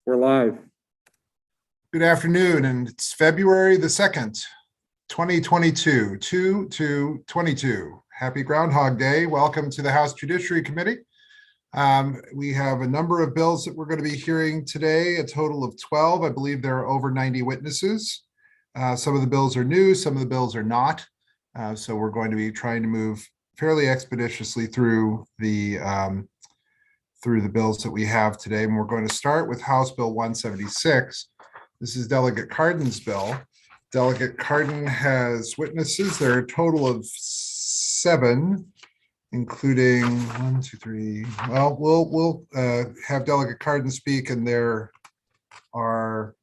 We're live. Good afternoon, and it's February the 2nd, 2022, 2/2/22. Happy Groundhog Day. Welcome to the House Judiciary Committee. We have a number of bills that we're going to be hearing today, a total of 12. I believe there are over 90 witnesses. Some of the bills are new, some of the bills are not. So we're going to be trying to move fairly expeditiously through the bills that we have today. And we're going to start with House Bill 176. This is Delegate Cardin's bill. Delegate Cardin has witnesses. There are a total of 7, including 1, 2, 3. Well, we'll have Delegate Cardin speak, and there are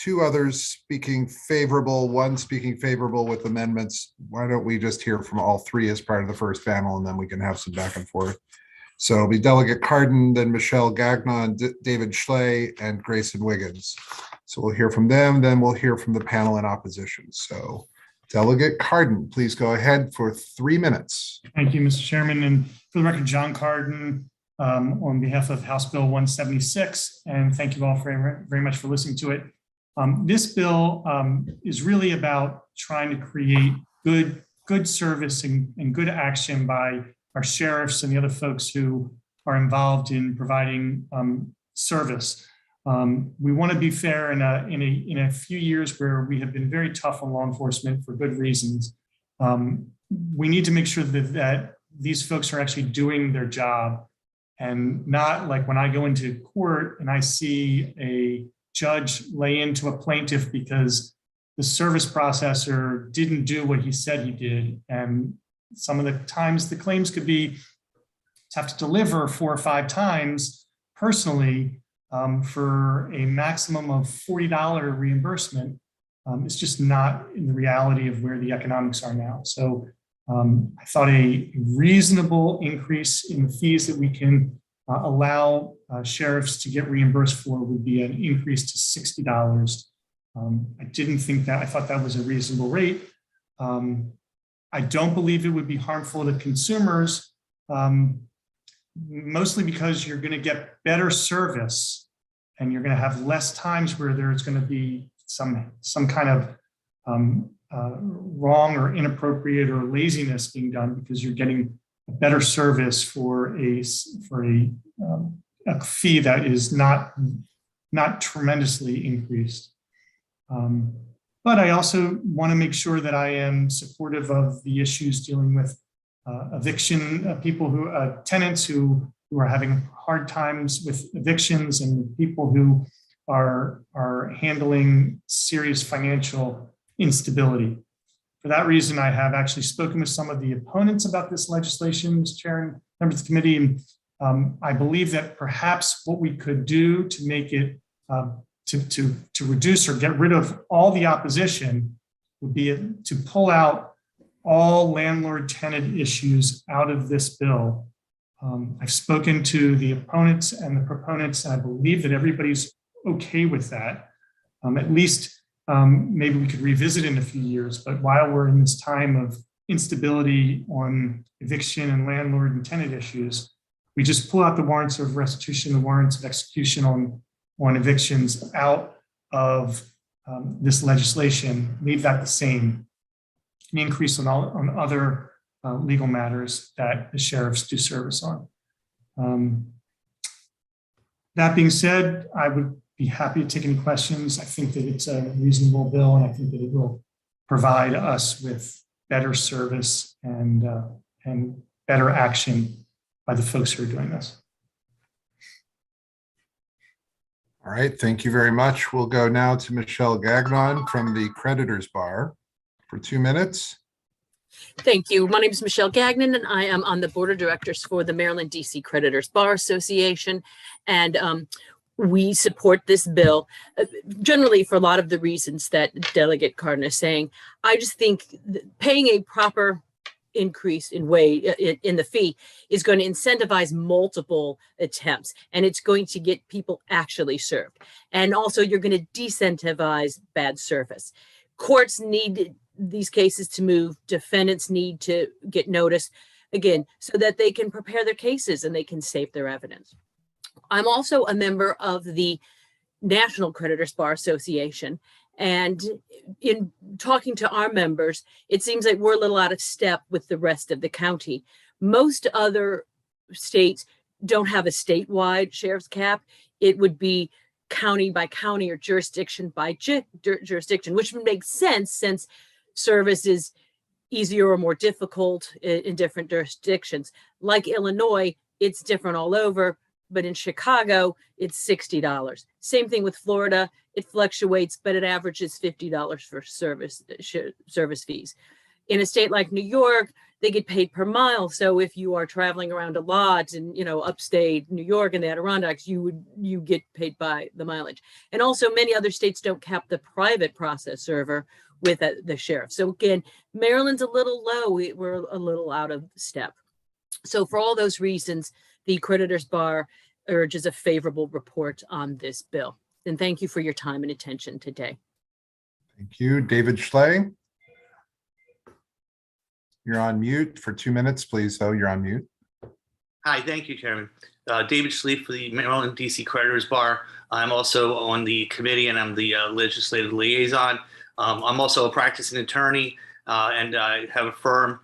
2 others speaking favorable, 1 speaking favorable with amendments. Why don't we just hear from all 3 as part of the first panel, and then we can have some back and forth. So it'll be Delegate Cardin, then Michelle Gagnon, David Schley, and Grayson Wiggins. So we'll hear from them, then we'll hear from the panel in opposition. So Delegate Cardin, please go ahead for 3 minutes. Thank you, Mr. Chairman. And for the record, John Cardin on behalf of House Bill 176, and thank you all very much for listening to it. This bill is really about trying to create good service and good action by our sheriffs and the other folks who are involved in providing service. We want to be fair in a few years where we have been very tough on law enforcement for good reasons. We need to make sure that these folks are actually doing their job, and not like when I go into court and I see a judge lay into a plaintiff because the service processor didn't do what he said he did. And some of the times the claims could be have to deliver 4 or 5 times personally for a maximum of $40 reimbursement. It's just not in the reality of where the economics are now. So I thought a reasonable increase in the fees that we can allow sheriffs to get reimbursed for would be an increase to $60. I thought that was a reasonable rate. I don't believe it would be harmful to consumers, mostly because you're going to get better service and you're going to have less times where there's going to be some kind of wrong or inappropriate or laziness being done, because you're getting a better service for a fee that is not tremendously increased. But I also want to make sure that I am supportive of the issues dealing with eviction, tenants who are having hard times with evictions, and people who are handling serious financial instability. For that reason, I have actually spoken with some of the opponents about this legislation, Mr. Chair and members of the committee. I believe that perhaps what we could do to make it to reduce or get rid of all the opposition would be to pull out all landlord-tenant issues out of this bill. I've spoken to the opponents and the proponents, and I believe that everybody's okay with that. At least maybe we could revisit in a few years, but while we're in this time of instability on eviction and landlord and tenant issues, we just pull out the warrants of restitution, the warrants of execution on evictions out of this legislation, leave that the same, and increase on other legal matters that the sheriffs do service on. That being said, I would be happy to take any questions. I think that it's a reasonable bill, and I think that it will provide us with better service and better action by the folks who are doing this. All right, thank you very much. We'll go now to Michelle Gagnon from the Creditors Bar for 2 minutes. Thank you. My name is Michelle Gagnon, and I am on the board of directors for the Maryland DC Creditors Bar Association. And we support this bill generally for a lot of the reasons that Delegate Cardin is saying. I just think paying a proper increase in the fee is going to incentivize multiple attempts, and it's going to get people actually served. And also you're going to disincentivize bad service. Courts need these cases to move. Defendants need to get notice, again, so that they can prepare their cases and they can save their evidence. I'm also a member of the National Creditors Bar Association. And in talking to our members, it seems like we're a little out of step with the rest of the county. Most other states don't have a statewide sheriff's cap. It would be county by county or jurisdiction by jurisdiction, which would make sense since service is easier or more difficult in different jurisdictions. Like Illinois, it's different all over, but in Chicago, it's $60. Same thing with Florida. It fluctuates, but it averages $50 for service fees. In a state like New York, they get paid per mile. So if you are traveling around a lot in, upstate New York and the Adirondacks, you get paid by the mileage. And also many other states don't cap the private process server with the sheriff. So again, Maryland's a little low. We're a little out of step. So for all those reasons, the Creditors Bar urges a favorable report on this bill. And thank you for your time and attention today. Thank you. David Schley. You're on mute for 2 minutes, please, though. You're on mute. Hi, thank you, Chairman. David Schley for the Maryland DC Creditors Bar. I'm also on the committee and I'm the legislative liaison. I'm also a practicing attorney and I have a firm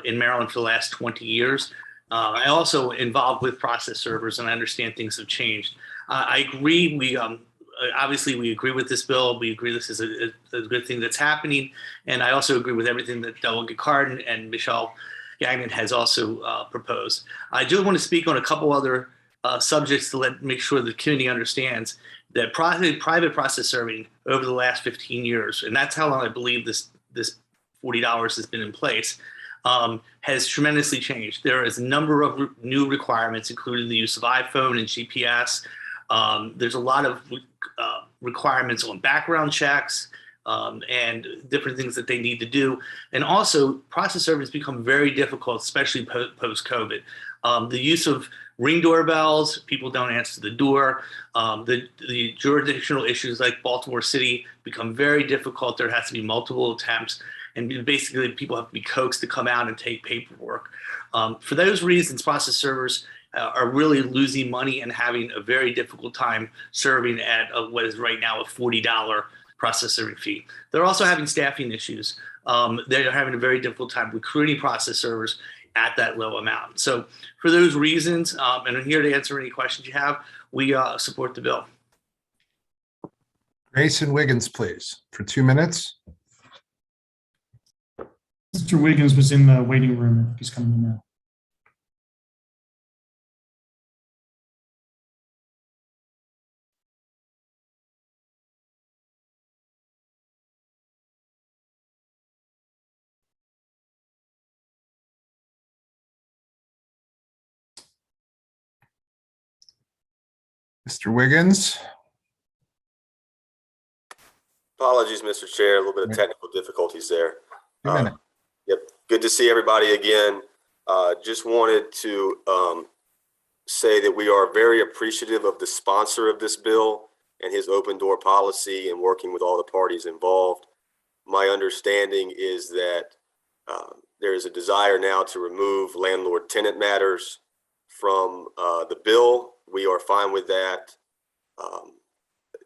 in Maryland for the last 20 years. I also involved with process servers and I understand things have changed. I agree. Obviously, we agree with this bill. We agree this is a good thing that's happening. And I also agree with everything that Delegate Cardin and Michelle Gagnon has also proposed. I do want to speak on a couple other subjects to make sure the community understands that private process serving over the last 15 years, and that's how long I believe this $40 has been in place, has tremendously changed. There is a number of new requirements, including the use of iPhone and GPS. There's a lot of requirements on background checks and different things that they need to do. And also, process serving has become very difficult, especially post-COVID. The use of ring doorbells, people don't answer the door. The jurisdictional issues like Baltimore City become very difficult. There has to be multiple attempts. And basically, people have to be coaxed to come out and take paperwork. For those reasons, process servers are really losing money and having a very difficult time serving at what is right now a $40 process serving fee. They're also having staffing issues. They're having a very difficult time recruiting process servers at that low amount. So for those reasons, and I'm here to answer any questions you have, we support the bill. Grayson Wiggins, please, for 2 minutes. Mr. Wiggins was in the waiting room. I think he's coming in now. Mr. Wiggins. Apologies, Mr. Chair, a little bit of technical difficulties there. Yep. Good to see everybody again. Just wanted to say that we are very appreciative of the sponsor of this bill and his open door policy and working with all the parties involved. My understanding is that there is a desire now to remove landlord-tenant matters from the bill. We are fine with that.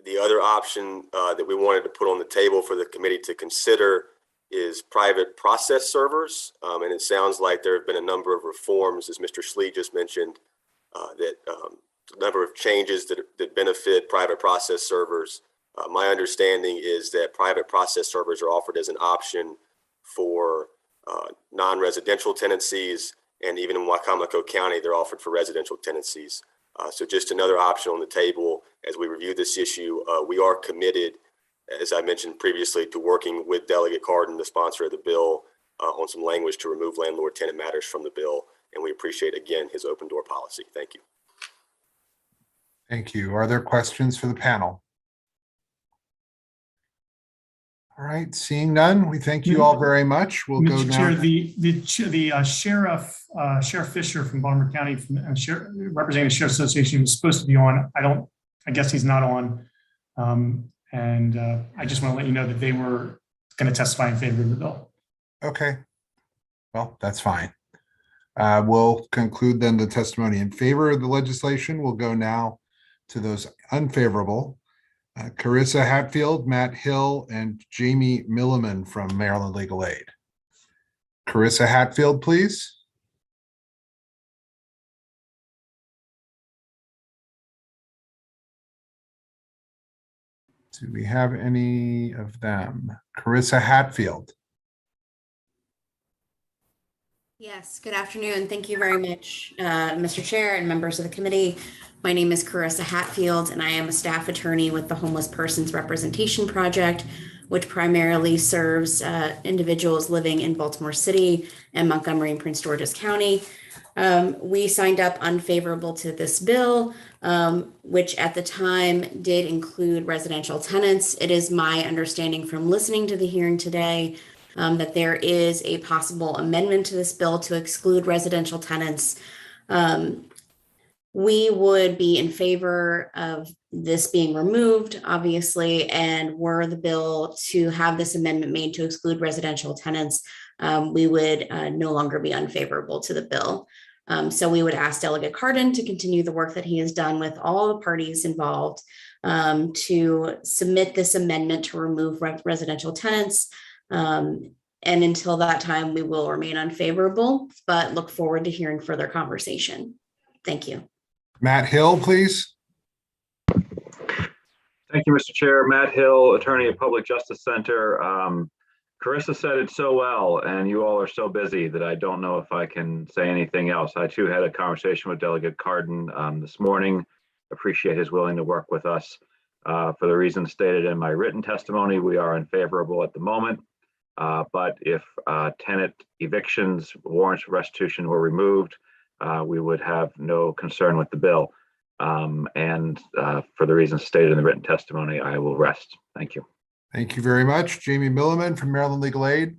The other option that we wanted to put on the table for the committee to consider is private process servers. And it sounds like there have been a number of reforms, as Mr. Schley just mentioned, that a number of changes that benefit private process servers. My understanding is that private process servers are offered as an option for non-residential tenancies, and even in Wacomico County, they're offered for residential tenancies. So just another option on the table as we review this issue. We are committed, as I mentioned previously, to working with Delegate Cardin, the sponsor of the bill, on some language to remove landlord-tenant matters from the bill. And we appreciate, again, his open door policy. Thank you. Thank you. Are there questions for the panel? All right, seeing none, we thank you all very much. We'll go Mr. now. Chair, the Sheriff Fisher from Baltimore County, representing the Sheriff Association, was supposed to be on. I guess he's not on. And I just want to let you know that they were going to testify in favor of the bill. Okay. Well, that's fine. We'll conclude then the testimony in favor of the legislation. We'll go now to those unfavorable. Carissa Hatfield, Matt Hill, and Jamie Milliman from Maryland Legal Aid. Carissa Hatfield, please. Do we have any of them? Carissa Hatfield. Yes, good afternoon. Thank you very much, Mr. Chair and members of the committee. My name is Carissa Hatfield, and I am a staff attorney with the Homeless Persons Representation Project, which primarily serves individuals living in Baltimore City and Montgomery and Prince George's County. We signed up unfavorable to this bill, which at the time did include residential tenants. It is my understanding from listening to the hearing today that there is a possible amendment to this bill to exclude residential tenants. We would be in favor of this being removed, obviously, and were the bill to have this amendment made to exclude residential tenants, we would no longer be unfavorable to the bill. So we would ask Delegate Cardin to continue the work that he has done with all the parties involved to submit this amendment to remove residential tenants. And until that time, we will remain unfavorable, but look forward to hearing further conversation. Thank you. Matt Hill, please. Thank you, Mr. Chair. Matt Hill, attorney at Public Justice Center. Carissa said it so well, and you all are so busy that I don't know if I can say anything else. I too had a conversation with Delegate Cardin this morning. Appreciate his willing to work with us. For the reasons stated in my written testimony, we are unfavorable at the moment. But if tenant evictions, warrants for restitution were removed, we would have no concern with the bill. And for the reasons stated in the written testimony, I will rest. Thank you. Thank you very much. Jamie Milliman from Maryland Legal Aid.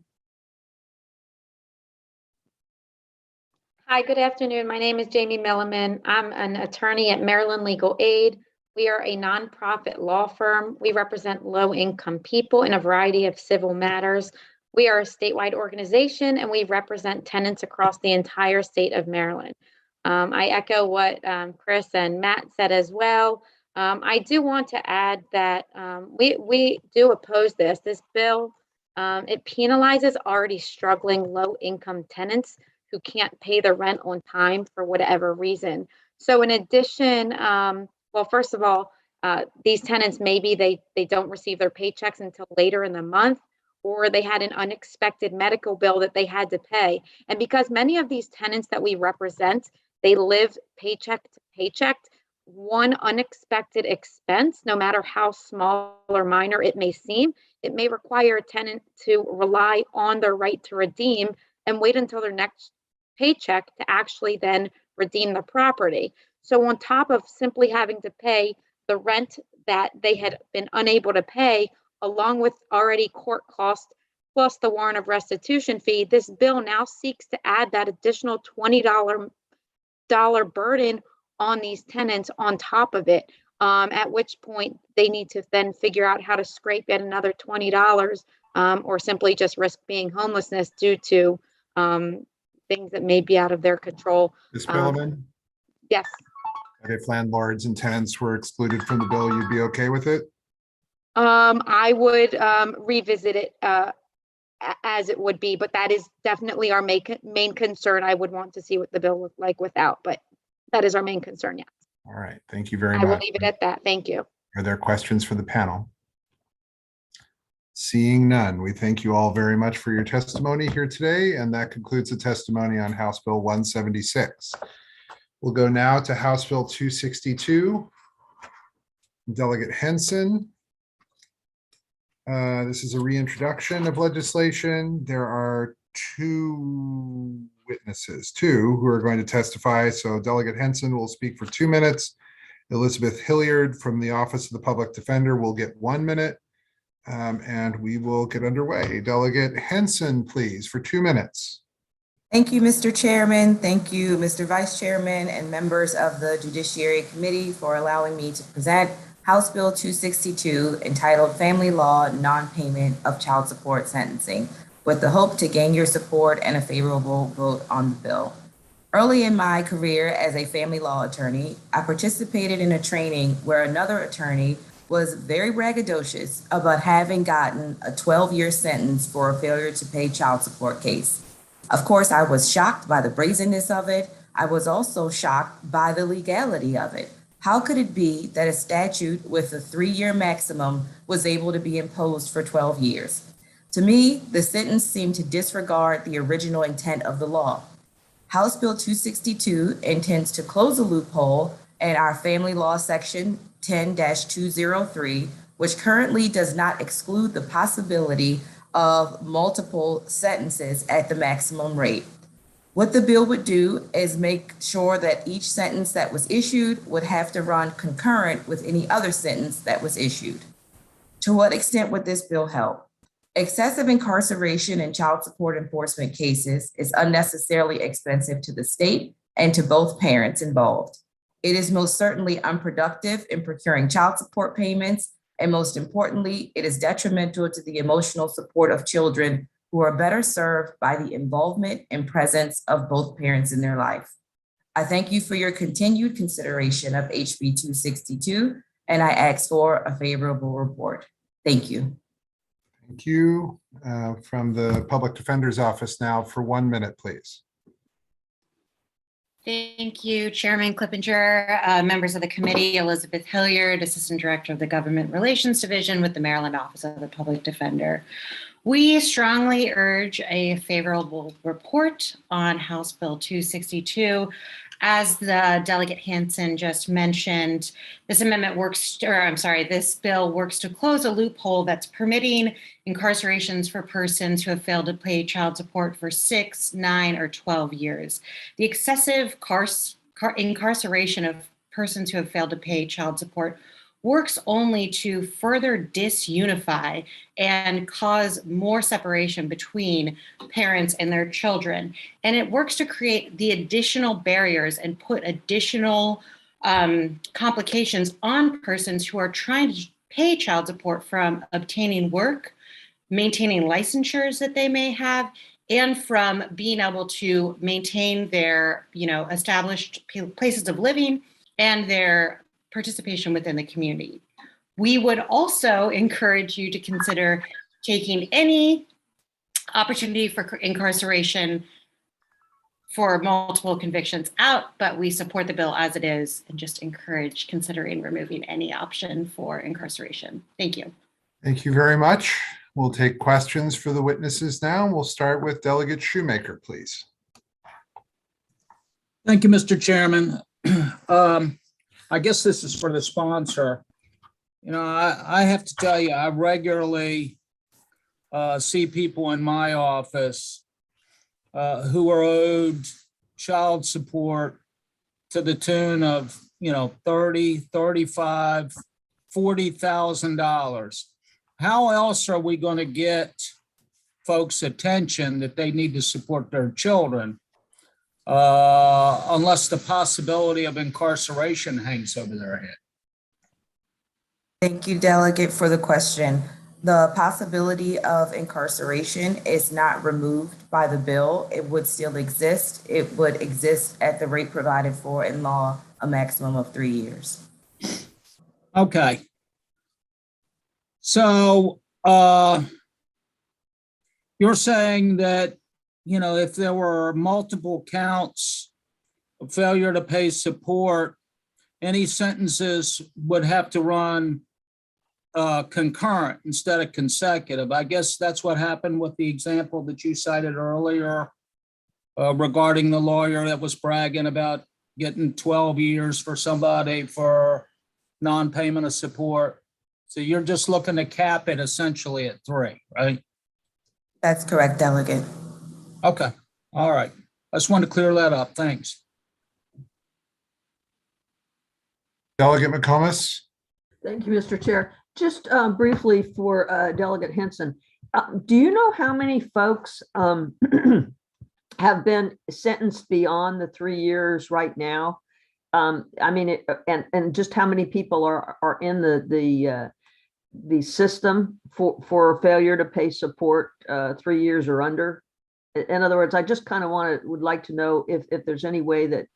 Hi, good afternoon. My name is Jamie Milliman. I'm an attorney at Maryland Legal Aid. We are a nonprofit law firm. We represent low-income people in a variety of civil matters. We are a statewide organization, and we represent tenants across the entire state of Maryland. I echo what Chris and Matt said as well. I do want to add that we do oppose this. This bill, it penalizes already struggling low-income tenants who can't pay the rent on time for whatever reason. So in addition, well, first of all, these tenants, maybe they don't receive their paychecks until later in the month, or they had an unexpected medical bill that they had to pay. And because many of these tenants that we represent, they live paycheck to paycheck, one unexpected expense, no matter how small or minor it may seem, it may require a tenant to rely on their right to redeem and wait until their next paycheck to actually then redeem the property. So on top of simply having to pay the rent that they had been unable to pay, along with already court costs, plus the warrant of restitution fee, this bill now seeks to add that additional $20 burden on these tenants on top of it, at which point they need to then figure out how to scrape yet another $20 or simply just risk being homelessness due to things that may be out of their control. Ms. Milliman? Yes. If landlords and tenants were excluded from the bill, you'd be okay with it? I would revisit it as it would be, but that is definitely our main concern. I would want to see what the bill looked like without, but that is our main concern, yes. All right, thank you very I much. will leave it at that. Thank you. Are there questions for the panel? Seeing none, we thank you all very much for your testimony here today, and that concludes the testimony on House Bill 176. We'll go now to House Bill 262. Delegate Henson. This is a reintroduction of legislation. There are two witnesses, who are going to testify. So Delegate Henson will speak for 2 minutes. Elizabeth Hilliard from the Office of the Public Defender will get 1 minute, and we will get underway. Delegate Henson, please, for 2 minutes. Thank you, Mr. Chairman. Thank you, Mr. Vice Chairman, and members of the Judiciary Committee for allowing me to present House Bill 262 entitled Family Law Non-Payment of Child Support Sentencing, with the hope to gain your support and a favorable vote on the bill. Early in my career as a family law attorney, I participated in a training where another attorney was very braggadocious about having gotten a 12-year sentence for a failure to pay child support case. Of course, I was shocked by the brazenness of it. I was also shocked by the legality of it. How could it be that a statute with a 3-year maximum was able to be imposed for 12 years? To me, the sentence seemed to disregard the original intent of the law. House Bill 262 intends to close a loophole in our family law section 10-203, which currently does not exclude the possibility of multiple sentences at the maximum rate. What the bill would do is make sure that each sentence that was issued would have to run concurrent with any other sentence that was issued. To what extent would this bill help? Excessive incarceration in child support enforcement cases is unnecessarily expensive to the state and to both parents involved. It is most certainly unproductive in procuring child support payments, and most importantly, it is detrimental to the emotional support of children who are better served by the involvement and presence of both parents in their life. I thank you for your continued consideration of HB 262, and I ask for a favorable report. Thank you. Thank you. From the Public Defender's Office now for 1 minute, please. Thank you, Chairman Clippinger, members of the committee, Elizabeth Hilliard, Assistant Director of the Government Relations Division with the Maryland Office of the Public Defender. We strongly urge a favorable report on House Bill 262. As the Delegate Hansen just mentioned, this bill works to close a loophole that's permitting incarcerations for persons who have failed to pay child support for 6, 9, or 12 years. The excessive incarceration of persons who have failed to pay child support works only to further disunify and cause more separation between parents and their children. And it works to create the additional barriers and put additional complications on persons who are trying to pay child support, from obtaining work, maintaining licensures that they may have, and from being able to maintain their, established places of living and their participation within the community. We would also encourage you to consider taking any opportunity for incarceration for multiple convictions out, but we support the bill as it is and just encourage considering removing any option for incarceration. Thank you. Thank you very much. We'll take questions for the witnesses now. We'll start with Delegate Shoemaker, please. Thank you, Mr. Chairman. I guess this is for the sponsor. I have to tell you, I regularly see people in my office who are owed child support to the tune of, $30,000, $35,000, $40,000. How else are we going to get folks' attention that they need to support their children unless the possibility of incarceration hangs over their head? Thank you, Delegate, for the question. The possibility of incarceration is not removed by the bill. It would still exist. It would exist at the rate provided for in law, a maximum of 3 years. Okay. So you're saying that, if there were multiple counts of failure to pay support, any sentences would have to run concurrent instead of consecutive. I guess that's what happened with the example that you cited earlier regarding the lawyer that was bragging about getting 12 years for somebody for non-payment of support. So you're just looking to cap it essentially at 3, right? That's correct, Delegate. Okay. All right. I just wanted to clear that up. Thanks. Delegate McComas. Thank you, Mr. Chair. Just briefly for Delegate Henson, do you know how many folks have been sentenced beyond the 3 years right now? And just how many people are in the system for failure to pay support 3 years or under? in other words, I just kind of would like to know if there's any way that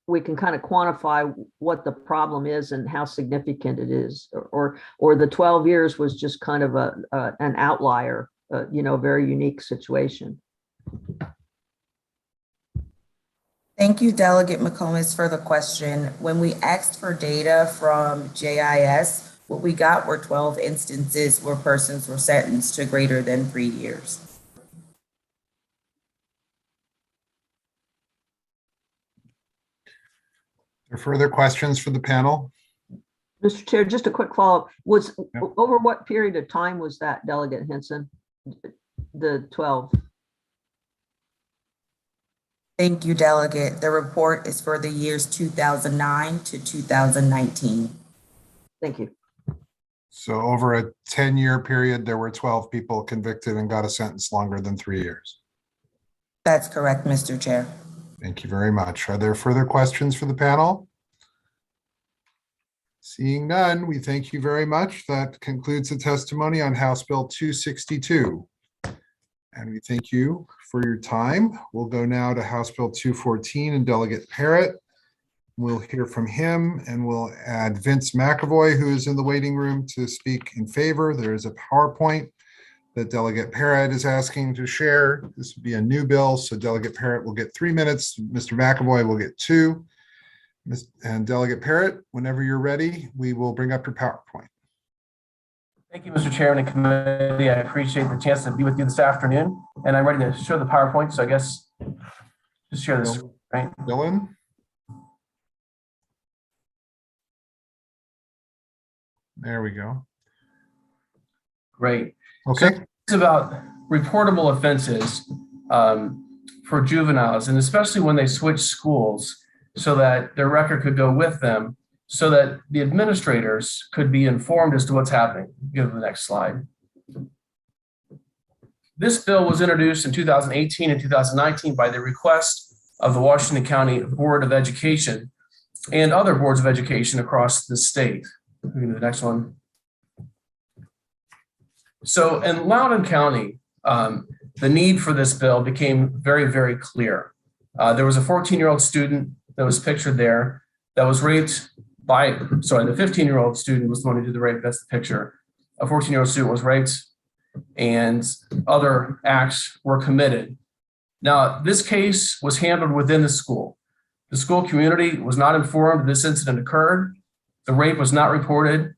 we can kind of quantify what the problem is and how significant it is, or the 12 years was just kind of an outlier, very unique situation. Thank you, Delegate McComas, for the question. When we asked for data from JIS, what we got were 12 instances where persons were sentenced to greater than 3 years. Are there further questions for the panel? Mr. Chair, just a quick follow-up. Over what period of time was that, Delegate Henson? The 12? Thank you, Delegate. The report is for the years 2009 to 2019. Thank you. So over a 10-year period, there were 12 people convicted and got a sentence longer than 3 years. That's correct, Mr. Chair. Thank you very much. Are there further questions for the panel? Seeing none, we thank you very much. That concludes the testimony on House Bill 262. And we thank you for your time. We'll go now to House Bill 214 and Delegate Parrott. We'll hear from him, and we'll add Vince McAvoy, who is in the waiting room, to speak in favor. There is a PowerPoint that Delegate Parrott is asking to share. This would be a new bill, so Delegate Parrott will get 3 minutes. Mr. McAvoy will get 2. And Delegate Parrott, whenever you're ready, we will bring up your PowerPoint. Thank you, Mr. Chairman and committee. I appreciate the chance to be with you this afternoon, and I'm ready to show the PowerPoint. So I guess just share this, right? Dylan? There we go. Great. Okay. So it's about reportable offenses for juveniles, and especially when they switch schools, so that their record could go with them, so that the administrators could be informed as to what's happening. Go to the next slide. This bill was introduced in 2018 and 2019 by the request of the Washington County Board of Education and other boards of education across the state. Go to the next one. So in Loudoun County, the need for this bill became very, very clear. There was a 14-year-old student that was pictured there that was raped by, the 15-year-old student was the one who did the rape. That's the picture. A 14-year-old student was raped and other acts were committed. Now, this case was handled within the school. The school community was not informed this incident occurred. The rape was not reported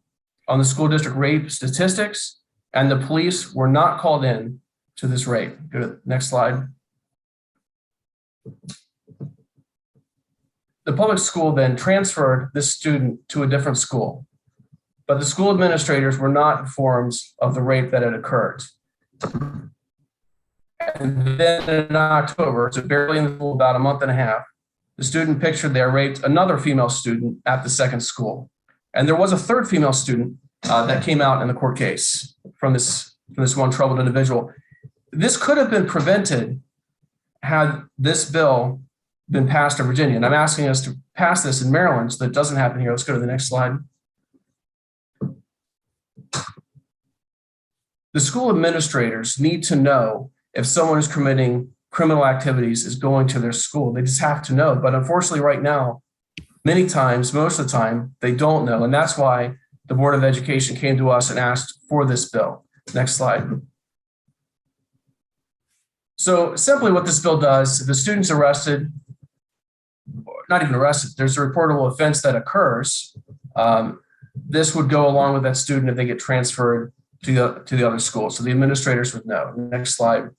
on the school district rape statistics, and the police were not called in to this rape. Go to the next slide. The public school then transferred this student to a different school, but the school administrators were not informed of the rape that had occurred. And then in October, so barely in the school, about a month and a half, the student pictured there raped another female student at the second school. And there was a third female student that came out in the court case from this one troubled individual. This could have been prevented had this bill been passed in Virginia. And I'm asking us to pass this in Maryland so that it doesn't happen here. Let's go to the next slide. The school administrators need to know if someone who's committing criminal activities is going to their school. They just have to know. But unfortunately, right now, many times, most of the time, they don't know. And that's why the Board of Education came to us and asked for this bill. Next slide. So simply what this bill does, if the student's arrested, not even arrested, there's a reportable offense that occurs, this would go along with that student if they get transferred to the other school. So the administrators would know. Next slide.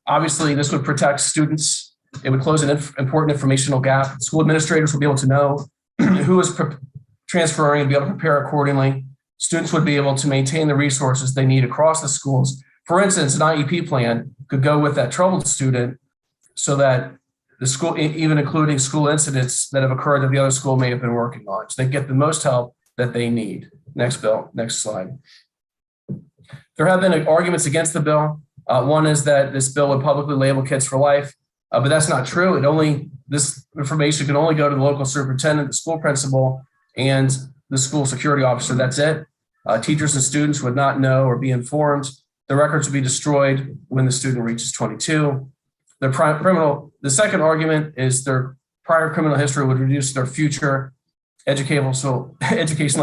Obviously, this would protect students. It would close an important informational gap. School administrators would be able to know who is transferring and be able to prepare accordingly. Students would be able to maintain the resources they need across the schools. For instance, an IEP plan could go with that troubled student so that the school, even including school incidents that have occurred that the other school may have been working on, so they get the most help that they need. Next bill, next slide. There have been arguments against the bill. One is that this bill would publicly label kids for life, but that's not true. This information can only go to the local superintendent, the school principal, and the school security officer. That's it. Teachers and students would not know or be informed The records will be destroyed when the student reaches 22. The second argument is their prior criminal history would reduce their future educational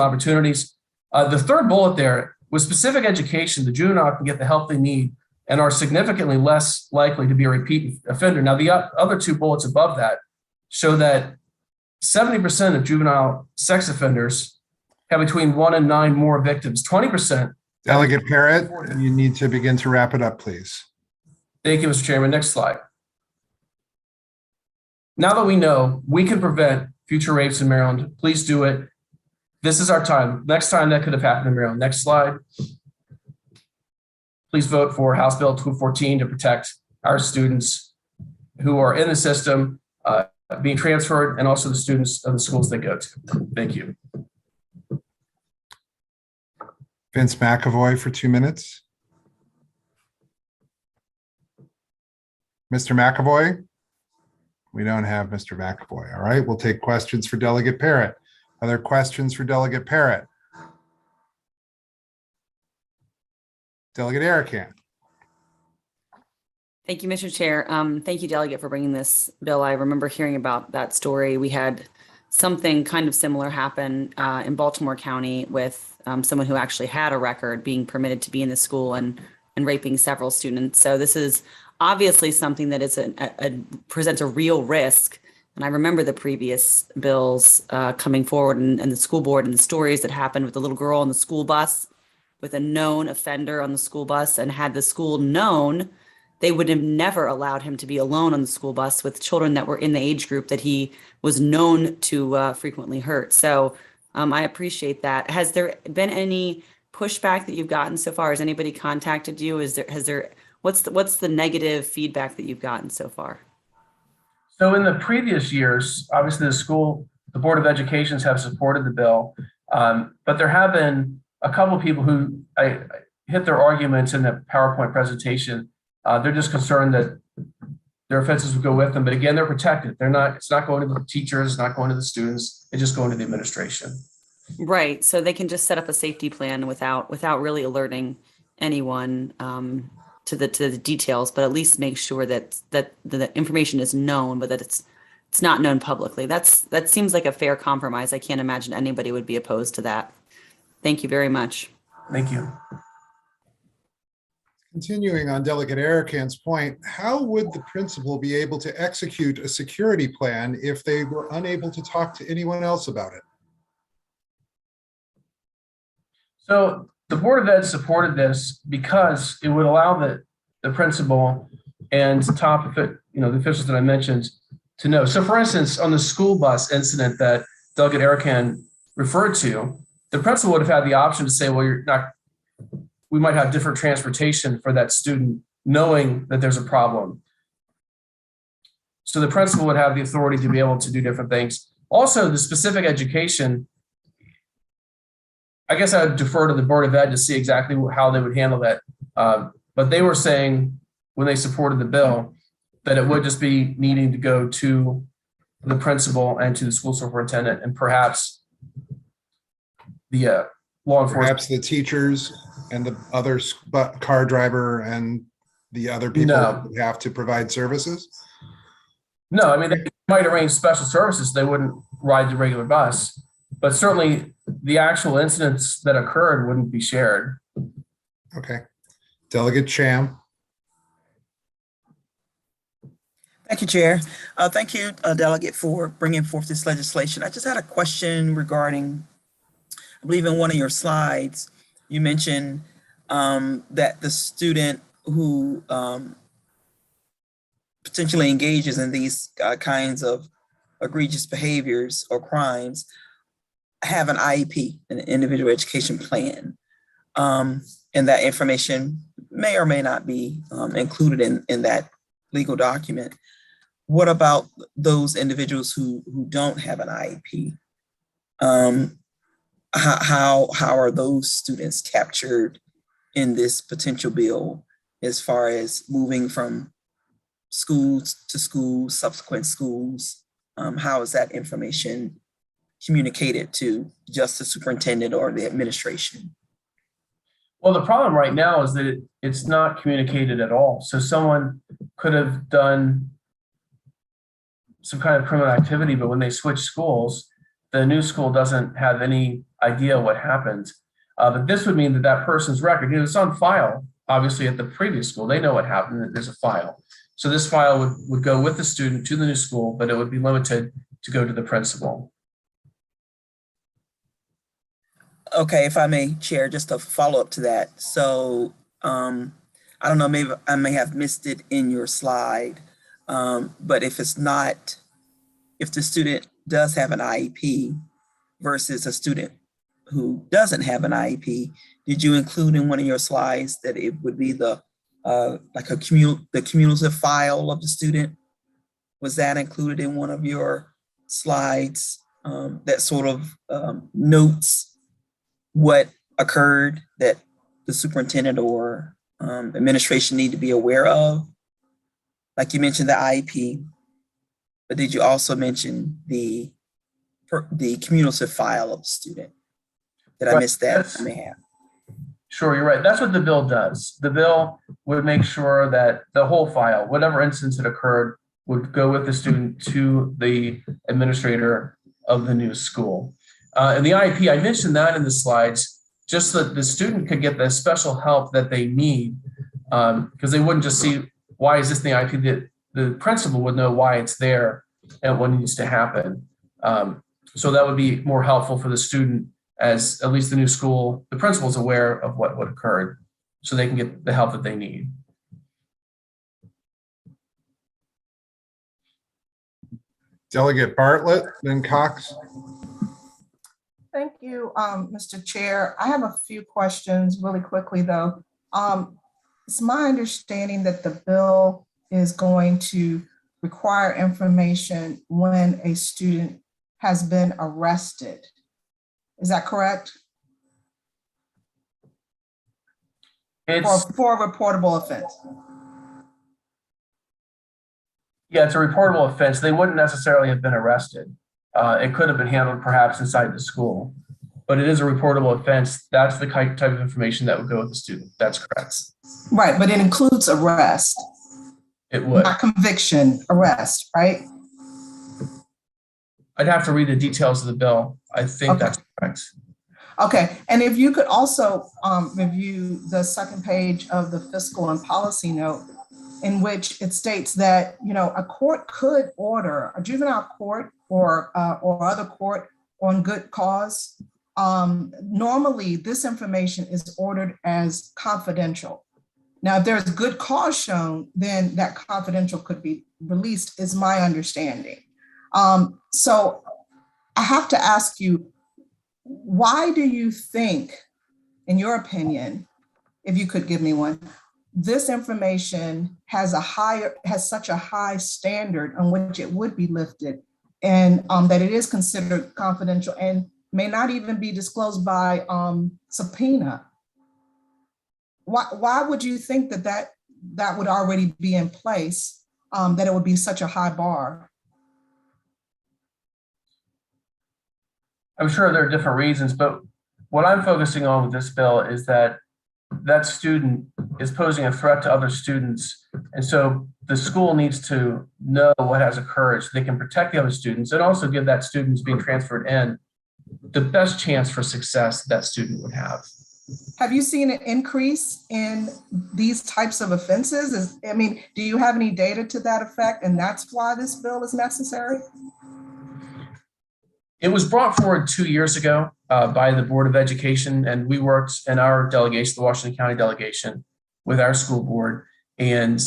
opportunities. The third bullet there, with specific education, the juvenile can get the help they need and are significantly less likely to be a repeat offender. Now, the other two bullets above that show that 70% of juvenile sex offenders have between 1 and 9 more victims. 20%. Delegate Parrott, you need to begin to wrap it up, please. Thank you, Mr. Chairman. Next slide. Now that we know we can prevent future rapes in Maryland, please do it. This is our time. Next time that could have happened in Maryland. Next slide. Please vote for House Bill 214 to protect our students who are in the system being transferred, and also the students of the schools they go to. Thank you. Vince McAvoy for 2 minutes. Mr. McAvoy? We don't have Mr. McAvoy. All right, we'll take questions for Delegate Parrott. Other questions for Delegate Parrott? Delegate Arakan. Thank you, Mr. Chair. Thank you, Delegate, for bringing this bill. I remember hearing about that story. We had something kind of similar happen in Baltimore County with someone who actually had a record being permitted to be in the school and raping several students. So this is obviously something that is presents a real risk. And I remember the previous bills coming forward and the school board and the stories that happened with the little girl on the school bus with a known offender on the school bus. And had the school known, they would have never allowed him to be alone on the school bus with children that were in the age group that he was known to frequently hurt. So I appreciate that. Has there been any pushback that you've gotten so far? Has anybody contacted you? What's the negative feedback that you've gotten so far? So in the previous years, obviously the Board of Education have supported the bill, but there have been a couple of people who hit their arguments in the PowerPoint presentation. They're just concerned that their offenses would go with them, but again, they're protected. It's not going to the teachers, it's not going to the students, it's just going to the administration. Right, so they can just set up a safety plan without really alerting anyone to the details, but at least make sure that the information is known, but that it's not known publicly. That seems like a fair compromise. I can't imagine anybody would be opposed to that. Thank you very much. Thank you. Continuing on Delegate Arakan's point, how would the principal be able to execute a security plan if they were unable to talk to anyone else about it? So the Board of Ed supported this because it would allow the principal and the officials that I mentioned to know. So for instance, on the school bus incident that Delegate Arakan referred to, the principal would have had the option to say, well, we might have different transportation for that student, knowing that there's a problem. So the principal would have the authority to be able to do different things. Also, the specific education, I guess I would defer to the Board of Ed to see exactly how they would handle that. But they were saying when they supported the bill that it would just be needing to go to the principal and to the school superintendent and perhaps the law enforcement. Perhaps the teachers and the other car driver and the other people who have to provide services? No, I mean, they might arrange special services. They wouldn't ride the regular bus, but certainly the actual incidents that occurred wouldn't be shared. Okay. Delegate Cham. Thank you, Chair. Thank you, Delegate, for bringing forth this legislation. I just had a question regarding, I believe in one of your slides, you mentioned that the student who potentially engages in these kinds of egregious behaviors or crimes have an IEP, an individual education plan, and that information may or may not be included in that legal document. What about those individuals who don't have an IEP? How are those students captured in this potential bill as far as moving from schools to schools, subsequent schools? How is that information communicated to just the superintendent or the administration? Well, the problem right now is that it's not communicated at all. So someone could have done some kind of criminal activity, but when they switch schools, the new school doesn't have any idea what happened. But this would mean that that person's record, it's on file, obviously at the previous school. They know what happened, that there's a file. So this file would go with the student to the new school, but it would be limited to go to the principal. Okay, if I may, Chair, just a follow up to that. So I don't know, maybe I may have missed it in your slide, but if it's not, if the student does have an IEP versus a student who doesn't have an IEP, did you include in one of your slides that it would be the the cumulative file of the student? Was that included in one of your slides that sort of notes what occurred that the superintendent or administration need to be aware of? Like you mentioned the IEP, but did you also mention the cumulative file of the student? Did I miss that? I may have. Sure, you're right. That's what the bill does. The bill would make sure that the whole file, whatever instance had occurred, would go with the student to the administrator of the new school. And the IEP, I mentioned that in the slides, just so that the student could get the special help that they need, because they wouldn't just see, why is this in the IEP? The principal would know why it's there and what needs to happen. So that would be more helpful for the student, as at least the new school, the principal is aware of what occurred, so they can get the help that they need. Delegate Bartlett, then Cox. Thank you, Mr. Chair. I have a few questions really quickly, though. It's my understanding that the bill is going to require information when a student has been arrested. Is that correct? For a reportable offense. Yeah, it's a reportable offense. They wouldn't necessarily have been arrested. It could have been handled perhaps inside the school, but it is a reportable offense. That's the type of information that would go with the student. That's correct. Right, but it includes arrest. It would. Not conviction, arrest, right? I'd have to read the details of the bill. I think that's correct. Okay, and if you could also review the second page of the fiscal and policy note, in which it states that, you know, a court could order, a juvenile court or other court on good cause. Normally, this information is ordered as confidential. Now, if there's good cause shown, then that confidential could be released, is my understanding. So I have to ask you, why do you think, in your opinion, if you could give me one, this information has such a high standard on which it would be lifted, and that it is considered confidential and may not even be disclosed by subpoena? Why would you think that would already be in place, that it would be such a high bar? I'm sure there are different reasons, but what I'm focusing on with this bill is that that student is posing a threat to other students. And so the school needs to know what has occurred so they can protect the other students and also give that student who's being transferred in the best chance for success that student would have. Have you seen an increase in these types of offenses? Do you have any data to that effect? And that's why this bill is necessary? It was brought forward 2 years ago by the Board of Education, and we worked in our delegation, the Washington County delegation, with our school board. And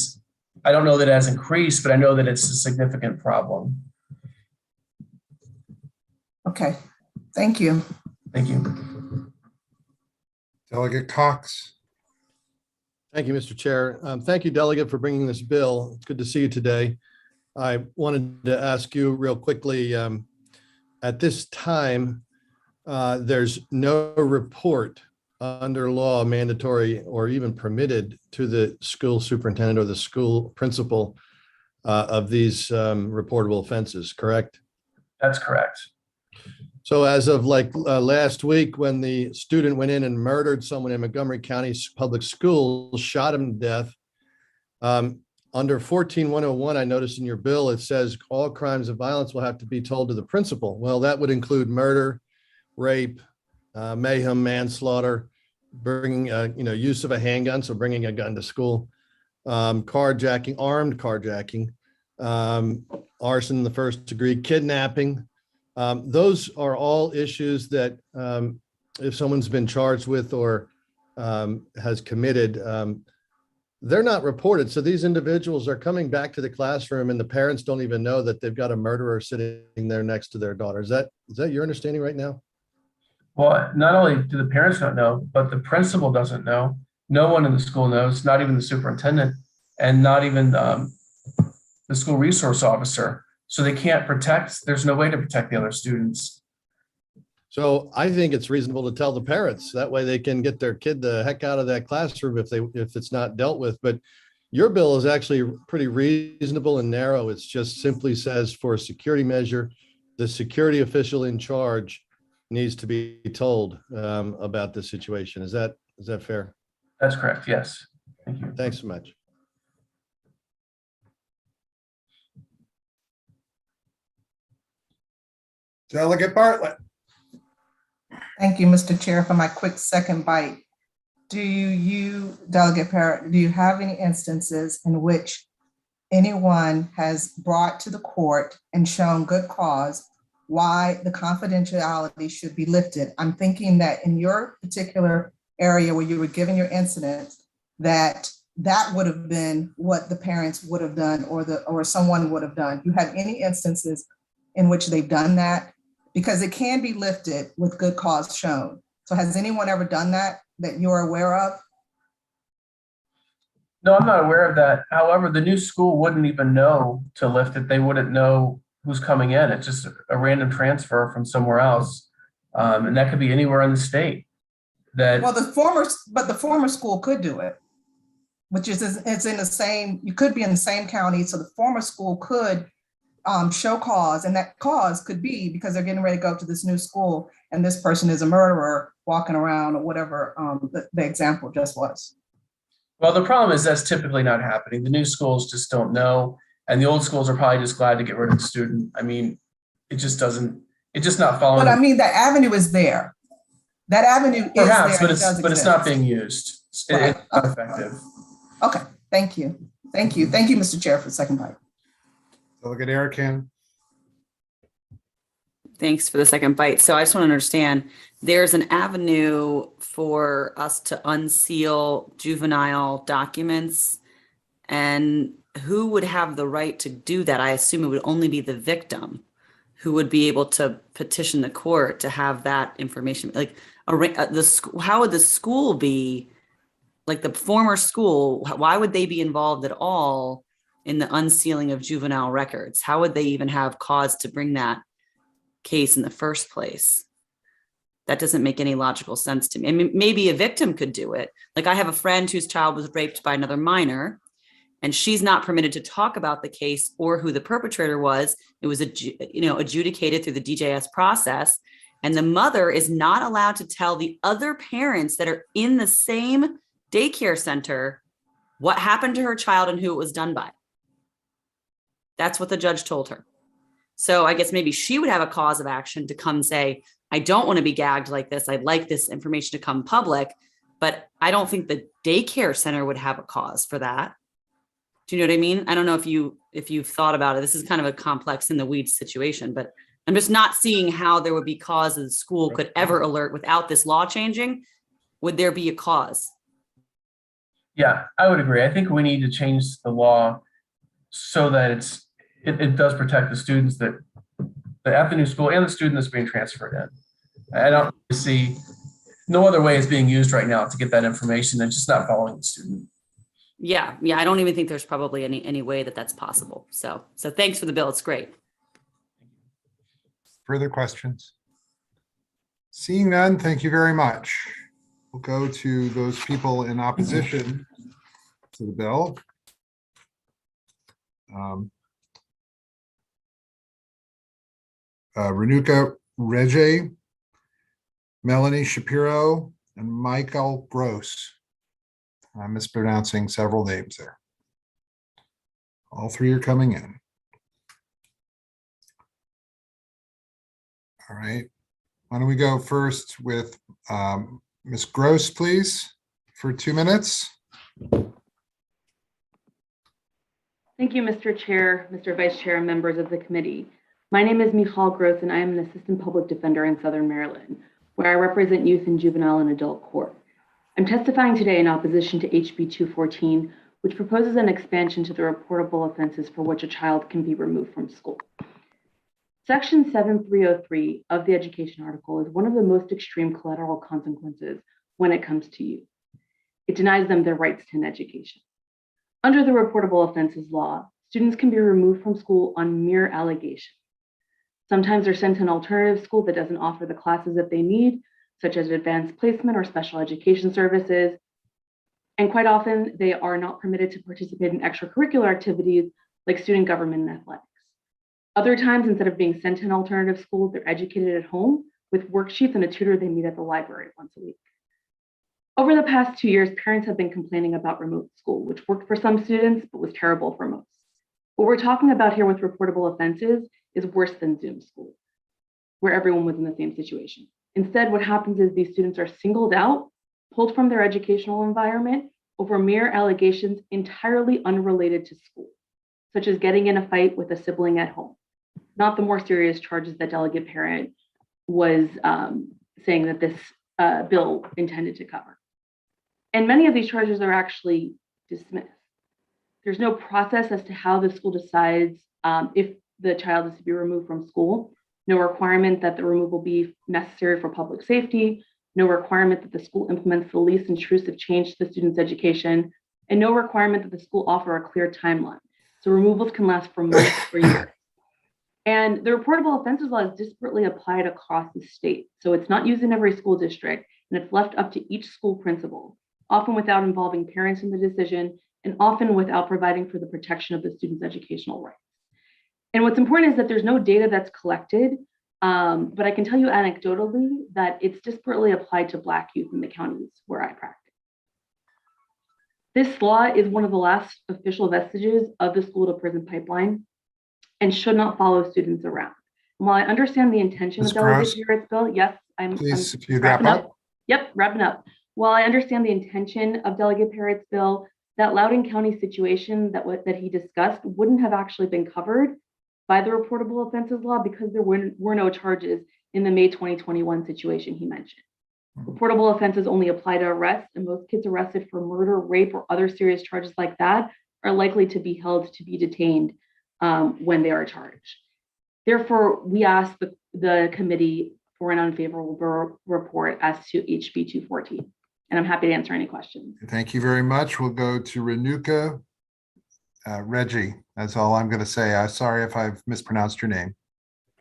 I don't know that it has increased, but I know that it's a significant problem. Okay, thank you. Thank you. Delegate Cox. Thank you, Mr. Chair. Thank you, Delegate, for bringing this bill. It's good to see you today. I wanted to ask you real quickly, at this time, there's no report under law mandatory or even permitted to the school superintendent or the school principal of these reportable offenses, correct? That's correct. So as of last week, when the student went in and murdered someone in Montgomery County Public Schools, shot him to death, under 14101, I noticed in your bill, it says all crimes of violence will have to be told to the principal. Well, that would include murder, rape, mayhem, manslaughter, bringing, use of a handgun, so bringing a gun to school, carjacking, armed carjacking, arson in the first degree, kidnapping. Those are all issues that if someone's been charged with or has committed, they're not reported. So these individuals are coming back to the classroom and the parents don't even know that they've got a murderer sitting there next to their daughter. Is that your understanding right now? Well, not only do the parents not know, but the principal doesn't know. No one in the school knows, not even the superintendent and not even the school resource officer. So they can't protect, there's no way to protect the other students. So I think it's reasonable to tell the parents. That way they can get their kid the heck out of that classroom if it's not dealt with. But your bill is actually pretty reasonable and narrow. It just simply says for a security measure, the security official in charge needs to be told about the situation. Is that fair? That's correct. Yes. Thank you. Thanks so much. Delegate Bartlett. Thank you, Mr. Chair, for my quick second bite. Do you, Delegate Parrott, do you have any instances in which anyone has brought to the court and shown good cause why the confidentiality should be lifted? I'm thinking that in your particular area where you were given your incident, that would have been what the parents would have done or someone would have done. You have any instances in which they've done that? Because it can be lifted with good cause shown. So has anyone ever done that you're aware of? No, I'm not aware of that. However, the new school wouldn't even know to lift it. They wouldn't know who's coming in. It's just a random transfer from somewhere else. And that could be anywhere in the state. Well, the former school could do it, which is it's in the same, you could be in the same county. So the former school could show cause, and that cause could be because they're getting ready to go to this new school and this person is a murderer walking around or whatever the example just was. Well, the problem is that's typically not happening. The new schools just don't know. And the old schools are probably just glad to get rid of the student. I mean, it's just not following. But I mean, the avenue is there. That avenue Perhaps, is there. but it's not being used. Right. It's not effective. Okay, thank you. Thank you, Mr. Chair, for the second bite. Delegate Eric Cannon. Thanks for the second bite. So I just want to understand, there's an avenue for us to unseal juvenile documents, and who would have the right to do that? I assume it would only be the victim who would be able to petition the court to have that information. Like how would the school be, like the former school, why would they be involved at all in the unsealing of juvenile records? How would they even have cause to bring that case in the first place? That doesn't make any logical sense to me. I mean, maybe a victim could do it. Like I have a friend whose child was raped by another minor, and she's not permitted to talk about the case or who the perpetrator was. It was adjudicated through the DJS process, and the mother is not allowed to tell the other parents that are in the same daycare center what happened to her child and who it was done by. That's what the judge told her. So I guess maybe she would have a cause of action to come say, I don't want to be gagged like this. I'd like this information to come public, but I don't think the daycare center would have a cause for that. Do you know what I mean? I don't know if you've thought about it. This is kind of a complex in the weeds situation, but I'm just not seeing how there would be cause that the school could ever alert without this law changing. Would there be a cause? Yeah, I would agree. I think we need to change the law so that it does protect the students that at the new school and the student that's being transferred in. I don't see no other way is being used right now to get that information and just not following the student. Yeah. I don't even think there's probably any way that that's possible. So thanks for the bill. It's great. Further questions? Seeing none, thank you very much. We'll go to those people in opposition to the bill. Renuka Reggie, Melanie Shapiro, and Michael Gross. I'm mispronouncing several names there. All three are coming in. All right. Why don't we go first with Ms. Gross, please, for 2 minutes. Thank you, Mr. Chair, Mr. Vice Chair, and members of the committee. My name is Michal Gross, and I am an assistant public defender in Southern Maryland, where I represent youth in juvenile and adult court. I'm testifying today in opposition to HB 214, which proposes an expansion to the reportable offenses for which a child can be removed from school. Section 7303 of the education article is one of the most extreme collateral consequences when it comes to youth. It denies them their rights to an education. Under the reportable offenses law, students can be removed from school on mere allegation. Sometimes they're sent to an alternative school that doesn't offer the classes that they need, such as advanced placement or special education services. And quite often, they are not permitted to participate in extracurricular activities like student government and athletics. Other times, instead of being sent to an alternative school, they're educated at home with worksheets and a tutor they meet at the library once a week. Over the past 2 years, parents have been complaining about remote school, which worked for some students, but was terrible for most. What we're talking about here with reportable offenses is worse than Zoom school, where everyone was in the same situation. Instead, what happens is these students are singled out, pulled from their educational environment over mere allegations entirely unrelated to school, such as getting in a fight with a sibling at home, not the more serious charges that Delegate Parent was saying that this bill intended to cover. And many of these charges are actually dismissed. There's no process as to how the school decides if the child is to be removed from school, no requirement that the removal be necessary for public safety, no requirement that the school implements the least intrusive change to the student's education, and no requirement that the school offer a clear timeline. So removals can last for months or years. And the reportable offenses law is disparately applied across the state. So it's not used in every school district, and it's left up to each school principal, often without involving parents in the decision, and often without providing for the protection of the student's educational rights. And what's important is that there's no data that's collected, but I can tell you anecdotally that it's disparately applied to Black youth in the counties where I practice. This law is one of the last official vestiges of the school to prison pipeline and should not follow students around. And while I understand the intention of Delegate Parent's bill, yes, I'm wrapping up. Yep, wrapping up. While I understand the intention of Delegate Parent's bill, that Loudoun County situation that he discussed wouldn't have actually been covered by the reportable offenses law because there were no charges in the May 2021 situation he mentioned. Reportable offenses only apply to arrests, and most kids arrested for murder, rape, or other serious charges like that are likely to be held to be detained when they are charged. Therefore, we ask the committee for an unfavorable report as to HB 214. And I'm happy to answer any questions. Thank you very much. We'll go to Renuka. Reggie, that's all I'm going to say. I'm sorry if I've mispronounced your name.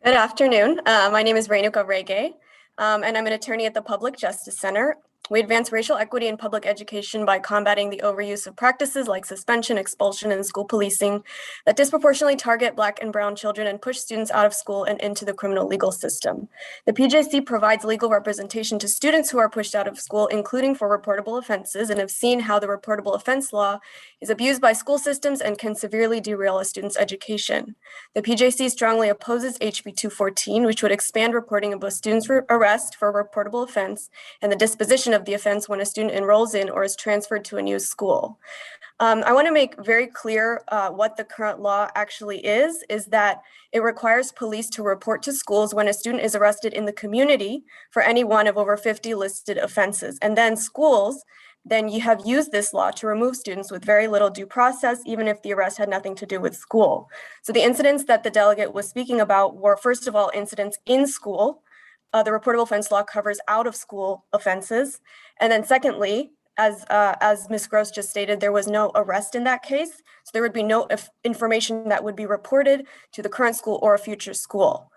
Good afternoon. My name is Renuka Rege, and I'm an attorney at the Public Justice Center. We advance racial equity in public education by combating the overuse of practices like suspension, expulsion, and school policing that disproportionately target Black and Brown children and push students out of school and into the criminal legal system. The PJC provides legal representation to students who are pushed out of school, including for reportable offenses, and have seen how the reportable offense law is abused by school systems and can severely derail a student's education. The PJC strongly opposes HB 214, which would expand reporting of a student's arrest for a reportable offense and the disposition of the offense when a student enrolls in or is transferred to a new school. I want to make very clear what the current law actually is that it requires police to report to schools when a student is arrested in the community for any one of over 50 listed offenses. And then schools, then you have used this law to remove students with very little due process, even if the arrest had nothing to do with school. So the incidents that the delegate was speaking about were, first of all, incidents in school. The reportable offense law covers out of school offenses. And then secondly, as Ms. Gross just stated, there was no arrest in that case. So there would be no information that would be reported to the current school or a future school.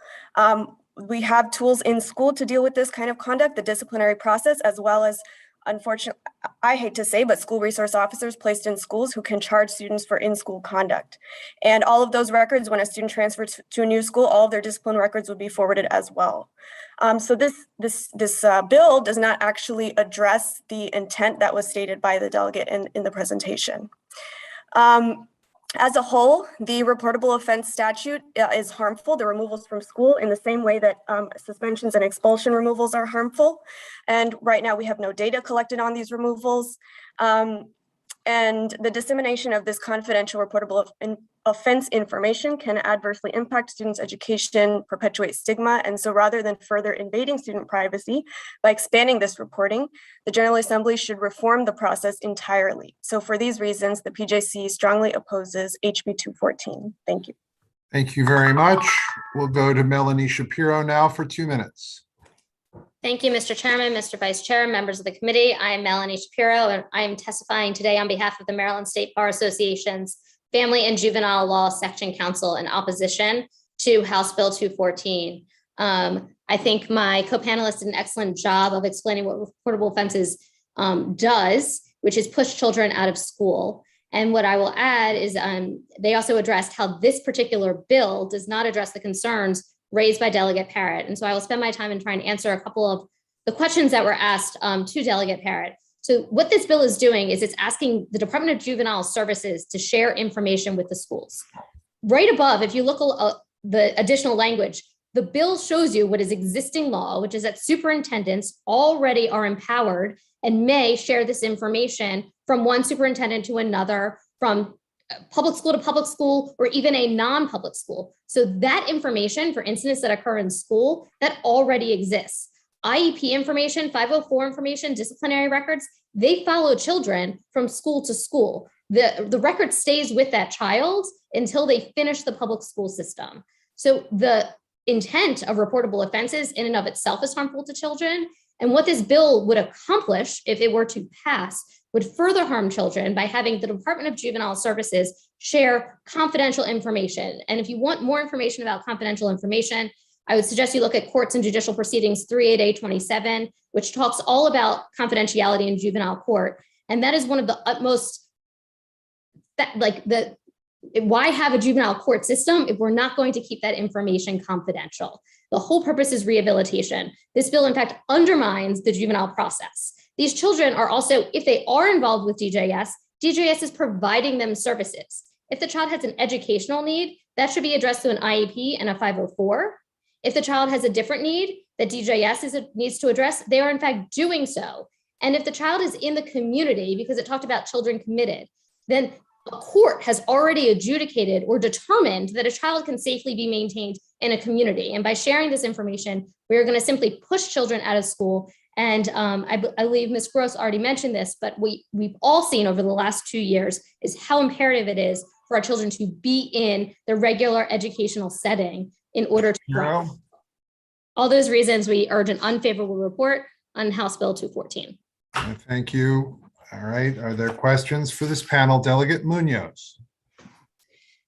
We have tools in school to deal with this kind of conduct, the disciplinary process, as well as unfortunately, I hate to say, but school resource officers placed in schools who can charge students for in-school conduct. And all of those records, when a student transfers to a new school, all of their discipline records would be forwarded as well. So this bill does not actually address the intent that was stated by the delegate in the presentation. As a whole, the reportable offense statute is harmful. The removals from school in the same way that suspensions and expulsion removals are harmful. And right now we have no data collected on these removals. And the dissemination of this confidential reportable offense information can adversely impact students' education, perpetuate stigma. And so rather than further invading student privacy by expanding this reporting, the General Assembly should reform the process entirely. So for these reasons, the PJC strongly opposes HB 214. Thank you. Thank you very much. We'll go to Melanie Shapiro now for 2 minutes. Thank you, Mr. Chairman, Mr. Vice Chair, members of the committee. I am Melanie Shapiro, and I am testifying today on behalf of the Maryland State Bar Association's Family and Juvenile Law Section Council in opposition to House Bill 214. I think my co-panelist did an excellent job of explaining what reportable offenses does, which is push children out of school. And what I will add is they also addressed how this particular bill does not address the concerns raised by Delegate Parrott. And so I will spend my time in trying to answer a couple of the questions that were asked to Delegate Parrott. So what this bill is doing is it's asking the Department of Juvenile Services to share information with the schools. Right above, if you look at the additional language, the bill shows you what is existing law, which is that superintendents already are empowered and may share this information from one superintendent to another, from public school to public school, or even a non-public school. So that information for incidents that occur in school, that already exists. IEP information, 504 information, disciplinary records, they follow children from school to school. The record stays with that child until they finish the public school system. So the intent of reportable offenses in and of itself is harmful to children. And what this bill would accomplish, if it were to pass, would further harm children by having the Department of Juvenile Services share confidential information. And if you want more information about confidential information, I would suggest you look at Courts and Judicial Proceedings 38A27, which talks all about confidentiality in juvenile court. And that is one of the utmost, why have a juvenile court system if we're not going to keep that information confidential? The whole purpose is rehabilitation. This bill, in fact, undermines the juvenile process. These children are also, if they are involved with DJS, DJS is providing them services. If the child has an educational need, that should be addressed through an IEP and a 504. If the child has a different need that DJS needs to address, they are in fact doing so. And if the child is in the community, because it talked about children committed, then a court has already adjudicated or determined that a child can safely be maintained in a community. And by sharing this information, we are going to simply push children out of school. And I believe Ms. Gross already mentioned this, but we've all seen over the last 2 years is how imperative it is for our children to be in the regular educational setting in order to thrive. All those reasons, we urge an unfavorable report on House Bill 214. Thank you. All right. Are there questions for this panel? Delegate Munoz.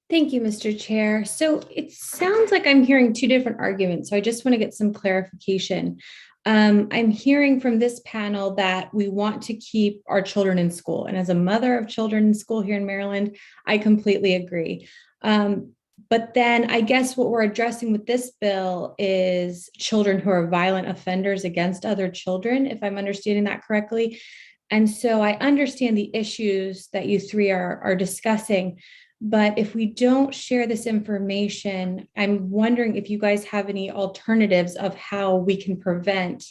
Thank you, Mr. Chair. So it sounds like I'm hearing two different arguments. So I just want to get some clarification. I'm hearing from this panel that we want to keep our children in school. And as a mother of children in school here in Maryland, I completely agree. But then I guess what we're addressing with this bill is children who are violent offenders against other children, if I'm understanding that correctly. And so I understand the issues that you three are discussing, but if we don't share this information, I'm wondering if you guys have any alternatives of how we can prevent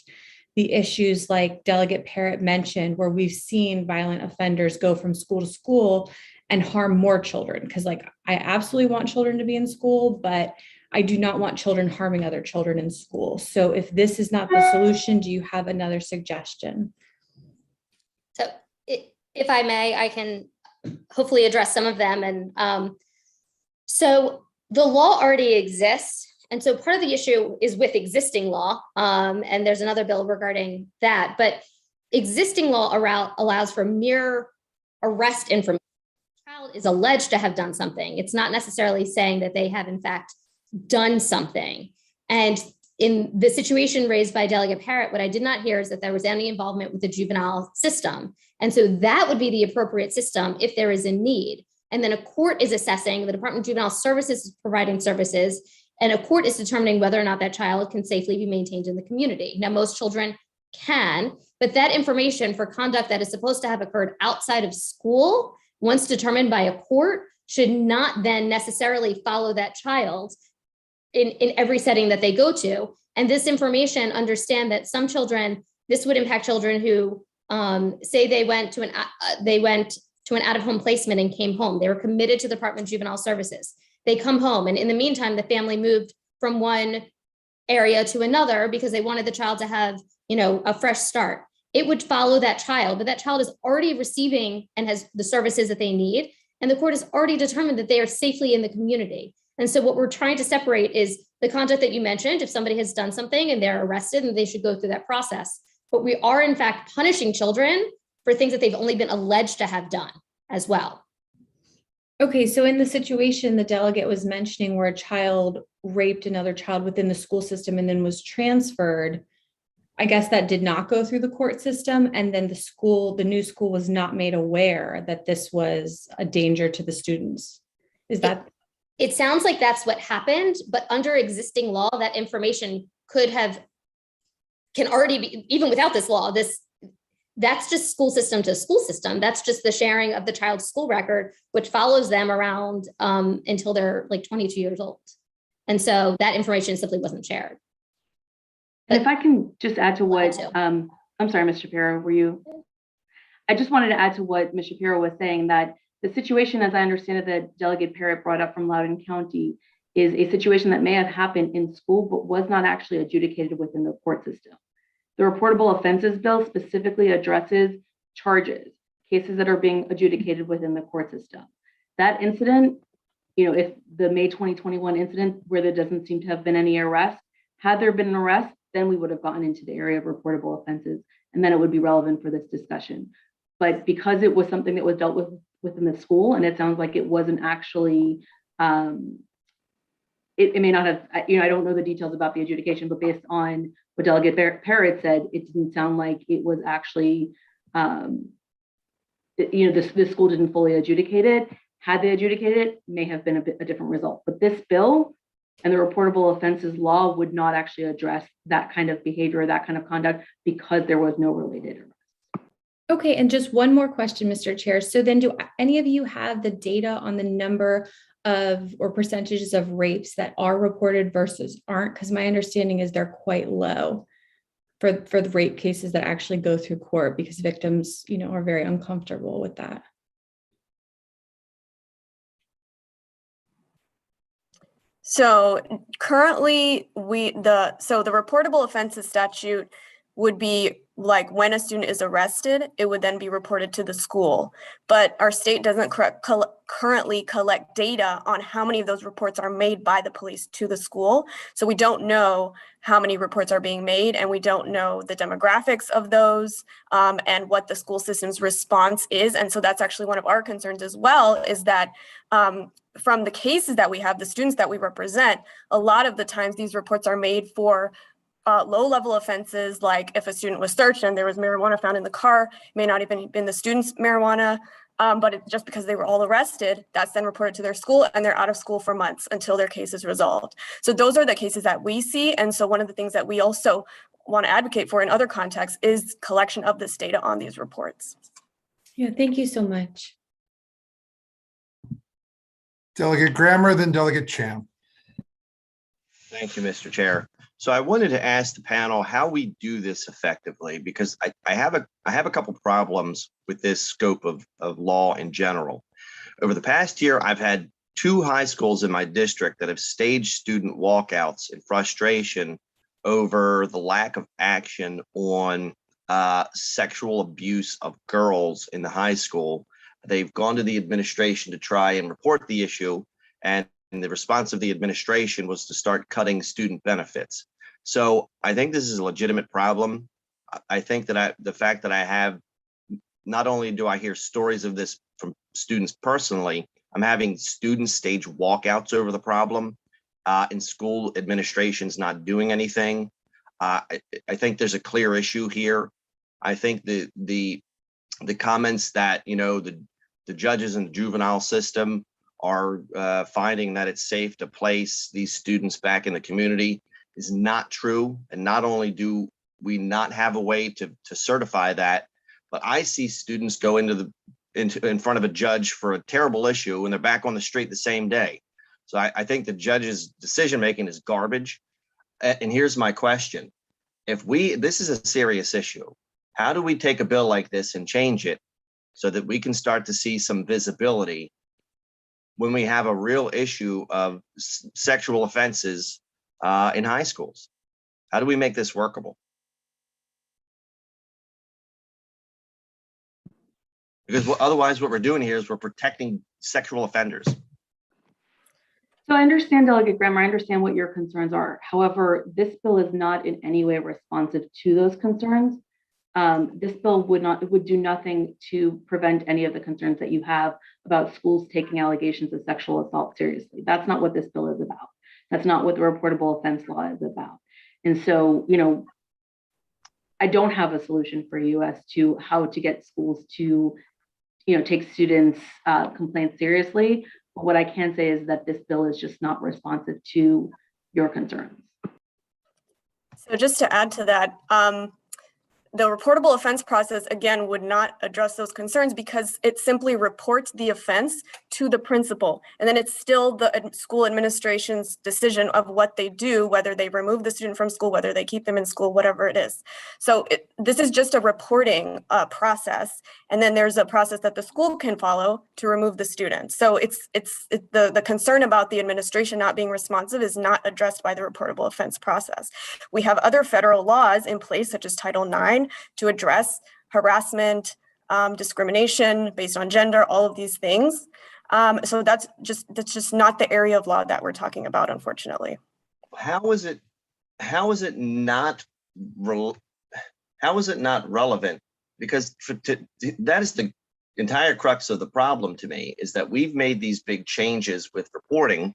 the issues like Delegate Parrott mentioned, where we've seen violent offenders go from school to school and harm more children. Because I absolutely want children to be in school, but I do not want children harming other children in school. So if this is not the solution, do you have another suggestion? So if I may, I can hopefully address some of them. And so the law already exists. And so part of the issue is with existing law. And there's another bill regarding that. But existing law allows for mere arrest information. The child is alleged to have done something. It's not necessarily saying that they have in fact done something. And in the situation raised by Delegate Parrott, what I did not hear is that there was any involvement with the juvenile system. And so that would be the appropriate system if there is a need. And then a court is assessing, the Department of Juvenile Services is providing services, and a court is determining whether or not that child can safely be maintained in the community. Now, most children can, but that information for conduct that is supposed to have occurred outside of school, once determined by a court, should not then necessarily follow that child in every setting that they go to. And this information, understand that some children, this would impact children who say they went to an out-of-home placement and came home. They were committed to the Department of Juvenile Services. They come home, and in the meantime, the family moved from one area to another because they wanted the child to have, a fresh start. It would follow that child, but that child is already receiving and has the services that they need, and the court has already determined that they are safely in the community. And so what we're trying to separate is the conduct that you mentioned. If somebody has done something and they're arrested, and they should go through that process. But we are in fact punishing children for things that they've only been alleged to have done as well. Okay, so in the situation the delegate was mentioning where a child raped another child within the school system and then was transferred, I guess that did not go through the court system, and then the new school was not made aware that this was a danger to the students. Is that? It sounds like that's what happened, but under existing law, that information can already be, even without this law, that's just school system to school system. That's just the sharing of the child's school record, which follows them around until they're like 22 years old. And so that information simply wasn't shared. And if I can just add to what, I'm sorry, Ms. Shapiro, I just wanted to add to what Ms. Shapiro was saying, that the situation, as I understand it, that Delegate Parrott brought up from Loudoun County, is a situation that may have happened in school, but was not actually adjudicated within the court system. The Reportable Offenses Bill specifically addresses charges, cases that are being adjudicated within the court system. That incident, if the May 2021 incident where there doesn't seem to have been any arrest, had there been an arrest, then we would have gotten into the area of reportable offenses, and then it would be relevant for this discussion. But because it was something that was dealt with within the school, and it sounds like it wasn't actually, it may not have, I don't know the details about the adjudication, but based on what Delegate Parrott said, it didn't sound like it was actually, the school didn't fully adjudicate it. Had they adjudicated it, may have been a different result. But this bill and the Reportable Offenses Law would not actually address that kind of behavior, that kind of conduct, because there was no related arrest. Okay, and just one more question, Mr. Chair. So then do any of you have the data on the number of or percentages of rapes that are reported versus aren't? Because my understanding is they're quite low for the rape cases that actually go through court, because victims, are very uncomfortable with that. So currently the reportable offenses statute would be like when a student is arrested, it would then be reported to the school. But our state doesn't currently collect data on how many of those reports are made by the police to the school. So we don't know how many reports are being made, and we don't know the demographics of those and what the school system's response is. And so that's actually one of our concerns as well, is that from the cases that we have, the students that we represent, a lot of the times these reports are made for low-level offenses, like if a student was searched and there was marijuana found in the car, it may not even been the student's marijuana, but just because they were all arrested, that's then reported to their school, and they're out of school for months until their case is resolved. So those are the cases that we see. And so one of the things that we also want to advocate for in other contexts is collection of this data on these reports. Yeah, thank you so much. Delegate Grammer, then Delegate Champ. Thank you, Mr. Chair. So I wanted to ask the panel how we do this effectively, because I have a couple problems with this scope of law in general. Over the past year, I've had 2 high schools in my district that have staged student walkouts in frustration over the lack of action on sexual abuse of girls in the high school. They've gone to the administration to try and report the issue, and the response of the administration was to start cutting student benefits. So I think this is a legitimate problem. I think that the fact that I have, not only do I hear stories of this from students personally, I'm having students stage walkouts over the problem. and school administrations not doing anything. I think there's a clear issue here. I think the comments that, you know, the judges in the juvenile system are finding that it's safe to place these students back in the community is not true. And not only do we not have a way to certify that, but I see students go in front of a judge for a terrible issue and they're back on the street the same day. So I think the judge's decision-making is garbage. And here's my question. This is a serious issue. How do we take a bill like this and change it so that we can start to see some visibility when we have a real issue of sexual offenses in high schools? How do we make this workable? Because otherwise what we're doing here is we're protecting sexual offenders. So I understand, Delegate Graham, I understand what your concerns are. However, this bill is not in any way responsive to those concerns. This bill would do nothing to prevent any of the concerns that you have about schools taking allegations of sexual assault seriously. That's not what this bill is about. That's not what the reportable offense law is about. And so, you know, I don't have a solution for you as to how to get schools to, you know, take students' complaints seriously. But what I can say is that this bill is just not responsive to your concerns. So just to add to that, the reportable offense process, again, would not address those concerns because it simply reports the offense to the principal. And then it's still the school administration's decision of what they do, whether they remove the student from school, whether they keep them in school, whatever it is. So this is just a reporting process. And then there's a process that the school can follow to remove the student. So the concern about the administration not being responsive is not addressed by the reportable offense process. We have other federal laws in place, such as Title IX, to address harassment, discrimination based on gender, all of these things. So that's just not the area of law that we're talking about, unfortunately. How is it not relevant? Because that is the entire crux of the problem to me, is that we've made these big changes with reporting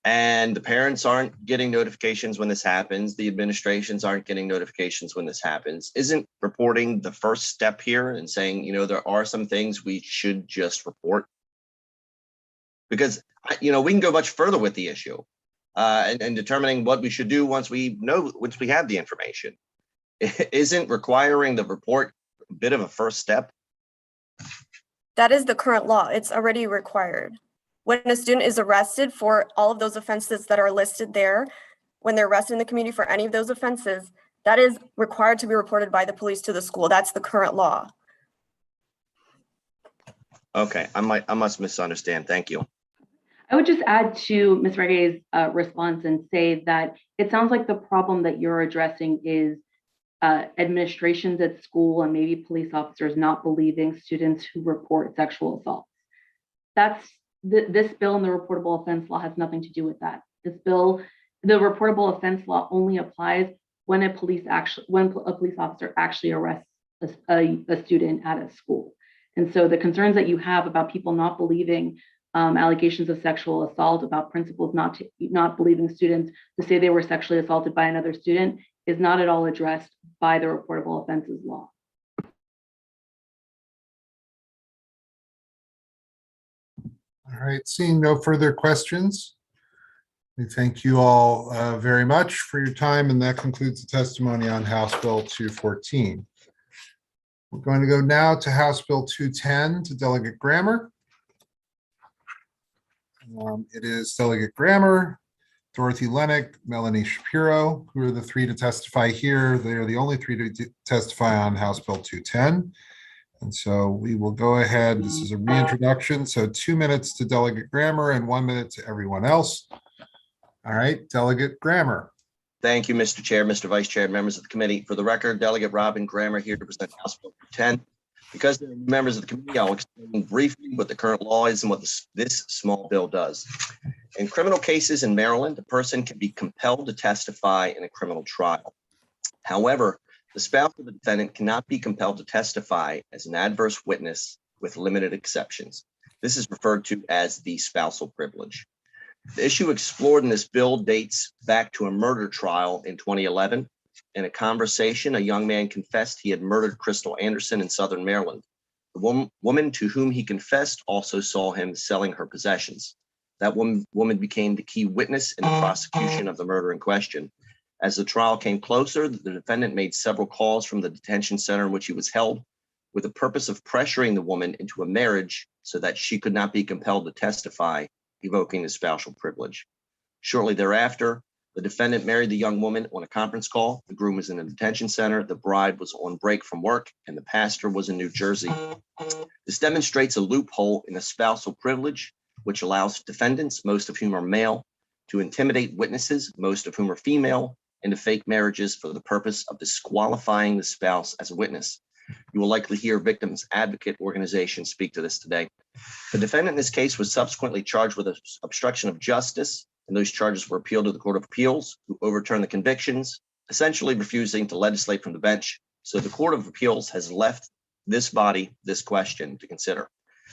and the parents aren't getting notifications when this happens. The administrations aren't getting notifications when this happens. Isn't reporting the first step here and saying, you know, there are some things we should just report? Because, you know, we can go much further with the issue and determining what we should do once we have the information. Isn't requiring the report a bit of a first step? That is the current law. It's already required. When a student is arrested for all of those offenses that are listed there, when they're arrested in the community for any of those offenses, that is required to be reported by the police to the school. That's the current law. Okay, I must misunderstand. Thank you. I would just add to Ms. Rege's response and say that it sounds like the problem that you're addressing is administrations at school and maybe police officers not believing students who report sexual assaults. This bill and the reportable offense law has nothing to do with that. This bill, the reportable offense law only applies when a police officer actually arrests a student at a school. And so the concerns that you have about people not believing allegations of sexual assault, about principals not believing students to say they were sexually assaulted by another student, is not at all addressed by the reportable offenses law. All right, seeing no further questions, we thank you all very much for your time, and that concludes the testimony on House Bill 214. We're going to go now to House Bill 210 to Delegate Grammer. It is Delegate Grammer, Dorothy Lennick, Melanie Shapiro, who are the three to testify here. They are the only three to testify on House Bill 210. And so we will go ahead. This is a reintroduction. So 2 minutes to Delegate Grammer and 1 minute to everyone else. All right, Delegate Grammer. Thank you, Mr. Chair, Mr. Vice Chair, members of the committee. For the record, Delegate Robin Grammer here to present House Bill 210. Because there are members of the committee, I'll explain briefly what the current law is and what this small bill does. In criminal cases in Maryland, a person can be compelled to testify in a criminal trial. However, the spouse of the defendant cannot be compelled to testify as an adverse witness with limited exceptions. This is referred to as the spousal privilege. The issue explored in this bill dates back to a murder trial in 2011. In a conversation, a young man confessed he had murdered Crystal Anderson in Southern Maryland. The woman to whom he confessed also saw him selling her possessions. That woman became the key witness in the prosecution of the murder in question. As the trial came closer, the defendant made several calls from the detention center in which he was held with the purpose of pressuring the woman into a marriage so that she could not be compelled to testify, evoking the spousal privilege. Shortly thereafter, the defendant married the young woman on a conference call. The groom was in a detention center, the bride was on break from work, and the pastor was in New Jersey. This demonstrates a loophole in the spousal privilege, which allows defendants, most of whom are male, to intimidate witnesses, most of whom are female, into fake marriages for the purpose of disqualifying the spouse as a witness. You will likely hear victims advocate organizations speak to this today. The defendant in this case was subsequently charged with obstruction of justice, and those charges were appealed to the Court of Appeals, who overturned the convictions, essentially refusing to legislate from the bench. So the Court of Appeals has left this body this question to consider.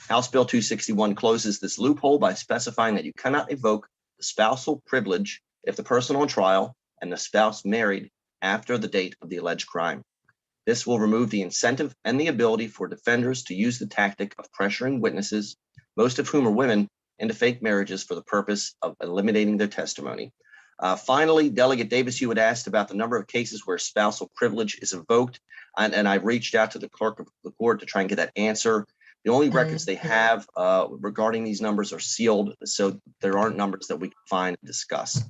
House Bill 261 closes this loophole by specifying that you cannot evoke the spousal privilege if the person on trial and the spouse married after the date of the alleged crime. This will remove the incentive and the ability for defenders to use the tactic of pressuring witnesses, most of whom are women, into fake marriages for the purpose of eliminating their testimony. Finally, Delegate Davis, you had asked about the number of cases where spousal privilege is invoked, and I reached out to the clerk of the court to try and get that answer. The only records they have regarding these numbers are sealed, so there aren't numbers that we can find and discuss.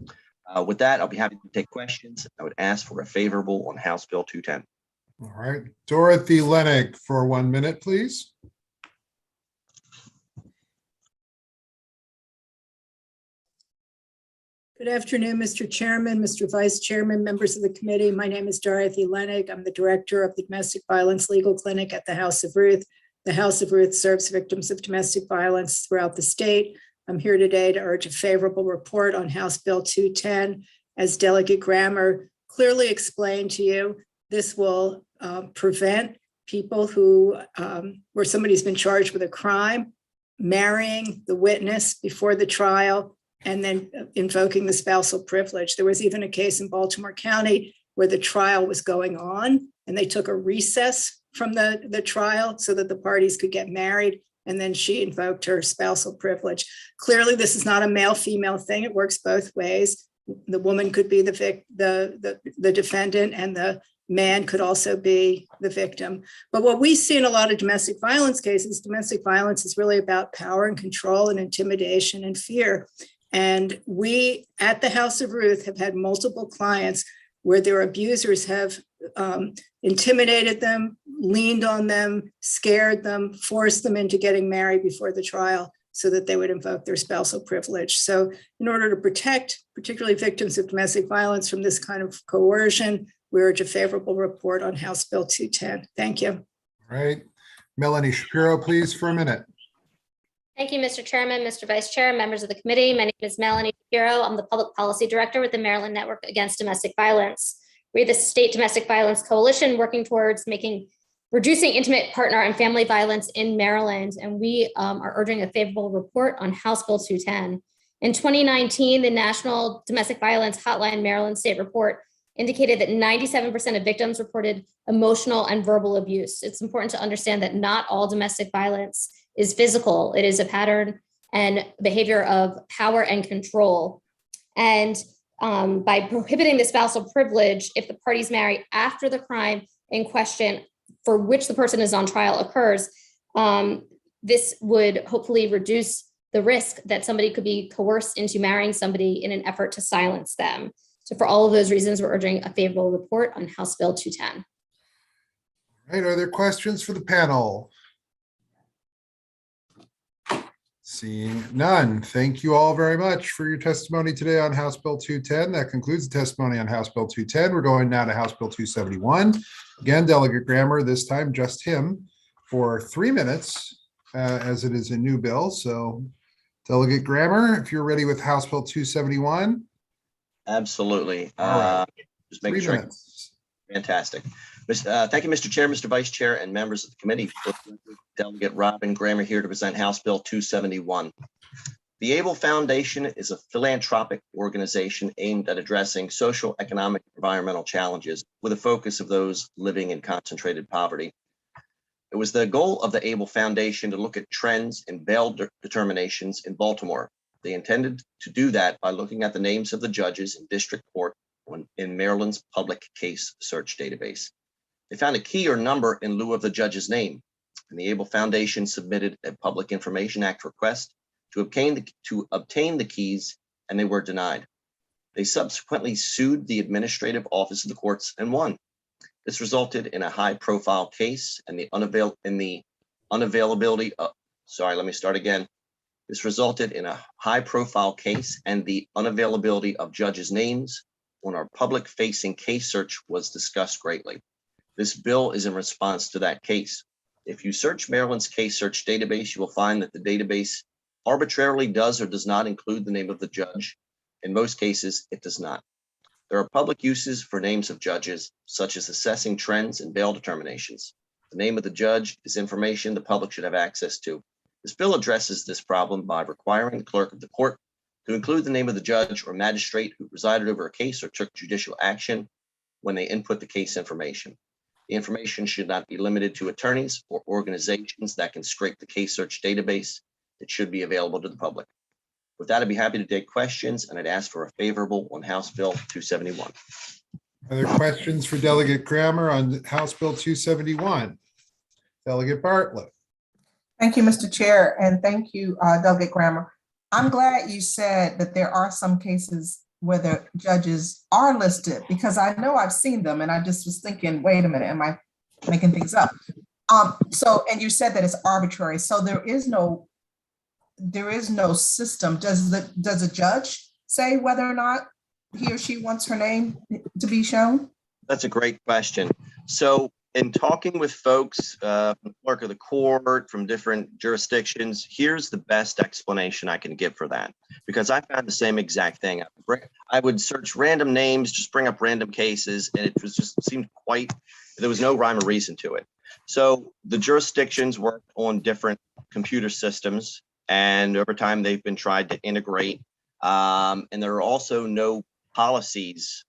With that, I'll be happy to take questions. I would ask for a favorable on House Bill 210. All right, Dorothy Lennick for 1 minute, please. Good afternoon, Mr. Chairman, Mr. Vice Chairman, members of the committee. My name is Dorothy Lennick. I'm the director of the Domestic Violence Legal Clinic at the House of Ruth. The House of Ruth serves victims of domestic violence throughout the state. I'm here today to urge a favorable report on House Bill 210. As Delegate Grammer clearly explained to you, this will prevent people who, where somebody's been charged with a crime, marrying the witness before the trial, and then invoking the spousal privilege. There was even a case in Baltimore County where the trial was going on and they took a recess from the trial so that the parties could get married, and then she invoked her spousal privilege. Clearly, this is not a male-female thing. It works both ways. The woman could be the defendant, and the man could also be the victim. But what we see in a lot of domestic violence cases, domestic violence is really about power and control and intimidation and fear. And we at the House of Ruth have had multiple clients where their abusers have intimidated them, leaned on them, scared them, forced them into getting married before the trial so that they would invoke their spousal privilege. So in order to protect particularly victims of domestic violence from this kind of coercion, we urge a favorable report on House Bill 210. Thank you. All right, Melanie Shapiro, please, for a minute. Thank you, Mr. Chairman, Mr. Vice Chair, members of the committee. My name is Melanie Shapiro. I'm the Public Policy Director with the Maryland Network Against Domestic Violence. We're the State Domestic Violence Coalition working towards reducing intimate partner and family violence in Maryland. And we are urging a favorable report on House Bill 210. In 2019, the National Domestic Violence Hotline Maryland State Report indicated that 97% of victims reported emotional and verbal abuse. It's important to understand that not all domestic violence is physical. It is a pattern and behavior of power and control. And by prohibiting the spousal privilege, if the parties marry after the crime in question for which the person is on trial occurs, this would hopefully reduce the risk that somebody could be coerced into marrying somebody in an effort to silence them. So for all of those reasons, we're urging a favorable report on House Bill 210. All right, are there questions for the panel? Seeing none, thank you all very much for your testimony today on House Bill 210. That concludes the testimony on House Bill 210. We're going now to House Bill 271. Again, Delegate Grammer, this time just him for 3 minutes, as it is a new bill. So Delegate Grammer, if you're ready with House Bill 271. Absolutely. All right. Just making 3 sure. minutes. Fantastic. Thank you, Mr. Chair, Mr. Vice Chair, and members of the committee. Delegate Robin Grammer here to present House Bill 271. The Able Foundation is a philanthropic organization aimed at addressing social, economic, environmental challenges with a focus of those living in concentrated poverty. It was the goal of the Able Foundation to look at trends in bail determinations in Baltimore. They intended to do that by looking at the names of the judges in district court in Maryland's public case search database. They found a key or number in lieu of the judge's name, and the Able Foundation submitted a Public Information Act request to obtain the keys, and they were denied. They subsequently sued the administrative office of the courts and won. This resulted in a high-profile case and the unavailability of, This resulted in a high-profile case and the unavailability of judges' names when our public-facing case search was discussed greatly. This bill is in response to that case. If you search Maryland's case search database, you will find that the database arbitrarily does or does not include the name of the judge. In most cases, it does not. There are public uses for names of judges, such as assessing trends in bail determinations. The name of the judge is information the public should have access to. This bill addresses this problem by requiring the clerk of the court to include the name of the judge or magistrate who presided over a case or took judicial action when they input the case information. The information should not be limited to attorneys or organizations that can scrape the case search database. It should be available to the public. With that, I'd be happy to take questions, and I'd ask for a favorable on House Bill 271. Are there questions for Delegate Grammer on House Bill 271? Delegate Bartlett. Thank you, Mr. Chair, and thank you, Delegate Grammer. I'm glad you said that there are some cases where the judges are listed, because I know I've seen them, and I just was thinking, wait a minute, am I making things up? And you said that it's arbitrary, so there is no system. Does a judge say whether or not he or she wants her name to be shown? That's a great question. So in talking with folks, from the clerk of the court, from different jurisdictions, here's the best explanation I can give for that, because I found the same exact thing. I would search random names, just bring up random cases, and it was just seemed there was no rhyme or reason to it. So the jurisdictions worked on different computer systems, and over time they've been tried to integrate. And there are also no policies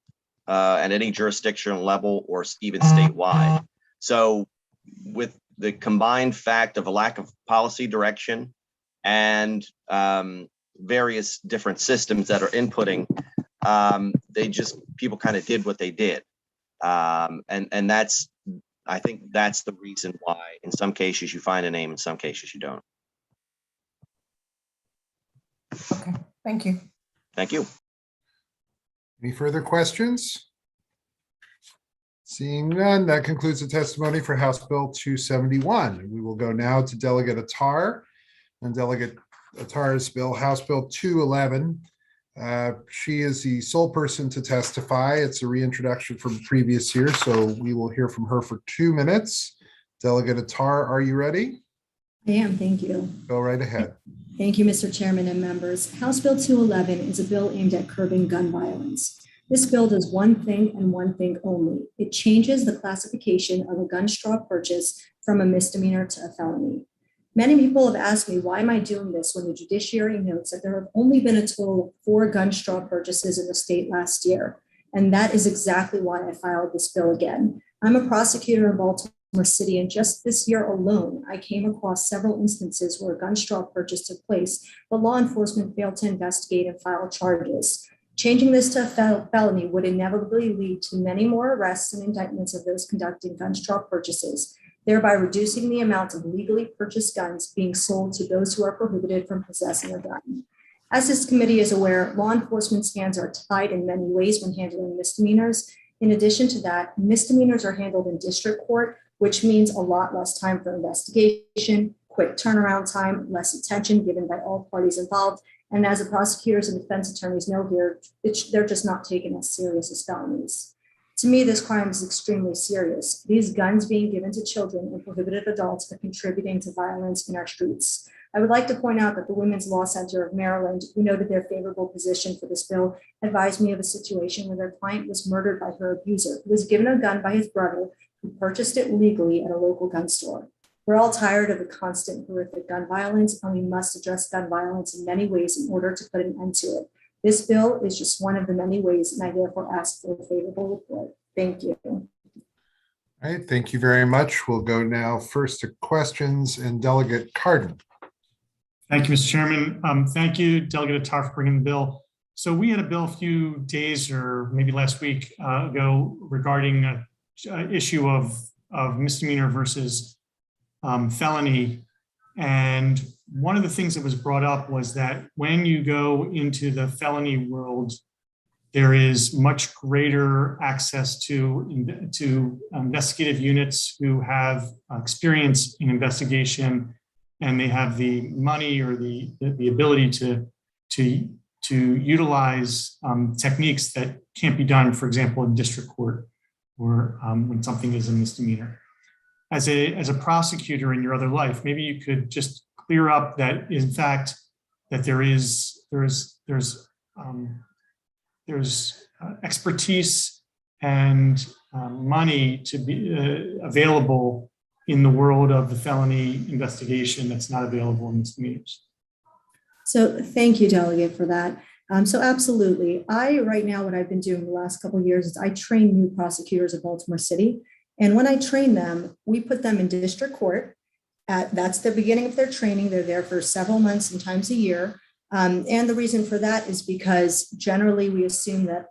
at any jurisdictional level or even statewide. So with the combined fact of a lack of policy direction and various different systems that are inputting, people kind of did what they did. And I think that's the reason why in some cases you find a name, in some cases you don't. Okay, thank you. Thank you. Any further questions? Seeing none, that concludes the testimony for House Bill 271. We will go now to Delegate Attar and Delegate Attar's bill, House Bill 211. She is the sole person to testify. It's a reintroduction from the previous year, so we will hear from her for 2 minutes. Delegate Attar, are you ready? I am, thank you. Go right ahead. Thank you, Mr. Chairman and members. House Bill 211 is a bill aimed at curbing gun violence. This bill does one thing and one thing only. It changes the classification of a gun straw purchase from a misdemeanor to a felony. Many people have asked me, why am I doing this when the judiciary notes that there have only been a total of 4 gun straw purchases in the state last year? And that is exactly why I filed this bill again. I'm a prosecutor in Baltimore City, and just this year alone, I came across several instances where a gun straw purchase took place, but law enforcement failed to investigate and file charges. Changing this to a felony would inevitably lead to many more arrests and indictments of those conducting gun straw purchases, thereby reducing the amount of legally purchased guns being sold to those who are prohibited from possessing a gun. As this committee is aware, law enforcement's hands are tied in many ways when handling misdemeanors. In addition to that, misdemeanors are handled in district court, which means a lot less time for investigation, quick turnaround time, less attention given by all parties involved. And as the prosecutors and defense attorneys know here, they're just not taken as serious as felonies. To me, this crime is extremely serious. These guns being given to children and prohibited adults are contributing to violence in our streets. I would like to point out that the Women's Law Center of Maryland, who noted their favorable position for this bill, advised me of a situation where their client was murdered by her abuser, who was given a gun by his brother, who purchased it legally at a local gun store. We're all tired of the constant horrific gun violence, and we must address gun violence in many ways in order to put an end to it. This bill is just one of the many ways, and I therefore ask for a favorable report. Thank you. All right, thank you very much. We'll go now first to questions, and Delegate Cardin. Thank you, Mr. Chairman. Thank you, Delegate Attar, for bringing the bill. So we had a bill a few days or maybe last week ago regarding an issue of misdemeanor versus felony. And one of the things that was brought up was that when you go into the felony world, there is much greater access to investigative units who have experience in investigation, and they have the money or the ability to utilize techniques that can't be done, for example, in district court or when something is a misdemeanor. As a prosecutor in your other life, maybe you could just clear up that, in fact, that there's expertise and money to be available in the world of the felony investigation that's not available in misdemeanors. So thank you, Delegate, for that. So absolutely. Right now, what I've been doing the last couple of years is I train new prosecutors at Baltimore City. And when I train them, we put them in district court. That's the beginning of their training. They're there for several months, sometimes a year. And the reason for that is because generally we assume that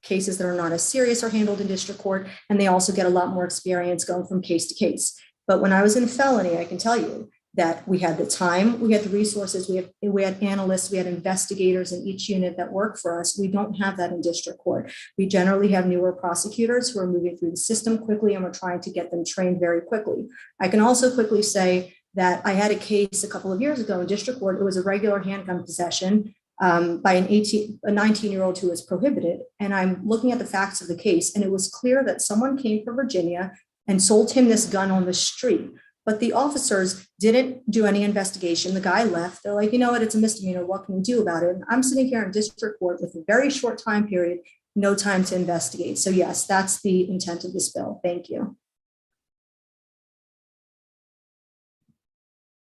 cases that are not as serious are handled in district court, and they also get a lot more experience going from case to case. But when I was in felony, I can tell you that we had the time, we had the resources, we had analysts, we had investigators in each unit that work for us. We don't have that in district court. We generally have newer prosecutors who are moving through the system quickly, and we're trying to get them trained very quickly. I can also quickly say that I had a case a couple of years ago in district court. It was a regular handgun possession by a 19-year-old who was prohibited. And I'm looking at the facts of the case, and it was clear that someone came from Virginia and sold him this gun on the street. But the officers didn't do any investigation. The guy left. They're like, you know what, it's a misdemeanor. What can we do about it? And I'm sitting here in district court with a very short time period, no time to investigate. So yes, that's the intent of this bill. Thank you.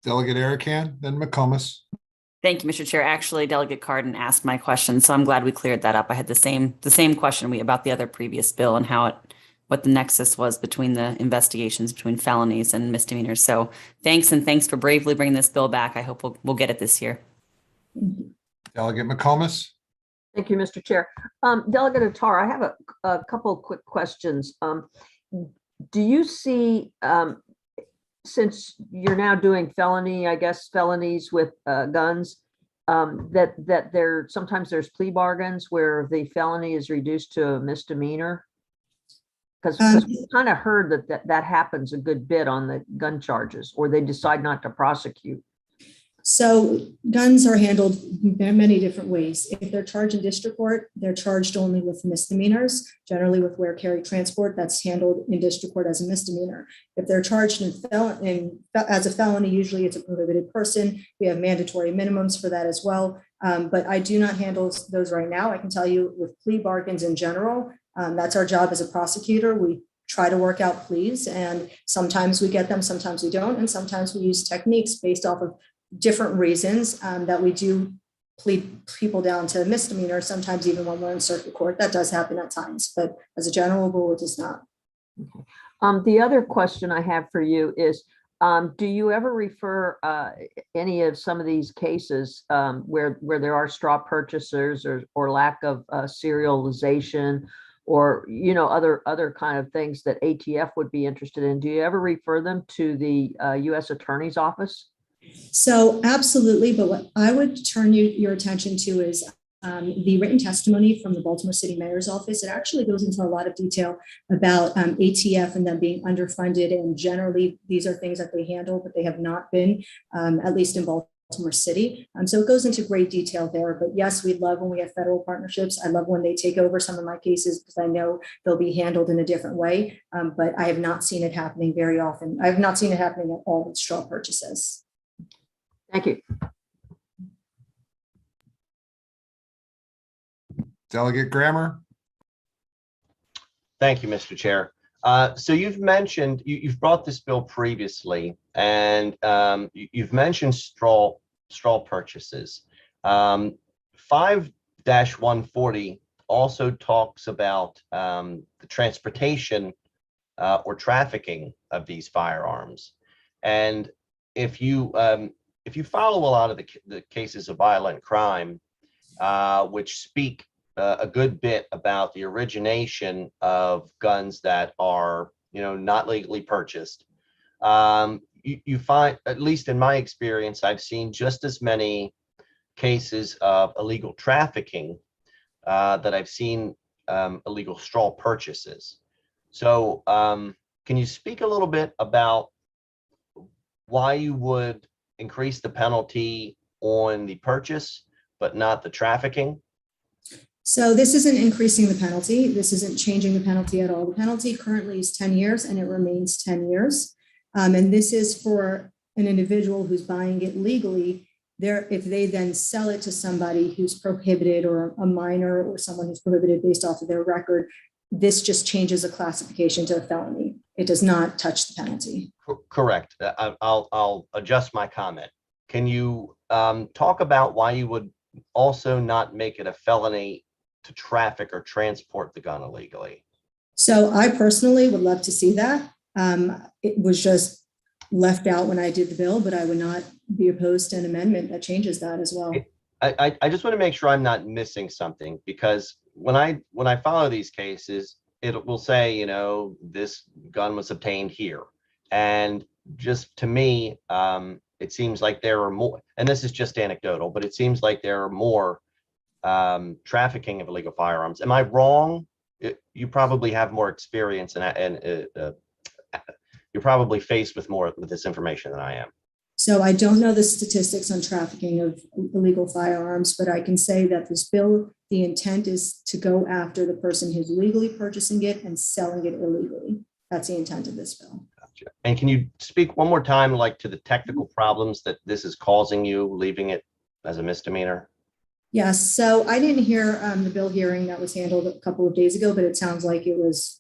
Delegate Arikan, then McComas. Thank you, Mr. Chair. Actually, Delegate Cardin asked my question, so I'm glad we cleared that up. I had the same question about the other previous bill and what the nexus was between the investigations between felonies and misdemeanors. So thanks, and thanks for bravely bringing this bill back. I hope we'll get it this year. Delegate McComas. Thank you, Mr. Chair. Delegate Attar, I have a couple of quick questions. Do you see, since you're now doing felonies with guns, that sometimes there's plea bargains where the felony is reduced to a misdemeanor? Because we kind of heard that happens a good bit on the gun charges, or they decide not to prosecute. So guns are handled in many different ways. If they're charged in district court, they're charged only with misdemeanors, generally with wear, carry, transport. That's handled in district court as a misdemeanor. If they're charged as a felony, usually it's a prohibited person. We have mandatory minimums for that as well. But I do not handle those right now. I can tell you with plea bargains in general, that's our job as a prosecutor. We try to work out pleas, and sometimes we get them, sometimes we don't. And sometimes we use techniques based off of different reasons that we do plead people down to misdemeanor, sometimes even when we're in circuit court. That does happen at times, but as a general rule, it does not. The other question I have for you is, do you ever refer any of some of these cases where there are straw purchasers or lack of serialization, or other kind of things that ATF would be interested in? Do you ever refer them to the U.S. Attorney's Office? So absolutely, but what I would turn your attention to is the written testimony from the Baltimore City Mayor's Office. It actually goes into a lot of detail about ATF and them being underfunded, and generally these are things that they handle, but they have not been, at least in Baltimore City. So it goes into great detail there. But yes, we love when we have federal partnerships. I love when they take over some of my cases because I know they'll be handled in a different way. But I have not seen it happening very often. I have not seen it happening at all with straw purchases. Thank you. Delegate Grammer. Thank you, Mr. Chair. So you've mentioned, you've brought this bill previously, and you've mentioned straw purchases. 5-140 also talks about the transportation or trafficking of these firearms. And if you follow a lot of the cases of violent crime, which speak a good bit about the origination of guns that are, not legally purchased. You find, at least in my experience, I've seen just as many cases of illegal trafficking that I've seen illegal straw purchases. So can you speak a little bit about why you would increase the penalty on the purchase, but not the trafficking? So this isn't increasing the penalty. This isn't changing the penalty at all. The penalty currently is 10 years and it remains 10 years. And this is for an individual who's buying it legally. If they then sell it to somebody who's prohibited, or a minor or someone who's prohibited based off of their record, this just changes a classification to a felony. It does not touch the penalty. Correct. I'll adjust my comment. Can you talk about why you would also not make it a felony to traffic or transport the gun illegally? So I personally would love to see that. It was just left out when I did the bill, but I would not be opposed to an amendment that changes that as well. I just want to make sure I'm not missing something, because when I follow these cases, it will say, this gun was obtained here. And just to me, it seems like there are more, and this is just anecdotal, but it seems like there are more trafficking of illegal firearms. Am I wrong? You probably have more experience, and you're probably faced with more with this information than I am. So I don't know the statistics on trafficking of illegal firearms, but I can say that this bill, the intent is to go after the person who's legally purchasing it and selling it illegally. That's the intent of this bill. Gotcha. And can you speak one more time, like, to the technical problems that this is causing you, leaving it as a misdemeanor? Yes, so I didn't hear the bill hearing that was handled a couple of days ago, but it sounds like this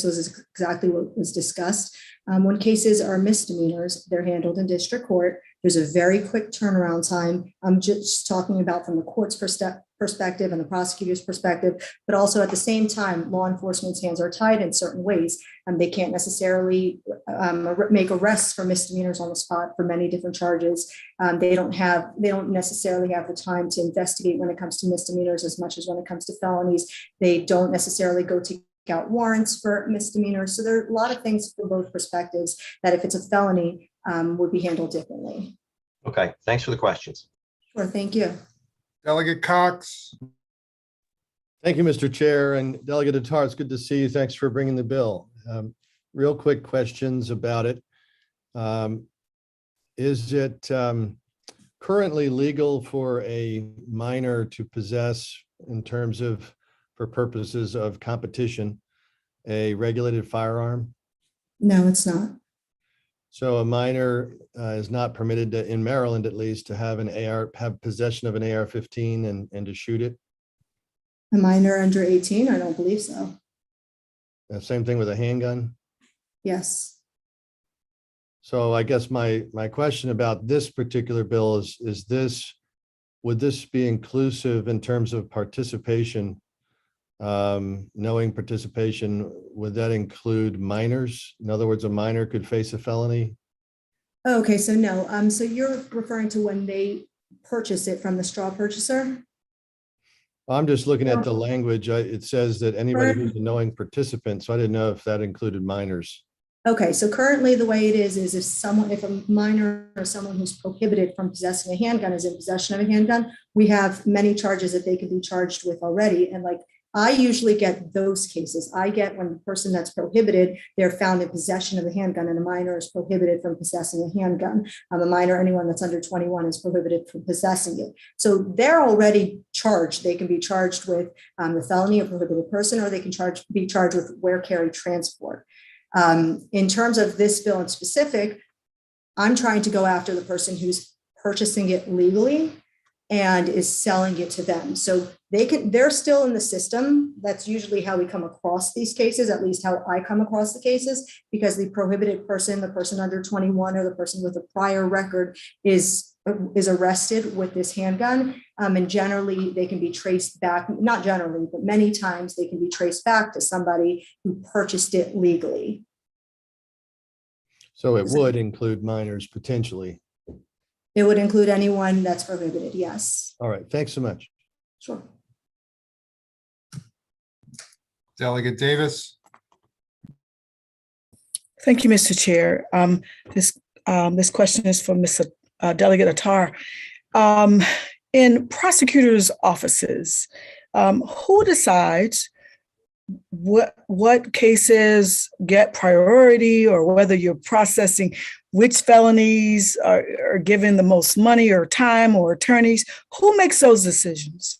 was exactly what was discussed. When cases are misdemeanors, they're handled in district court. There's a very quick turnaround time. I'm just talking about from the court's perspective and the prosecutor's perspective, but also at the same time, law enforcement's hands are tied in certain ways. They can't necessarily make arrests for misdemeanors on the spot for many different charges. They don't necessarily have the time to investigate when it comes to misdemeanors as much as when it comes to felonies. They don't necessarily go to out warrants for misdemeanors. So there are a lot of things from both perspectives that if it's a felony would be handled differently. Okay, thanks for the questions. Sure, thank you. Delegate Cox. Thank you, Mr. Chair, and Delegate Attar, it's good to see you. Thanks for bringing the bill. Real quick questions about it. Is it currently legal for a minor to possess, in terms of, for purposes of competition, a regulated firearm? No, it's not. So a minor is not permitted to, in Maryland at least, to have have possession of an AR-15 and to shoot it? A minor under 18? I don't believe so. Same thing with a handgun? Yes. So I guess my question about this particular bill is would this be inclusive in terms of participation? Knowing participation, would that include minors? In other words, a minor could face a felony? Okay, so no. So you're referring to when they purchase it from the straw purchaser? I'm just looking at the language. It says that anybody who's a knowing participant, so I didn't know if that included minors. Okay, so currently the way it is if a minor or someone who's prohibited from possessing a handgun is in possession of a handgun, we have many charges that they could be charged with already. And like, I usually get those cases. I get when the person that's prohibited, they're found in possession of a handgun, and a minor is prohibited from possessing a handgun. A minor, anyone that's under 21, is prohibited from possessing it. So they're already charged. They can be charged with the felony of prohibited person, or they can be charged with wear, carry, transport. In terms of this bill in specific, I'm trying to go after the person who's purchasing it legally. and is selling it to them. So they're still in the system. That's usually how we come across these cases, at least how I come across the cases, because the prohibited person, the person under 21 or the person with a prior record is arrested with this handgun. And generally they can be traced back, not generally, but many times they can be traced back to somebody who purchased it legally. So it would include minors potentially. It would include anyone that's prohibited, yes. All right, thanks so much. Sure. Delegate Davis. Thank you, Mr. Chair. This question is for Mr. Delegate Attar. In prosecutors' offices, who decides what cases get priority, or whether you're processing which felonies are given the most money or time or attorneys? Who makes those decisions?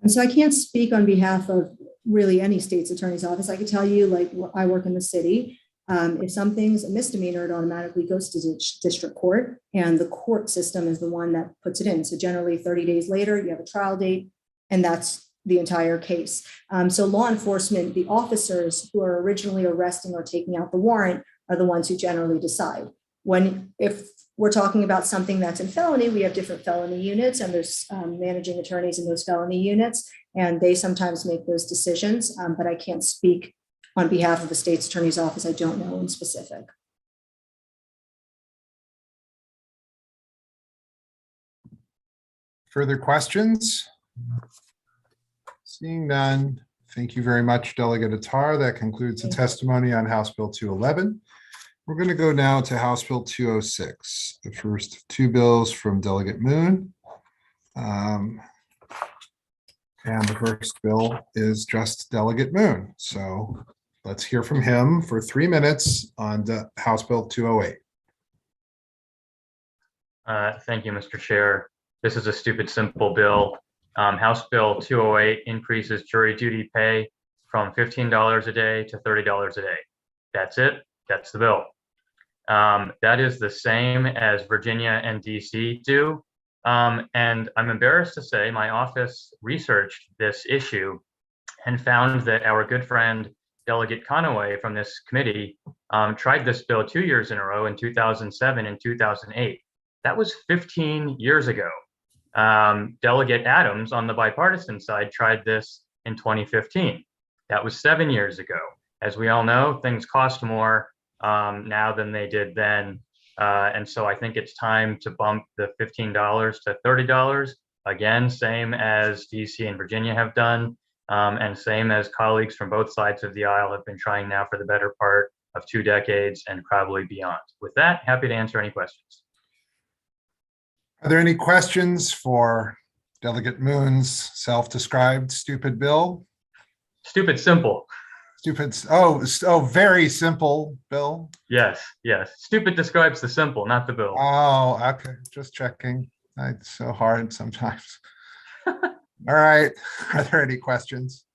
And so I can't speak on behalf of really any state's attorney's office. I can tell you, like, I work in the city. If something's a misdemeanor, it automatically goes to district court, and the court system is the one that puts it in. So generally 30 days later, you have a trial date, and that's the entire case. So law enforcement, the officers who are originally arresting or taking out the warrant are the ones who generally decide. If we're talking about something that's in felony, we have different felony units, and there's managing attorneys in those felony units, and they sometimes make those decisions, but I can't speak on behalf of the state's attorney's office. I don't know in specific. Further questions? Seeing none, thank you very much, Delegate Attar. That concludes the testimony on House Bill 211. We're going to go now to House Bill 206, the first of two bills from Delegate Moon. And the first bill is just Delegate Moon. So let's hear from him for 3 minutes on House Bill 208. Thank you, Mr. Chair. This is a stupid, simple bill. House Bill 208 increases jury duty pay from $15 a day to $30 a day. That's it. That's the bill. That is the same as Virginia and DC do. And I'm embarrassed to say my office researched this issue and found that our good friend Delegate Conaway from this committee tried this bill 2 years in a row in 2007 and 2008. That was 15 years ago. Delegate Adams on the bipartisan side tried this in 2015. That was 7 years ago. As we all know, things cost more now than they did then. And so I think it's time to bump the $15 to $30. Again, same as DC and Virginia have done, and same as colleagues from both sides of the aisle have been trying now for the better part of 2 decades and probably beyond. With that, happy to answer any questions. Are there any questions for Delegate Moon's self-described stupid bill? Stupid simple. Stupid. Very simple bill. Yes. Stupid describes the simple, not the bill. Oh, okay. Just checking. It's so hard sometimes. All right. Are there any questions?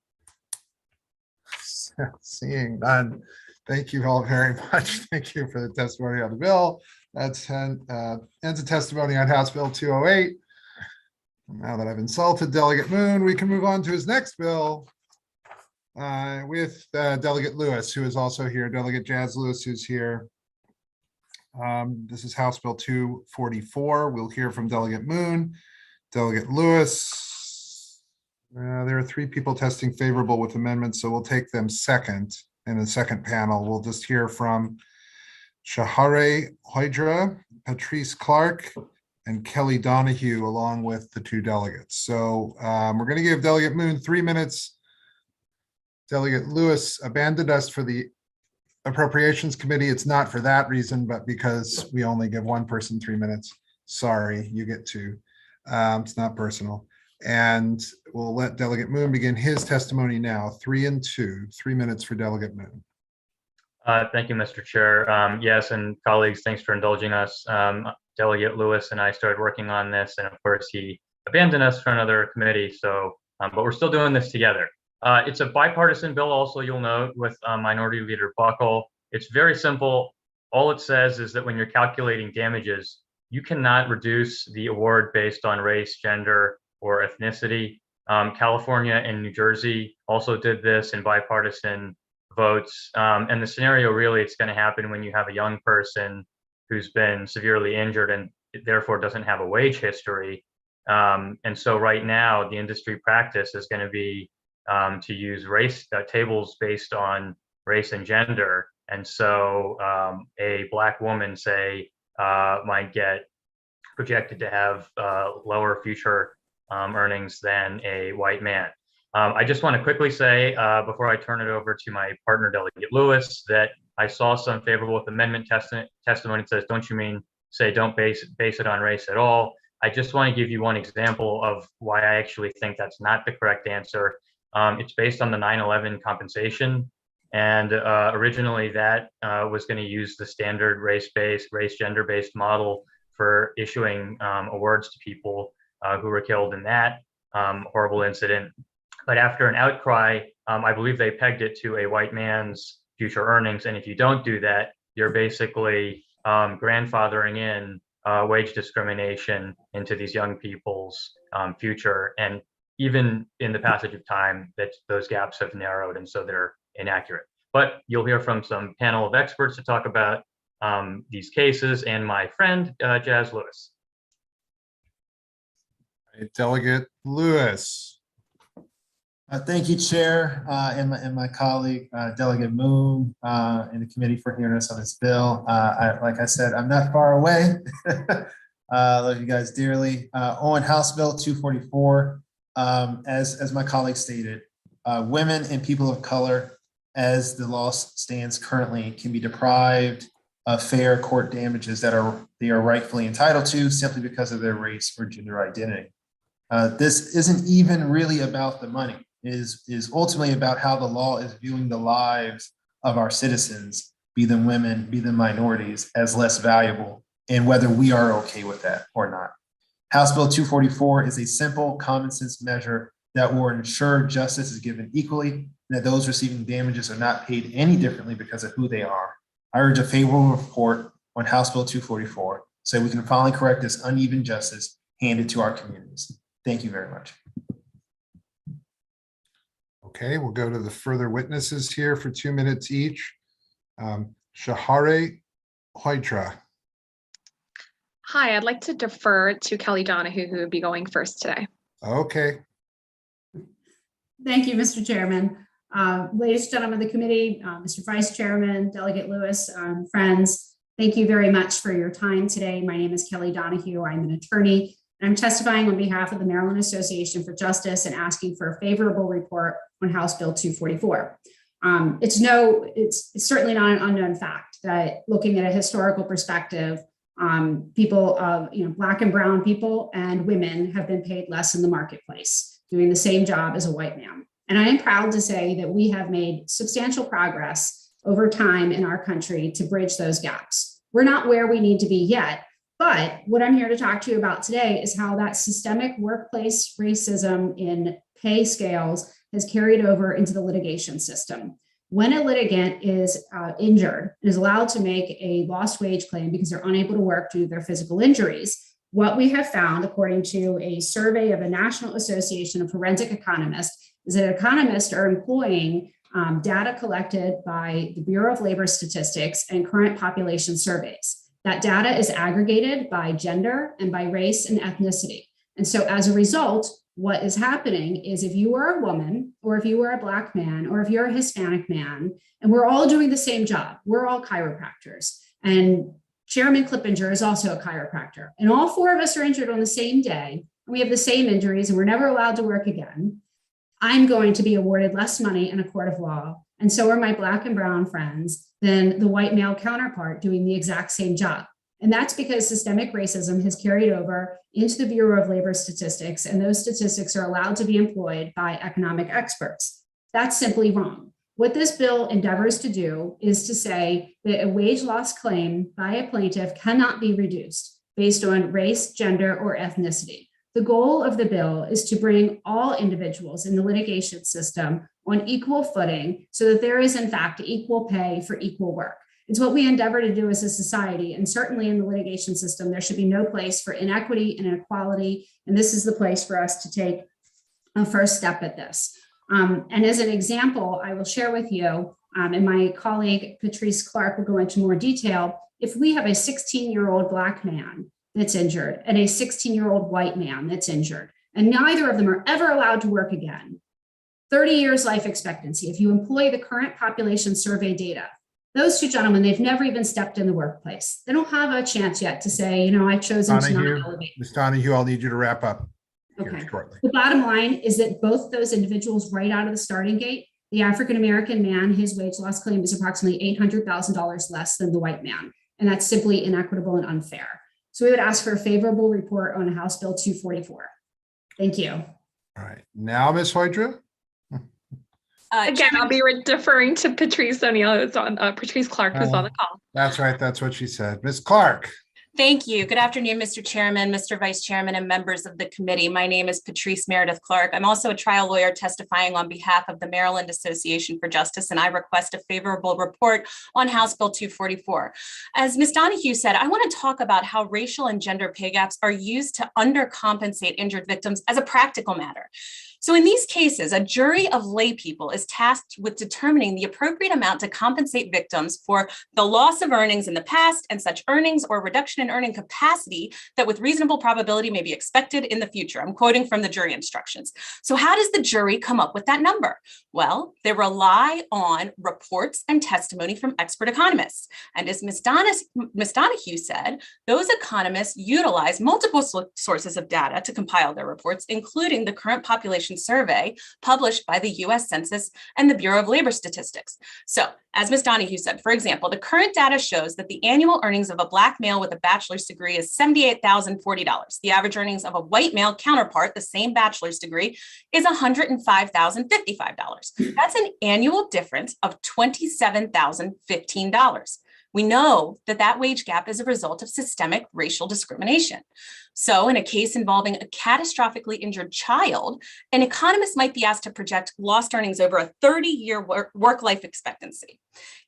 Seeing none. Thank you all very much. Thank you for the testimony on the bill. That's ends the testimony on House Bill 208. Now that I've insulted Delegate Moon, we can move on to his next bill with Delegate Lewis, who is also here. Delegate Jazz Lewis, who's here. This is House Bill 244. We'll hear from Delegate Moon, Delegate Lewis. There are 3 people testing favorable with amendments, so we'll take them second. In the second panel, we'll just hear from Shahare Hoydra, Patrice Clark, and Kelly Donahue, along with the 2 delegates. So we're going to give Delegate Moon 3 minutes. Delegate Lewis abandoned us for the Appropriations Committee. It's not for that reason, but because we only give one person 3 minutes. Sorry, you get 2. It's not personal. And we'll let Delegate Moon begin his testimony now. 3 and 2, 3 minutes for Delegate Moon. Thank you, Mr. Chair. Yes, and colleagues, thanks for indulging us. Delegate Lewis and I started working on this, and of course he abandoned us for another committee. So, but we're still doing this together. It's a bipartisan bill also, you'll note, with Minority Leader Buckle. It's very simple. All it says is that when you're calculating damages, you cannot reduce the award based on race, gender, or ethnicity. California and New Jersey also did this in bipartisan votes. And the scenario really, it's going to happen when you have a young person who's been severely injured and therefore doesn't have a wage history. And so right now, the industry practice is going to be to use race tables based on race and gender. And so a Black woman, say, might get projected to have lower future earnings than a white man. I just want to quickly say, before I turn it over to my partner, Delegate Lewis, that I saw some favorable amendment testimony that says, don't you mean say don't base it on race at all? I just want to give you one example of why I actually think that's not the correct answer. It's based on the 9/11 compensation. And originally that was going to use the standard gender-based model for issuing awards to people who were killed in that horrible incident. But after an outcry, I believe they pegged it to a white man's future earnings. And if you don't do that, you're basically grandfathering in wage discrimination into these young people's future. And even in the passage of time, that those gaps have narrowed, and so they're inaccurate. But you'll hear from some panel of experts to talk about these cases, and my friend, Jazz Lewis. Delegate Lewis. Thank you, Chair, and my colleague, Delegate Moon, and the committee for hearing us on this bill. Like I said, I'm not far away. Love you guys dearly. On House Bill 244, as my colleague stated, women and people of color, as the law stands currently, can be deprived of fair court damages that they are rightfully entitled to simply because of their race or gender identity. This isn't even really about the money. It is ultimately about how the law is viewing the lives of our citizens, be them women, be them minorities, as less valuable, and whether we are okay with that or not. House Bill 244 is a simple, common sense measure that will ensure justice is given equally, and that those receiving damages are not paid any differently because of who they are. I urge a favorable report on House Bill 244 so we can finally correct this uneven justice handed to our communities. Thank you very much. Okay, we'll go to the further witnesses here for 2 minutes each. Shahare Hoitra. Hi, I'd like to defer to Kelly Donahue, who would be going first today. Okay. Thank you, Mr. Chairman. Ladies and gentlemen of the committee, Mr. Vice Chairman, Delegate Lewis, friends, thank you very much for your time today. My name is Kelly Donahue. I'm an attorney. I'm testifying on behalf of the Maryland Association for Justice and asking for a favorable report on House Bill 244. It's certainly not an unknown fact that looking at a historical perspective, people of Black and brown people and women have been paid less in the marketplace, doing the same job as a white man. And I am proud to say that we have made substantial progress over time in our country to bridge those gaps. We're not where we need to be yet. But what I'm here to talk to you about today is how that systemic workplace racism in pay scales has carried over into the litigation system. When a litigant is injured and is allowed to make a lost wage claim because they're unable to work due to their physical injuries, what we have found, according to a survey of the National Association of Forensic Economists, is that economists are employing data collected by the Bureau of Labor Statistics and current population surveys. That data is aggregated by gender and by race and ethnicity. And so as a result, what is happening is if you are a woman, or if you are a Black man, or if you're a Hispanic man, and we're all doing the same job, we're all chiropractors. And Chairman Clippinger is also a chiropractor. And all four of us are injured on the same day. And we have the same injuries and we're never allowed to work again. I'm going to be awarded less money in a court of law. And so are my Black and brown friends than the white male counterpart doing the exact same job. And that's because systemic racism has carried over into the Bureau of Labor Statistics, and those statistics are allowed to be employed by economic experts. That's simply wrong. What this bill endeavors to do is to say that a wage loss claim by a plaintiff cannot be reduced based on race, gender, or ethnicity. The goal of the bill is to bring all individuals in the litigation system on equal footing so that there is, in fact, equal pay for equal work. It's what we endeavor to do as a society. And certainly in the litigation system, there should be no place for inequity and inequality. And this is the place for us to take a first step at this. And as an example, I will share with you, and my colleague Patrice Clark will go into more detail, if we have a 16-year-old Black man that's injured and a 16-year-old white man that's injured, and neither of them are ever allowed to work again, 30 years life expectancy, if you employ the current population survey data, those two gentlemen, they've never even stepped in the workplace. They don't have a chance yet to say, you know, I've chosen to not elevate. Ms. Donahue, I'll need you to wrap up. Okay. Shortly. The bottom line is that both those individuals right out of the starting gate, the African-American man, his wage loss claim is approximately $800,000 less than the white man. And that's simply inequitable and unfair. So we would ask for a favorable report on House Bill 244. Thank you. All right. Now, Ms. Hoydra. Again, I'll be deferring to Patrice O'Neill, who's on Patrice Clark, who's on the call. That's right. That's what she said. Ms. Clark. Thank you. Good afternoon, Mr. Chairman, Mr. Vice Chairman, and members of the committee. My name is Patrice Meredith Clark. I'm also a trial lawyer testifying on behalf of the Maryland Association for Justice, and I request a favorable report on House Bill 244. As Ms. Donahue said, I want to talk about how racial and gender pay gaps are used to undercompensate injured victims as a practical matter. So in these cases, a jury of lay people is tasked with determining the appropriate amount to compensate victims for the loss of earnings in the past and such earnings or reduction in earning capacity that with reasonable probability may be expected in the future. I'm quoting from the jury instructions. So how does the jury come up with that number? Well, they rely on reports and testimony from expert economists. And as Ms. Donahue said, those economists utilize multiple sources of data to compile their reports, including the current population survey published by the US Census and the Bureau of Labor Statistics. So, as Ms. Donahue said, for example, the current data shows that the annual earnings of a Black male with a bachelor's degree is $78,040. The average earnings of a white male counterpart, the same bachelor's degree, is $105,055. That's an annual difference of $27,015. We know that that wage gap is a result of systemic racial discrimination. So in a case involving a catastrophically injured child, an economist might be asked to project lost earnings over a 30-year work life expectancy.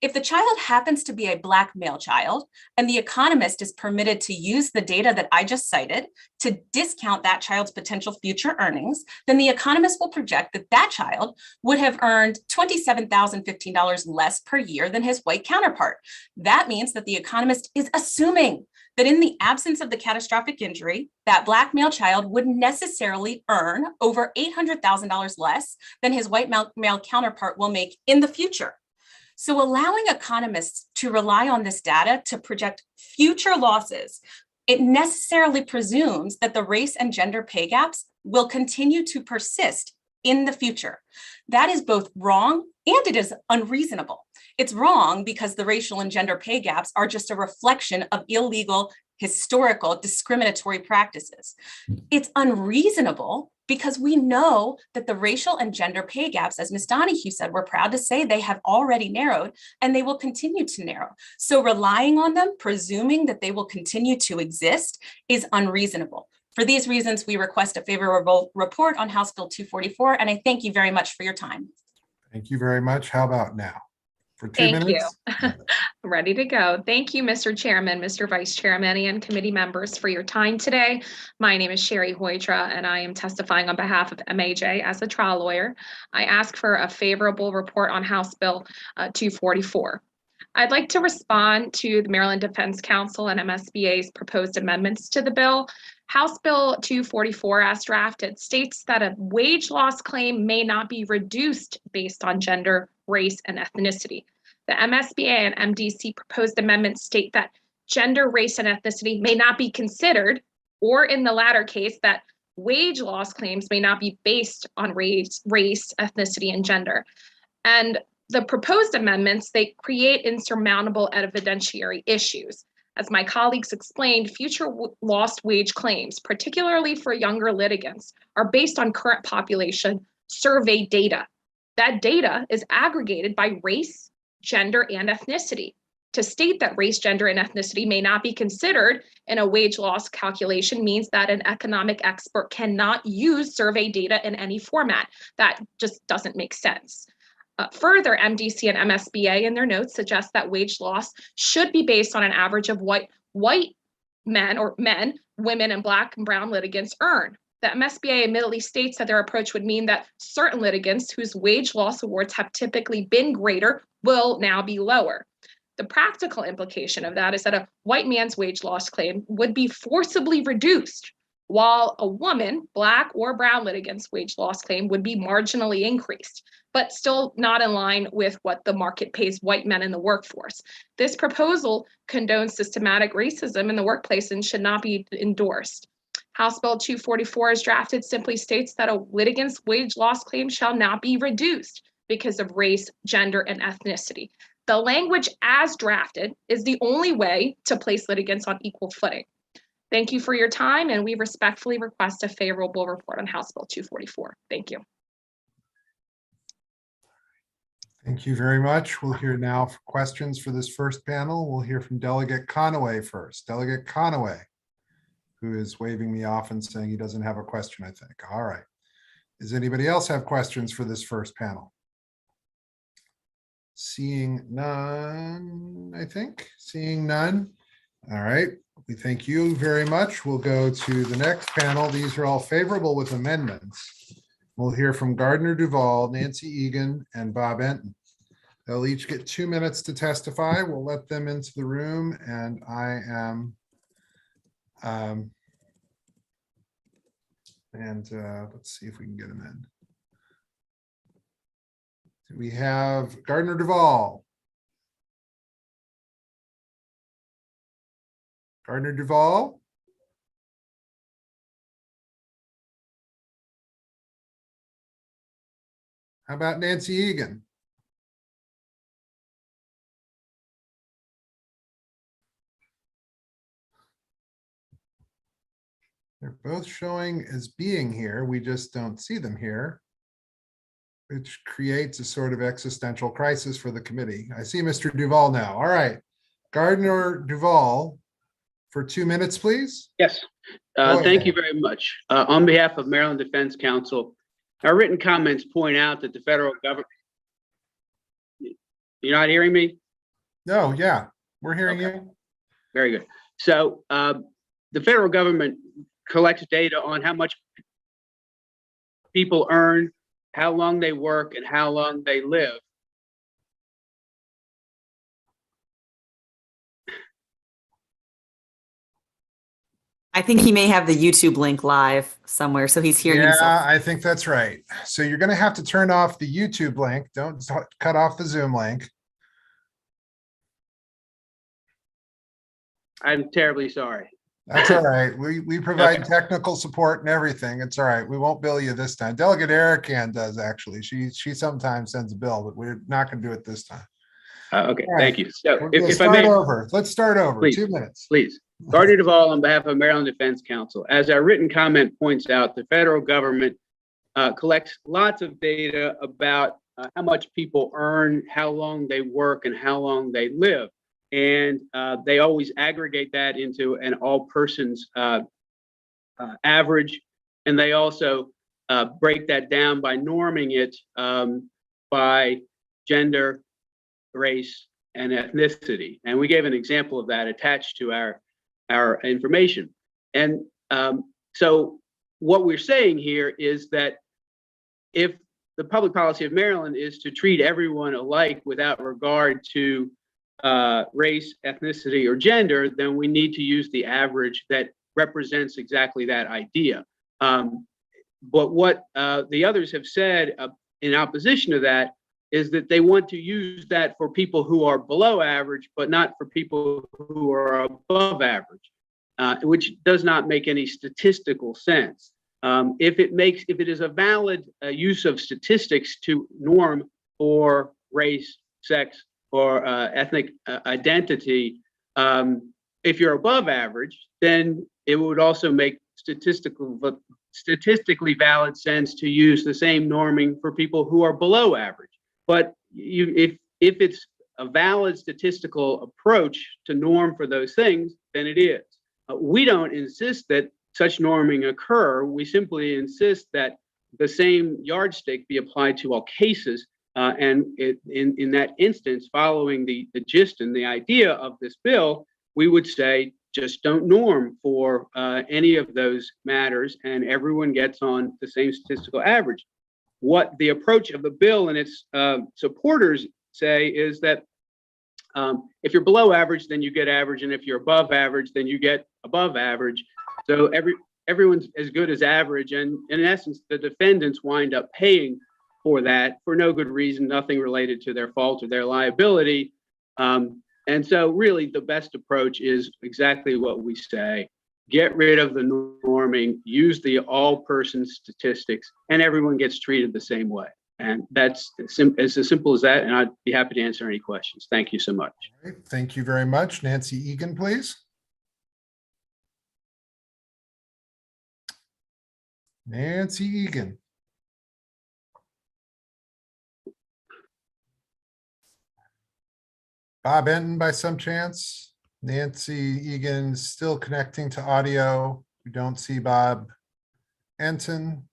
If the child happens to be a Black male child, and the economist is permitted to use the data that I just cited to discount that child's potential future earnings, then the economist will project that that child would have earned $27,015 less per year than his white counterpart. That means that the economist is assuming that in the absence of the catastrophic injury, that Black male child would necessarily earn over $800,000 less than his white male counterpart will make in the future. So allowing economists to rely on this data to project future losses, it necessarily presumes that the race and gender pay gaps will continue to persist in the future. That is both wrong and it is unreasonable. It's wrong because the racial and gender pay gaps are just a reflection of illegal, historical, discriminatory practices. It's unreasonable because we know that the racial and gender pay gaps, as Ms. Donahue said, we're proud to say they have already narrowed and they will continue to narrow. So relying on them, presuming that they will continue to exist, is unreasonable. For these reasons, we request a favorable report on House Bill 244, and I thank you very much for your time. Thank you very much. How about now? For 2 Thank minutes? you. Ready to go. Thank you, Mr. Chairman, Mr. Vice Chairman, and committee members for your time today. My name is Sherry Hoydra, and I am testifying on behalf of MAJ as a trial lawyer. I ask for a favorable report on House Bill 244. I'd like to respond to the Maryland Defense Council and MSBA's proposed amendments to the bill. House Bill 244, as drafted, states that a wage loss claim may not be reduced based on gender, race, and ethnicity. The MSBA and MDC proposed amendments state that gender, race, and ethnicity may not be considered, or in the latter case, that wage loss claims may not be based on race, ethnicity, and gender. And the proposed amendments, they create insurmountable evidentiary issues. As my colleagues explained, future lost wage claims, particularly for younger litigants, are based on current population survey data. That data is aggregated by race, gender, and ethnicity. To state that race, gender, and ethnicity may not be considered in a wage loss calculation means that an economic expert cannot use survey data in any format. That just doesn't make sense. Further, MDC and MSBA in their notes suggest that wage loss should be based on an average of white men, women, and Black and brown litigants earn. The MSBA admittedly states that their approach would mean that certain litigants whose wage loss awards have typically been greater will now be lower. The practical implication of that is that a white man's wage loss claim would be forcibly reduced, while a woman, Black or brown litigant's wage loss claim would be marginally increased, but still not in line with what the market pays white men in the workforce. This proposal condones systematic racism in the workplace and should not be endorsed. House Bill 244 as drafted simply states that a litigant's wage loss claim shall not be reduced because of race, gender, and ethnicity. The language as drafted is the only way to place litigants on equal footing. Thank you for your time, and we respectfully request a favorable report on House Bill 244. Thank you. Thank you very much. We'll hear now for questions for this first panel. We'll hear from Delegate Conaway first. Delegate Conaway, who is waving me off and saying he doesn't have a question, I think. All right. Does anybody else have questions for this first panel? Seeing none, I think. Seeing none. All right. We thank you very much. We'll go to the next panel. These are all favorable with amendments. We'll hear from Gardner Duval, Nancy Egan, and Bob Enton. They'll each get 2 minutes to testify. We'll let them into the room, and I am let's see if we can get them in. We have Gardner Duval. Gardner Duval. How about Nancy Egan? They're both showing as being here. We just don't see them here, which creates a sort of existential crisis for the committee. I see Mr. Duval now. All right. Gardner Duval, for 2 minutes, please. Yes. Thank you very much. On behalf of Maryland Defense Council, our written comments point out that the federal government. You're not hearing me? No, yeah, we're hearing you. Very good. So the federal government collects data on how much people earn, how long they work, and how long they live. I think he may have the YouTube link live somewhere, so he's hearing himself. Yeah, I think that's right. So you're going to have to turn off the YouTube link. Don't cut off the Zoom link. I'm terribly sorry. That's all right. We provide technical support and everything. It's all right. We won't bill you this time. Delegate Erican does actually. She sometimes sends a bill, but we're not going to do it this time. Okay, All right. thank you. So if I may, let's start over. Please, 2 minutes. Please. Gardner Duval on behalf of Maryland Defense Council. As our written comment points out, the federal government collects lots of data about how much people earn, how long they work, and how long they live. And they always aggregate that into an all persons average. And they also break that down by norming it by gender, race, and ethnicity. And we gave an example of that attached to our information. And so what we're saying here is that if the public policy of Maryland is to treat everyone alike without regard to race, ethnicity, or gender, then we need to use the average that represents exactly that idea. But what the others have said in opposition to that is that they want to use that for people who are below average, but not for people who are above average, which does not make any statistical sense. If it is a valid use of statistics to norm for race, sex, or ethnic identity, if you're above average, then it would also make statistically valid sense to use the same norming for people who are below average. But if it's a valid statistical approach to norm for those things, then it is. We don't insist that such norming occur. We simply insist that the same yardstick be applied to all cases In that instance, following the gist and the idea of this bill, we would say just don't norm for any of those matters, and everyone gets on the same statistical average. What the approach of the bill and its supporters say is that if you're below average, then you get average, and if you're above average, then you get above average. So everyone's as good as average, and in essence, the defendants wind up paying for that for no good reason, nothing related to their fault or their liability. And so really the best approach is exactly what we say. Get rid of the norming, use the all-person statistics, and everyone gets treated the same way. And that's as simple as that, and I'd be happy to answer any questions. Thank you so much. All right, thank you very much. Nancy Egan, please. Nancy Egan. Bob Enton by some chance? Nancy Egan still connecting to audio. We don't see Bob Enton.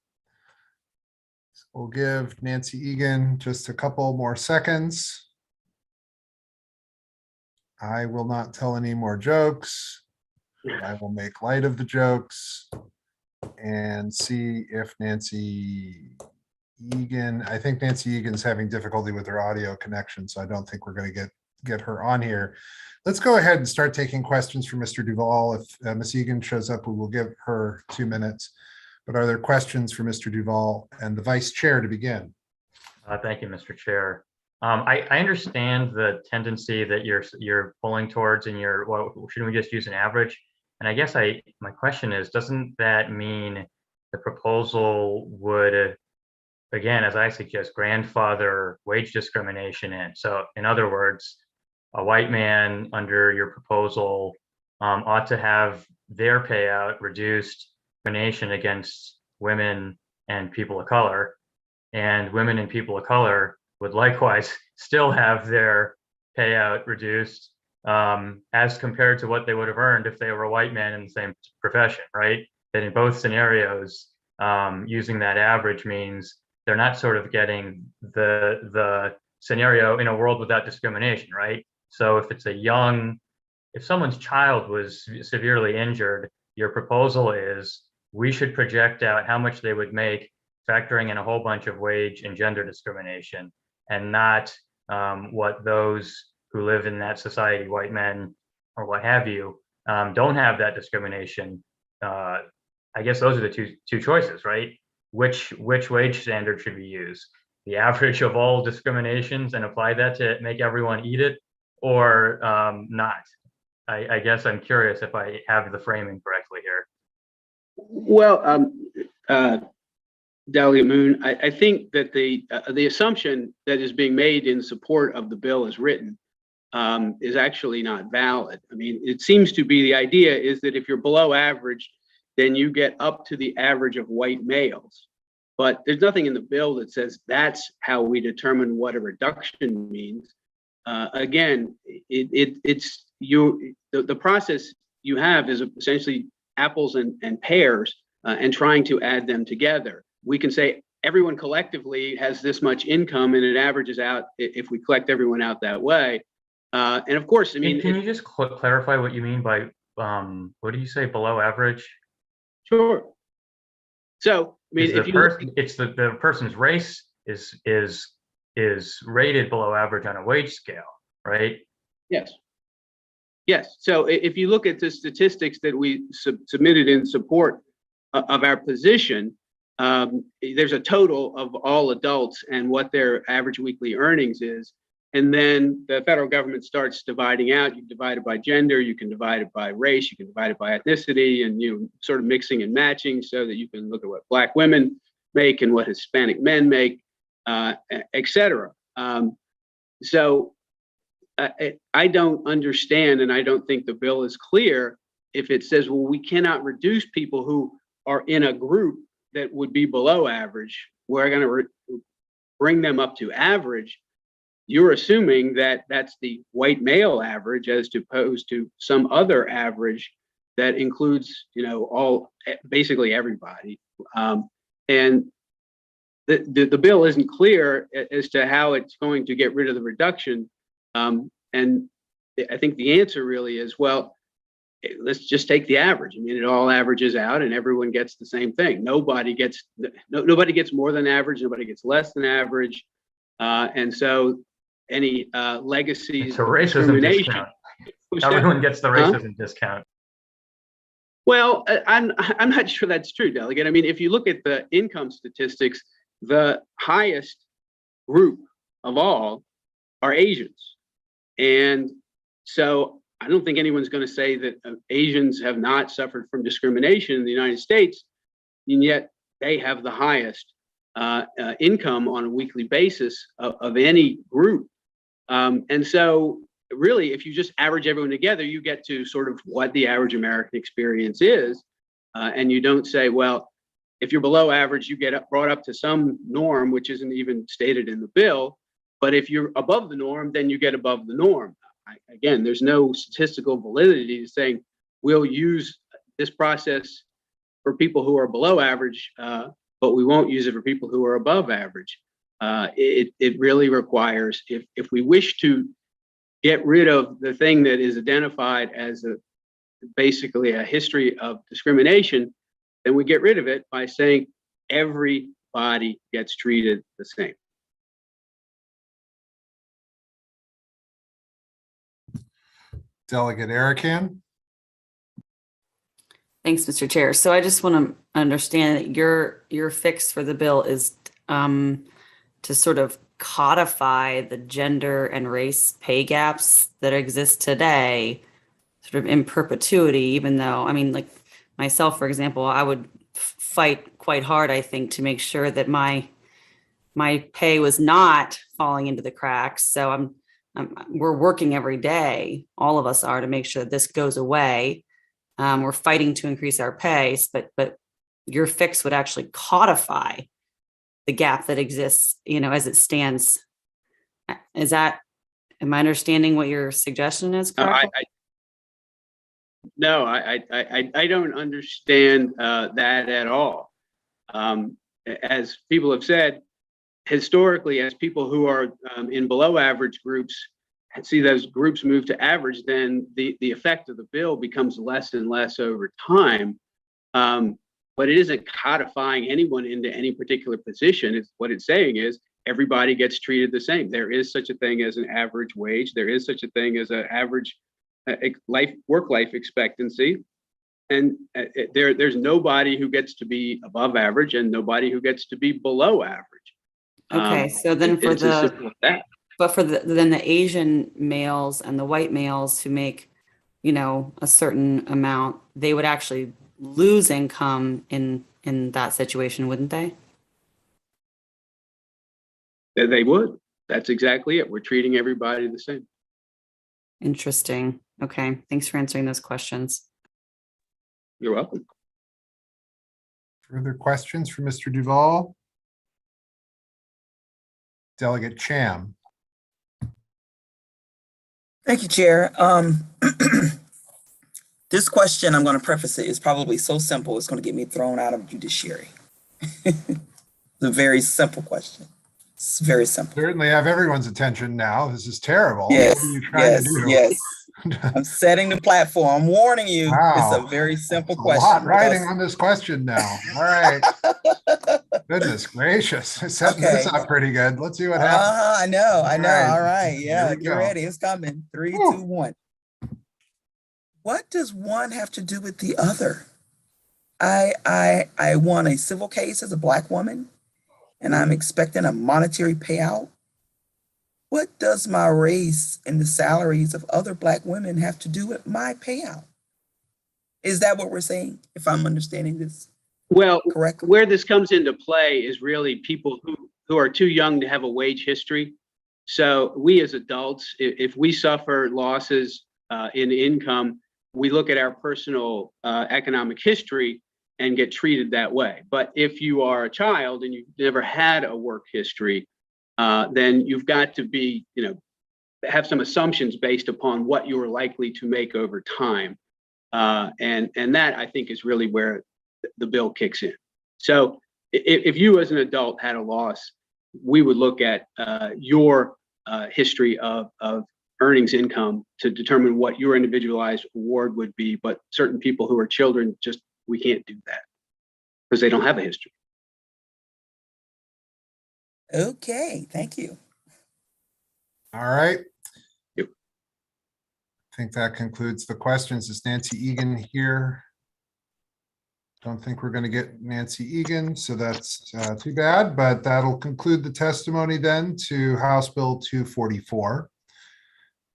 So we'll give Nancy Egan just a couple more seconds. I will not tell any more jokes. I will make light of the jokes and see if Nancy Egan, I think Nancy Egan's having difficulty with her audio connection, so I don't think we're going to get her on here. Let's go ahead and start taking questions from Mr. Duval. If Ms. Egan shows up, we will give her 2 minutes. But are there questions for Mr. Duval and the vice chair to begin? Thank you, Mr. Chair. I understand the tendency that you're pulling towards in your, well, shouldn't we just use an average? And I guess my question is, doesn't that mean the proposal would, again, as I suggest, grandfather wage discrimination in? So in other words, a white man under your proposal ought to have their payout reduced discrimination against women and people of color, and women and people of color would likewise still have their payout reduced as compared to what they would have earned if they were a white man in the same profession, right? That in both scenarios, using that average means they're not sort of getting the scenario in a world without discrimination, right? So if it's if someone's child was severely injured, your proposal is we should project out how much they would make, factoring in a whole bunch of wage and gender discrimination, and not what those who live in that society, white men or what have you, don't have that discrimination. I guess those are the two choices, right? Which wage standard should we use? The average of all discriminations and apply that to make everyone eat it, or not? I guess I'm curious if I have the framing correctly here. Well, Delegate Moon, I think that the assumption that is being made in support of the bill as written is actually not valid. I mean, it seems to be the idea is that if you're below average, then you get up to the average of white males. But there's nothing in the bill that says that's how we determine what a reduction means. Again, it's the process you have is essentially apples and pears and trying to add them together. We can say everyone collectively has this much income and it averages out if we collect everyone out that way. And of course, I mean, can you just clarify what you mean by what do you say, below average? Sure. So I mean, if it's the person's race is rated below average on a wage scale, right? Yes. Yes. So if you look at the statistics that we submitted in support of our position, there's a total of all adults and what their average weekly earnings is. And then the federal government starts dividing out. You can divide it by gender, you can divide it by race, you can divide it by ethnicity, and sort of mixing and matching so that you can look at what Black women make and what Hispanic men make, et cetera. So I don't understand, and I don't think the bill is clear if it says, well, we cannot reduce people who are in a group that would be below average. We're going to bring them up to average. You're assuming that that's the white male average as opposed to some other average that includes, basically everybody. And the bill isn't clear as to how it's going to get rid of the reduction. And I think the answer really is, well, let's just take the average. I mean, it all averages out and everyone gets the same thing. Nobody gets more than average. Nobody gets less than average. And so any legacies It's a of racism discrimination. discount. Everyone gets the racism discount. Well, I'm not sure that's true, Delegate. I mean, if you look at the income statistics, the highest group of all are Asians. And so I don't think anyone's going to say that Asians have not suffered from discrimination in the United States, and yet they have the highest income on a weekly basis of any group. And so really, if you just average everyone together, you get to sort of what the average American experience is. And you don't say, well, if you're below average, you get brought up to some norm, which isn't even stated in the bill. But if you're above the norm, then you get above the norm. Again, there's no statistical validity to saying we'll use this process for people who are below average, but we won't use it for people who are above average. It really requires, if we wish to get rid of the thing that is identified as basically a history of discrimination, then we get rid of it by saying everybody gets treated the same. Delegate Arakan. Thanks, Mr. Chair. So I just want to understand that your fix for the bill is to sort of codify the gender and race pay gaps that exist today, sort of in perpetuity, even though, I mean, like myself, for example, I would fight quite hard, I think, to make sure that my pay was not falling into the cracks. So we're working every day, all of us are, to make sure that this goes away. We're fighting to increase our pay, but your fix would actually codify the gap that exists, as it stands. Am I understanding what your suggestion is correct? No, I don't understand that at all. As people have said, historically, as people who are in below average groups see those groups move to average, then the effect of the bill becomes less and less over time. But it isn't codifying anyone into any particular position. What it's saying is everybody gets treated the same. There is such a thing as an average wage. There is such a thing as an average work life expectancy. And there's nobody who gets to be above average and nobody who gets to be below average. Okay, so then then the Asian males and the white males who make, a certain amount, they would actually lose income in that situation, wouldn't they? They would. That's exactly it. We're treating everybody the same. Interesting. Okay, thanks for answering those questions. You're welcome. Further questions for Mr. Duval? Delegate Cham. Thank you, Chair. This question, I'm going to preface it, is probably so simple, it's going to get me thrown out of judiciary. It's a very simple question. It's very simple. Certainly have everyone's attention now. This is terrible. Yes, what are you trying to do? Yes. I'm setting the platform. I'm warning you. Wow. It's a very simple There's question. a lot riding on this question now. All right. Goodness gracious. I set this up pretty good. Let's see what happens. I know. Right. All right. Yeah, Here we get go. ready. It's coming. 3, 2, 1. What does one have to do with the other? I won a civil case as a Black woman, and I'm expecting a monetary payout. What does my race and the salaries of other Black women have to do with my payout? Is that what we're saying, if I'm understanding this? Well, correctly? Where this comes into play is really people who are too young to have a wage history. So we as adults, if we suffer losses in income, we look at our personal economic history and get treated that way. But if you are a child and you've never had a work history, then you've got to be, have some assumptions based upon what you're likely to make over time. And that, I think, is really where the bill kicks in. So if you as an adult had a loss, we would look at your history of earnings income to determine what your individualized award would be. But certain people who are children, just we can't do that because they don't have a history. Okay, thank you. All right. I think that concludes the questions. Is Nancy Egan here? Don't think we're going to get Nancy Egan, so that's too bad, but that'll conclude the testimony then to House Bill 244.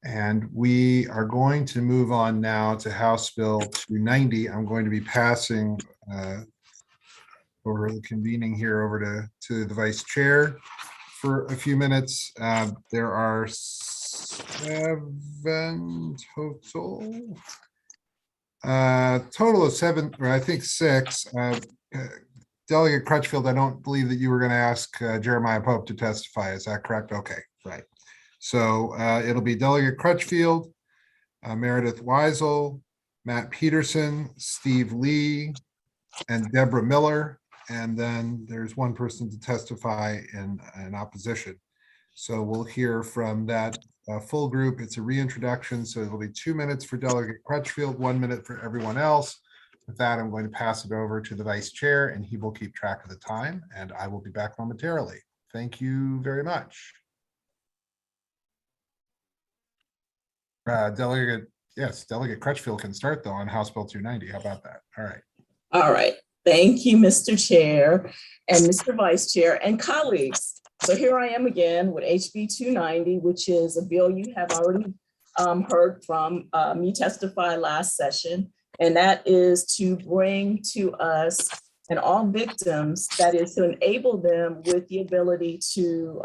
And we are going to move on now to House Bill 290. I'm going to be passing over the convening here over to the Vice Chair for a few minutes. There are 7 total. Total of 7, or I think 6. Delegate Crutchfield, I don't believe that you were going to ask Jeremiah Pope to testify. Is that correct? Okay, right. So it'll be Delegate Crutchfield, Meredith Weisel, Matt Peterson, Steve Lee, and Deborah Miller. And then there's one person to testify in opposition. So we'll hear from that full group. It's a reintroduction, so it'll be 2 minutes for Delegate Crutchfield, 1 minute for everyone else. With that, I'm going to pass it over to the Vice Chair, and he will keep track of the time, and I will be back momentarily. Thank you very much. Delegate Crutchfield can start, though, on House Bill 290. How about that? All right. All right. Thank you, Mr. Chair and Mr. Vice Chair and colleagues. So here I am again with HB 290, which is a bill you have already heard from me testify last session. And that is to bring to us and all victims, that is to enable them with the ability to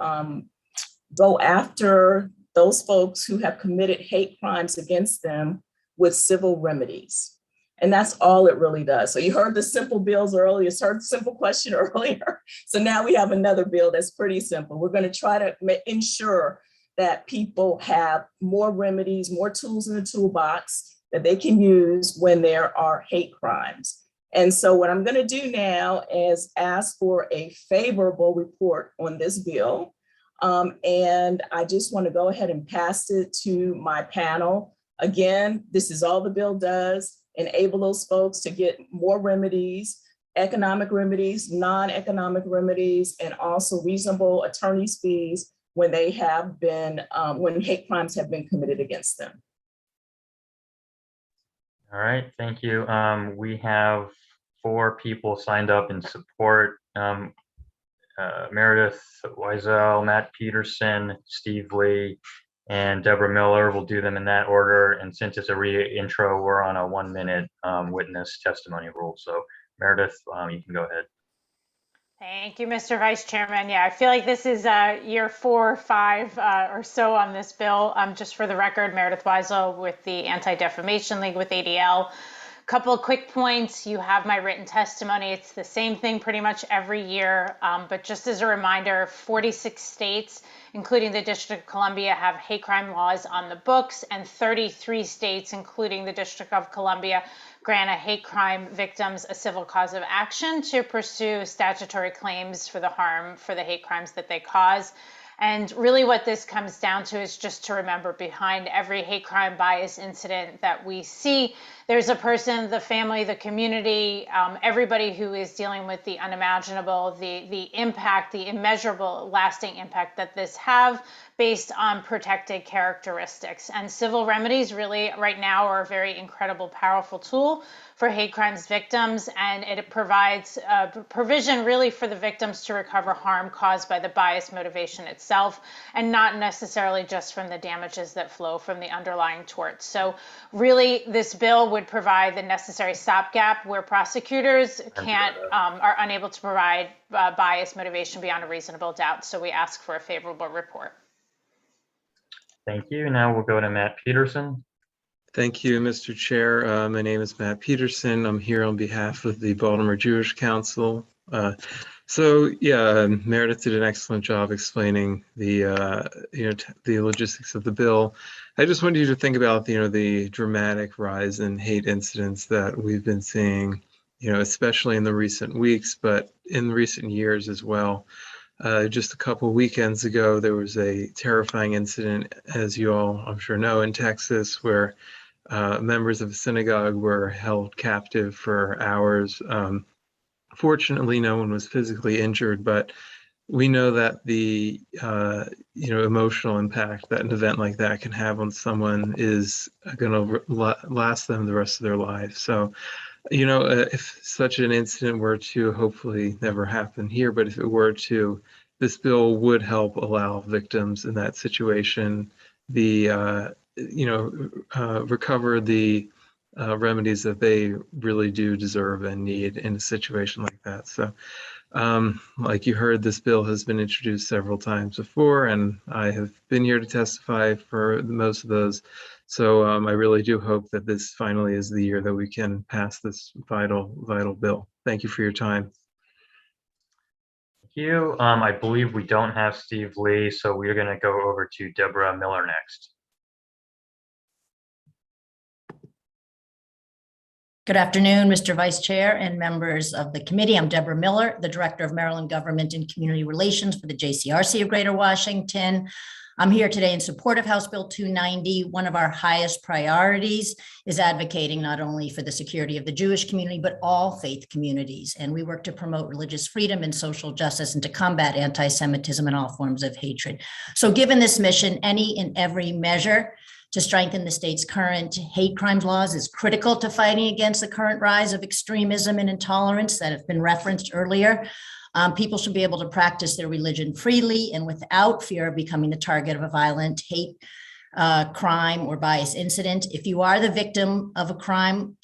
go after those folks who have committed hate crimes against them with civil remedies. And that's all it really does. So you heard the simple bills earlier, you heard the simple question earlier. So now we have another bill that's pretty simple. We're going to try to ensure that people have more remedies, more tools in the toolbox that they can use when there are hate crimes. And so what I'm going to do now is ask for a favorable report on this bill. And I just want to go ahead and pass it to my panel. Again, this is all the bill does. Enable those folks to get more remedies, economic remedies, non-economic remedies, and also reasonable attorney's fees when they have been, when hate crimes have been committed against them. All right, thank you. We have 4 people signed up in support. Meredith Weisel, Matt Peterson, Steve Lee, and Deborah Miller. We'll do them in that order. And since it's a re-intro, we're on a 1 minute witness testimony rule. So Meredith, you can go ahead. Thank you, Mr. Vice Chairman. Yeah, I feel like this is year 4 or 5 or so on this bill. Just for the record, Meredith Weisel with the Anti-Defamation League with ADL. Couple of quick points. You have my written testimony. It's the same thing pretty much every year. But just as a reminder, 46 states, including the District of Columbia, have hate crime laws on the books, and 33 states, including the District of Columbia, grant a hate crime victims a civil cause of action to pursue statutory claims for the harm for the hate crimes that they cause. And really what this comes down to is just to remember, behind every hate crime bias incident that we see, there's a person, the family, the community, everybody who is dealing with the unimaginable, the impact, the immeasurable lasting impact that this have based on protected characteristics. And civil remedies really right now are a very incredible, powerful tool for hate crimes victims, and it provides provision really for the victims to recover harm caused by the bias motivation itself, and not necessarily just from the damages that flow from the underlying torts. So really, this bill would provide the necessary stopgap where prosecutors are unable to provide bias motivation beyond a reasonable doubt. So we ask for a favorable report. Thank you. Now we'll go to Matt Peterson. Thank you, Mr. Chair. My name is Matt Peterson. I'm here on behalf of the Baltimore Jewish Council. Meredith did an excellent job explaining the logistics of the bill. I just wanted you to think about the dramatic rise in hate incidents that we've been seeing especially in the recent weeks, but in recent years as well. Just a couple weekends ago, there was a terrifying incident, as you all I'm sure know, in Texas, where members of a synagogue were held captive for hours. Fortunately, no one was physically injured, but we know that the emotional impact that an event like that can have on someone is going to last them the rest of their lives. So, if such an incident were to hopefully never happen here, but if it were to, this bill would help allow victims in that situation recover the remedies that they really do deserve and need in a situation like that. So, like you heard, this bill has been introduced several times before, and I have been here to testify for most of those. So I really do hope that this finally is the year that we can pass this vital bill. Thank you for your time. Thank you. I believe we don't have Steve Lee, so we're going to go over to Deborah Miller next. Good afternoon, Mr. Vice Chair and members of the committee. I'm Deborah Miller, the Director of Maryland Government and Community Relations for the JCRC of Greater Washington. I'm here today in support of House Bill 290. One of our highest priorities is advocating not only for the security of the Jewish community, but all faith communities. And we work to promote religious freedom and social justice and to combat anti-Semitism and all forms of hatred. So given this mission, any and every measure to strengthen the state's current hate crimes laws is critical to fighting against the current rise of extremism and intolerance that have been referenced earlier. People should be able to practice their religion freely and without fear of becoming the target of a violent hate crime or bias incident. If you are the victim of a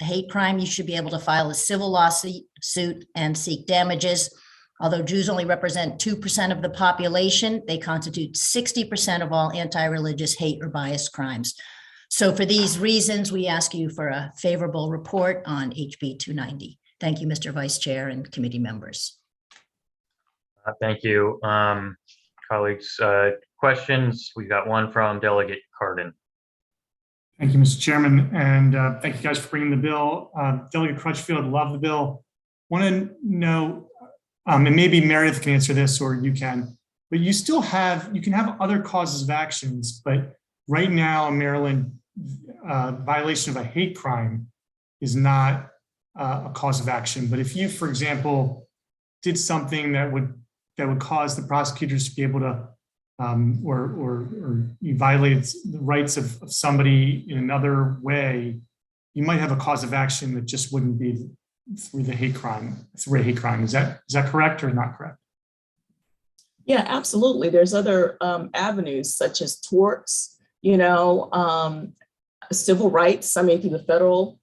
hate crime, you should be able to file a civil lawsuit and seek damages. Although Jews only represent 2% of the population, they constitute 60% of all anti-religious hate or bias crimes. So for these reasons, we ask you for a favorable report on HB 290. Thank you, Mr. Vice Chair and committee members. Thank you, colleagues. Questions? We got one from Delegate Cardin. Thank you, Mr. Chairman, and thank you guys for bringing the bill. Delegate Crutchfield, love the bill. Want to know, and maybe Meredith can answer this or you can, but you can have other causes of actions, but right now in Maryland, violation of a hate crime is not a cause of action. But if you, for example, did something that would cause the prosecutors to be able to, or you violated the rights of somebody in another way, you might have a cause of action that just wouldn't be through a hate crime. Is that correct or not correct? Yeah, absolutely. There's other avenues such as torts, civil rights, through the federal,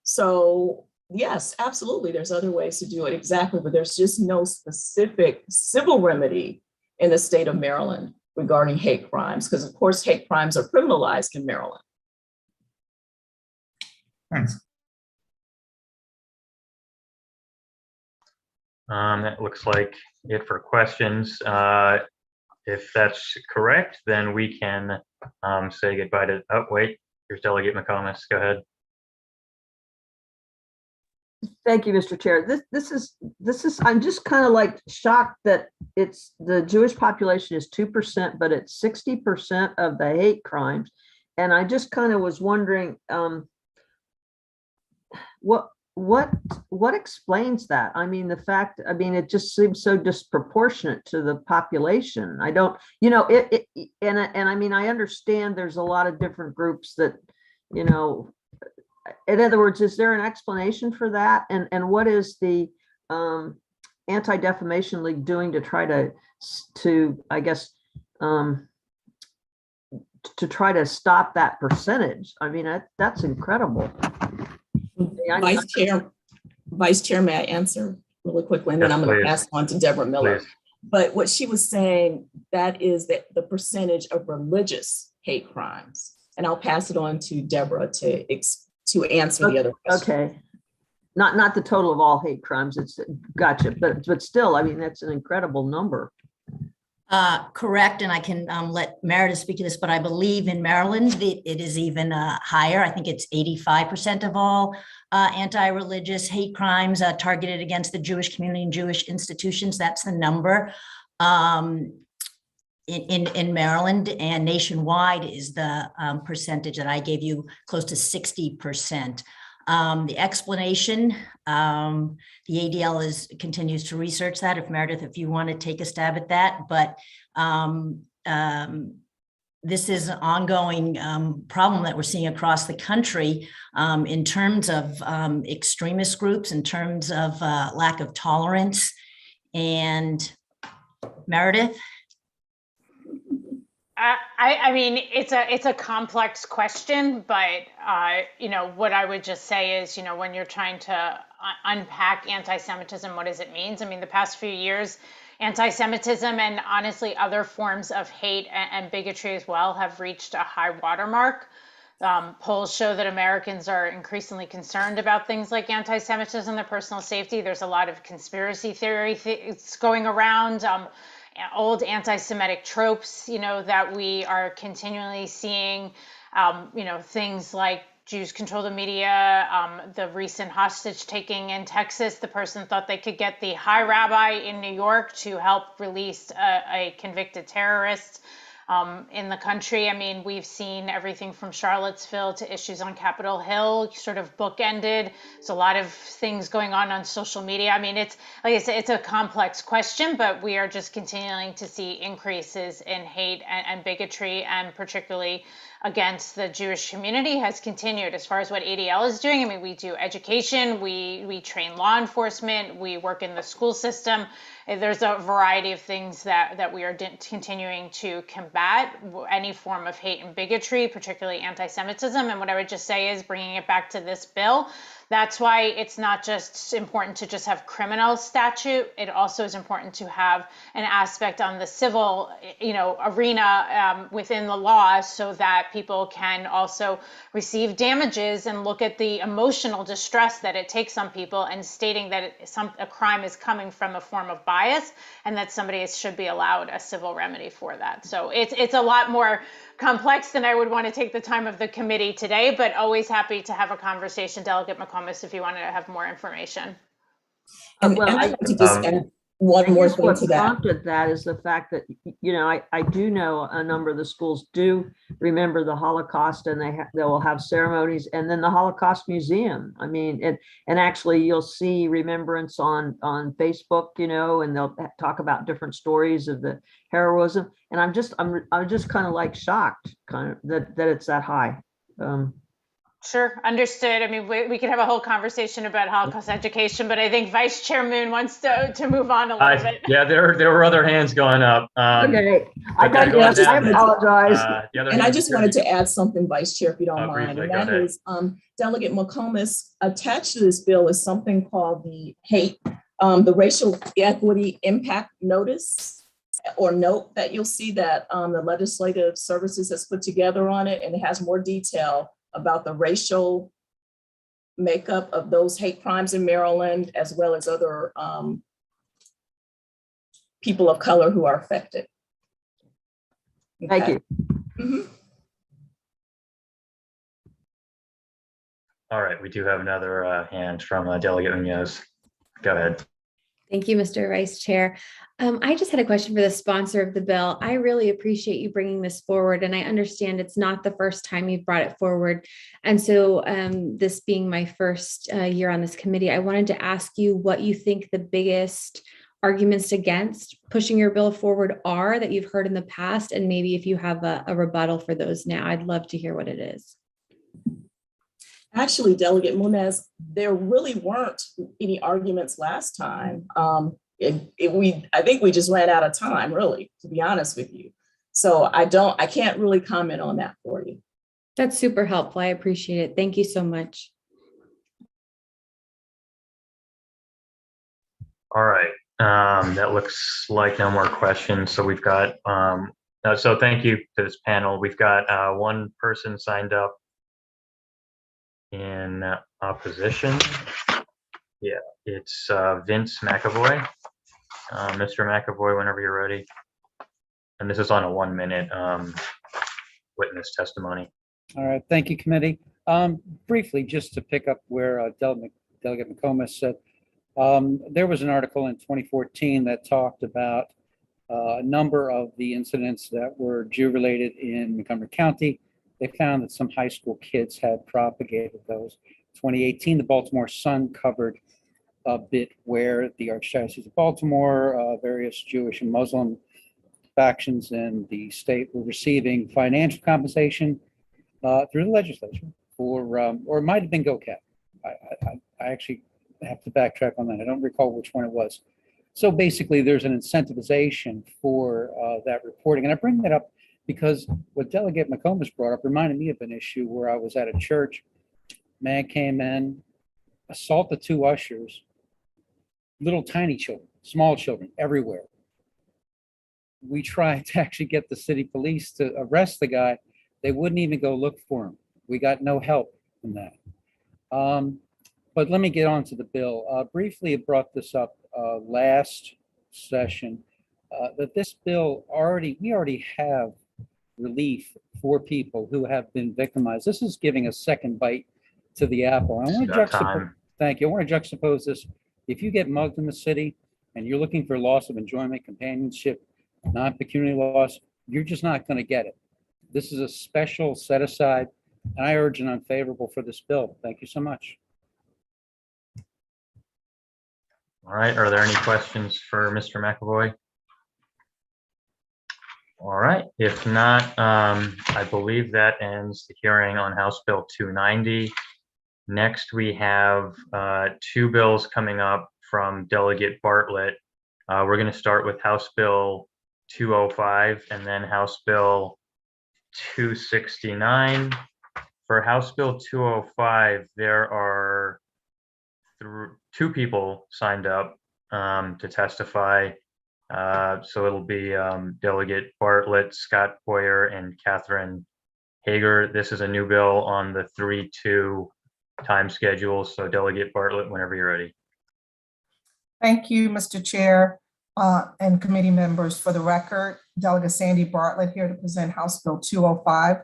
so yes, absolutely. There's other ways to do it. Exactly. But there's just no specific civil remedy in the state of Maryland regarding hate crimes, because of course, hate crimes are criminalized in Maryland. Thanks. That looks like it for questions. If that's correct, then we can say goodbye to, oh, wait, here's Delegate McComas. Go ahead. Thank you, Mr. Chair. This is, I'm just kind of like shocked that it's the Jewish population is 2%, but it's 60% of the hate crimes. And I just kind of was wondering, what explains that? I mean, it just seems so disproportionate to the population. I don't, and I mean, I understand there's a lot of different groups that, in other words, is there an explanation for that? And what is the Anti-Defamation League doing to try to I guess, to try to stop that percentage? I mean, that's incredible. Vice Chair, may I answer really quickly? And then I'm going to pass on to Deborah Miller. Please. But what she was saying, that is the percentage of religious hate crimes. And I'll pass it on to Deborah to answer the other question. Okay. Not the total of all hate crimes. It's gotcha. But still, I mean, that's an incredible number. Correct, and I can let Meredith speak to this, but I believe in Maryland, it is even higher. I think it's 85% of all anti-religious hate crimes targeted against the Jewish community and Jewish institutions. That's the number. In Maryland, and nationwide is the percentage that I gave you, close to 60%. The explanation, the ADL continues to research that. If Meredith, if you want to take a stab at that, but this is an ongoing problem that we're seeing across the country in terms of extremist groups, in terms of lack of tolerance. And Meredith? I mean, it's a complex question, but you know, what I would just say is, you know, when you're trying to unpack anti-Semitism, what does it mean? I mean, the past few years, anti-Semitism and honestly other forms of hate and bigotry as well have reached a high watermark. Polls show that Americans are increasingly concerned about things like anti-Semitism, their personal safety. There's a lot of conspiracy theory going around. Old anti-Semitic tropes, you know, that we are continually seeing, you know, things like Jews control the media, the recent hostage taking in Texas, the person thought they could get the high rabbi in New York to help release a convicted terrorist in the country. I mean, we've seen everything from Charlottesville to issues on Capitol Hill sort of bookended. There's a lot of things going on social media. I mean, it's like I said, it's a complex question, but we are just continuing to see increases in hate and bigotry, and particularly against the Jewish community has continued. As far as what ADL is doing, I mean, we do education, we train law enforcement, we work in the school system. There's a variety of things that we are continuing to combat any form of hate and bigotry, particularly anti-Semitism. And what I would just say is, bringing it back to this bill, that's why it's not just important to just have criminal statute. It also is important to have an aspect on the civil, you know, arena within the law, so that people can also receive damages and look at the emotional distress that it takes on people, and stating that a crime is coming from a form of bias, and that somebody should be allowed a civil remedy for that. So it's a lot more complex than I would want to take the time of the committee today, but always happy to have a conversation, Delegate McComas, if you want to have more information. And I'd like to just add one more thing what to that. prompted that is the fact that, you know, I do know a number of the schools do remember the Holocaust, and they will have ceremonies, and then the Holocaust Museum. I mean, and actually you'll see remembrance on Facebook, you know, and they'll talk about different stories of the heroism. And I'm just kind of like shocked, kind of that it's that high. Sure, understood. I mean, we could have a whole conversation about Holocaust education, but I think Vice Chair Moon wants to move on a little bit. Yeah, there were other hands going up. Okay, I apologize. And I just wanted to add something, Vice Chair, if you don't mind. Briefly, And that is, Delegate McComas, attached to this bill is something called the Racial Equity Impact Notice, or note, that you'll see that the Legislative Services has put together on it, and it has more detail about the racial makeup of those hate crimes in Maryland, as well as other people of color who are affected. Okay. Thank you. Mm-hmm. All right, we do have another hand from Delegate Munoz. Go ahead. Thank you, Mr. Vice Chair. I just had a question for the sponsor of the bill. I really appreciate you bringing this forward, and I understand it's not the first time you've brought it forward. And so this being my first year on this committee, I wanted to ask you what you think the biggest arguments against pushing your bill forward are that you've heard in the past, and maybe if you have a rebuttal for those now. I'd love to hear what it is. Actually, Delegate Munez, there really weren't any arguments last time. I think we just ran out of time, really, to be honest with you. So I can't really comment on that for you. That's super helpful. I appreciate it. Thank you so much. All right, that looks like no more questions. So we've got, so thank you to this panel. We've got one person signed up in opposition. Yeah, it's Vince McAvoy. Mr. McAvoy, whenever you're ready. And this is on a 1-minute witness testimony. All right, thank you, committee. Briefly, just to pick up where Delegate McComas said, there was an article in 2014 that talked about a number of the incidents that were Jew-related in Montgomery County. They found that some high school kids had propagated those. 2018, the Baltimore Sun covered a bit where the Archdiocese of Baltimore, various Jewish and Muslim factions in the state were receiving financial compensation through the legislature for, or it might have been GoCap. I actually have to backtrack on that. I don't recall which one it was. So basically, there's an incentivization for that reporting. And I bring that up because what Delegate McComas brought up reminded me of an issue where I was at a church. Man came in, assaulted 2 ushers, little tiny children, small children everywhere. We tried to actually get the city police to arrest the guy. They wouldn't even go look for him. We got no help in that. But let me get on to the bill. Briefly, I brought this up last session, that this bill we already have relief for people who have been victimized. This is giving a second bite to the apple. I want to juxtapose. Thank you. I want to juxtapose this. If you get mugged in the city and you're looking for loss of enjoyment, companionship, non-pecuniary loss, you're just not going to get it. This is a special set aside, and I urge an unfavorable for this bill. Thank you so much. All right, are there any questions for Mr. McAvoy? All right, if not, I believe that ends the hearing on House Bill 290. Next, we have 2 bills coming up from Delegate Bartlett. We're going to start with House Bill 205 and then House Bill 269. For House Bill 205, there are 2 people signed up to testify. So it'll be Delegate Bartlett, Scott Poyer, and Catherine Hager. This is a new bill on the 3-2 time schedule. So Delegate Bartlett, whenever you're ready. Thank you, Mr. Chair and committee members. For the record, Delegate Sandy Bartlett here to present House Bill 205.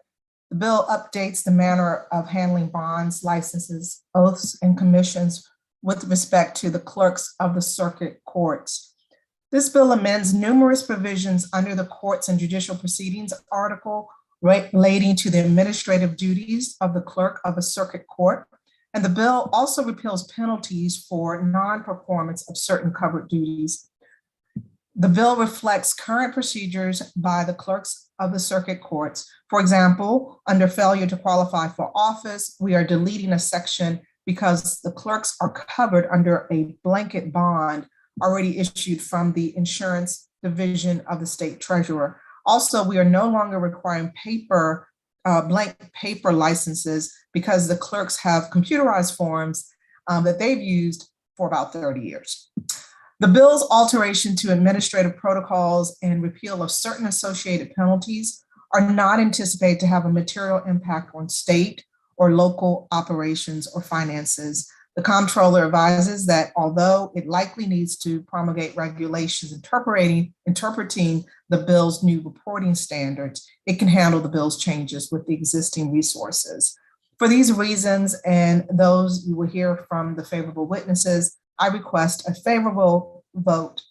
The bill updates the manner of handling bonds, licenses, oaths, and commissions with respect to the clerks of the circuit courts. This bill amends numerous provisions under the Courts and Judicial Proceedings article relating to the administrative duties of the clerk of a circuit court. And the bill also repeals penalties for non-performance of certain covered duties. The bill reflects current procedures by the clerks of the circuit courts. For example, under failure to qualify for office, we are deleting a section because the clerks are covered under a blanket bond already issued from the insurance division of the state treasurer. Also, we are no longer requiring blank paper licenses because the clerks have computerized forms that they've used for about 30 years. The bill's alteration to administrative protocols and repeal of certain associated penalties are not anticipated to have a material impact on state or local operations or finances. The comptroller advises that although it likely needs to promulgate regulations interpreting the bill's new reporting standards, it can handle the bill's changes with the existing resources. For these reasons, and those you will hear from the favorable witnesses, I request a favorable vote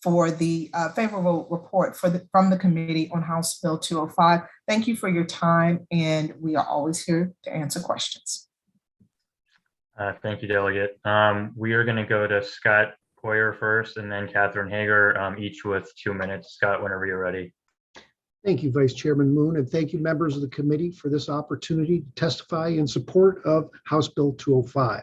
for the favorable report from the committee on House Bill 205. Thank you for your time, and we are always here to answer questions. Thank you, Delegate. We are going to go to Scott Poyer first and then Catherine Hager, each with 2 minutes. Scott, whenever you're ready. Thank you, Vice Chairman Moon, and thank you, members of the committee, for this opportunity to testify in support of House Bill 205.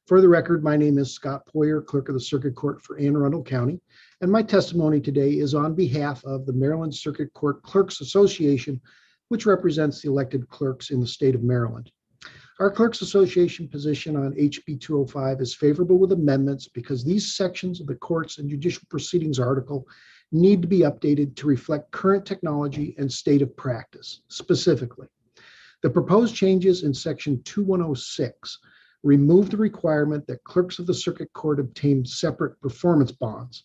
For the record, my name is Scott Poyer, Clerk of the Circuit Court for Anne Arundel County, and my testimony today is on behalf of the Maryland Circuit Court Clerks Association, which represents the elected clerks in the state of Maryland. Our Clerks Association position on HB 205 is favorable with amendments because these sections of the Courts and Judicial Proceedings article need to be updated to reflect current technology and state of practice. Specifically, the proposed changes in section 2106 remove the requirement that clerks of the circuit court obtain separate performance bonds.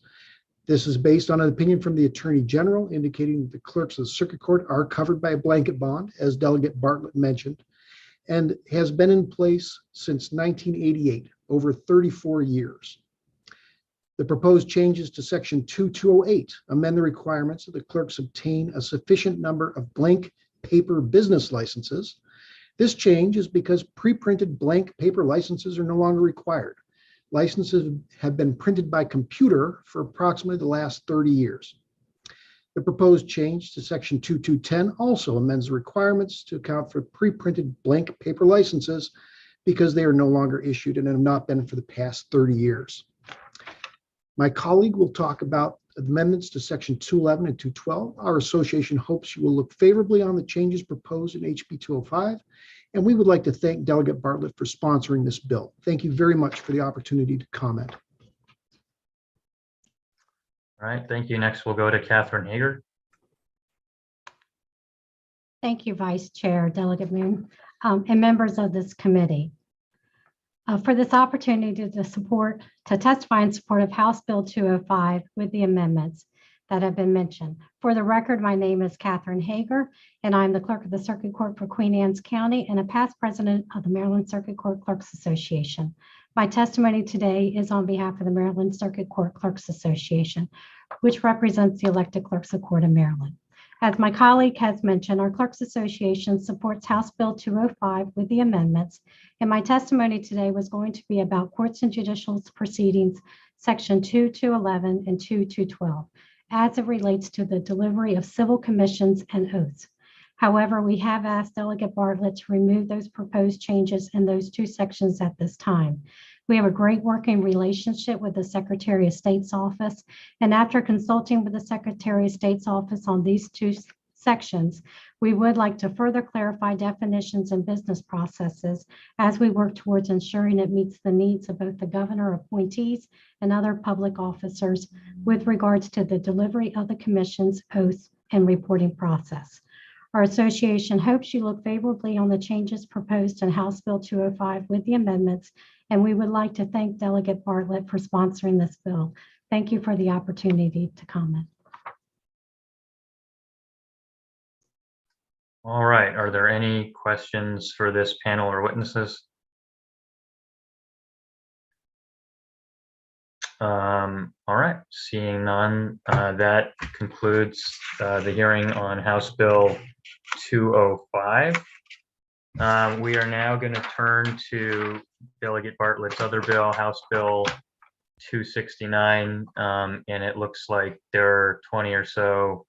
This is based on an opinion from the Attorney General indicating that the clerks of the Circuit Court are covered by a blanket bond, as Delegate Bartlett mentioned, and has been in place since 1988, over 34 years. The proposed changes to Section 2208 amend the requirements that the clerks obtain a sufficient number of blank paper business licenses. This change is because pre-printed blank paper licenses are no longer required. Licenses have been printed by computer for approximately the last 30 years. The proposed change to Section 2210 also amends the requirements to account for pre-printed blank paper licenses because they are no longer issued and have not been for the past 30 years. My colleague will talk about amendments to Section 211 and 212. Our association hopes you will look favorably on the changes proposed in HB 205, and we would like to thank Delegate Bartlett for sponsoring this bill. Thank you very much for the opportunity to comment. All right, thank you. Next, we'll go to Catherine Hager. Thank you, Vice Chair, Delegate Moon, and members of this committee. For this opportunity to testify in support of House Bill 205 with the amendments that have been mentioned. For the record, my name is Catherine Hager, and I'm the clerk of the Circuit Court for Queen Anne's County and a past president of the Maryland Circuit Court Clerks Association. My testimony today is on behalf of the Maryland Circuit Court Clerks Association, which represents the elected clerks of court in Maryland. As my colleague has mentioned, our Clerks Association supports House Bill 205 with the amendments, and my testimony today was going to be about courts and judicial proceedings, Section 2211 and 2212, as it relates to the delivery of civil commissions and oaths. However, we have asked Delegate Bartlett to remove those proposed changes in those two sections at this time. We have a great working relationship with the Secretary of State's office, and after consulting with the Secretary of State's office on these two sections, we would like to further clarify definitions and business processes as we work towards ensuring it meets the needs of both the governor appointees and other public officers with regards to the delivery of the commission's oaths and reporting process. Our association hopes you look favorably on the changes proposed in House Bill 205 with the amendments, and we would like to thank Delegate Bartlett for sponsoring this bill. Thank you for the opportunity to comment. All right, are there any questions for this panel or witnesses? All right, seeing none, that concludes the hearing on House Bill 205. We are now going to turn to Delegate Bartlett's other bill, House Bill 269, and it looks like there are 20 or so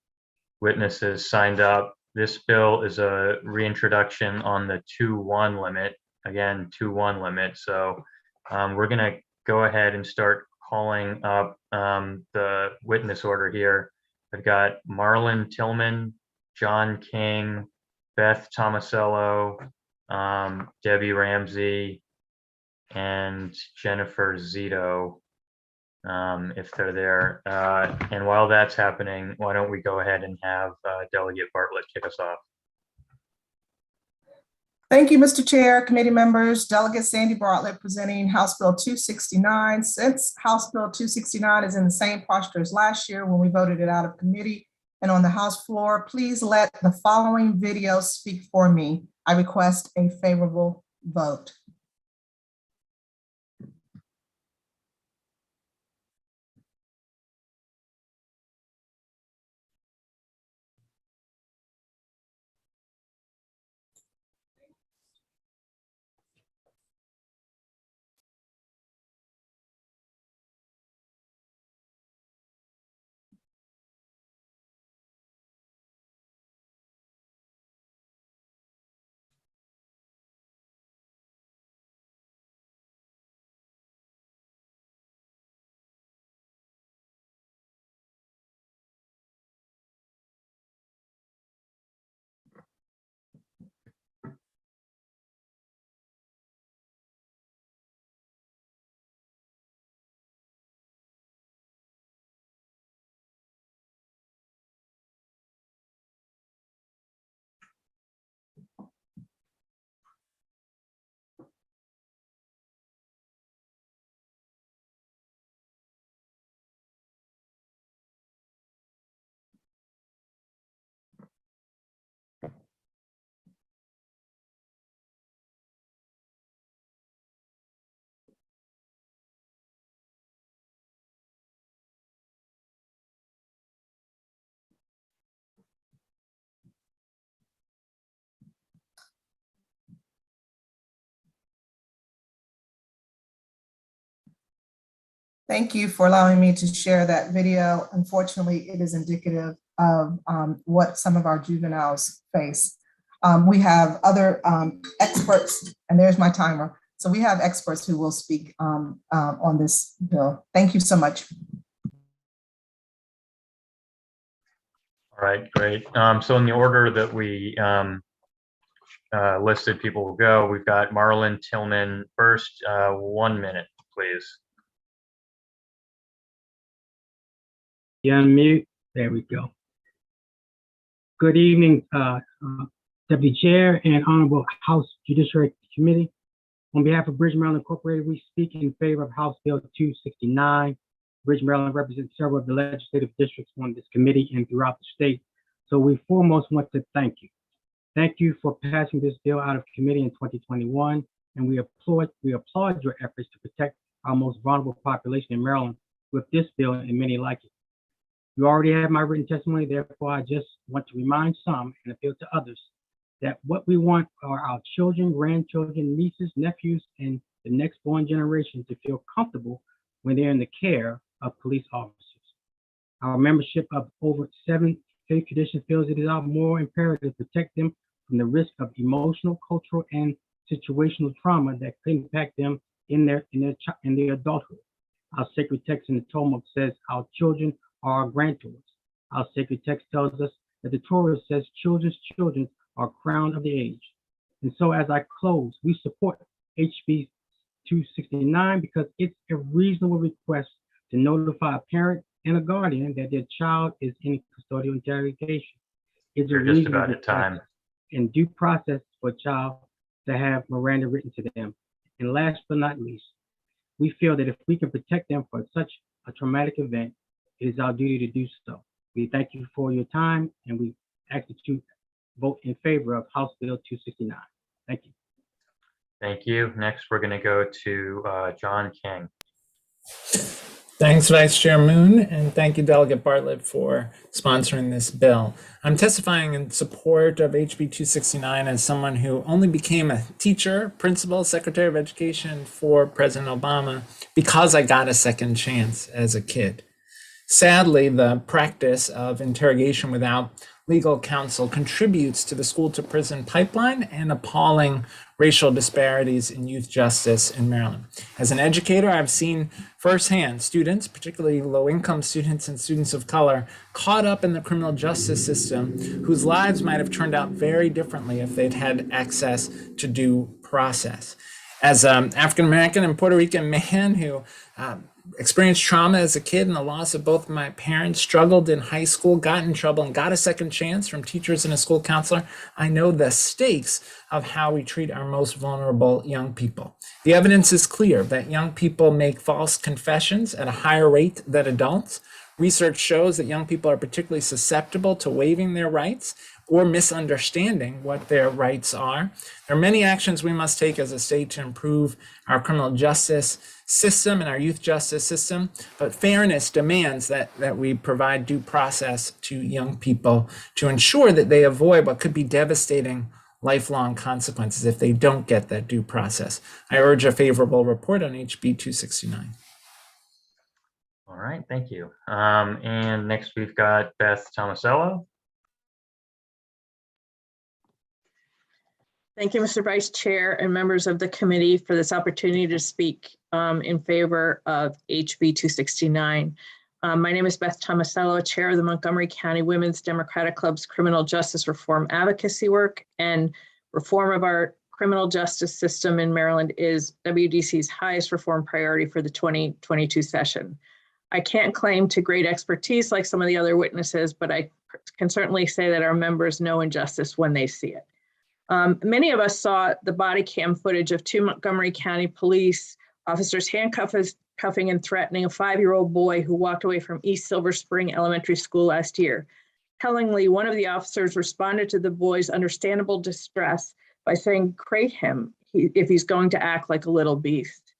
witnesses signed up. This bill is a reintroduction on the 2-1 limit, again, 2-1 limit. So we're going to go ahead and start calling up the witness order here. I've got Marlon Tillman, John King, Beth Tomasello, Debbie Ramsey, and Jennifer Zito, if they're there. And while that's happening, why don't we go ahead and have Delegate Bartlett kick us off. Thank you, Mr. Chair, committee members, Delegate Sandy Bartlett presenting House Bill 269. Since House Bill 269 is in the same posture as last year when we voted it out of committee and on the House floor, please let the following video speak for me. I request a favorable vote. Thank you for allowing me to share that video. Unfortunately, it is indicative of what some of our juveniles face. We have other experts, and there's my timer. So we have experts who will speak on this bill. Thank you so much. All right, great. So in the order that we listed people will go, we've got Marlon Tillman first. 1 minute, please. You unmute. There we go. Good evening, Deputy Chair and Honorable House Judiciary Committee. On behalf of Bridge Maryland Incorporated, we speak in favor of House Bill 269. Bridge Maryland represents several of the legislative districts on this committee and throughout the state. So we foremost want to thank you. Thank you for passing this bill out of committee in 2021, and we applaud your efforts to protect our most vulnerable population in Maryland with this bill and many like it. You already have my written testimony, therefore I just want to remind some and appeal to others that what we want are our children, grandchildren, nieces, nephews, and the next born generation to feel comfortable when they're in the care of police officers. Our membership of over 7 faith traditions feels it is our moral imperative to protect them from the risk of emotional, cultural, and situational trauma that could impact them in their adulthood. Our sacred text in the Talmud says our children are our grandchildren. Our sacred text tells us that the Torah says children's children are crown of the age. And so as I close, we support HB 269 because it's a reasonable request to notify a parent and a guardian that their child is in custodial interrogation. It's You're just about at time. And due process for a child to have Miranda written to them. And last but not least, we feel that if we can protect them for such a traumatic event, it is our duty to do so. We thank you for your time, and we ask that you vote in favor of House Bill 269. Thank you. Thank you. Next, we're going to go to John King. Thanks, Vice Chair Moon, and thank you, Delegate Bartlett, for sponsoring this bill. I'm testifying in support of HB 269 as someone who only became a teacher, principal, secretary of education for President Obama because I got a second chance as a kid. Sadly, the practice of interrogation without legal counsel contributes to the school to prison pipeline and appalling racial disparities in youth justice in Maryland. As an educator, I've seen firsthand students, particularly low-income students and students of color, caught up in the criminal justice system whose lives might have turned out very differently if they'd had access to due process. As an African-American and Puerto Rican man who experienced trauma as a kid and the loss of both my parents, struggled in high school, got in trouble, and got a second chance from teachers and a school counselor, I know the stakes of how we treat our most vulnerable young people. The evidence is clear that young people make false confessions at a higher rate than adults. Research shows that young people are particularly susceptible to waiving their rights or misunderstanding what their rights are. There are many actions we must take as a state to improve our criminal justice system and our youth justice system, but fairness demands that we provide due process to young people to ensure that they avoid what could be devastating lifelong consequences if they don't get that due process. I urge a favorable report on HB 269. All right, thank you. And next we've got Beth Tomasello. Thank you, Mr. Vice Chair and members of the committee for this opportunity to speak in favor of HB 269. My name is Beth Tomasello, Chair of the Montgomery County Women's Democratic Club's Criminal Justice Reform Advocacy Work, and reform of our criminal justice system in Maryland is WDC's highest reform priority for the 2022 session. I can't claim to great expertise like some of the other witnesses, but I can certainly say that our members know injustice when they see it. Many of us saw the body cam footage of 2 Montgomery County police officers handcuffing and threatening a 5-year-old boy who walked away from East Silver Spring Elementary School last year. Tellingly, one of the officers responded to the boy's understandable distress by saying, "Crate him if he's going to act like a little beast."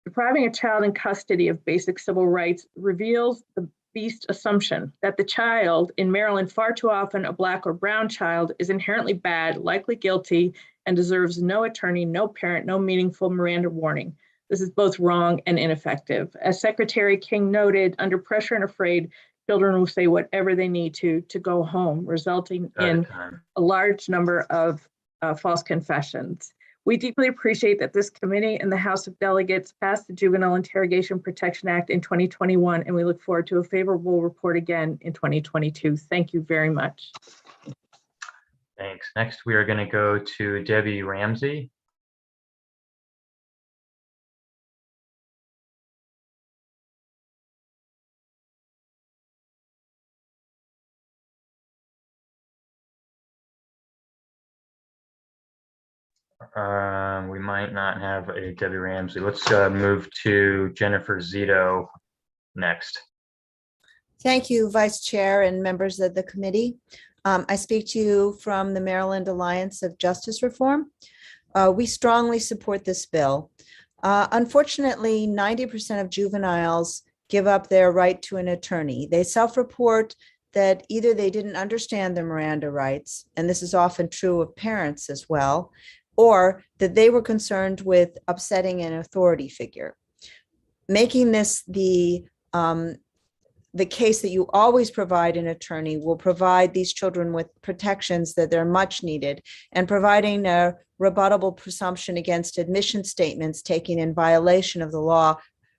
Depriving a child in custody of basic civil rights reveals the beast assumption that the child, in Maryland far too often a Black or brown child, is inherently bad, likely guilty, and deserves no attorney, no parent, no meaningful Miranda warning. This is both wrong and ineffective. As Secretary King noted, under pressure and afraid, children will say whatever they need to go home, resulting in a large number of false confessions. We deeply appreciate that this committee and the House of Delegates passed the Juvenile Interrogation Protection Act in 2021, and we look forward to a favorable report again in 2022. Thank you very much. Thanks. Next, we are going to go to Debbie Ramsey. We might not have a Debbie Ramsey. Let's move to Jennifer Zito next. Thank you, Vice Chair and members of the committee. I speak to you from the Maryland Alliance of Justice Reform. We strongly support this bill. Unfortunately, 90% of juveniles give up their right to an attorney. They self-report that either they didn't understand the Miranda rights, and this is often true of parents as well, or that they were concerned with upsetting an authority figure. Making this the case that you always provide an attorney will provide these children with protections that they're much needed, and providing a rebuttable presumption against admission statements taken in violation of the law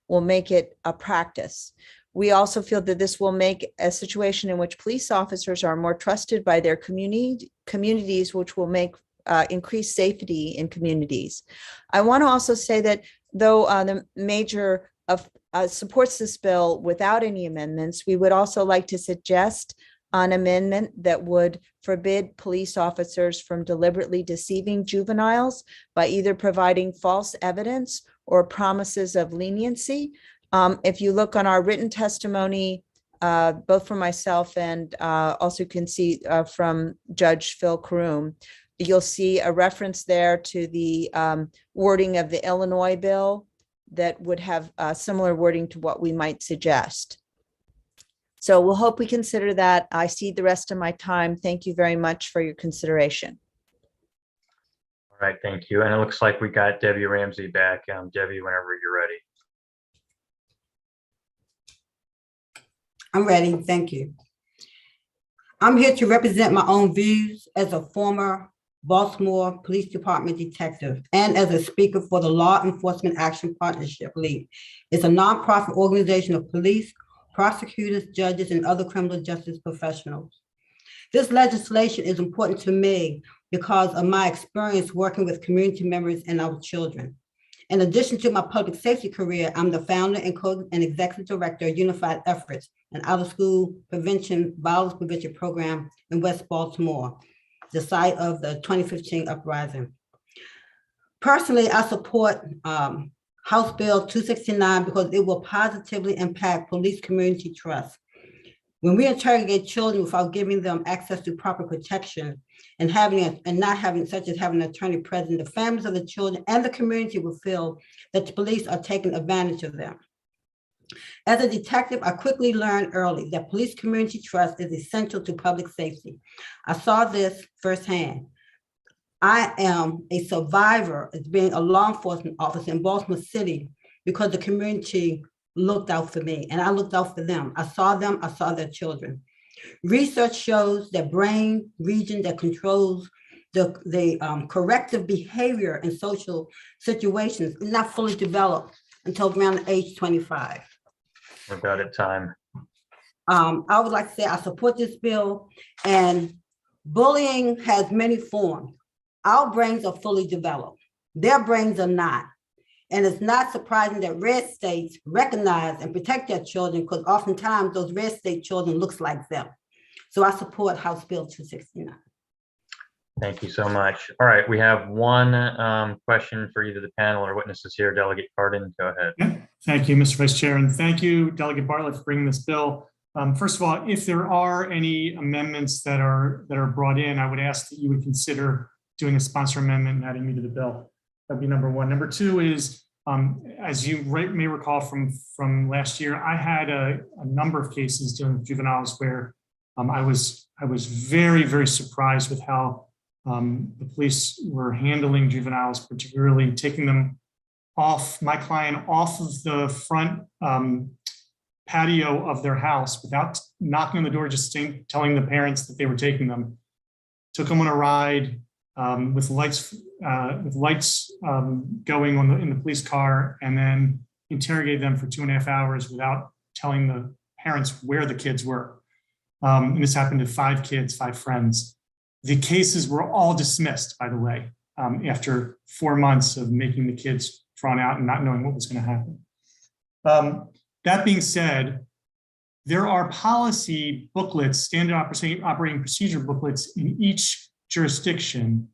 will make it a practice. We also feel that this will make a situation in which police officers are more trusted by their communities, which will make increased safety in communities. I want to also say that though the major supports this bill without any amendments, we would also like to suggest an amendment that would forbid police officers from deliberately deceiving juveniles by either providing false evidence or promises of leniency. If you look on our written testimony, both from myself and also can see from Judge Phil Karoum, you'll see a reference there to the wording of the Illinois bill that would have similar wording to what we might suggest. So we'll hope we consider that. I cede the rest of my time. Thank you very much for your consideration. All right, thank you. And it looks like we got Debbie Ramsey back. Debbie, whenever you're ready. I'm ready. Thank you. I'm here to represent my own views as a former Baltimore Police Department detective and as a speaker for the Law Enforcement Action Partnership League. It's a nonprofit organization of police, prosecutors, judges, and other criminal justice professionals. This legislation is important to me because of my experience working with community members and our children. In addition to my public safety career, I'm the founder and executive director of Unified Efforts, an out-of-school violence prevention program in West Baltimore, the site of the 2015 uprising. Personally, I support House Bill 269 because it will positively impact police community trust. When we interrogate children without giving them access to proper protection and not having such as having an attorney present, the families of the children and the community will feel that the police are taking advantage of them. As a detective, I quickly learned early that police community trust is essential to public safety. I saw this firsthand. I am a survivor as being a law enforcement officer in Baltimore City because the community looked out for me and I looked out for them. I saw them, I saw their children. Research shows that brain region that controls the corrective behavior in social situations is not fully developed until around age 25. We've got it time. I would like to say I support this bill, and bullying has many forms. Our brains are fully developed. Their brains are not. And it's not surprising that red states recognize and protect their children because oftentimes those red state children looks like them. So I support House Bill 269. Thank you so much. All right, we have one question for either the panel or witnesses here. Delegate Cardin, go ahead. Yeah. Thank you, Mr. Vice Chair, and thank you, Delegate Bartlett, for bringing this bill. First of all, if there are any amendments that are brought in, I would ask that you would consider doing a sponsor amendment and adding me to the bill. That'd be number one. Number two is, as you may recall from last year, I had a number of cases dealing with juveniles where I was very, very surprised with how the police were handling juveniles, particularly taking them my client off of the front patio of their house without knocking on the door, just telling the parents that they were taking them. Took them on a ride with lights going on in the police car, and then interrogated them for 2.5 hours without telling the parents where the kids were. And this happened to 5 kids, 5 friends. The cases were all dismissed, by the way, after 4 months of making the kids drawn out and not knowing what was going to happen. That being said, there are policy booklets, standard operating procedure booklets in each jurisdiction.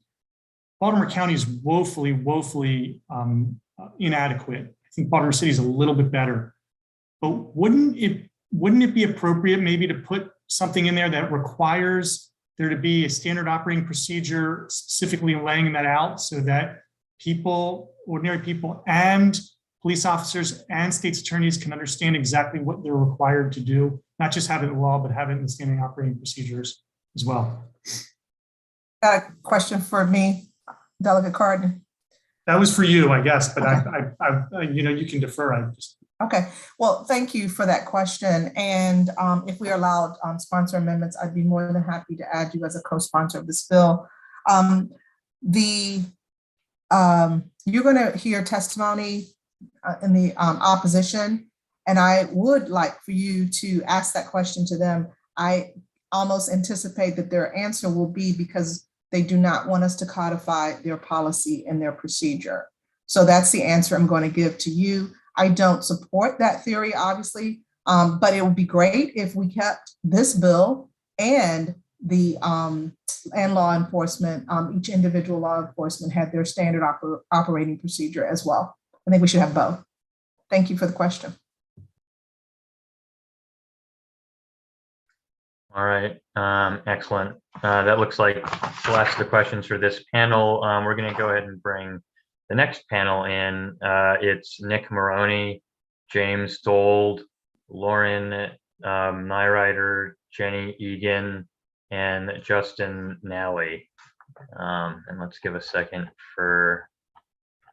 Baltimore County is woefully inadequate. I think Baltimore City is a little bit better. But wouldn't it be appropriate maybe to put something in there that requires there to be a standard operating procedure specifically laying that out so that ordinary people and police officers and state's attorneys can understand exactly what they're required to do, not just have it in the law, but have it in the standing operating procedures as well. Got a question for me, Delegate Cardin. That was for you, I guess, but Okay. you can defer. Okay, well, thank you for that question. And if we are allowed sponsor amendments, I'd be more than happy to add you as a co-sponsor of this bill. You're going to hear testimony in the opposition, and I would like for you to ask that question to them. I almost anticipate that their answer will be because they do not want us to codify their policy and their procedure. So that's the answer I'm going to give to you. I don't support that theory, obviously, but it would be great if we kept this bill and the and law enforcement, each individual law enforcement had their standard operating procedure as well. I think we should have both. Thank you for the question. All right, excellent. That looks like the last of the questions for this panel. We're going to go ahead and bring the next panel in. It's Nick Maroney, James Dold, Lauren Nyrider, Jenny Egan, and Justin Nally. And let's give a second for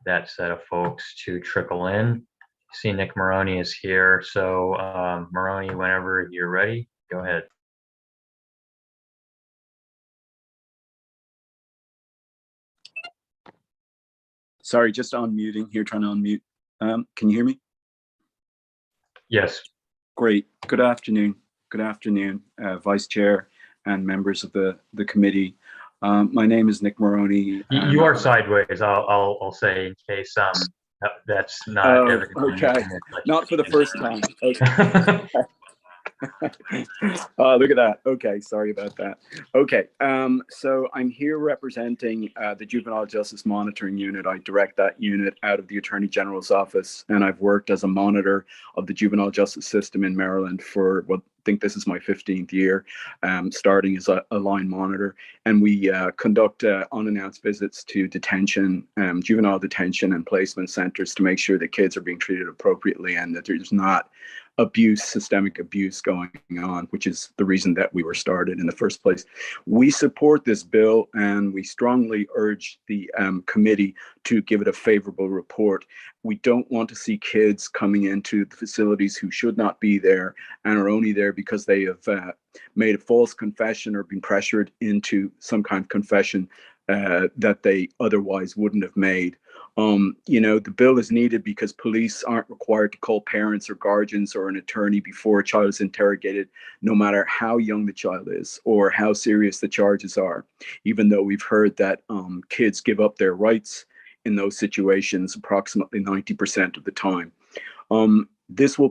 that set of folks to trickle in. See, Nick Maroney is here. So Maroney, whenever you're ready, go ahead. Sorry, just unmuting here, trying to unmute. Can you hear me? Yes. Great. Good afternoon. Good afternoon, Vice Chair and members of the committee. My name is Nick Maroney. You are sideways, I'll say, in case that's not evident. Okay, not for the first time. Okay. Look at that. Okay, sorry about that. Okay, so I'm here representing the Juvenile Justice Monitoring Unit. I direct that unit out of the Attorney General's office, and I've worked as a monitor of the juvenile justice system in Maryland for what I think this is my 15th year, starting as a line monitor. And we conduct unannounced visits to detention, juvenile detention and placement centers to make sure that kids are being treated appropriately and that there's not systemic abuse going on, which is the reason that we were started in the first place. We support this bill and we strongly urge the committee to give it a favorable report. We don't want to see kids coming into the facilities who should not be there and are only there because they have made a false confession or been pressured into some kind of confession that they otherwise wouldn't have made. The bill is needed because police aren't required to call parents or guardians or an attorney before a child is interrogated, no matter how young the child is or how serious the charges are, even though we've heard that kids give up their rights in those situations approximately 90% of the time. This bill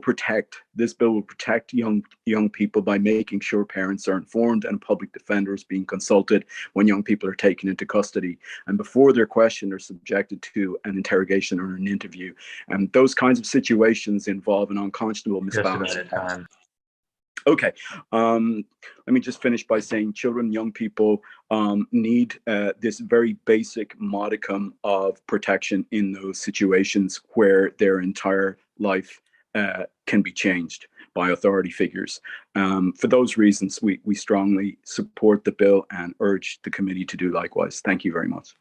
will protect young people by making sure parents are informed and public defenders being consulted when young people are taken into custody and before they're questioned or subjected to an interrogation or an interview. And those kinds of situations involve an unconscionable misbalance. Okay, let me just finish by saying children and young people need this very basic modicum of protection in those situations where their entire life can be changed by authority figures. For those reasons, we strongly support the bill and urge the committee to do likewise. Thank you very much.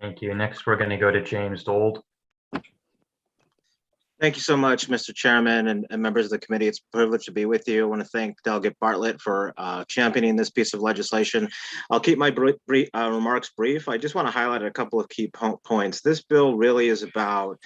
Thank you. Next, we're going to go to James Dold. Thank you so much, Mr. Chairman and members of the committee. It's a privilege to be with you. I want to thank Delegate Bartlett for championing this piece of legislation. I'll keep my remarks brief. I just want to highlight a couple of key points. This bill really is about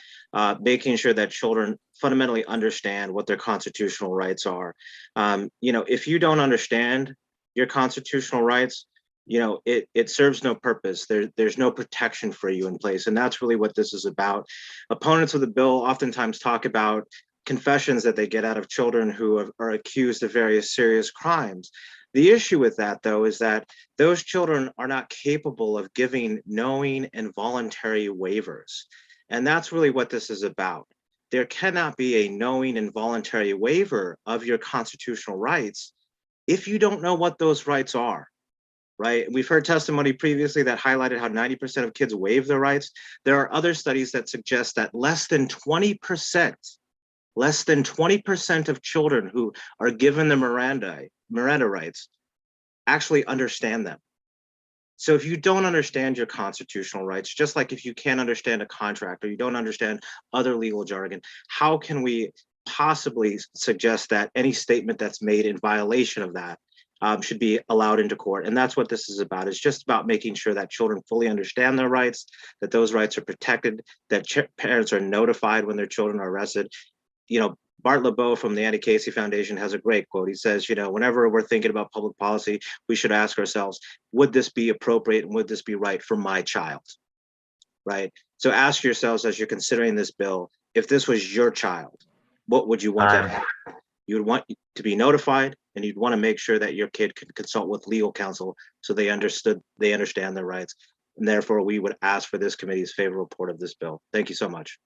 making sure that children fundamentally understand what their constitutional rights are. If you don't understand your constitutional rights, it serves no purpose. There's no protection for you in place. And that's really what this is about. Opponents of the bill oftentimes talk about confessions that they get out of children who are accused of various serious crimes. The issue with that, though, is that those children are not capable of giving knowing and voluntary waivers. And that's really what this is about. There cannot be a knowing and voluntary waiver of your constitutional rights if you don't know what those rights are. Right? We've heard testimony previously that highlighted how 90% of kids waive their rights. There are other studies that suggest that less than 20% of children who are given the Miranda rights actually understand them. So if you don't understand your constitutional rights, just like if you can't understand a contract or you don't understand other legal jargon, how can we possibly suggest that any statement that's made in violation of that should be allowed into court? And that's what this is about. It's just about making sure that children fully understand their rights, that those rights are protected, that parents are notified when their children are arrested. Bart LeBeau from the Annie Casey Foundation has a great quote. He says, whenever we're thinking about public policy, we should ask ourselves, would this be appropriate and would this be right for my child? Right? So ask yourselves as you're considering this bill, if this was your child, what would you want to have? You would want to be notified, and you'd want to make sure that your kid could consult with legal counsel so they understand their rights. And therefore, we would ask for this committee's favorable report of this bill. Thank you so much.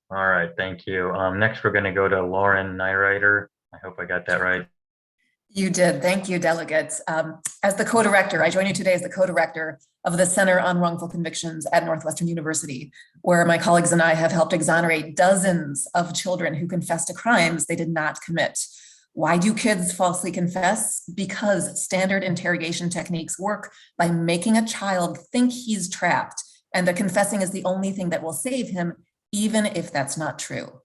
All right, thank you. Next, we're going to go to Lauren Nyrider. I hope I got that right. You did. Thank you, delegates. As the co-director, I join you today as the co-director of the Center on Wrongful Convictions at Northwestern University, where my colleagues and I have helped exonerate dozens of children who confess to crimes they did not commit. Why do kids falsely confess? Because standard interrogation techniques work by making a child think he's trapped and that confessing is the only thing that will save him, even if that's not true.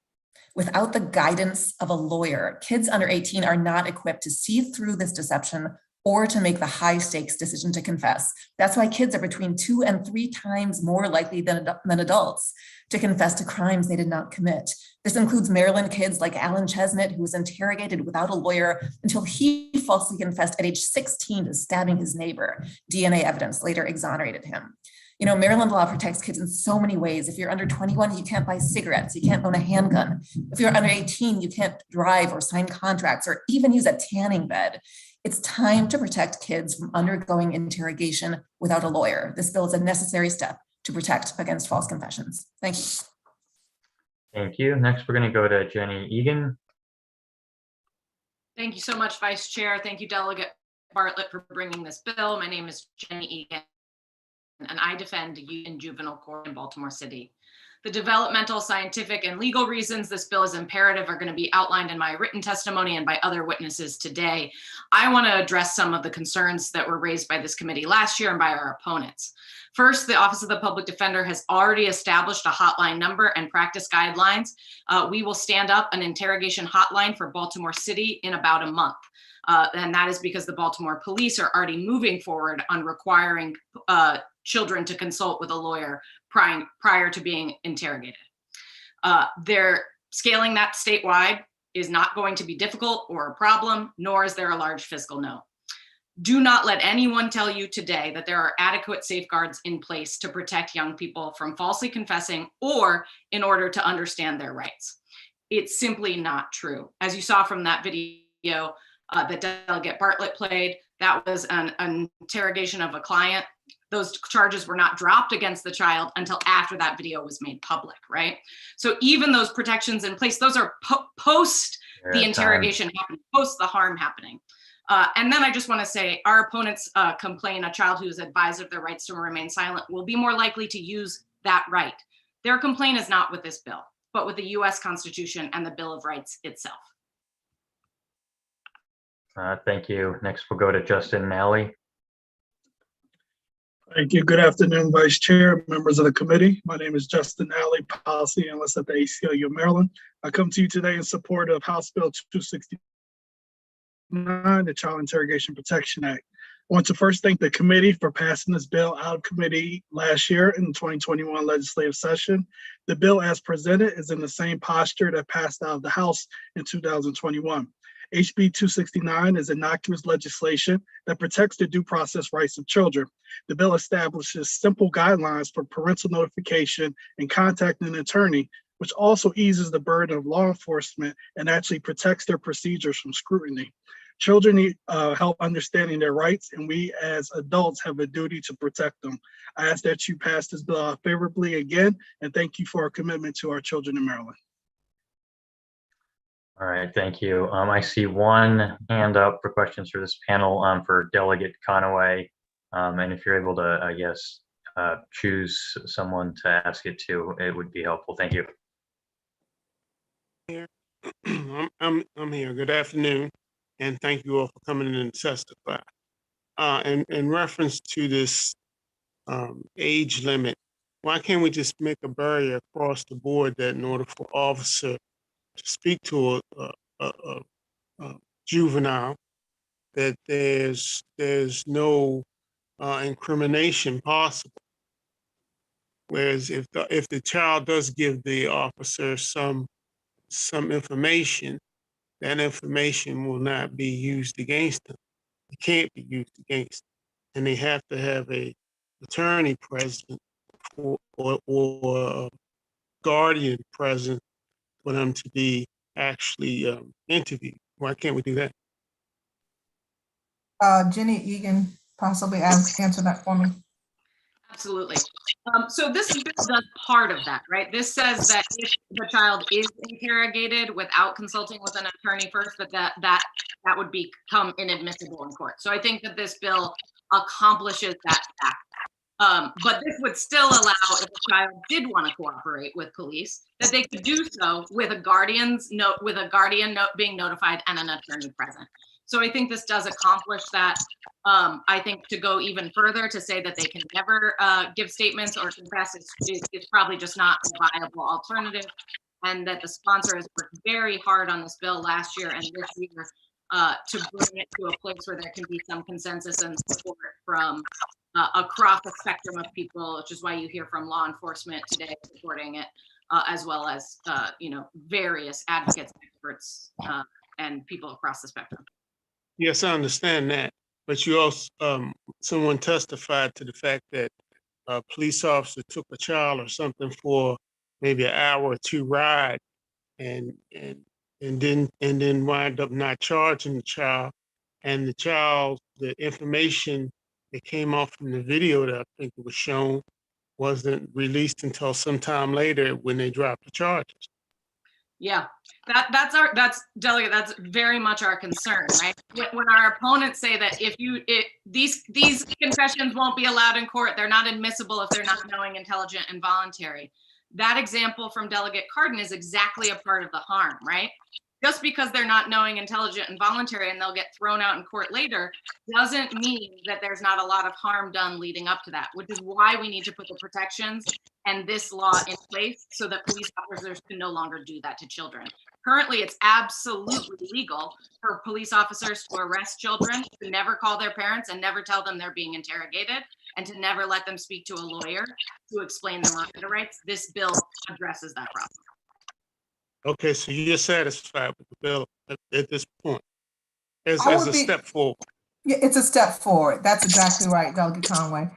Without the guidance of a lawyer, kids under 18 are not equipped to see through this deception or to make the high stakes decision to confess. That's why kids are between 2 and 3 times more likely than adults to confess to crimes they did not commit. This includes Maryland kids like Alan Chesnut, who was interrogated without a lawyer until he falsely confessed at age 16 to stabbing his neighbor. DNA evidence later exonerated him. Maryland law protects kids in so many ways. If you're under 21, you can't buy cigarettes, you can't own a handgun. If you're under 18, you can't drive or sign contracts or even use a tanning bed. It's time to protect kids from undergoing interrogation without a lawyer. This bill is a necessary step to protect against false confessions. Thank you. Thank you. Next, we're going to go to Jenny Egan. Thank you so much, Vice Chair. Thank you, Delegate Bartlett, for bringing this bill. My name is Jenny Egan, and I defend youth in juvenile court in Baltimore City. The developmental, scientific, and legal reasons this bill is imperative are going to be outlined in my written testimony and by other witnesses today. I want to address some of the concerns that were raised by this committee last year and by our opponents. First, the Office of the Public Defender has already established a hotline number and practice guidelines. We will stand up an interrogation hotline for Baltimore City in about a month. And that is because the Baltimore police are already moving forward on requiring children to consult with a lawyer prior to being interrogated. They're scaling that statewide is not going to be difficult or a problem, nor is there a large fiscal no. Do not let anyone tell you today that there are adequate safeguards in place to protect young people from falsely confessing or in order to understand their rights. It's simply not true. As you saw from that video that Delegate Bartlett played, that was an interrogation of a client. Those charges were not dropped against the child until after that video was made public, right? So even those protections in place, those are post the interrogation happening, post the harm happening. And then I just want to say our opponents complain a child who is advised of their rights to remain silent will be more likely to use that right. Their complaint is not with this bill, but with the US Constitution and the Bill of Rights itself. Thank you. Next, we'll go to Justin Nally. Thank you. Good afternoon, Vice Chair, members of the committee. My name is Justin Alley, Policy Analyst at the ACLU of Maryland. I come to you today in support of House Bill 269, the Child Interrogation Protection Act. I want to first thank the committee for passing this bill out of committee last year in the 2021 legislative session. The bill as presented is in the same posture that passed out of the House in 2021. HB 269 is innocuous legislation that protects the due process rights of children. The bill establishes simple guidelines for parental notification and contacting an attorney, which also eases the burden of law enforcement and actually protects their procedures from scrutiny. Children need help understanding their rights, and we as adults have a duty to protect them. I ask that you pass this bill out favorably again, and thank you for our commitment to our children in Maryland. All right, thank you. I see one hand up for questions for this panel for Delegate Conaway. And if you're able to, I guess, choose someone to ask it to, it would be helpful. Thank you. I'm here. Good afternoon, and thank you all for coming in and testify. In reference to this age limit, why can't we just make a barrier across the board that in order for officer to speak to a juvenile, that there's no incrimination possible? Whereas if the child does give the officer some information, that information will not be used against them. It can't be used against them. And they have to have a attorney present or a guardian present for them to be actually interviewed. Why can't we do that? Jenny Egan, possibly answer that for me. Absolutely. So this bill does part of that, right? This says that if the child is interrogated without consulting with an attorney first, that would become inadmissible in court. So I think that this bill accomplishes that fact. But this would still allow, if a child did want to cooperate with police, that they could do so with a guardian being notified and an attorney present. So I think this does accomplish that. I think to go even further to say that they can never give statements or confess is probably just not a viable alternative, and that the sponsor has worked very hard on this bill last year and this year to bring it to a place where there can be some consensus and support from across the spectrum of people, which is why you hear from law enforcement today supporting it, as well as various advocates, experts, and people across the spectrum. Yes, I understand that. But you also, someone testified to the fact that a police officer took a child or something for maybe an hour or two ride and then wind up not charging the child. And the information that came off from the video that I think it was shown wasn't released until sometime later when they dropped the charges. Yeah, that's Delegate, that's very much our concern, right? When our opponents say that these confessions won't be allowed in court, they're not admissible if they're not knowing, intelligent, and voluntary. That example from Delegate Cardin is exactly a part of the harm, right? Just because they're not knowing, intelligent, and voluntary and they'll get thrown out in court later doesn't mean that there's not a lot of harm done leading up to that, which is why we need to put the protections and this law in place so that police officers can no longer do that to children. Currently, it's absolutely legal for police officers to arrest children, to never call their parents and never tell them they're being interrogated, and to never let them speak to a lawyer to explain their Miranda rights. This bill addresses that problem. Okay, so you're satisfied with the bill at this point as a step forward? Yeah, it's a step forward. That's exactly right, Delegate Conway.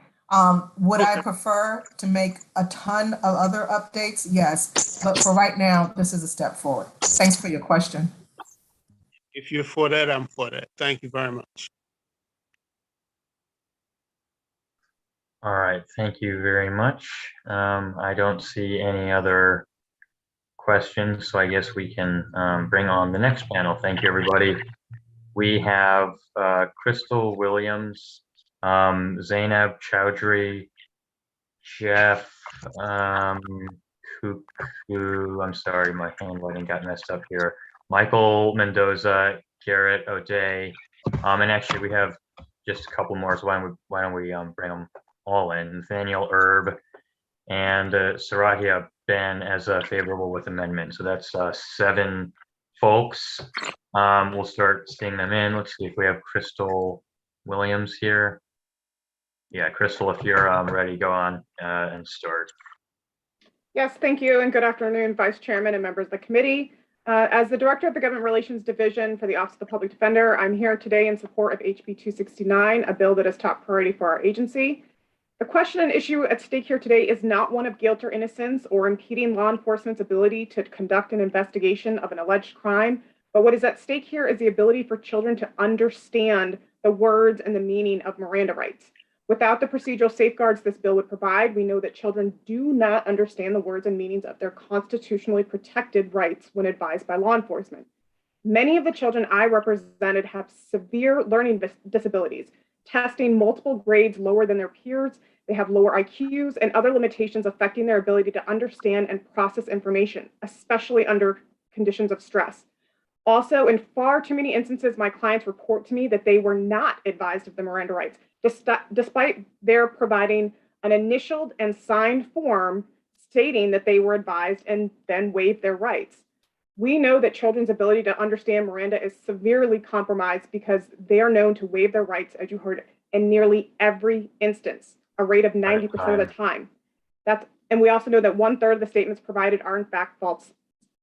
Would I prefer to make a ton of other updates? Yes, but for right now, this is a step forward. Thanks for your question. If you're for that, I'm for that. Thank you very much. All right, thank you very much. I don't see any other questions, so I guess we can bring on the next panel. Thank you, everybody. We have Crystal Williams, Zainab Chowdhury, Jeff Cuckoo, I'm sorry, my handwriting got messed up here, Michael Mendoza, Garrett O'Day, and actually we have just a couple more, so why don't we bring them all in, Nathaniel Erb, and Sarahia Ben as favorable with amendment. So that's 7 folks. We'll start seeing them in. Let's see if we have Crystal Williams here. Yeah, Crystal, if you're ready, go on and start. Yes, thank you, and good afternoon, Vice Chairman and members of the committee. As the Director of the Government Relations Division for the Office of the Public Defender, I'm here today in support of HB 269, a bill that is top priority for our agency. The question and issue at stake here today is not one of guilt or innocence or impeding law enforcement's ability to conduct an investigation of an alleged crime, but what is at stake here is the ability for children to understand the words and the meaning of Miranda rights. Without the procedural safeguards this bill would provide, we know that children do not understand the words and meanings of their constitutionally protected rights when advised by law enforcement. Many of the children I represented have severe learning disabilities, testing multiple grades lower than their peers. They have lower IQs and other limitations affecting their ability to understand and process information, especially under conditions of stress. Also, in far too many instances, my clients report to me that they were not advised of the Miranda rights, despite their providing an initialed and signed form stating that they were advised and then waived their rights. We know that children's ability to understand Miranda is severely compromised because they are known to waive their rights, as you heard, in nearly every instance, a rate of 90% of the time. And we also know that 1/3 of the statements provided are in fact false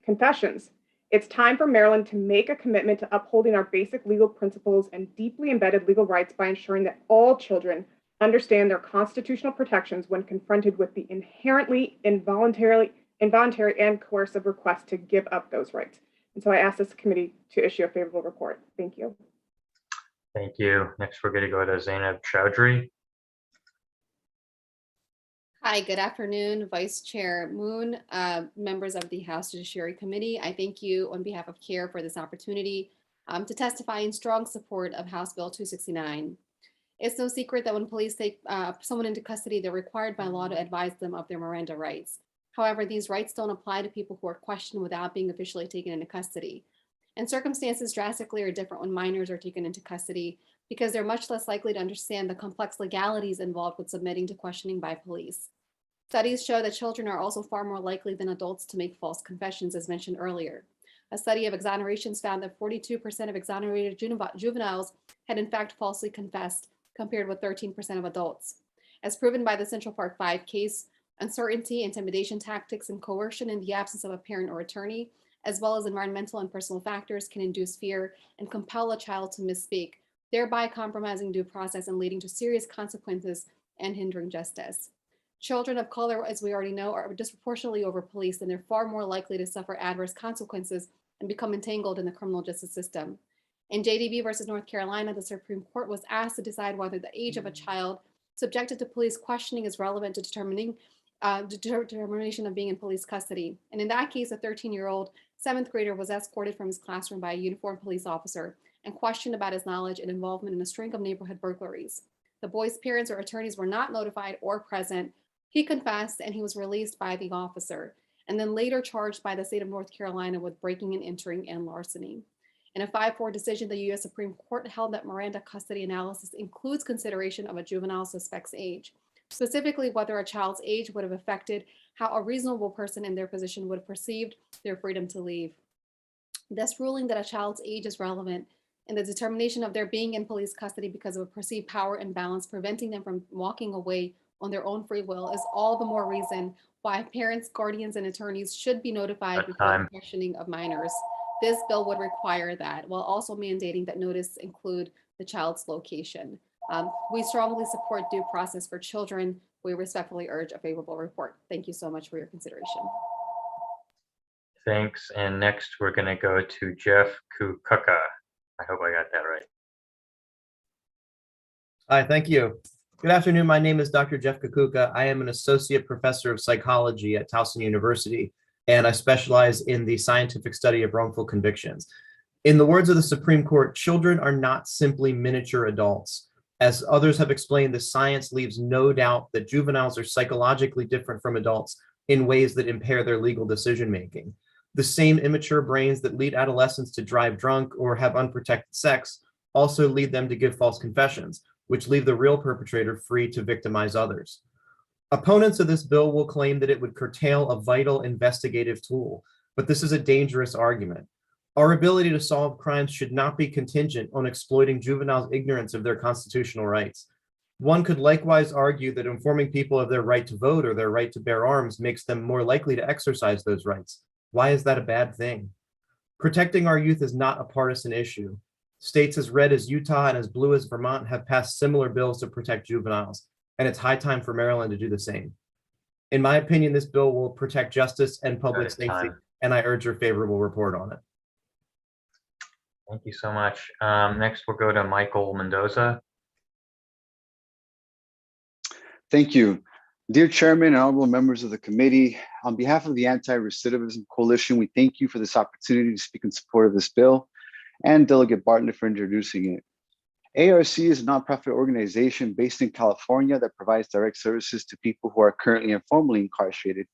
confessions. It's time for Maryland to make a commitment to upholding our basic legal principles and deeply embedded legal rights by ensuring that all children understand their constitutional protections when confronted with the inherently involuntary and coercive request to give up those rights. And so I ask this committee to issue a favorable report. Thank you. Thank you. Next, we're going to go to Zainab Chowdhury. Hi, good afternoon, Vice Chair Moon, members of the House Judiciary Committee. I thank you on behalf of CARE for this opportunity to testify in strong support of House Bill 269. It's no secret that when police take someone into custody, they're required by law to advise them of their Miranda rights. However, these rights don't apply to people who are questioned without being officially taken into custody. And circumstances drastically are different when minors are taken into custody because they're much less likely to understand the complex legalities involved with submitting to questioning by police. Studies show that children are also far more likely than adults to make false confessions, as mentioned earlier. A study of exonerations found that 42% of exonerated juveniles had in fact falsely confessed, compared with 13% of adults. As proven by the Central Park 5 case, uncertainty, intimidation tactics, and coercion in the absence of a parent or attorney, as well as environmental and personal factors, can induce fear and compel a child to misspeak, thereby compromising due process and leading to serious consequences and hindering justice. Children of color, as we already know, are disproportionately over-policed, and they're far more likely to suffer adverse consequences and become entangled in the criminal justice system. In JDB versus North Carolina, the Supreme Court was asked to decide whether the age of a child subjected to police questioning is relevant to determination of being in police custody. And in that case, a 13-year-old 7th grader was escorted from his classroom by a uniformed police officer and questioned about his knowledge and involvement in a string of neighborhood burglaries. The boy's parents or attorneys were not notified or present. He confessed and he was released by the officer, and then later charged by the state of North Carolina with breaking and entering and larceny. In a 5-4 decision, the U.S. Supreme Court held that Miranda custody analysis includes consideration of a juvenile suspect's age, specifically whether a child's age would have affected how a reasonable person in their position would have perceived their freedom to leave. Thus, ruling that a child's age is relevant in the determination of their being in police custody because of a perceived power imbalance preventing them from walking away on their own free will is all the more reason why parents, guardians, and attorneys should be notified before the questioning of minors. This bill would require that, while also mandating that notice include the child's location. We strongly support due process for children. We respectfully urge a favorable report. Thank you so much for your consideration. Thanks. And next, we're going to go to Jeff Kukuka. I hope I got that right. Hi, thank you. Good afternoon. My name is Dr. Jeff Kukuka. I am an associate professor of psychology at Towson University, and I specialize in the scientific study of wrongful convictions. In the words of the Supreme Court, children are not simply miniature adults. As others have explained, the science leaves no doubt that juveniles are psychologically different from adults in ways that impair their legal decision-making. The same immature brains that lead adolescents to drive drunk or have unprotected sex also lead them to give false confessions. which leave the real perpetrator free to victimize others. Opponents of this bill will claim that it would curtail a vital investigative tool, but this is a dangerous argument. Our ability to solve crimes should not be contingent on exploiting juveniles' ignorance of their constitutional rights. One could likewise argue that informing people of their right to vote or their right to bear arms makes them more likely to exercise those rights. Why is that a bad thing? Protecting our youth is not a partisan issue. States as red as Utah and as blue as Vermont have passed similar bills to protect juveniles, and it's high time for Maryland to do the same. In my opinion, this bill will protect justice and public safety, and I urge your favorable report on it. Thank you so much. Next, we'll go to Michael Mendoza. Thank you. Dear Chairman and honorable members of the committee, on behalf of the Anti-Recidivism Coalition, we thank you for this opportunity to speak in support of this bill and Delegate Bartlett for introducing it. ARC is a nonprofit organization based in California that provides direct services to people who are currently and formerly incarcerated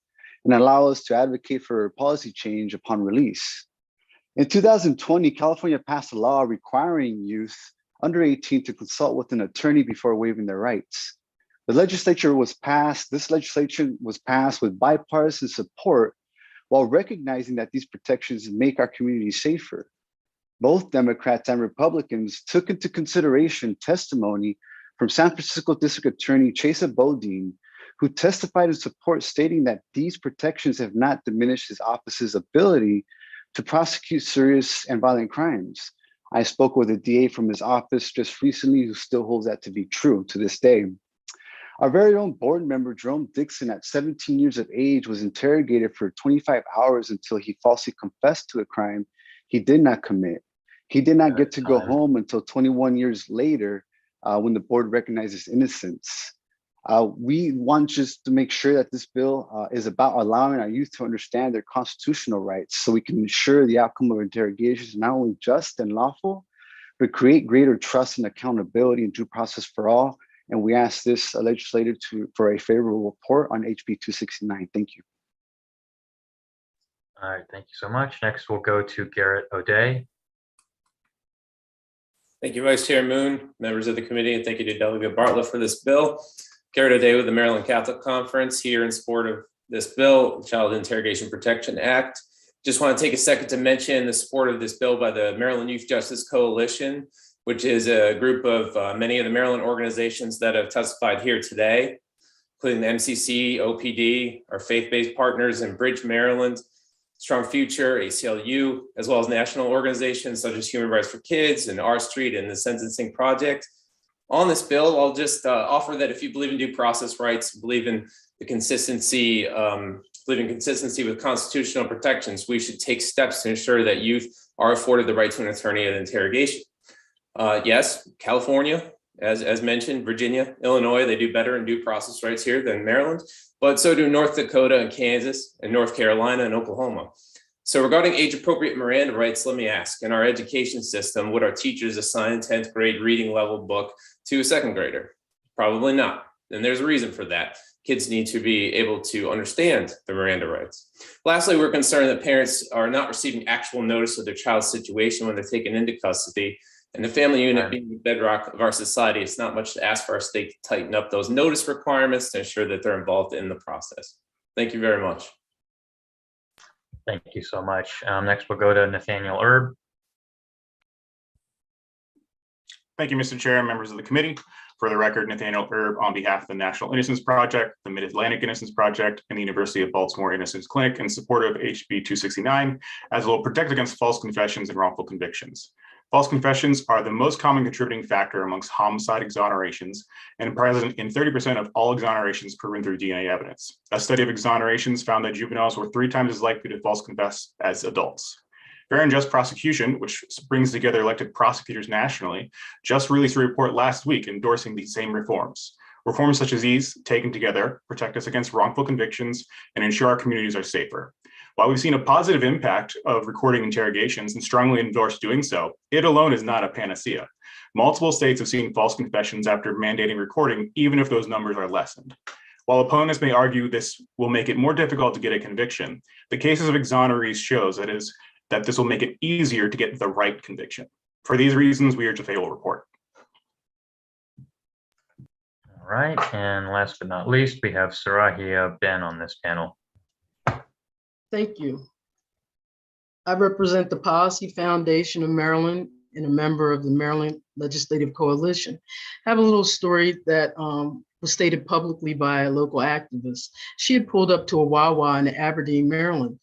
and allow us to advocate for policy change upon release. In 2020, California passed a law requiring youth under 18 to consult with an attorney before waiving their rights. This legislation was passed with bipartisan support while recognizing that these protections make our community safer. Both Democrats and Republicans took into consideration testimony from San Francisco District Attorney Chesa Bodine, who testified in support, stating that these protections have not diminished his office's ability to prosecute serious and violent crimes. I spoke with a DA from his office just recently who still holds that to be true to this day. Our very own board member, Jerome Dixon, at 17 years of age, was interrogated for 25 hours until he falsely confessed to a crime he did not commit. He did not get to go home until 21 years later when the board recognized his innocence. We want just to make sure that this bill is about allowing our youth to understand their constitutional rights so we can ensure the outcome of interrogations is not only just and lawful, but create greater trust and accountability and due process for all. And we ask this legislator for a favorable report on HB 269. Thank you. All right, thank you so much. Next, we'll go to Garrett O'Day. Thank you, Vice Chair Moon, members of the committee, and thank you to Delegate Bartlett for this bill. Garrett O'Day with the Maryland Catholic Conference here in support of this bill, the Child Interrogation Protection Act. Just want to take a second to mention the support of this bill by the Maryland Youth Justice Coalition, which is a group of many of the Maryland organizations that have testified here today, including the MCC, OPD, our faith-based partners in Bridge, Maryland, Strong Future, ACLU, as well as national organizations such as Human Rights for Kids and R Street and the Sentencing Project. On this bill, I'll just offer that if you believe in due process rights, believe in the consistency, with constitutional protections, we should take steps to ensure that youth are afforded the right to an attorney at interrogation. Yes, California, as mentioned, Virginia, Illinois, they do better in due process rights here than Maryland, but so do North Dakota and Kansas and North Carolina and Oklahoma. So regarding age-appropriate Miranda rights, let me ask, in our education system, would our teachers assign a 10th grade reading level book to a second grader? Probably not. And there's a reason for that. Kids need to be able to understand the Miranda rights. Lastly, we're concerned that parents are not receiving actual notice of their child's situation when they're taken into custody. And the family unit being the bedrock of our society, it's not much to ask for our state to tighten up those notice requirements to ensure that they're involved in the process. Thank you very much. Thank you so much. Next, we'll go to Nathaniel Erb. Thank you, Mr. Chair and members of the committee. For the record, Nathaniel Erb on behalf of the National Innocence Project, the Mid-Atlantic Innocence Project, and the University of Baltimore Innocence Clinic in support of HB 269, as it will protect against false confessions and wrongful convictions. False confessions are the most common contributing factor amongst homicide exonerations and present in 30% of all exonerations proven through DNA evidence. A study of exonerations found that juveniles were 3 times as likely to false confess as adults. Fair and Just Prosecution, which brings together elected prosecutors nationally, just released a report last week endorsing these same reforms. Reforms such as these, taken together, protect us against wrongful convictions and ensure our communities are safer. While we've seen a positive impact of recording interrogations and strongly endorse doing so, it alone is not a panacea. Multiple states have seen false confessions after mandating recording, even if those numbers are lessened. While opponents may argue this will make it more difficult to get a conviction, the cases of exonerees shows that this will make it easier to get the right conviction. For these reasons, we urge a favorable report. right, and last but not least, we have Sarahia Ben on this panel. Thank you. I represent the Policy Foundation of Maryland and a member of the Maryland Legislative Coalition. I have a little story that was stated publicly by a local activist. She had pulled up to a Wawa in Aberdeen, Maryland,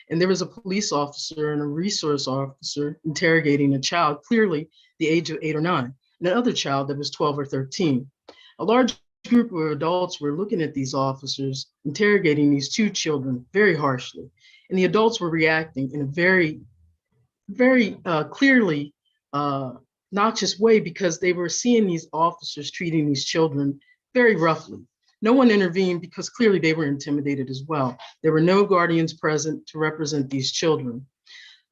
and there was a police officer and a resource officer interrogating a child, clearly the age of 8 or 9, and another child that was 12 or 13. A large group of adults were looking at these officers interrogating these two children very harshly. And the adults were reacting in a very, very clearly noxious way because they were seeing these officers treating these children very roughly. No one intervened because clearly they were intimidated as well. There were no guardians present to represent these children.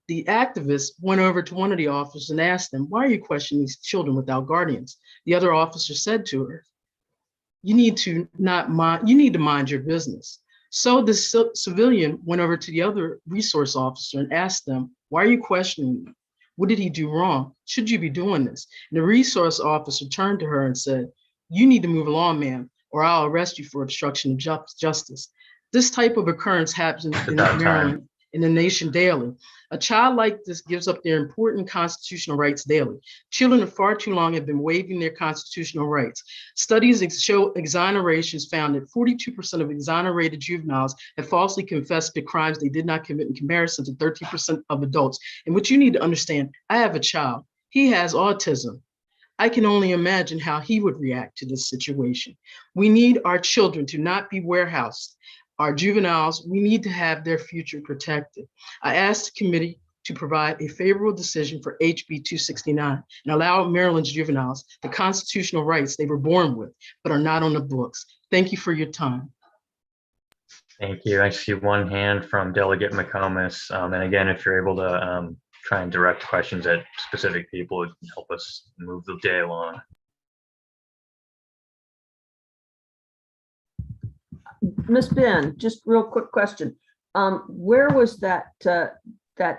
The activist went over to one of the officers and asked them, "Why are you questioning these children without guardians?" The other officer said to her, you need to mind your business." So the civilian went over to the other resource officer and asked them, "Why are you questioning him? What did he do wrong? Should you be doing this?" And the resource officer turned to her and said, "You need to move along, ma'am, or I'll arrest you for obstruction of justice." This type of occurrence happens in Maryland, in the nation daily. A child like this gives up their important constitutional rights daily. Children for far too long have been waiving their constitutional rights. Studies show exonerations found that 42% of exonerated juveniles have falsely confessed to crimes they did not commit in comparison to 13% of adults. And what you need to understand, I have a child. He has autism. I can only imagine how he would react to this situation. We need our children to not be warehoused. Our juveniles, we need to have their future protected. I asked the committee to provide a favorable decision for HB 269 and allow Maryland's juveniles the constitutional rights they were born with, but are not on the books. Thank you for your time. Thank you. I see one hand from Delegate McComas. And again, if you're able to try and direct questions at specific people, it can help us move the day along. Ms. Ben, just real quick question. Where was that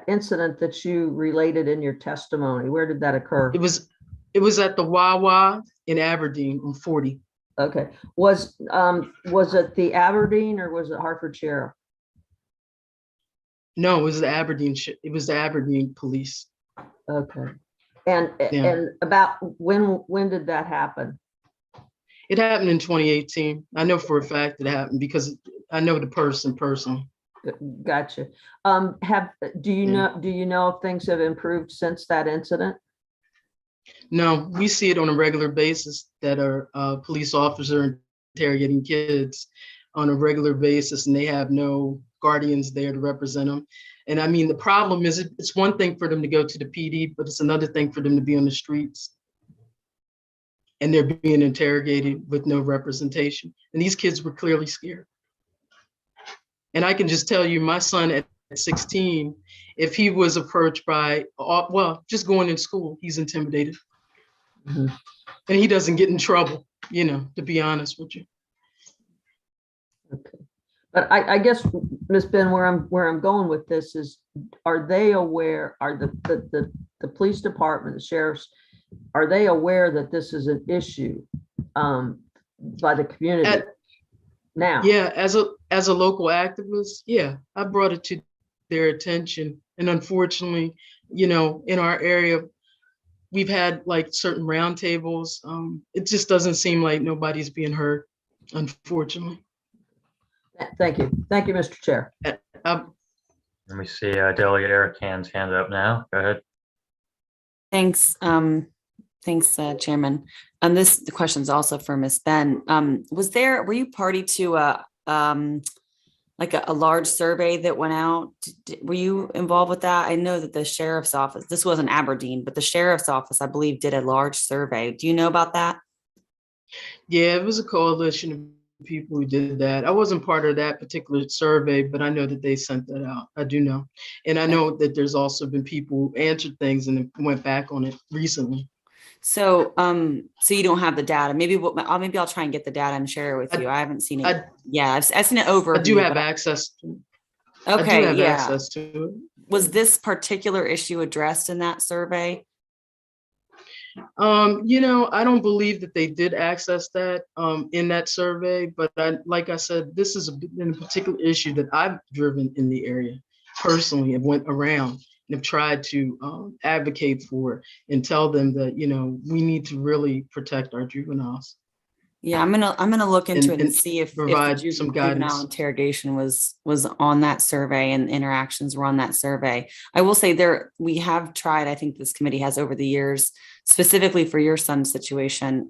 incident that you related in your testimony? Where did that occur? It was at the Wawa in Aberdeen on 40. Okay. Was it the Aberdeen or was it Hertfordshire? No, it was the Aberdeen. It was the Aberdeen police. Okay. And about when did that happen? It happened in 2018. I know for a fact it happened because I know the person personally. Gotcha. Do you know if things have improved since that incident? No, we see it on a regular basis that our police officers are interrogating kids on a regular basis and they have no guardians there to represent them. And I mean, the problem is it's one thing for them to go to the PD, but it's another thing for them to be on the streets. And they're being interrogated with no representation. And these kids were clearly scared. And I can just tell you, my son at 16, if he was approached by, well, just going in school, he's intimidated. Mm-hmm. And he doesn't get in trouble, to be honest with you. Okay. But I guess, Ms. Ben, where I'm going with this is, are they aware, are the police department, the sheriffs, are they aware that this is an issue by the community now? Yeah, as a local activist, yeah, I brought it to their attention. And unfortunately, in our area, we've had like certain roundtables. It just doesn't seem like nobody's being heard, unfortunately. Thank you. Thank you, Mr. Chair. Let me see Delegate Eric Hand's hand up now. Go ahead. Thanks. Thanks, Chairman. The question is also for Ms. Ben. Were you party to a large survey that went out? Were you involved with that? I know that the sheriff's office, this wasn't Aberdeen, but the sheriff's office, I believe, did a large survey. Do you know about that? Yeah, it was a coalition of people who did that. I wasn't part of that particular survey, but I know that they sent that out. I do know. And I know that there's also been people who answered things and then went back on it recently. So you don't have the data. Maybe I'll try and get the data and share it with you. I haven't seen it. I've seen it over. I do have access to it. Okay, I do have access to it. Was this particular issue addressed in that survey? I don't believe that they did access that in that survey, but like I said, this is been a particular issue that I've driven in the area personally and went around and have tried to advocate for and tell them that, we need to really protect our juveniles. Yeah, I'm gonna look into it and see if the provide some juvenile guidance. interrogation was on that survey and interactions were on that survey. I will say we have tried, I think this committee has over the years, specifically for your son's situation,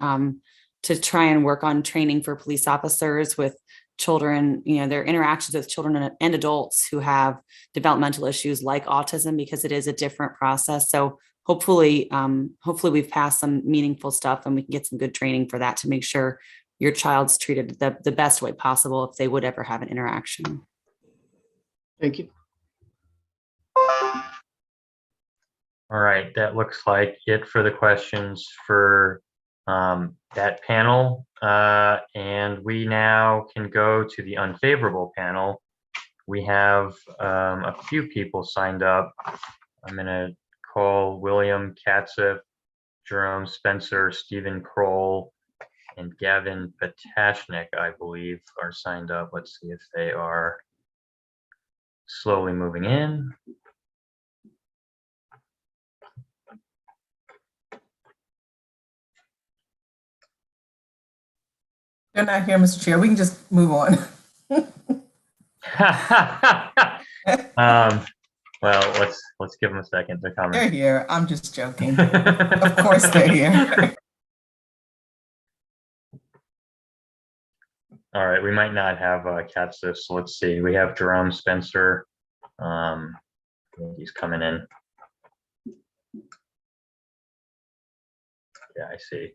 to try and work on training for police officers with children, their interactions with children and adults who have developmental issues like autism, because it is a different process. So hopefully we've passed some meaningful stuff and we can get some good training for that to make sure your child's treated the best way possible if they would ever have an interaction. Thank you. All right, that looks like it for the questions for that panel. And we now can go to the unfavorable panel. We have a few people signed up. I'm gonna call William Katzeff, Jerome Spencer, Stephen Kroll, and Gavin Patashnik, I believe, are signed up. Let's see if they are slowly moving in. They're not here, Mr. Chair. We can just move on. Well, let's give them a second to come. They're here. I'm just joking. Of course they're here. All right, we might not have Katzeff, so let's see. We have Jerome Spencer. I think he's coming in. Yeah, I see.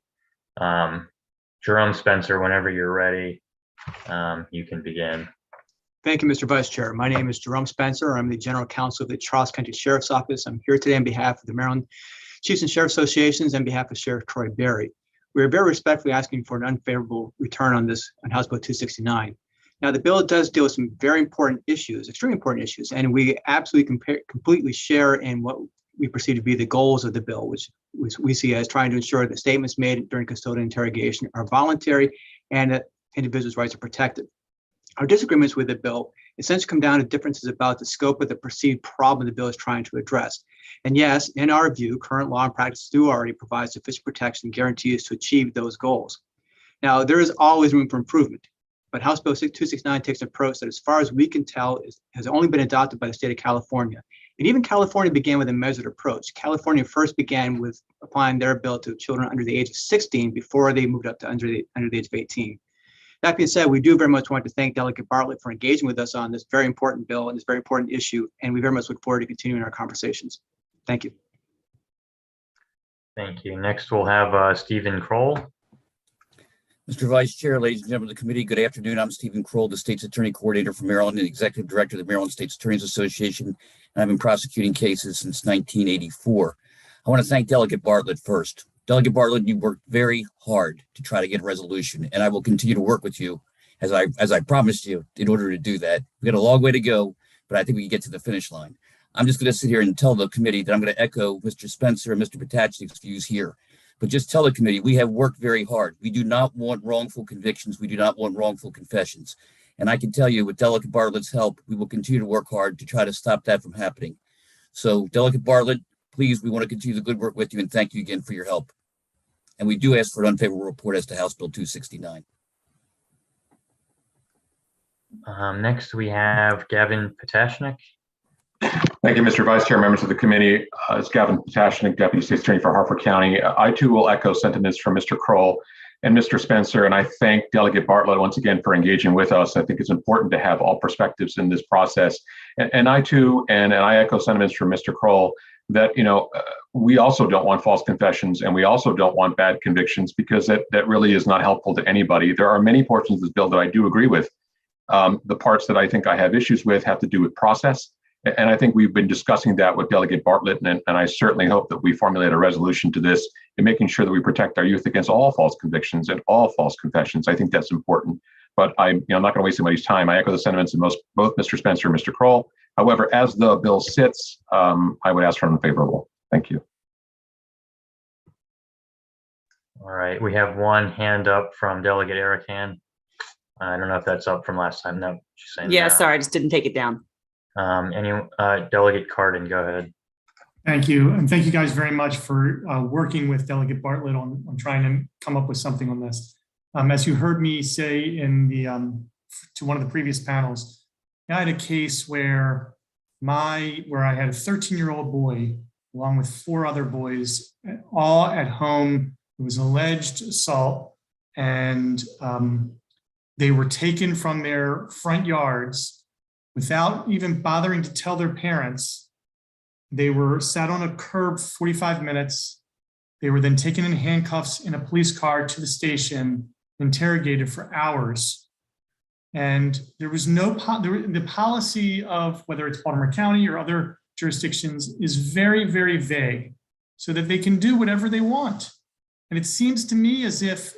Jerome Spencer, whenever you're ready, you can begin. Thank you, Mr. Vice Chair. My name is Jerome Spencer. I'm the General Counsel of the Charles County Sheriff's Office. I'm here today on behalf of the Maryland Chiefs and Sheriff Associations and on behalf of Sheriff Troy Berry. We are very respectfully asking for an unfavorable return on House Bill 269. Now, the bill does deal with some very important issues, extremely important issues, and we absolutely completely share in what we perceive to be the goals of the bill, which we see as trying to ensure that statements made during custodial interrogation are voluntary and that individuals' rights are protected. Our disagreements with the bill essentially come down to differences about the scope of the perceived problem the bill is trying to address. And yes, in our view, current law and practice do already provide sufficient protection and guarantees to achieve those goals. Now, there is always room for improvement, but House Bill 269 takes an approach that, as far as we can tell, has only been adopted by the state of California. And even California began with a measured approach. California first began with applying their bill to children under the age of 16 before they moved up to under the age of 18. That being said, we do very much want to thank Delegate Bartlett for engaging with us on this very important bill and this very important issue, and we very much look forward to continuing our conversations. Thank you. Thank you. Next, we'll have Stephen Kroll. Mr. Vice Chair, ladies and gentlemen of the committee, good afternoon. I'm Stephen Kroll, the State's Attorney Coordinator for Maryland and Executive Director of the Maryland State's Attorneys Association, and I've been prosecuting cases since 1984. I want to thank Delegate Bartlett first. Delegate Bartlett, you worked very hard to try to get a resolution, and I will continue to work with you as I promised you in order to do that. We got a long way to go, but I think we can get to the finish line. I'm just going to sit here and tell the committee that I'm going to echo Mr. Spencer and Mr. Patachnik's views here. But just tell the committee, we have worked very hard. We do not want wrongful convictions. We do not want wrongful confessions. And I can tell you, with Delegate Bartlett's help, we will continue to work hard to try to stop that from happening. So Delegate Bartlett, please, we want to continue the good work with you, and thank you again for your help. And we do ask for an unfavorable report as to House Bill 269. Next, we have Gavin Patashnik. Thank you, Mr. Vice Chair, members of the committee. It's Gavin Patashnik, Deputy State's Attorney for Harford County. I too will echo sentiments from Mr. Kroll and Mr. Spencer, and I thank Delegate Bartlett once again for engaging with us. I think it's important to have all perspectives in this process. And I too, and I echo sentiments from Mr. Kroll that, we also don't want false confessions, and we also don't want bad convictions, because that really is not helpful to anybody. There are many portions of this bill that I do agree with. The parts that I think I have issues with have to do with process. And I think we've been discussing that with Delegate Bartlett, and I certainly hope that we formulate a resolution to this in making sure that we protect our youth against all false convictions and all false confessions. I think that's important. But I'm not going to waste anybody's time. I echo the sentiments of both Mr. Spencer and Mr. Kroll. However, as the bill sits, I would ask for an unfavorable. Thank you. All right, we have one hand up from Delegate Erican. I don't know if that's up from last time. No, she's saying Yeah, no. sorry, I just didn't take it down. Delegate Cardin, go ahead. Thank you. And thank you guys very much for working with Delegate Bartlett on trying to come up with something on this. As you heard me say in the to one of the previous panels, I had a case where I had a 13-year-old boy along with 4 other boys, all at home. It was alleged assault, and they were taken from their front yards without even bothering to tell their parents. They were sat on a curb 45 minutes. They were then taken in handcuffs in a police car to the station, interrogated for hours. And there was the policy of whether it's Baltimore County or other jurisdictions is very, very vague, so that they can do whatever they want. And it seems to me as if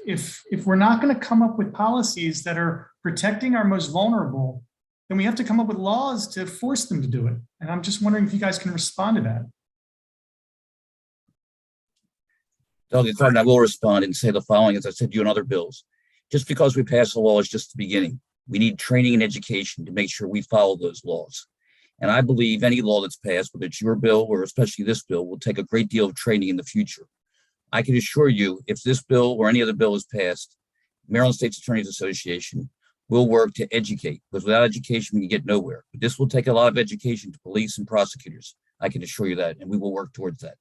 we're not going to come up with policies that are protecting our most vulnerable, then we have to come up with laws to force them to do it. And I'm just wondering if you guys can respond to that. Delegate Cardin, I will respond and say the following, as I said to you in other bills. Just because we pass a law is just the beginning. We need training and education to make sure we follow those laws. And I believe any law that's passed, whether it's your bill or especially this bill, will take a great deal of training in the future. I can assure you, if this bill or any other bill is passed, Maryland State's Attorneys Association will work to educate, because without education, we can get nowhere. But this will take a lot of education to police and prosecutors. I can assure you that, and we will work towards that.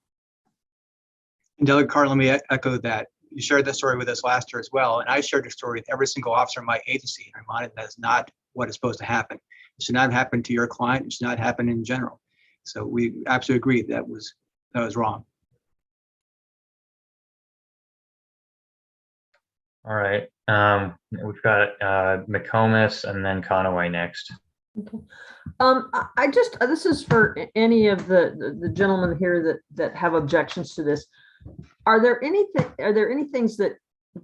And Delegate Carr, let me echo that. You shared that story with us last year as well, and I shared the story with every single officer in my agency, and reminded that is not what is supposed to happen. It should not happen to your client. It should not happen in general. So we absolutely agree that was wrong. All right. We've got McComas and then Conaway next. Okay. This is for any of the gentlemen here that have objections to this. Are there any things that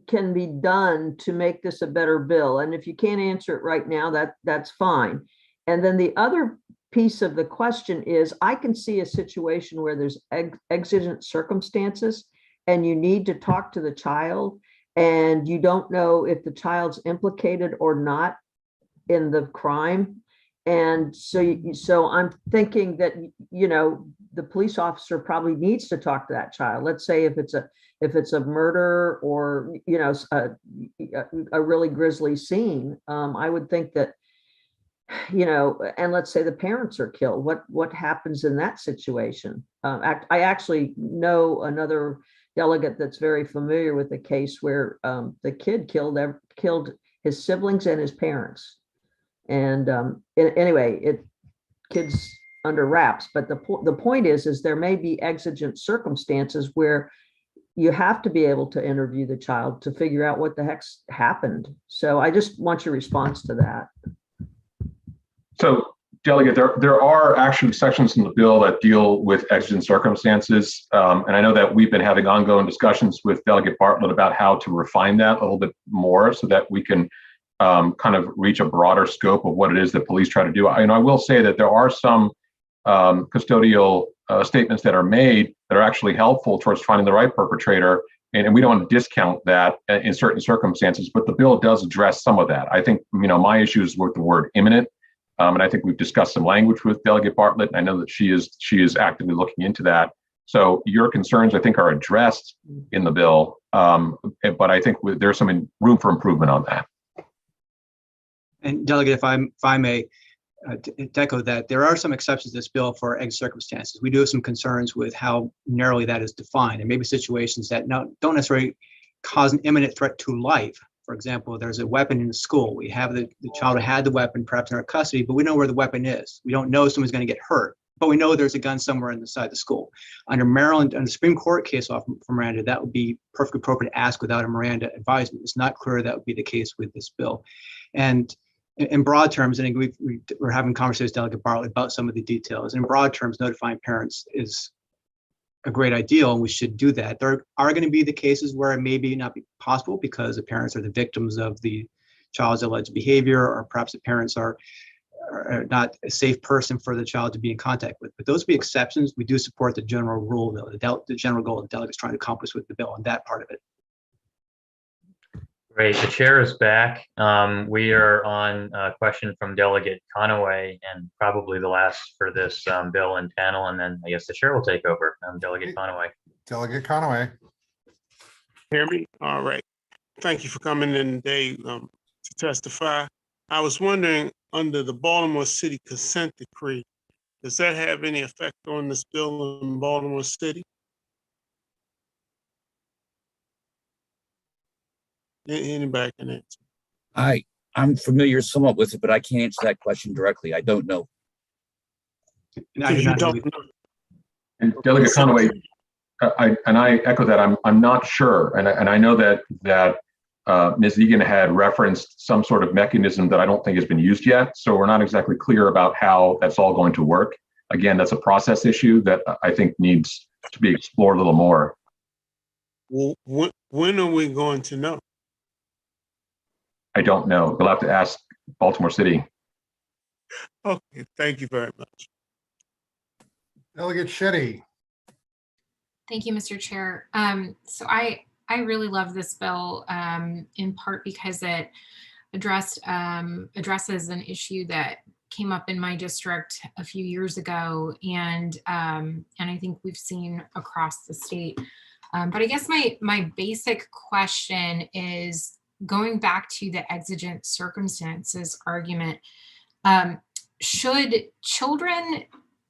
can be done to make this a better bill? And if you can't answer it right now, that's fine. And then the other piece of the question is, I can see a situation where there's exigent circumstances and you need to talk to the child, and you don't know if the child's implicated or not in the crime. And so I'm thinking that, the police officer probably needs to talk to that child. Let's say if it's a murder or, a really grisly scene, I would think that, and let's say the parents are killed, what happens in that situation? I actually know another delegate that's very familiar with the case where the kid killed his siblings and his parents. And anyway, kids under wraps. But the point is there may be exigent circumstances where you have to be able to interview the child to figure out what the heck's happened. So I just want your response to that. So, Delegate, there are actually sections in the bill that deal with exigent circumstances. And I know that we've been having ongoing discussions with Delegate Bartlett about how to refine that a little bit more so that we can kind of reach a broader scope of what it is that police try to do. I will say that there are some custodial statements that are made that are actually helpful towards finding the right perpetrator. And we don't want to discount that in certain circumstances, but the bill does address some of that. I think, my issue is with the word imminent. And I think we've discussed some language with Delegate Bartlett. And I know that she is actively looking into that. So your concerns, I think, are addressed in the bill. But I think there's some room for improvement on that. And Delegate, if I may echo that, there are some exceptions to this bill for exigent circumstances. We do have some concerns with how narrowly that is defined, and maybe situations that don't necessarily cause an imminent threat to life. For example, there's a weapon in the school. We have the child who had the weapon perhaps in our custody, but we know where the weapon is. We don't know if someone's going to get hurt, but we know there's a gun somewhere inside the school. Under Maryland, under the Supreme Court case law for Miranda, that would be perfectly appropriate to ask without a Miranda advisement. It's not clear that would be the case with this bill. And in broad terms, I think we're having conversations with Delegate Bartlett about some of the details. In broad terms, notifying parents is a great idea, and we should do that. There are going to be the cases where it may not be possible because the parents are the victims of the child's alleged behavior, or perhaps the parents are not a safe person for the child to be in contact with. But those would be exceptions. We do support the general rule, though, the general goal the delegate is trying to accomplish with the bill, and that part of it. Great. The chair is back. We are on a question from Delegate Conaway, and probably the last for this bill and panel, and then I guess the chair will take over. Delegate Conaway. Delegate Conaway. Hear me? All right. Thank you for coming in today to testify. I was wondering, under the Baltimore City consent decree, does that have any effect on this bill in Baltimore City? Anybody can answer. I'm familiar somewhat with it, but I can't answer that question directly. I don't know. Because you don't know. And Delegate Conaway, I echo that. I'm not sure, and I know that Ms. Egan had referenced some sort of mechanism that I don't think has been used yet. So we're not exactly clear about how that's all going to work. Again, that's a process issue that I think needs to be explored a little more. Well, when are we going to know? I don't know. We'll have to ask Baltimore City. Okay, thank you very much. Delegate Shetty. Thank you, Mr. Chair. So I really love this bill in part because it addresses an issue that came up in my district a few years ago, and I think we've seen across the state. But I guess my basic question is going back to the exigent circumstances argument. Should children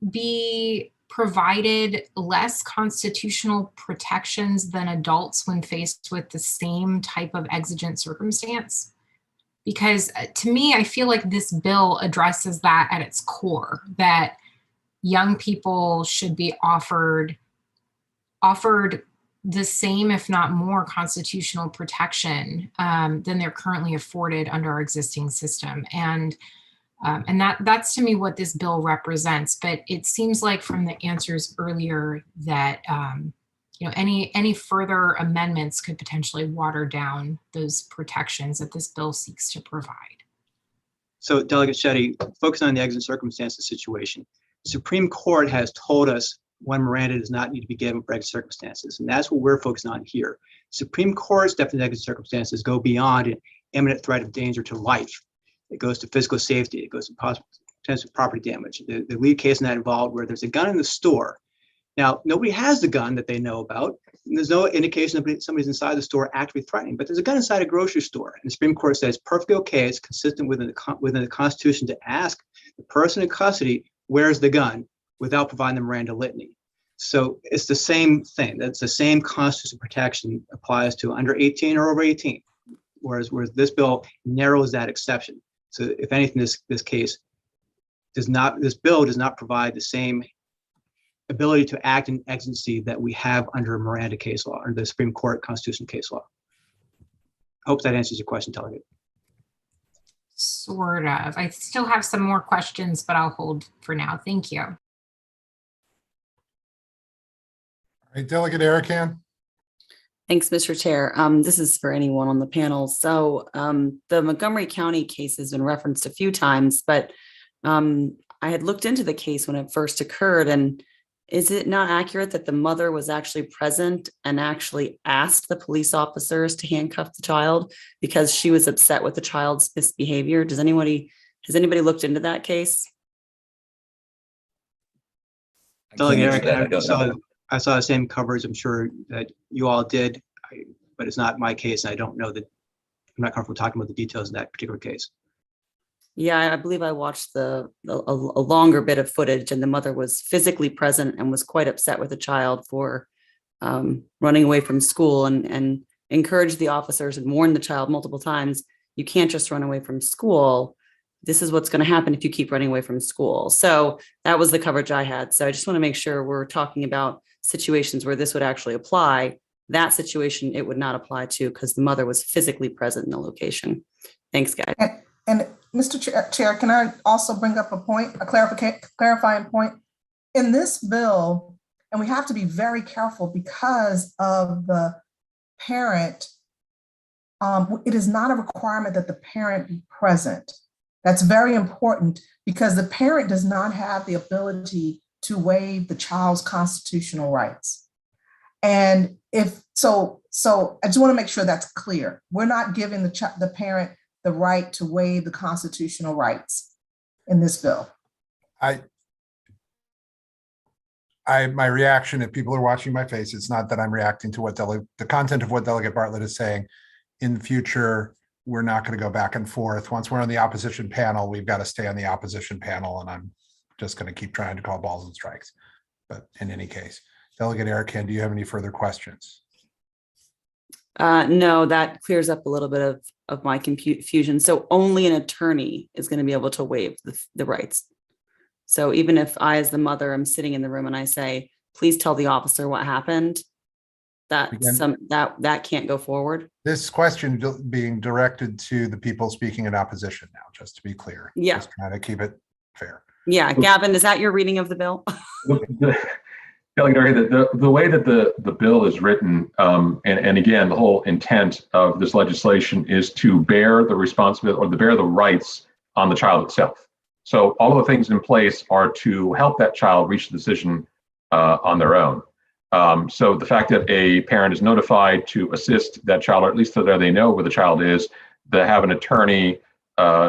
be provided less constitutional protections than adults when faced with the same type of exigent circumstance? Because to me, I feel like this bill addresses that at its core, that young people should be offered the same, if not more, constitutional protection than they're currently afforded under our existing system. And that's to me what this bill represents. But it seems like from the answers earlier that any further amendments could potentially water down those protections that this bill seeks to provide. So Delegate Shetty, focusing on the exigent circumstances situation, the Supreme Court has told us when Miranda does not need to be given for exigent circumstances, and that's what we're focusing on here. Supreme Court's definition of exigent circumstances go beyond an imminent threat of danger to life. It goes to physical safety. It goes to potential property damage. The lead case in that involved where there's a gun in the store. Now, nobody has the gun that they know about. And there's no indication that somebody's inside the store actively threatening, but there's a gun inside a grocery store. And the Supreme Court says it's perfectly okay. It's consistent within the Constitution to ask the person in custody, where's the gun, without providing the Miranda litany. So it's the same thing. That's the same constitutional protection applies to under 18 or over 18, whereas this bill narrows that exception. So if anything, this bill does not provide the same ability to act in exigency that we have under Miranda case law, under the Supreme Court Constitution case law. I hope that answers your question, Delegate. Sort of. I still have some more questions, but I'll hold for now. Thank you. All right, Delegate Arakan. Thanks, Mr. Chair. This is for anyone on the panel. So the Montgomery County case has been referenced a few times, but I had looked into the case when it first occurred, and is it not accurate that the mother was actually present and actually asked the police officers to handcuff the child because she was upset with the child's misbehavior? Has anybody looked into that case? Delegate Arakan, I saw the same coverage. I'm sure that you all did, but it's not my case. And I don't know that, I'm not comfortable talking about the details of that particular case. Yeah, I believe I watched a longer bit of footage, and the mother was physically present and was quite upset with the child for running away from school, and encouraged the officers and warned the child multiple times, you can't just run away from school. This is what's going to happen if you keep running away from school. So that was the coverage I had. So I just want to make sure we're talking about situations where this would actually apply. That situation, it would not apply to because the mother was physically present in the location. Thanks, guys. And Mr. Chair, can I also bring up a clarifying point? In this bill, and we have to be very careful because of the parent, it is not a requirement that the parent be present. That's very important because the parent does not have the ability to waive the child's constitutional rights. And if so, So I just want to make sure that's clear. We're not giving the parent the right to waive the constitutional rights in this bill. My reaction, if people are watching my face, it's not that I'm reacting to what the content of what Delegate Bartlett is saying. In the future, we're not going to go back and forth. Once we're on the opposition panel, we've got to stay on the opposition panel, and I'm just going to keep trying to call balls and strikes. But in any case, Delegate Erican, do you have any further questions? No, that clears up a little bit of my confusion. So only an attorney is going to be able to waive the rights. So even if I, as the mother, am sitting in the room and I say, please tell the officer what happened, that can't go forward. This question being directed to the people speaking in opposition now, just to be clear. Yeah. Just trying to keep it fair. Yeah, Gavin, is that your reading of the bill? Delegate, the way that the bill is written, and again, the whole intent of this legislation is to bear the responsibility or to bear the rights on the child itself. So all of the things in place are to help that child reach the decision on their own. So the fact that a parent is notified to assist that child, or at least so that they know where the child is, to have an attorney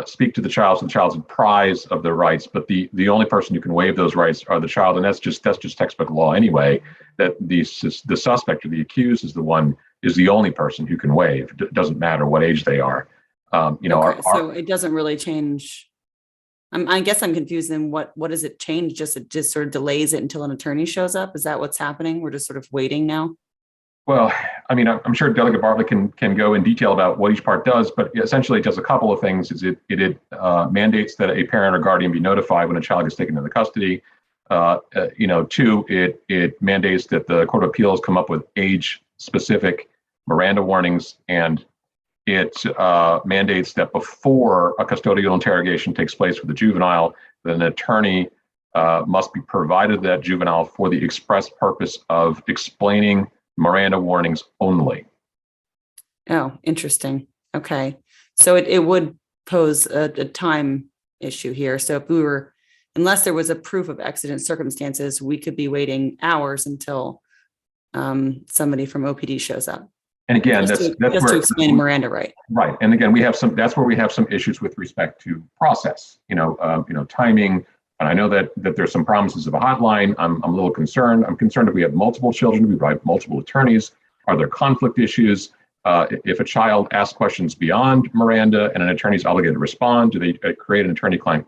speak to the child so the child's apprised of their rights, but the only person who can waive those rights are the child, and that's just textbook law anyway. That the suspect or the accused is the only person who can waive. It doesn't matter what age they are. So it doesn't really change. I guess I'm confused. In what does it change? It just sort of delays it until an attorney shows up. Is that what's happening? We're just sort of waiting now. Well, I mean, I'm sure Delegate Bartlett can go in detail about what each part does, but essentially it does a couple of things. It mandates that a parent or guardian be notified when a child gets taken into custody. Two, it mandates that the Court of Appeals come up with age-specific Miranda warnings, and it mandates that before a custodial interrogation takes place with a juvenile, that an attorney must be provided that juvenile for the express purpose of explaining Miranda warnings only. Oh, interesting. Okay. So it would pose a time issue here. So if unless there was a proof of exigent circumstances, we could be waiting hours until somebody from OPD shows up. And again, that's where to explain Miranda right. Right. And again, that's where we have some issues with respect to process, timing. And I know that there's some promises of a hotline. I'm a little concerned. I'm concerned if we have multiple children, we have multiple attorneys. Are there conflict issues? If a child asks questions beyond Miranda and an attorney is obligated to respond, do they create an attorney-client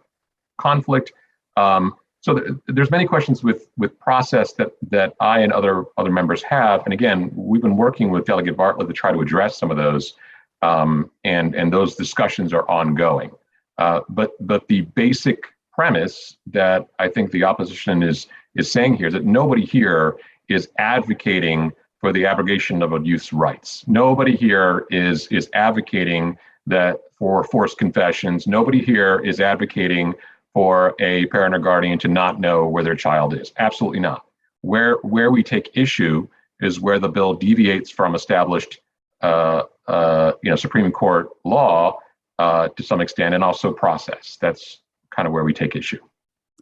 conflict? So there's many questions with process that I and other members have. And again, we've been working with Delegate Bartlett to try to address some of those, and those discussions are ongoing. But the basic premise that I think the opposition is saying here is that nobody here is advocating for the abrogation of a youth's rights. Nobody here is advocating that for forced confessions. Nobody here is advocating for a parent or guardian to not know where their child is. Absolutely not. Where we take issue is where the bill deviates from established Supreme Court law to some extent, and also process. That's kind of where we take issue.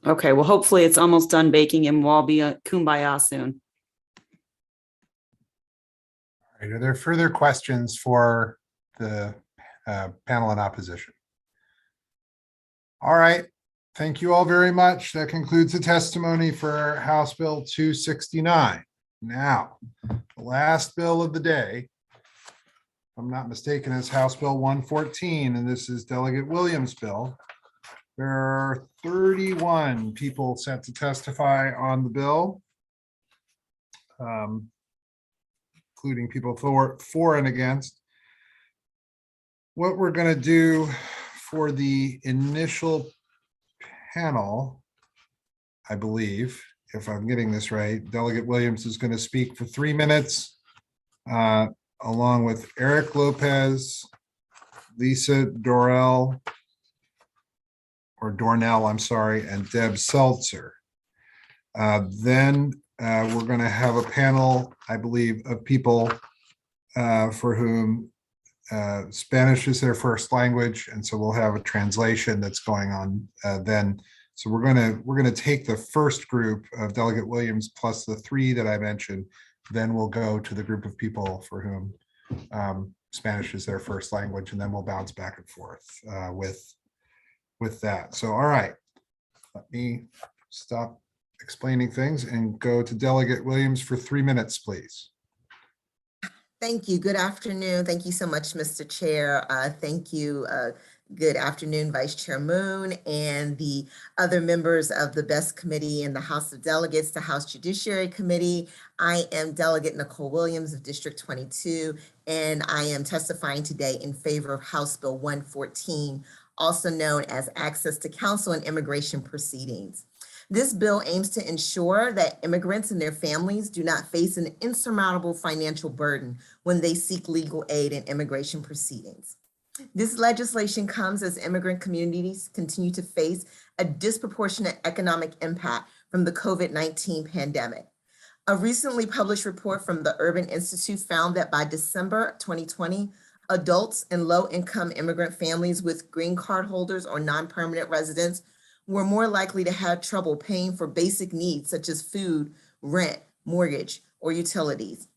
Okay, well, hopefully it's almost done baking and we'll all be a kumbaya soon. All right, are there further questions for the panel in opposition? All right, thank you all very much. That concludes the testimony for House Bill 269. Now, the last bill of the day, if I'm not mistaken, is House Bill 114, and this is Delegate Williams' bill. There are 31 people set to testify on the bill, including people for and against. What we're going to do for the initial panel, I believe, if I'm getting this right, Delegate Williams is going to speak for 3 minutes, along with Eric Lopez, Lisa Dornell, I'm sorry, and Deb Seltzer. Then we're going to have a panel, I believe, of people for whom Spanish is their first language, and so we'll have a translation that's going on then. So we're going to take the first group of Delegate Williams plus the 3 that I mentioned, then we'll go to the group of people for whom Spanish is their first language, and then we'll bounce back and forth with that. So, all right, let me stop explaining things and go to Delegate Williams for 3 minutes, please. Thank you. Good afternoon. Thank you so much, Mr. Chair. Thank you. Good afternoon, Vice Chair Moon and the other members of the BEST Committee in the House of Delegates, the House Judiciary Committee. I am Delegate Nicole Williams of District 22, and I am testifying today in favor of House Bill 114, also known as Access to Counsel in Immigration Proceedings. This bill aims to ensure that immigrants and their families do not face an insurmountable financial burden when they seek legal aid in immigration proceedings. This legislation comes as immigrant communities continue to face a disproportionate economic impact from the COVID-19 pandemic. A recently published report from the Urban Institute found that by December 2020, adults and low-income immigrant families with green card holders or non-permanent residents were more likely to have trouble paying for basic needs such as food, rent, mortgage, or utilities.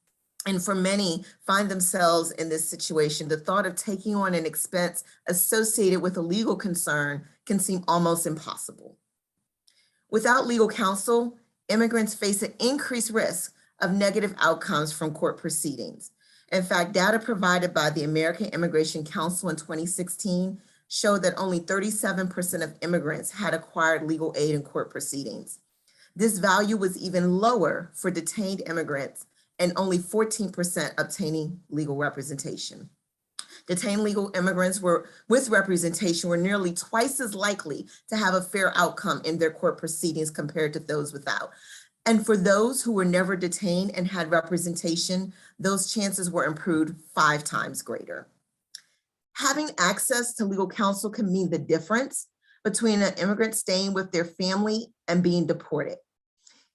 And for many find themselves in this situation, the thought of taking on an expense associated with a legal concern can seem almost impossible. Without legal counsel, immigrants face an increased risk of negative outcomes from court proceedings. In fact, data provided by the American Immigration Council in 2016 showed that only 37% of immigrants had acquired legal aid in court proceedings. This value was even lower for detained immigrants and only 14% obtaining legal representation. Detained legal immigrants with representation were nearly twice as likely to have a fair outcome in their court proceedings compared to those without. And for those who were never detained and had representation, those chances were improved 5 times greater. Having access to legal counsel can mean the difference between an immigrant staying with their family and being deported.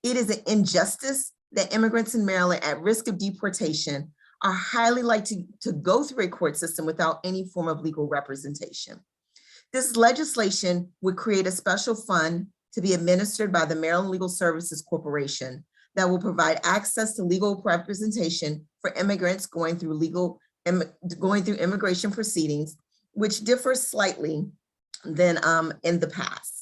It is an injustice that immigrants in Maryland at risk of deportation are highly likely to go through a court system without any form of legal representation. This legislation would create a special fund to be administered by the Maryland Legal Services Corporation that will provide access to legal representation for immigrants going through immigration proceedings, which differs slightly than in the past.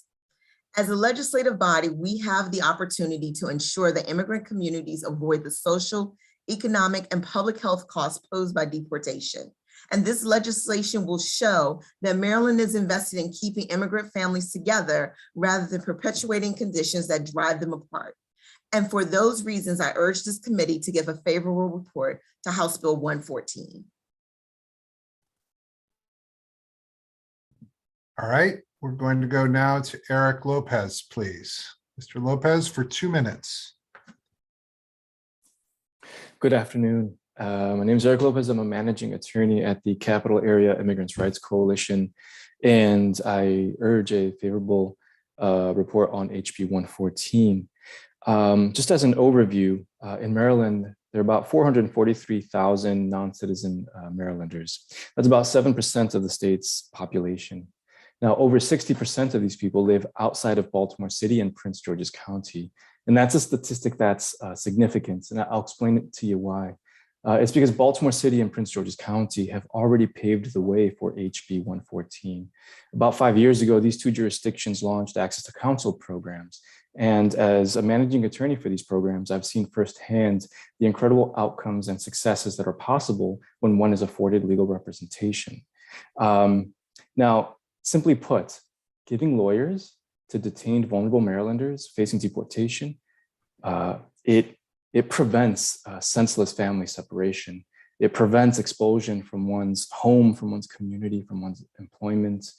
As a legislative body, we have the opportunity to ensure that immigrant communities avoid the social, economic, and public health costs posed by deportation. And this legislation will show that Maryland is invested in keeping immigrant families together rather than perpetuating conditions that drive them apart. And for those reasons, I urge this committee to give a favorable report to House Bill 114. All right, we're going to go now to Eric Lopez, please. Mr. Lopez for 2 minutes. Good afternoon. My name is Eric Lopez. I'm a managing attorney at the Capital Area Immigrants' Rights Coalition, and I urge a favorable report on HB 114. Just as an overview, in Maryland, there are about 443,000 non-citizen Marylanders. That's about 7% of the state's population. Now, over 60% of these people live outside of Baltimore City and Prince George's County. And that's a statistic that's significant, and I'll explain it to you why. It's because Baltimore City and Prince George's County have already paved the way for HB 114. About 5 years ago, these two jurisdictions launched access to counsel programs. And as a managing attorney for these programs, I've seen firsthand the incredible outcomes and successes that are possible when one is afforded legal representation. Now, simply put, giving lawyers to detained vulnerable Marylanders facing deportation, it prevents senseless family separation. It prevents expulsion from one's home, from one's community, from one's employment.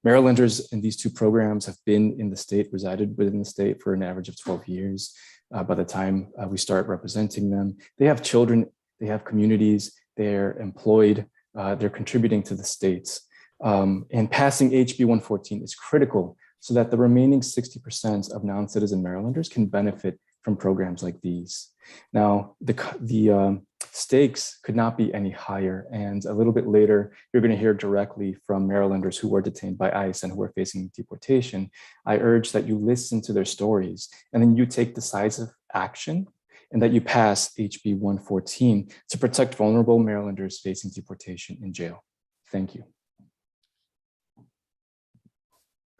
Marylanders in these two programs have been in the state, resided within the state for an average of 12 years. By the time we start representing them, they have children, they have communities, they're employed, they're contributing to the states. And passing HB 114 is critical so that the remaining 60% of non-citizen Marylanders can benefit from programs like these. Now, the stakes could not be any higher. And a little bit later, you're going to hear directly from Marylanders who were detained by ICE and who are facing deportation. I urge that you listen to their stories and then you take decisive action and that you pass HB 114 to protect vulnerable Marylanders facing deportation in jail. Thank you.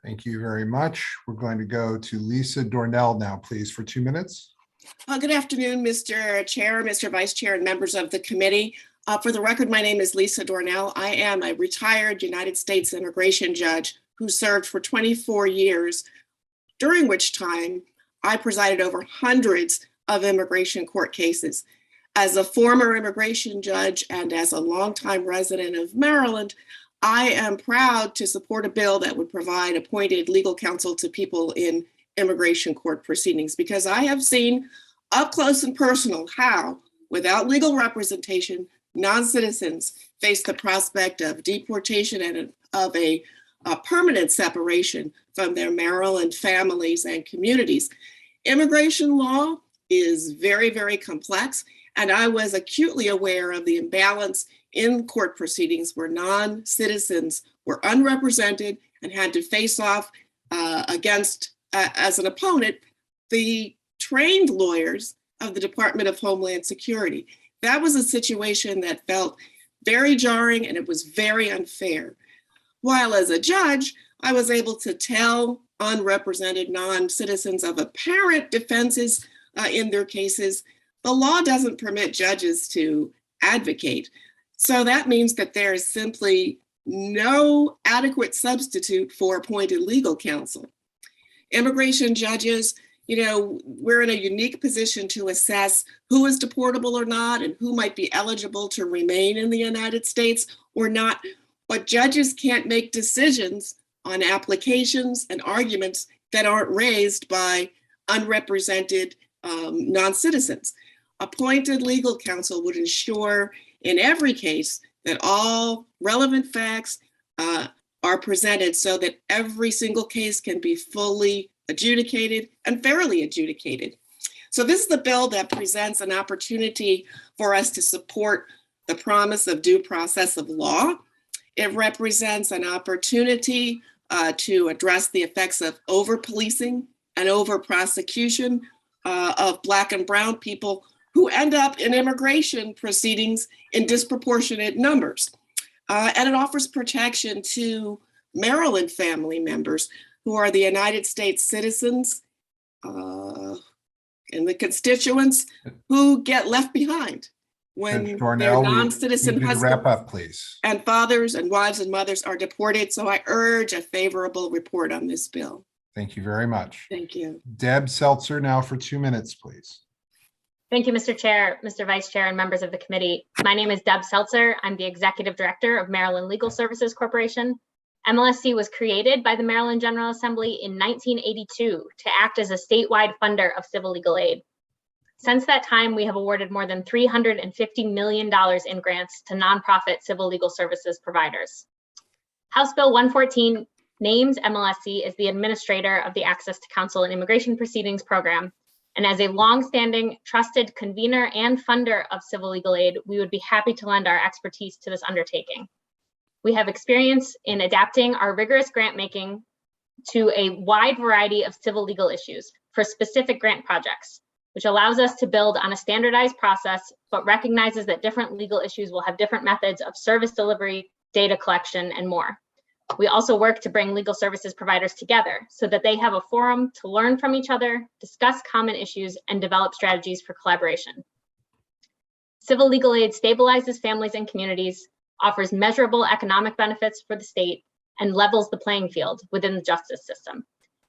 Thank you very much. We're going to go to Lisa Dornell now, please, for 2 minutes. Good afternoon, Mr. Chair, Mr. Vice Chair, and members of the committee. For the record, my name is Lisa Dornell. I am a retired United States immigration judge who served for 24 years, during which time I presided over hundreds of immigration court cases. As a former immigration judge and as a longtime resident of Maryland, I am proud to support a bill that would provide appointed legal counsel to people in immigration court proceedings, because I have seen up close and personal how, without legal representation, non-citizens face the prospect of deportation and of a permanent separation from their Maryland families and communities. Immigration law is very, very complex, and I was acutely aware of the imbalance in court proceedings where non-citizens were unrepresented and had to face off against, as an opponent, the trained lawyers of the Department of Homeland Security. That was a situation that felt very jarring and it was very unfair. While as a judge, I was able to tell unrepresented non-citizens of apparent defenses in their cases, the law doesn't permit judges to advocate. So that means that there is simply no adequate substitute for appointed legal counsel. Immigration judges, we're in a unique position to assess who is deportable or not and who might be eligible to remain in the United States or not. But judges can't make decisions on applications and arguments that aren't raised by unrepresented non-citizens. Appointed legal counsel would ensure in every case that all relevant facts are presented so that every single case can be fully adjudicated and fairly adjudicated. So this is the bill that presents an opportunity for us to support the promise of due process of law. It represents an opportunity to address the effects of over-policing and over-prosecution of Black and Brown people who end up in immigration proceedings in disproportionate numbers. And it offers protection to Maryland family members who are the United States citizens and the constituents who get left behind when their non-citizen husbands wrap up, please. and fathers and wives and mothers are deported. So I urge a favorable report on this bill. Thank you very much. Thank you. Deb Seltzer now for 2 minutes, please. Thank you, Mr. Chair, Mr. Vice Chair, and members of the committee. My name is Deb Seltzer. I'm the Executive Director of Maryland Legal Services Corporation. MLSC was created by the Maryland General Assembly in 1982 to act as a statewide funder of civil legal aid. Since that time, we have awarded more than $350 million in grants to nonprofit civil legal services providers. House Bill 114 names MLSC as the administrator of the Access to Counsel and Immigration Proceedings program. And as a longstanding trusted convener and funder of civil legal aid, we would be happy to lend our expertise to this undertaking. We have experience in adapting our rigorous grant making to a wide variety of civil legal issues for specific grant projects, which allows us to build on a standardized process, but recognizes that different legal issues will have different methods of service delivery, data collection, and more. We also work to bring legal services providers together so that they have a forum to learn from each other, discuss common issues, and develop strategies for collaboration. Civil legal aid stabilizes families and communities, offers measurable economic benefits for the state, and levels the playing field within the justice system.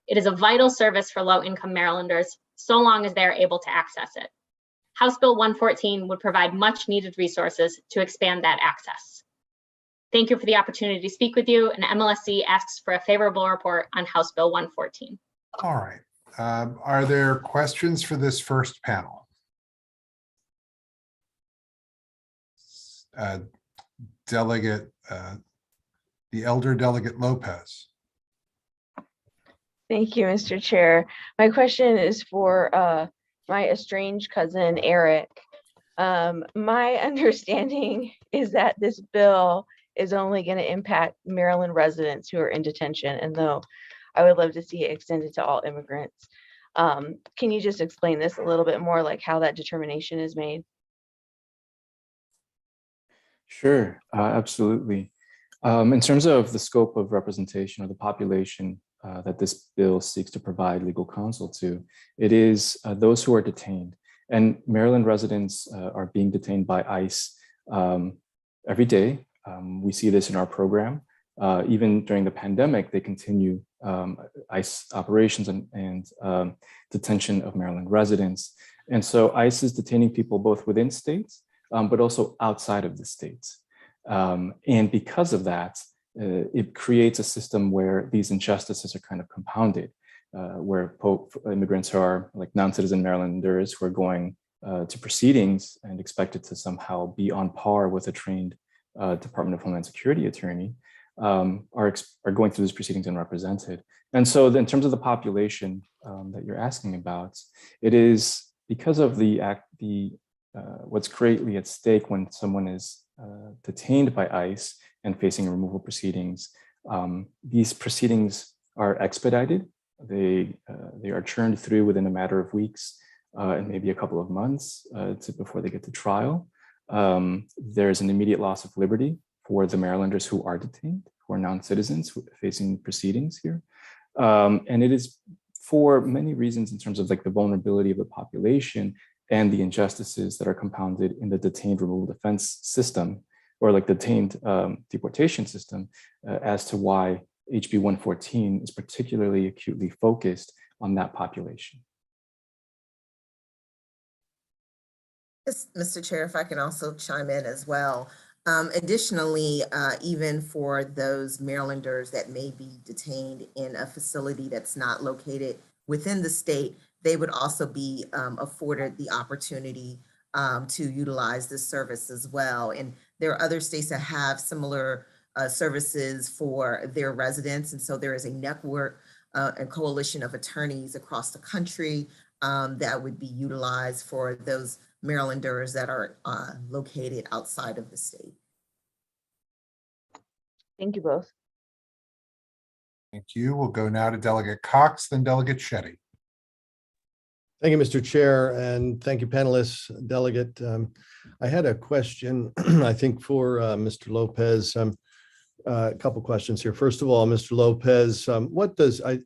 It is a vital service for low-income Marylanders, so long as they are able to access it. House Bill 114 would provide much-needed resources to expand that access. Thank you for the opportunity to speak with you, and MLSC asks for a favorable report on House Bill 114. All right. Are there questions for this first panel? Delegate, the elder Delegate Lopez. Thank you, Mr. Chair. My question is for my estranged cousin, Eric. My understanding is that this bill is only going to impact Maryland residents who are in detention, and though I would love to see it extended to all immigrants. Can you just explain this a little bit more, like how that determination is made? Sure, absolutely. In terms of the scope of representation of the population that this bill seeks to provide legal counsel to, it is those who are detained. And Maryland residents are being detained by ICE every day. We see this in our program. Even during the pandemic, they continue ICE operations and detention of Maryland residents. And so ICE is detaining people both within states, but also outside of the states. And because of that, it creates a system where these injustices are kind of compounded, where immigrants who are like non-citizen Marylanders who are going to proceedings and expected to somehow be on par with a trained Department of Homeland Security attorney are going through these proceedings unrepresented. And so in terms of the population that you're asking about, it is because of what's greatly at stake when someone is detained by ICE and facing removal proceedings. These proceedings are expedited. They are churned through within a matter of weeks and maybe a couple of months before they get to trial. There's an immediate loss of liberty for the Marylanders who are detained, who are non-citizens facing proceedings here. And it is for many reasons in terms of like the vulnerability of the population and the injustices that are compounded in the detained removal defense system, or like detained deportation system, as to why HB 114 is particularly acutely focused on that population. Mr. Chair, if I can also chime in as well. Additionally, even for those Marylanders that may be detained in a facility that's not located within the state, they would also be afforded the opportunity to utilize this service as well. And there are other states that have similar services for their residents. And so there is a network and coalition of attorneys across the country that would be utilized for those Marylanders that are located outside of the state. Thank you both. Thank you. We'll go now to Delegate Cox, then Delegate Shetty. Thank you, Mr. Chair, and thank you, panelists, delegate. I had a question, I think, for Mr. Lopez. A couple questions here. First of all, Mr. Lopez,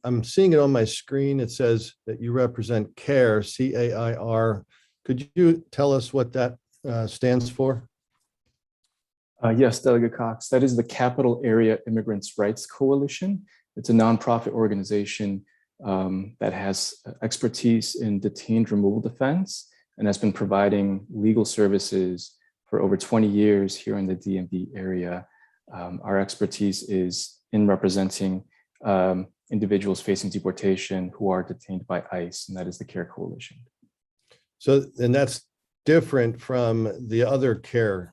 I'm seeing it on my screen. It says that you represent CAIR, C-A-I-R. Could you tell us what that stands for? Yes, Delegate Cox, that is the Capital Area Immigrants' Rights Coalition. It's a nonprofit organization that has expertise in detained removal defense and has been providing legal services for over 20 years here in the DMV area. Our expertise is in representing individuals facing deportation who are detained by ICE, and that is the CAIR Coalition. So, and that's different from the other CAIR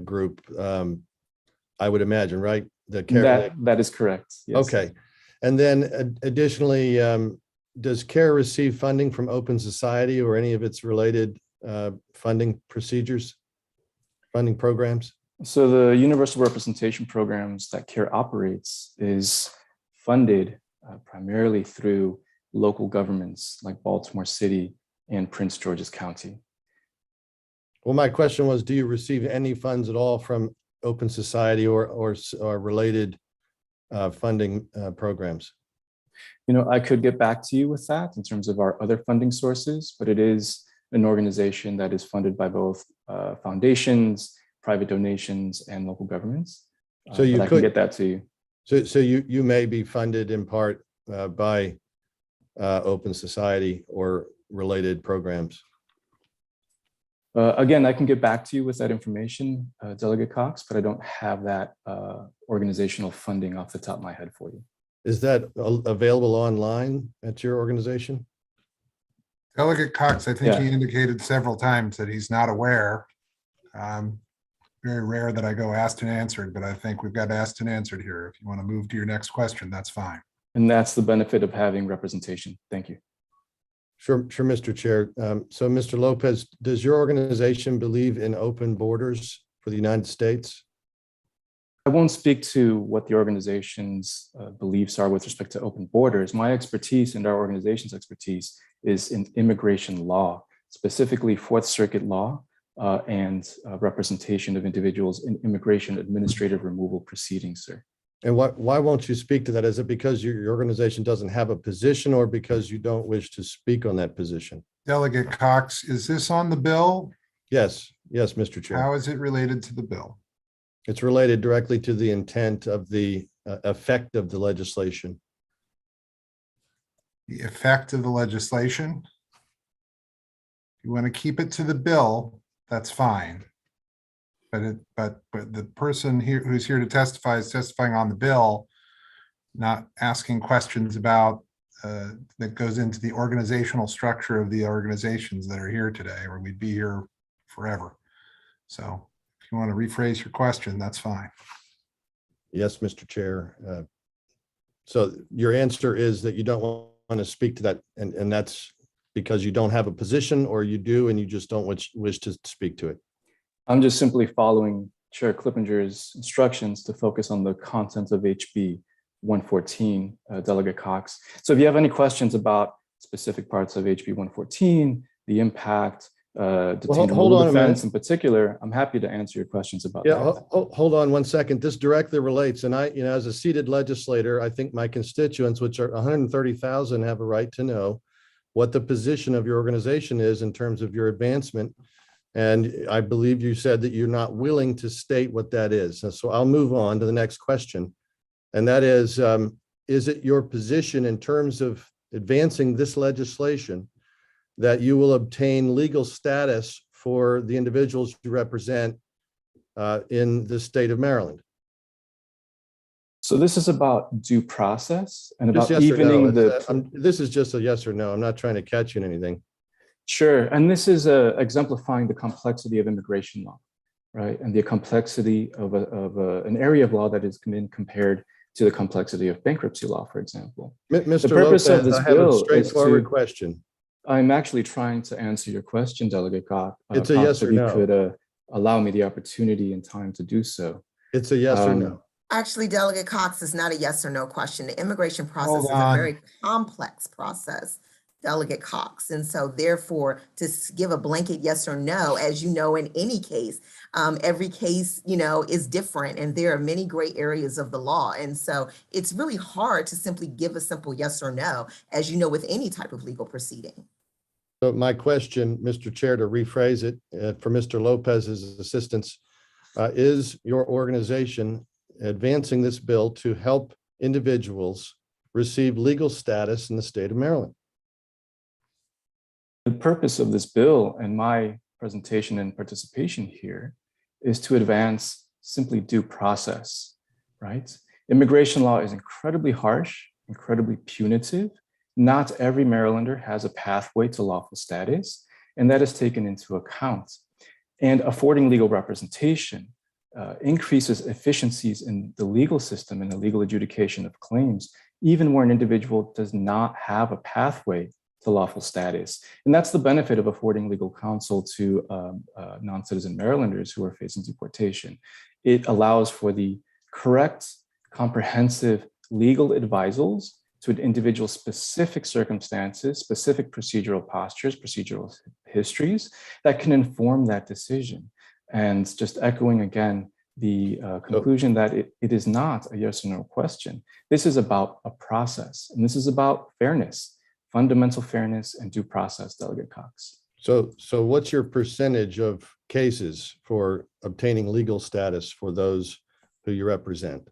group, I would imagine, right? The CAIR. That is correct. Yes. Okay. And then additionally, does CAIR receive funding from Open Society or any of its related funding procedures, funding programs? So the universal representation programs that CAIR operates is funded primarily through local governments like Baltimore City and Prince George's County. Well, my question was, do you receive any funds at all from Open Society or related funding programs? You know, I could get back to you with that in terms of our other funding sources, but it is an organization that is funded by both foundations, private donations, and local governments. So you could get that to you. So you may be funded in part by Open Society or related programs. Again, I can get back to you with that information, Delegate Cox, but I don't have that organizational funding off the top of my head for you. Is that available online at your organization? Delegate Cox, I think he indicated several times that he's not aware. Very rare that I go asked and answered, but I think we've got asked and answered here. If you want to move to your next question, that's fine. And that's the benefit of having representation. Thank you. Sure, Mr. Chair. So, Mr. Lopez, does your organization believe in open borders for the United States? I won't speak to what the organization's beliefs are with respect to open borders. My expertise and our organization's expertise is in immigration law, specifically Fourth Circuit law and representation of individuals in immigration administrative removal proceedings, sir. And why won't you speak to that? Is it because your organization doesn't have a position or because you don't wish to speak on that position? Delegate Cox, is this on the bill? Yes, Mr. Chair. How is it related to the bill? It's related directly to the intent of the effect of the legislation. The effect of the legislation? If you want to keep it to the bill, that's fine. But the person here who's here to testify is testifying on the bill, not asking questions about that goes into the organizational structure of the organizations that are here today, or we'd be here forever. So if you want to rephrase your question, that's fine. Yes, Mr. Chair. So your answer is that you don't want to speak to that, and that's because you don't have a position, or you do and you just don't wish to speak to it? I'm just simply following Chair Clippinger's instructions to focus on the content of HB 114, Delegate Cox. So if you have any questions about specific parts of HB 114, the impact, detained removal defense in particular, I'm happy to answer your questions about that. Hold on one second. This directly relates, and I, as a seated legislator, I think my constituents, which are 130,000, have a right to know what the position of your organization is in terms of your advancement. And I believe you said that you're not willing to state what that is. So I'll move on to the next question. And that is it your position in terms of advancing this legislation that you will obtain legal status for the individuals you represent in the state of Maryland? So this is about due process and Just about yes evening or no. This is just a yes or no. I'm not trying to catch you in anything. Sure, and this is exemplifying the complexity of immigration law, right? And the complexity of an area of law that is compared to the complexity of bankruptcy law, for example. Mr. The purpose Lopez, of this I have bill a straightforward question. I'm actually trying to answer your question, Delegate Cox. It's a yes or no. If you could allow me the opportunity and time to do so. It's a yes or no. Actually, Delegate Cox, is not a yes or no question. The immigration process is a very complex process, Delegate Cox. And so therefore, to give a blanket yes or no, as you know, in any case, every case, is different, and there are many gray areas of the law. And so it's really hard to simply give a simple yes or no, as you know, with any type of legal proceeding. So my question, Mr. Chair, to rephrase it for Mr. Lopez's assistance, is your organization advancing this bill to help individuals receive legal status in the state of Maryland? The purpose of this bill and my presentation and participation here is to advance simply due process, right? Immigration law is incredibly harsh, incredibly punitive. Not every Marylander has a pathway to lawful status, and that is taken into account. And affording legal representation increases efficiencies in the legal system and the legal adjudication of claims, even where an individual does not have a pathway to lawful status. And that's the benefit of affording legal counsel to non-citizen Marylanders who are facing deportation. It allows for the correct, comprehensive legal advisals to individual specific circumstances, specific procedural postures, procedural histories that can inform that decision. And just echoing again the conclusion that it is not a yes or no question. This is about a process, and this is about fairness, fundamental fairness and due process, Delegate Cox. So what's your percentage of cases for obtaining legal status for those who you represent?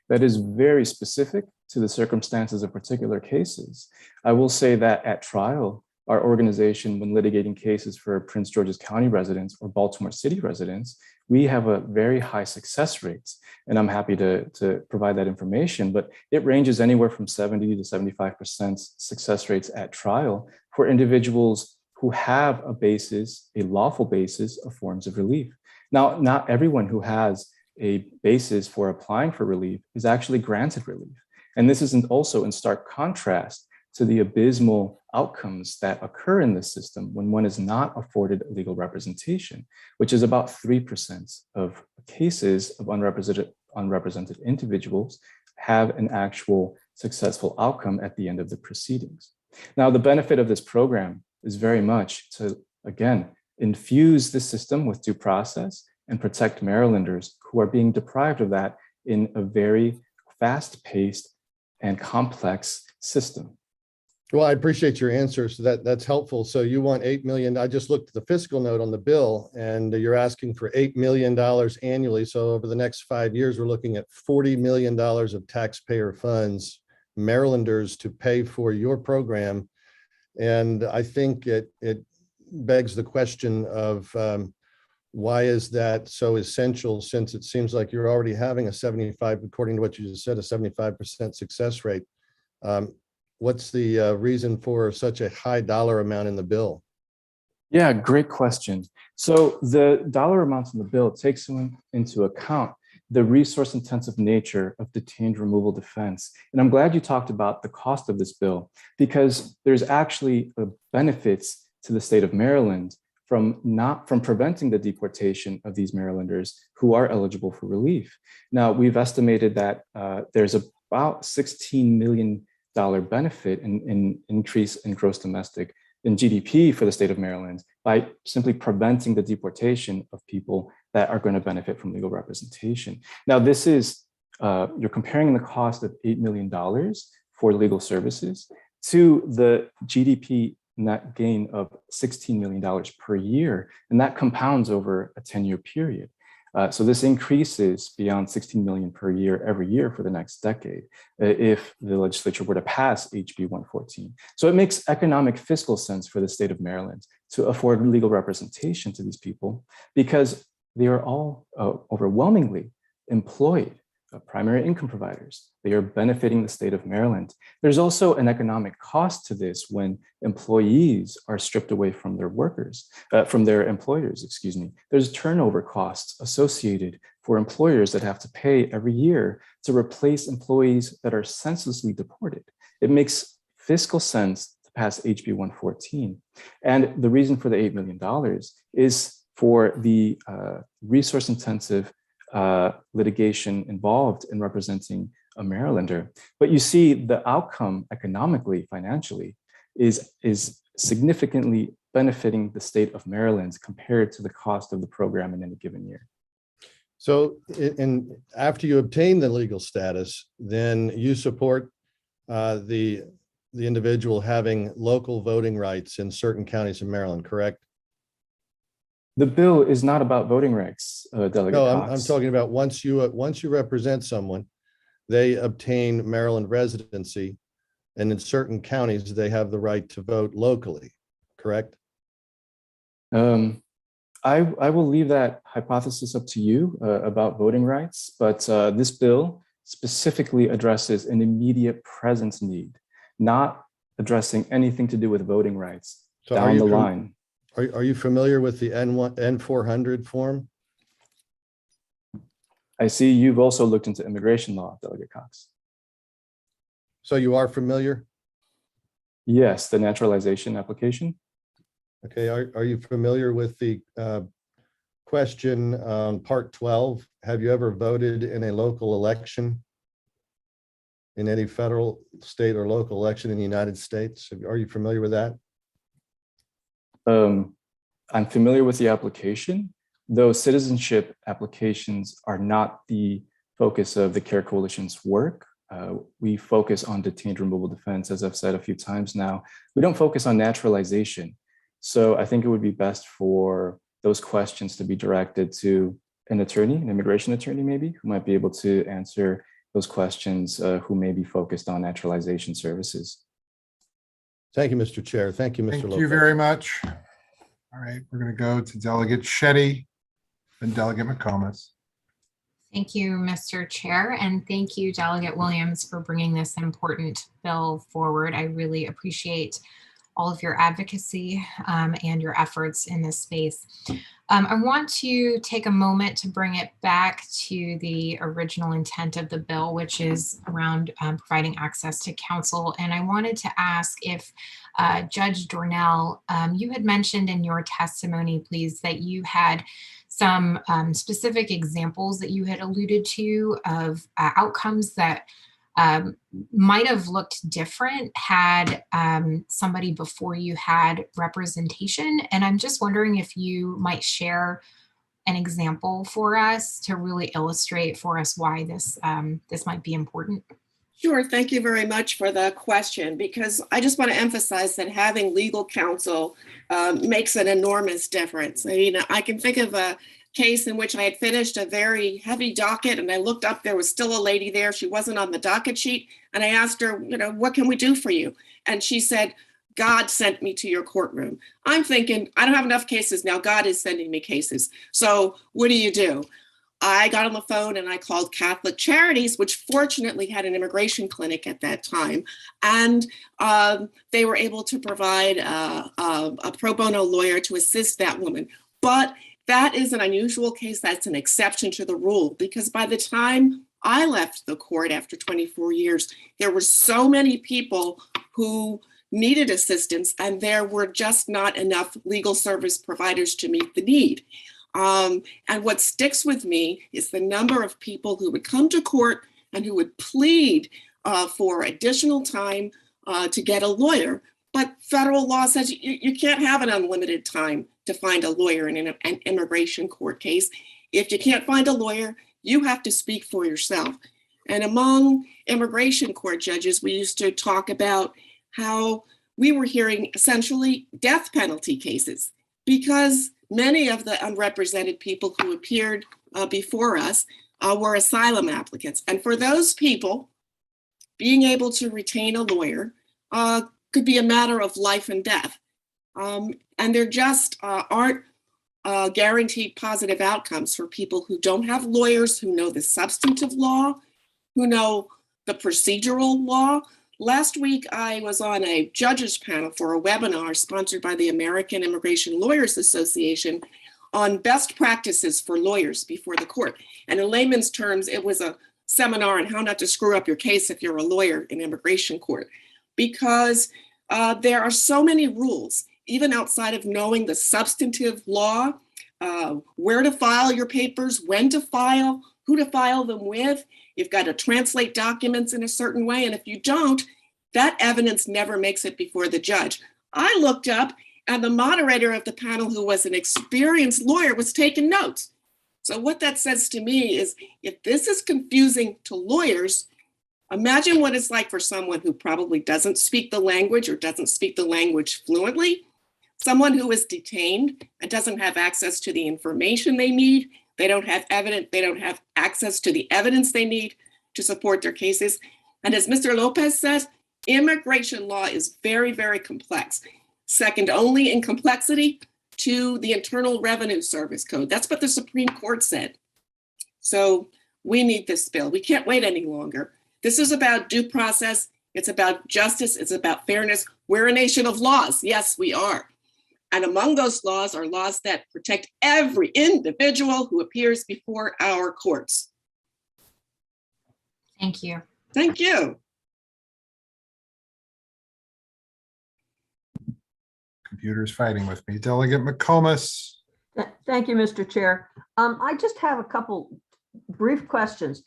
That is very specific to the circumstances of particular cases. I will say that at trial, our organization, when litigating cases for Prince George's County residents or Baltimore City residents, we have a very high success rate. And I'm happy to provide that information, but it ranges anywhere from 70 to 75% success rates at trial for individuals who have a basis, a lawful basis of forms of relief. Now, not everyone who has a basis for applying for relief is actually granted relief. And this isn't also in stark contrast to the abysmal outcomes that occur in this system when one is not afforded legal representation, which is about 3% of cases of unrepresented individuals have an actual successful outcome at the end of the proceedings. Now, the benefit of this program is very much to, again, infuse the system with due process and protect Marylanders who are being deprived of that in a very fast-paced and complex system. Well, I appreciate your answer. So that's helpful. So you want 8 million. I just looked at the fiscal note on the bill and you're asking for $8 million annually. So over the next 5 years, we're looking at $40 million of taxpayer funds, Marylanders, to pay for your program. And I think it begs the question of why is that so essential, since it seems like you're already having a 75, according to what you just said, a 75% success rate. What's the reason for such a high dollar amount in the bill? Yeah, great question. So the dollar amounts in the bill takes into account the resource intensive nature of detained removal defense. And I'm glad you talked about the cost of this bill, because there's actually benefits to the state of Maryland from preventing the deportation of these Marylanders who are eligible for relief. Now, we've estimated that there's about $16 million benefit in increase in gross domestic in GDP for the state of Maryland by simply preventing the deportation of people that are going to benefit from legal representation. Now, this is, you're comparing the cost of $8 million for legal services to the GDP net gain of $16 million per year, and that compounds over a 10-year period. So this increases beyond $16 million per year every year for the next decade if the legislature were to pass HB 114. So it makes economic fiscal sense for the state of Maryland to afford legal representation to these people because they are all overwhelmingly employed primary income providers. They are benefiting the state of Maryland. There's also an economic cost to this when employees are stripped away from their from their employers, excuse me. There's turnover costs associated for employers that have to pay every year to replace employees that are senselessly deported. It makes fiscal sense to pass HB 114. And the reason for the $8 million is for the resource intensive litigation involved in representing a Marylander. But you see the outcome economically, financially, is significantly benefiting the state of Maryland compared to the cost of the program in any given year. So after you obtain the legal status, then you support the individual having local voting rights in certain counties in Maryland, correct? The bill is not about voting rights, Delegate Cox. I'm talking about once you represent someone, they obtain Maryland residency, and in certain counties, they have the right to vote locally, correct? I will leave that hypothesis up to you about voting rights, but this bill specifically addresses an immediate presence need, not addressing anything to do with voting rights down the line. Are you familiar with the N400 form? I see you've also looked into immigration law, Delegate Cox. So you are familiar? Yes, the naturalization application. Okay, are you familiar with the question on part 12? Have you ever voted in a local election? In any federal, state, or local election in the United States? Are you familiar with that? I'm familiar with the application, though citizenship applications are not the focus of the CARE Coalition's work. We focus on detained removal defense, as I've said a few times now. We don't focus on naturalization. So I think it would be best for those questions to be directed to an attorney, an immigration attorney maybe, who might be able to answer those questions, who may be focused on naturalization services. Thank you, Mr. Chair. Thank you, Mr. Lopez. Thank you very much. All right, we're going to go to Delegate Shetty and Delegate McComas. Thank you, Mr. Chair, and thank you, Delegate Williams, for bringing this important bill forward. I really appreciate all of your advocacy and your efforts in this space. I want to take a moment to bring it back to the original intent of the bill, which is around providing access to counsel. And I wanted to ask if Judge Dornell, you had mentioned in your testimony, please, that you had some specific examples that you had alluded to of outcomes that might have looked different had somebody before you had representation. And I'm just wondering if you might share an example for us to really illustrate for us why this this might be important. Sure. Thank you very much for the question, because I just want to emphasize that having legal counsel makes an enormous difference. I mean, I can think of a case in which I had finished a very heavy docket and I looked up, there was still a lady there. She wasn't on the docket sheet. And I asked her, what can we do for you? And she said, God sent me to your courtroom. I'm thinking, I don't have enough cases now. God is sending me cases. So what do? I got on the phone and I called Catholic Charities, which fortunately had an immigration clinic at that time. And they were able to provide a pro bono lawyer to assist that woman. But that is an unusual case. That's an exception to the rule, because by the time I left the court after 24 years, there were so many people who needed assistance and there were just not enough legal service providers to meet the need. And what sticks with me is the number of people who would come to court and who would plead for additional time to get a lawyer. But federal law says you can't have an unlimited time to find a lawyer in an immigration court case. If you can't find a lawyer, you have to speak for yourself. And among immigration court judges, we used to talk about how we were hearing essentially death penalty cases because many of the unrepresented people who appeared before us were asylum applicants. And for those people, being able to retain a lawyer could be a matter of life and death. And there just aren't guaranteed positive outcomes for people who don't have lawyers, who know the substantive law, who know the procedural law. Last week, I was on a judges panel for a webinar sponsored by the American Immigration Lawyers Association on best practices for lawyers before the court. And in layman's terms, it was a seminar on how not to screw up your case if you're a lawyer in immigration court, because there are so many rules, even outside of knowing the substantive law, where to file your papers, when to file, who to file them with. You've got to translate documents in a certain way. And if you don't, that evidence never makes it before the judge. I looked up and the moderator of the panel, who was an experienced lawyer, was taking notes. So what that says to me is, if this is confusing to lawyers, imagine what it's like for someone who probably doesn't speak the language or doesn't speak the language fluently, someone who is detained and doesn't have access to the information they need. They don't have evidence, they don't have access to the evidence they need to support their cases. And as Mr. Lopez says, immigration law is very, very complex. Second only in complexity to the Internal Revenue Service Code. That's what the Supreme Court said. So we need this bill. We can't wait any longer. This is about due process. It's about justice. It's about fairness. We're a nation of laws. Yes, we are. And among those laws are laws that protect every individual who appears before our courts. Thank you. Thank you. Computer's fighting with me. Delegate McComas. Thank you, Mr. Chair. I just have a couple brief questions.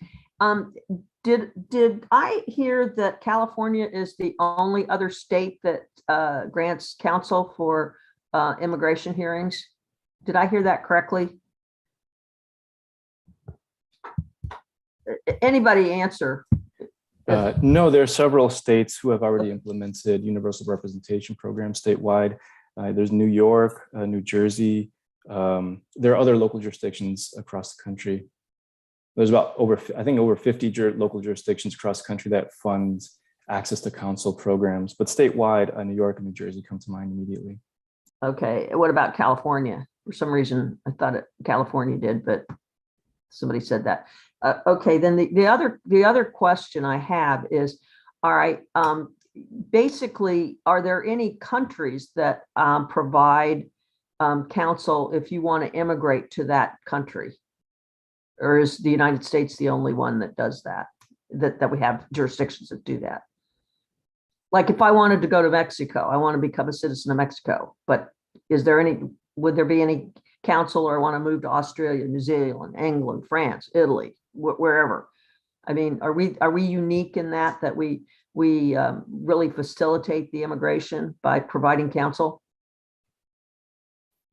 Did I hear that California is the only other state that grants counsel for immigration hearings? Did I hear that correctly? Anybody answer? No, there are several states who have already implemented universal representation programs statewide. There's New York, New Jersey. There are other local jurisdictions across the country. There's about over 50 local jurisdictions across the country that fund access to counsel programs, but statewide, New York and New Jersey come to mind immediately. Okay, what about California? For some reason, I thought California did, but somebody said that. Okay, then the other question I have is, all right, basically, are there any countries that provide counsel if you want to immigrate to that country? Or is the United States the only one that does that, that we have jurisdictions that do that? Like if I wanted to go to Mexico, I want to become a citizen of Mexico, but would there be any counsel, or I want to move to Australia, New Zealand, England, France, Italy, wherever? I mean, are we unique in that we really facilitate the immigration by providing counsel?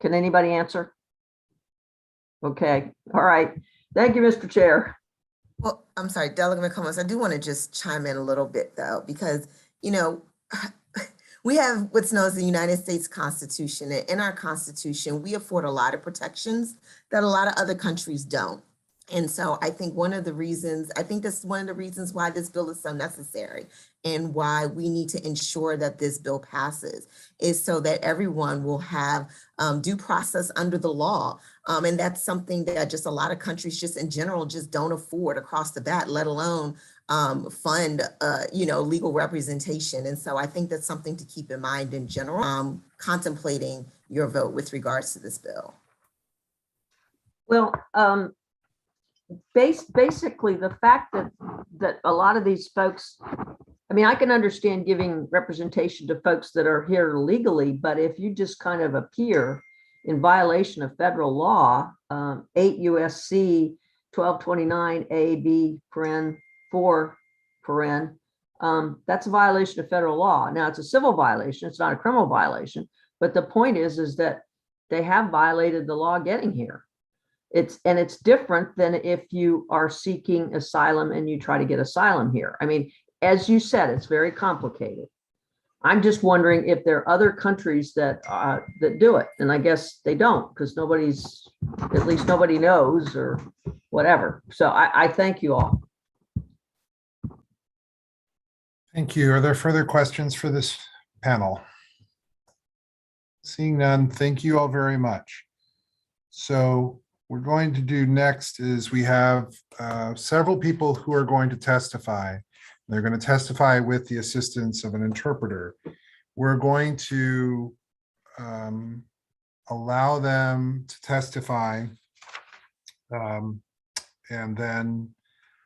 Can anybody answer? Okay, all right. Thank you, Mr. Chair. Well, I'm sorry, Delegate McComas, I do want to just chime in a little bit though, because, you know, we have what's known as the United States Constitution, and in our Constitution, we afford a lot of protections that a lot of other countries don't. And so I think that's one of the reasons why this bill is so necessary and why we need to ensure that this bill passes, is so that everyone will have due process under the law. And that's something that just a lot of countries just in general just don't afford across the bat, let alone fund, legal representation. And so I think that's something to keep in mind in general, contemplating your vote with regards to this bill. Well, basically the fact that a lot of these folks, I mean, I can understand giving representation to folks that are here legally, but if you just kind of appear in violation of federal law, 8 USC 1229 A/B paren 4 paren, that's a violation of federal law. Now it's a civil violation, it's not a criminal violation, but the point is that they have violated the law getting here. It's different than if you are seeking asylum and you try to get asylum here. I mean, as you said, it's very complicated. I'm just wondering if there are other countries that do it, and I guess they don't, because at least nobody knows or whatever. So I thank you all. Thank you. Are there further questions for this panel? Seeing none, thank you all very much. So we're going to do next is we have several people who are going to testify. They're going to testify with the assistance of an interpreter. We're going to allow them to testify. And then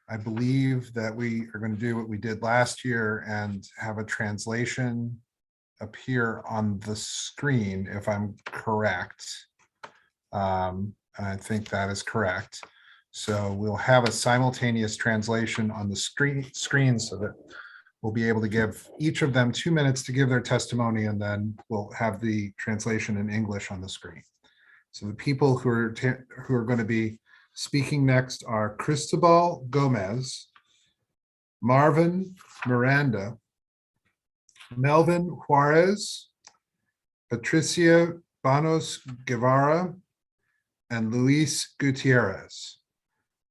I believe that we are going to do what we did last year and have a translation appear on the screen, if I'm correct. I think that is correct. So we'll have a simultaneous translation on the screen so that we'll be able to give each of them 2 minutes to give their testimony, and then we'll have the translation in English on the screen. So the people who are going to be speaking next are Cristobal Gomez, Marvin Miranda, Melvin Juarez, Patricia Banos Guevara, and Luis Gutierrez.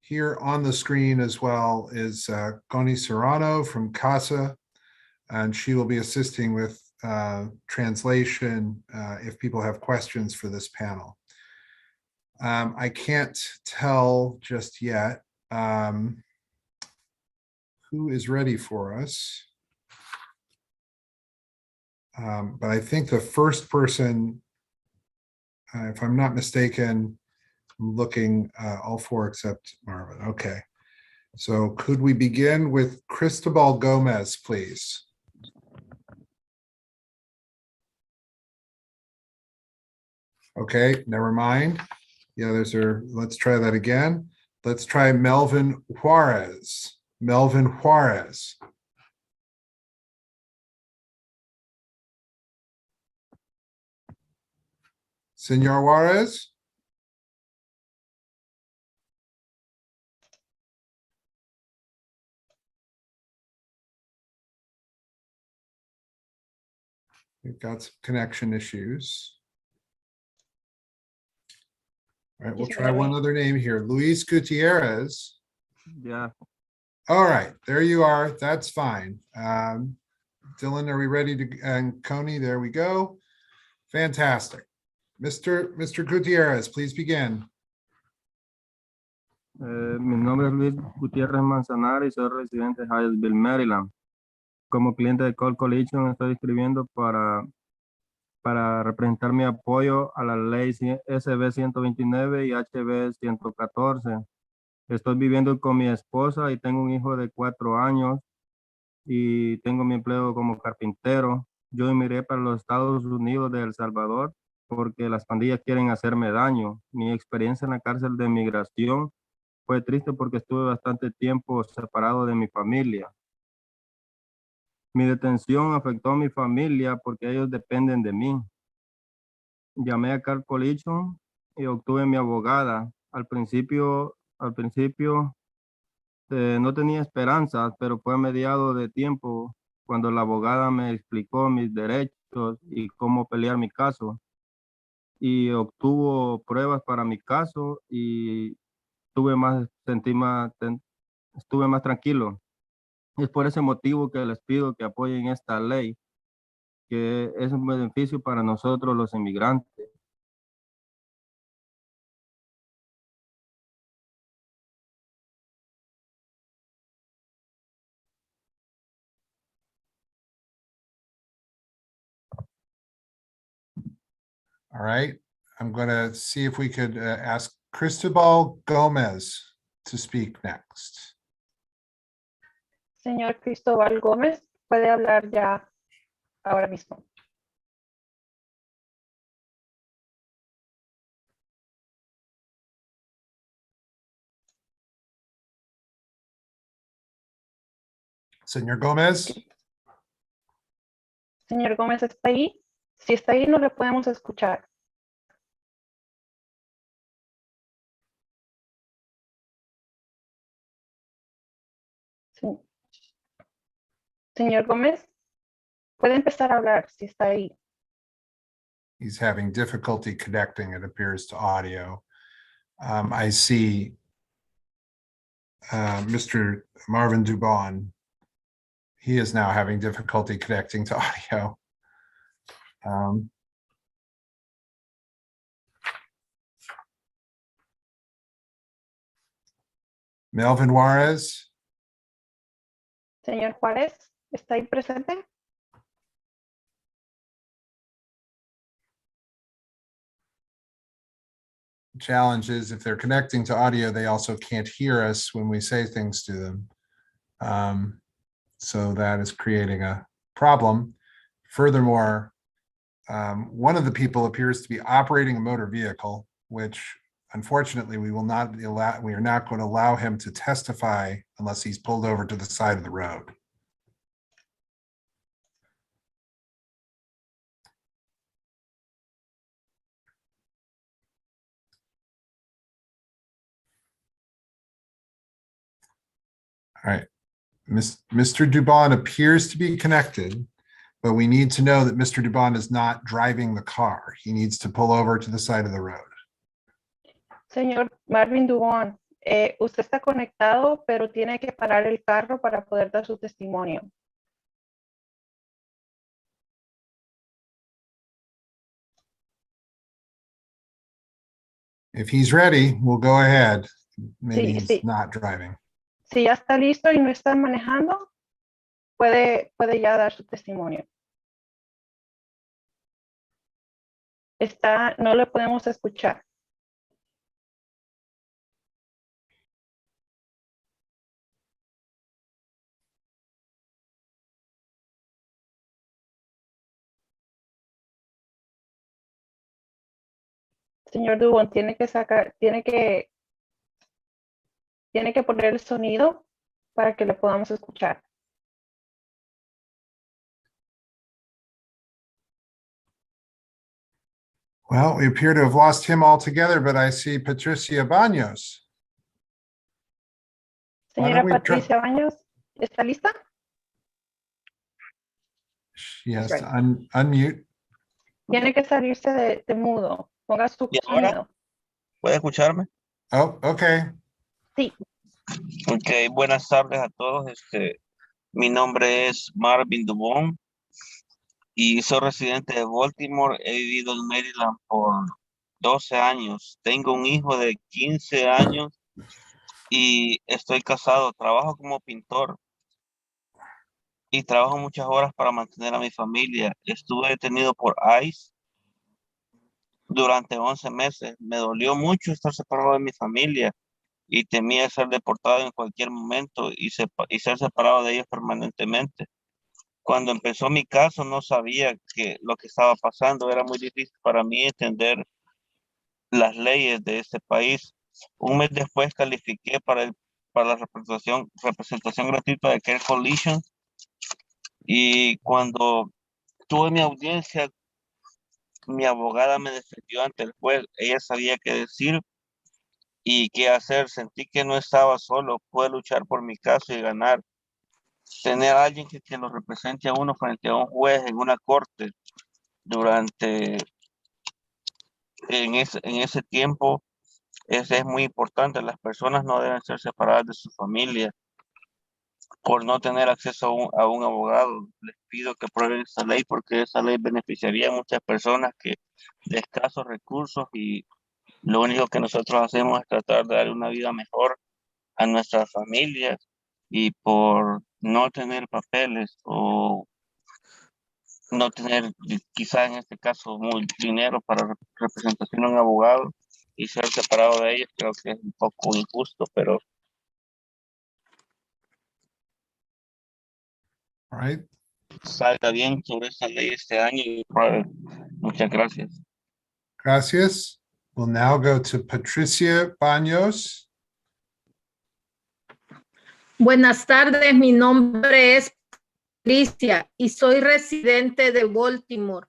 Here on the screen as well is Connie Serrano from CASA, and she will be assisting with translation if people have questions for this panel. I can't tell just yet who is ready for us, but I think the first person, if I'm not mistaken, I'm looking all four except Marvin. Okay, so could we begin with Cristobal Gomez, please? Okay, never mind. The others are, let's try that again. Let's try Melvin Juarez. Melvin Juarez. Senor Juarez? We've got some connection issues. All right, we'll try one other name here. Luis Gutierrez. Yeah. All right, there you are. That's fine. Dylan, are we ready to, and Coney, there we go. Fantastic. Mr. Gutierrez, please begin. Mi nombre es Luis Gutiérrez Manzanares y soy residente de Hyattsville, Maryland. como cliente de Call Collision estoy escribiendo para representar mi apoyo a la ley SB 129 y HB 114. Estoy viviendo con mi esposa y tengo un hijo de 4 años y tengo mi empleo como carpintero. Yo emigré para los Estados Unidos de El Salvador porque las pandillas quieren hacerme daño. Mi experiencia en la cárcel de migración fue triste porque estuve bastante tiempo separado de mi familia. Mi detención afectó a mi familia porque ellos dependen de mí. Llamé a Car Collision y obtuve mi abogada. Al principio no tenía esperanzas, pero fue a mediados de tiempo cuando la abogada me explicó mis derechos y cómo pelear mi caso. Y obtuvo pruebas para mi caso y estuve más tranquilo. Es por ese motivo que les pido que apoyen esta ley, que es un beneficio para nosotros los inmigrantes. All right, I'm going to see if we could ask Cristobal Gomez to speak next. Señor Cristóbal Gómez, puede hablar ya ahora mismo. Señor Gómez. Señor Gómez, ¿está ahí? Si está ahí, no le podemos escuchar. Sí. Señor Gómez, puede empezar a hablar si está ahí. He's having difficulty connecting, it appears, to audio. I see Mr. Marvin Dubon. He is now having difficulty connecting to audio. Melvin Juarez. Señor Juárez, ¿está ahí presente? Challenge is if they're connecting to audio, they also can't hear us when we say things to them. So that is creating a problem. Furthermore, one of the people appears to be operating a motor vehicle, which unfortunately we are not going to allow him to testify unless he's pulled over to the side of the road. All right, Mr. Dubon appears to be connected, but we need to know that Mr. Dubon is not driving the car. He needs to pull over to the side of the road. Señor Marvin Dubón, usted está conectado, pero tiene que parar el carro para poder dar su testimonio. If he's ready, we'll go ahead. Maybe Sí, he's not driving. Si ya está listo y no está manejando, puede ya dar su testimonio. No le podemos escuchar. Señor Dubón, tiene que poner el sonido para que le podamos escuchar. Well, we appear to have lost him altogether, but I see Patricia Baños. Señora Patricia Baños, ¿está lista? She has to unmute. Tiene que salirse de mudo. Ponga su sonido. ¿Puede escucharme? Oh, okay. Sí. Ok, buenas tardes a todos. Mi nombre es Marvin Dubón y soy residente de Baltimore. He vivido en Maryland por 12 años. Tengo un hijo de 15 años y estoy casado. Trabajo como pintor. y trabajo muchas horas para mantener a mi familia. Estuve detenido por ICE durante 11 meses. Me dolió mucho estar separado de mi familia y temía ser deportado en cualquier momento y ser separado de ellos permanentemente. Cuando empezó mi caso no sabía que lo que estaba pasando. Era muy difícil para mí entender las leyes de este país. Un mes después califiqué para la representación gratuita de Care Coalition, y cuando tuve mi audiencia, mi abogada me defendió ante el juez. Ella sabía qué decir y qué hacer. Sentí que no estaba solo. Pude luchar por mi caso y ganar. Tener a alguien que lo represente a uno frente a un juez en una corte durante en ese tiempo es muy importante. Las personas no deben ser separadas de su familia por no tener acceso a un abogado. Les pido que aprueben esta ley porque esa ley beneficiaría a muchas personas que de escasos recursos, y lo único que nosotros hacemos es tratar de darle una vida mejor a nuestras familias, y por no tener papeles o no tener, quizá en este caso, muy dinero para representación a un abogado y ser separado de ellos, creo que es un poco injusto, pero All right. salga bien sobre esa ley este año y pruebe. Muchas gracias. Gracias. We'll now go to Patricia Baños. Buenas tardes, mi nombre es Patricia y soy residente de Baltimore.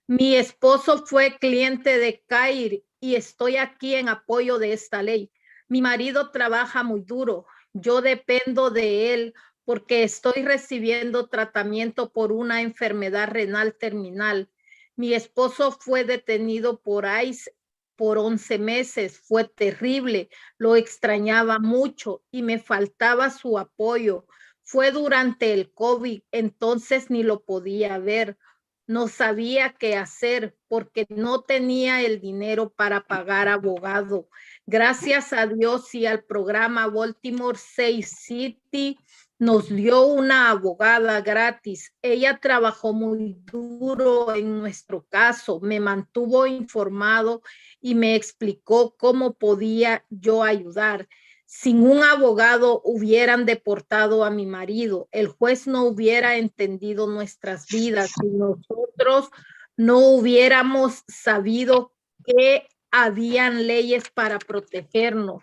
Mi esposo fue cliente de CAIR y estoy aquí en apoyo de esta ley. Mi marido trabaja muy duro. Yo dependo de él porque estoy recibiendo tratamiento por una enfermedad renal terminal. Mi esposo fue detenido por ICE por 11 meses. Fue terrible. Lo extrañaba mucho y me faltaba su apoyo. Fue durante el COVID, entonces ni lo podía ver. No sabía qué hacer porque no tenía el dinero para pagar abogado. Gracias a Dios y al programa Baltimore Safe City nos dio una abogada gratis. Ella trabajó muy duro en nuestro caso, me mantuvo informado y me explicó cómo podía yo ayudar. Sin un abogado hubieran deportado a mi marido. El juez no hubiera entendido nuestras vidas y nosotros no hubiéramos sabido que habían leyes para protegernos.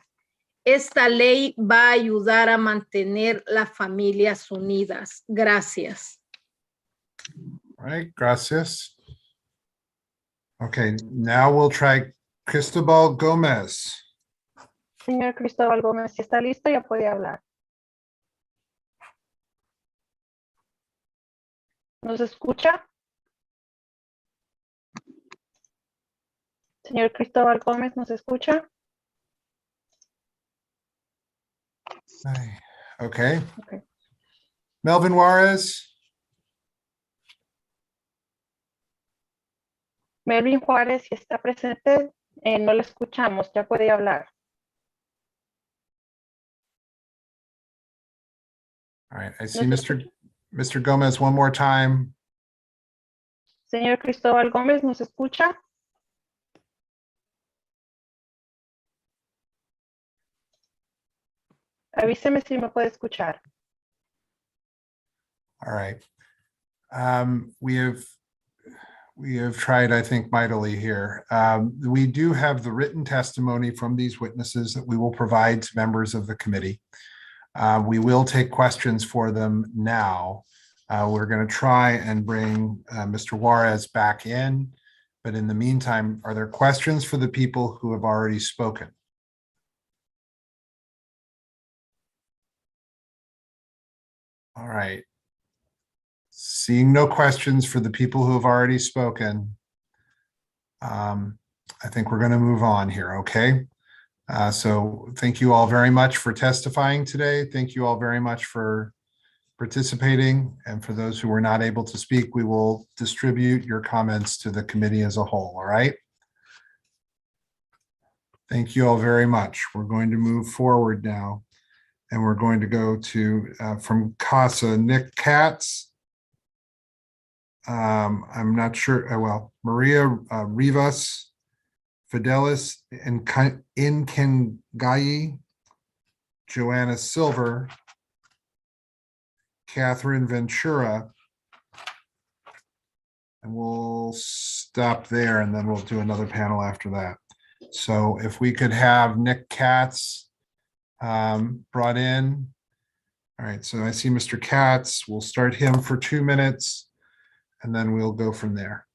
Esta ley va a ayudar a mantener las familias unidas. Gracias. All right, gracias. Okay, now we'll try Cristobal Gomez. Señor Cristóbal Gómez, si está listo, ya puede hablar. ¿Nos escucha? Señor Cristóbal Gómez, ¿nos escucha? Okay. Melvin Juarez. Melvin Juárez, si está presente, no lo escuchamos, ya puede hablar. All right, I see Mr. Gomez one more time. Señor Cristóbal Gómez, ¿nos escucha? Avíseme si me puede escuchar. All right. We have tried, I think, mightily here. We do have the written testimony from these witnesses that we will provide to members of the committee. We will take questions for them now. We're going to try and bring Mr. Juarez back in, but in the meantime, are there questions for the people who have already spoken? All right. Seeing no questions for the people who have already spoken, I think we're going to move on here, okay? So thank you all very much for testifying today. Thank you all very much for participating. And for those who were not able to speak, we will distribute your comments to the committee as a whole, all right? Thank you all very much. We're going to move forward now. And we're going to go to, from CASA, Nick Katz. I'm not sure, well, Maria Rivas, Fidelis Inkengayi, Joanna Silver, Catherine Ventura, and we'll stop there and then we'll do another panel after that. So if we could have Nick Katz brought in. All right, so I see Mr. Katz. We'll start him for 2 minutes and then we'll go from there.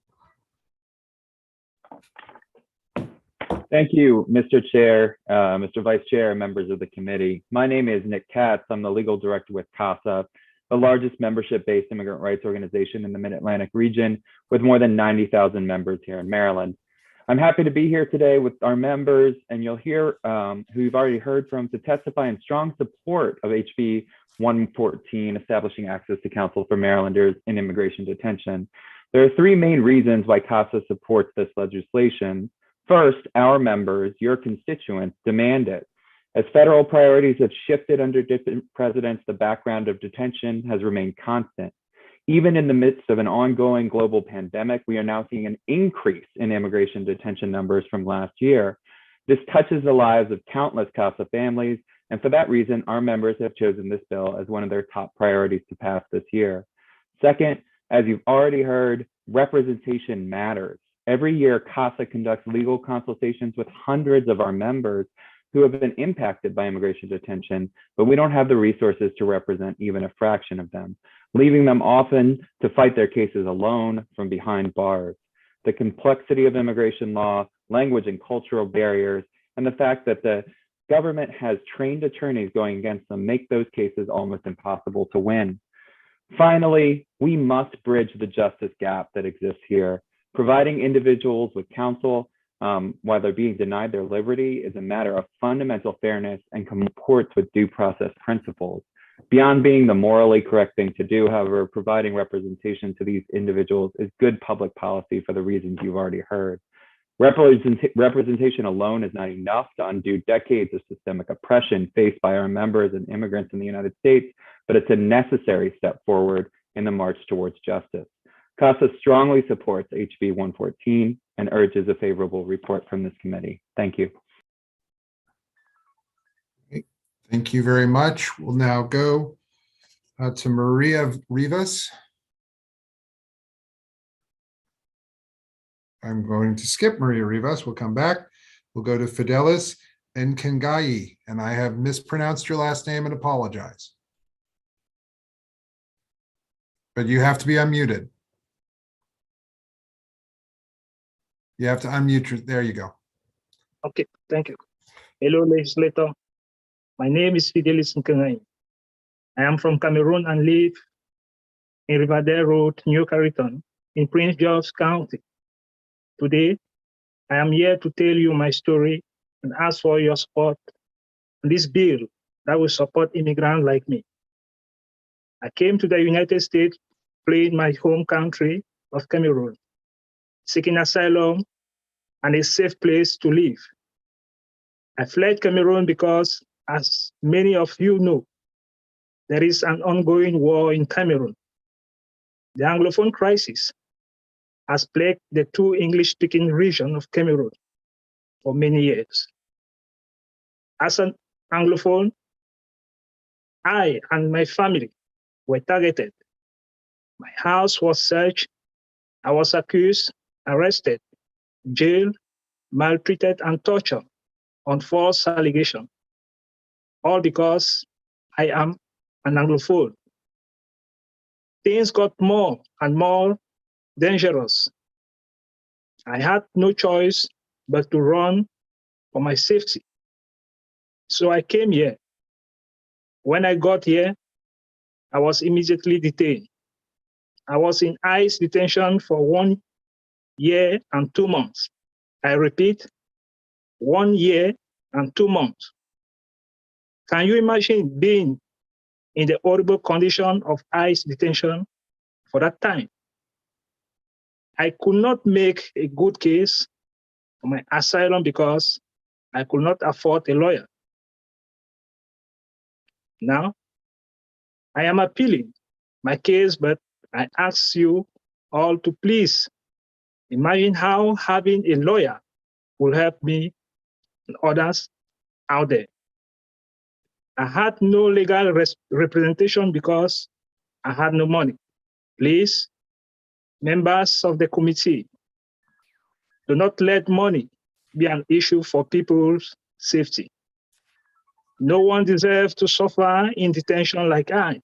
Thank you, Mr. Chair, Mr. Vice Chair, and members of the committee. My name is Nick Katz. I'm the legal director with CASA, the largest membership-based immigrant rights organization in the Mid-Atlantic region with more than 90,000 members here in Maryland. I'm happy to be here today with our members, and you'll hear who you've already heard from to testify in strong support of HB 114, establishing access to counsel for Marylanders in immigration detention. There are 3 main reasons why CASA supports this legislation. First, our members, your constituents, demand it. As federal priorities have shifted under different presidents, the background of detention has remained constant. Even in the midst of an ongoing global pandemic, we are now seeing an increase in immigration detention numbers from last year. This touches the lives of countless CASA families, and for that reason, our members have chosen this bill as one of their top priorities to pass this year. Second, as you've already heard, representation matters. Every year, CASA conducts legal consultations with hundreds of our members who have been impacted by immigration detention, but we don't have the resources to represent even a fraction of them, leaving them often to fight their cases alone from behind bars. The complexity of immigration law, language and cultural barriers, and the fact that the government has trained attorneys going against them make those cases almost impossible to win. Finally, we must bridge the justice gap that exists here. Providing individuals with counsel while they're being denied their liberty is a matter of fundamental fairness and comports with due process principles. Beyond being the morally correct thing to do, however, providing representation to these individuals is good public policy for the reasons you've already heard. Representation alone is not enough to undo decades of systemic oppression faced by our members and immigrants in the United States, but it's a necessary step forward in the march towards justice. CASA strongly supports HB 114 and urges a favorable report from this committee. Thank you. Thank you very much. We'll now go to Maria Rivas. I'm going to skip Maria Rivas. We'll come back. We'll go to Fidelis Nkengayi, and I have mispronounced your last name and apologize. But you have to be unmuted. You have to unmute your, there you go. Okay, thank you. Hello, legislator. My name is Fidelis Nkengayi. I am from Cameroon and live in Riverdale Road, New Carrollton, in Prince George's County. Today, I am here to tell you my story and ask for your support on this bill that will support immigrants like me. I came to the United States, fleeing my home country of Cameroon, seeking asylum and a safe place to live. I fled Cameroon because, as many of you know, there is an ongoing war in Cameroon. The Anglophone crisis has plagued the 2 English-speaking regions of Cameroon for many years. As an Anglophone, I and my family were targeted. My house was searched. I was accused, arrested, jailed, maltreated, and tortured on false allegations, all because I am an Anglophone. Things got more and more dangerous. I had no choice but to run for my safety. So I came here. When I got here, I was immediately detained. I was in ICE detention for 1 year and 2 months. I repeat, 1 year and 2 months. Can you imagine being in the horrible condition of ICE detention for that time? I could not make a good case for my asylum because I could not afford a lawyer. Now, I am appealing my case, but I ask you all to please imagine how having a lawyer will help me and others out there. I had no legal representation because I had no money. Please, members of the committee, do not let money be an issue for people's safety. No one deserves to suffer in detention like I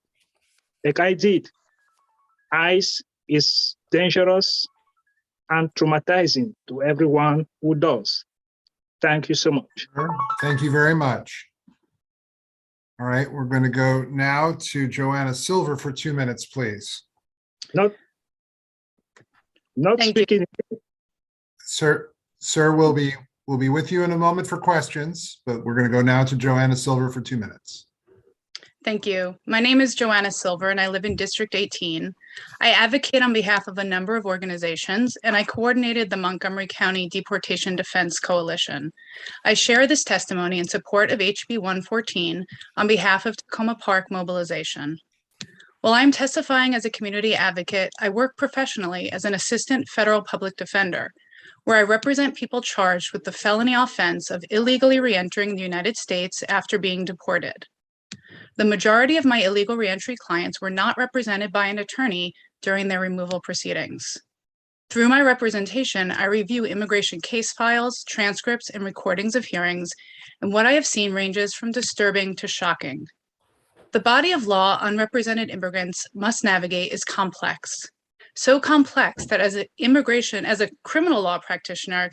did. ICE is dangerous and traumatizing to everyone who does. Thank you so much. Thank you very much. All right, we're going to go now to Joanna Silver for 2 minutes, please. Not speaking. Sir, we'll be with you in a moment for questions, but we're going to go now to Joanna Silver for 2 minutes. Thank you. My name is Joanna Silver and I live in District 18. I advocate on behalf of a number of organizations and I coordinated the Montgomery County Deportation Defense Coalition. I share this testimony in support of HB 114 on behalf of Tacoma Park Mobilization. While I'm testifying as a community advocate, I work professionally as an assistant federal public defender, where I represent people charged with the felony offense of illegally re-entering the United States after being deported. The majority of my illegal reentry clients were not represented by an attorney during their removal proceedings. Through my representation, I review immigration case files, transcripts, and recordings of hearings, and what I have seen ranges from disturbing to shocking. The body of law unrepresented immigrants must navigate is complex. So complex that as a criminal law practitioner,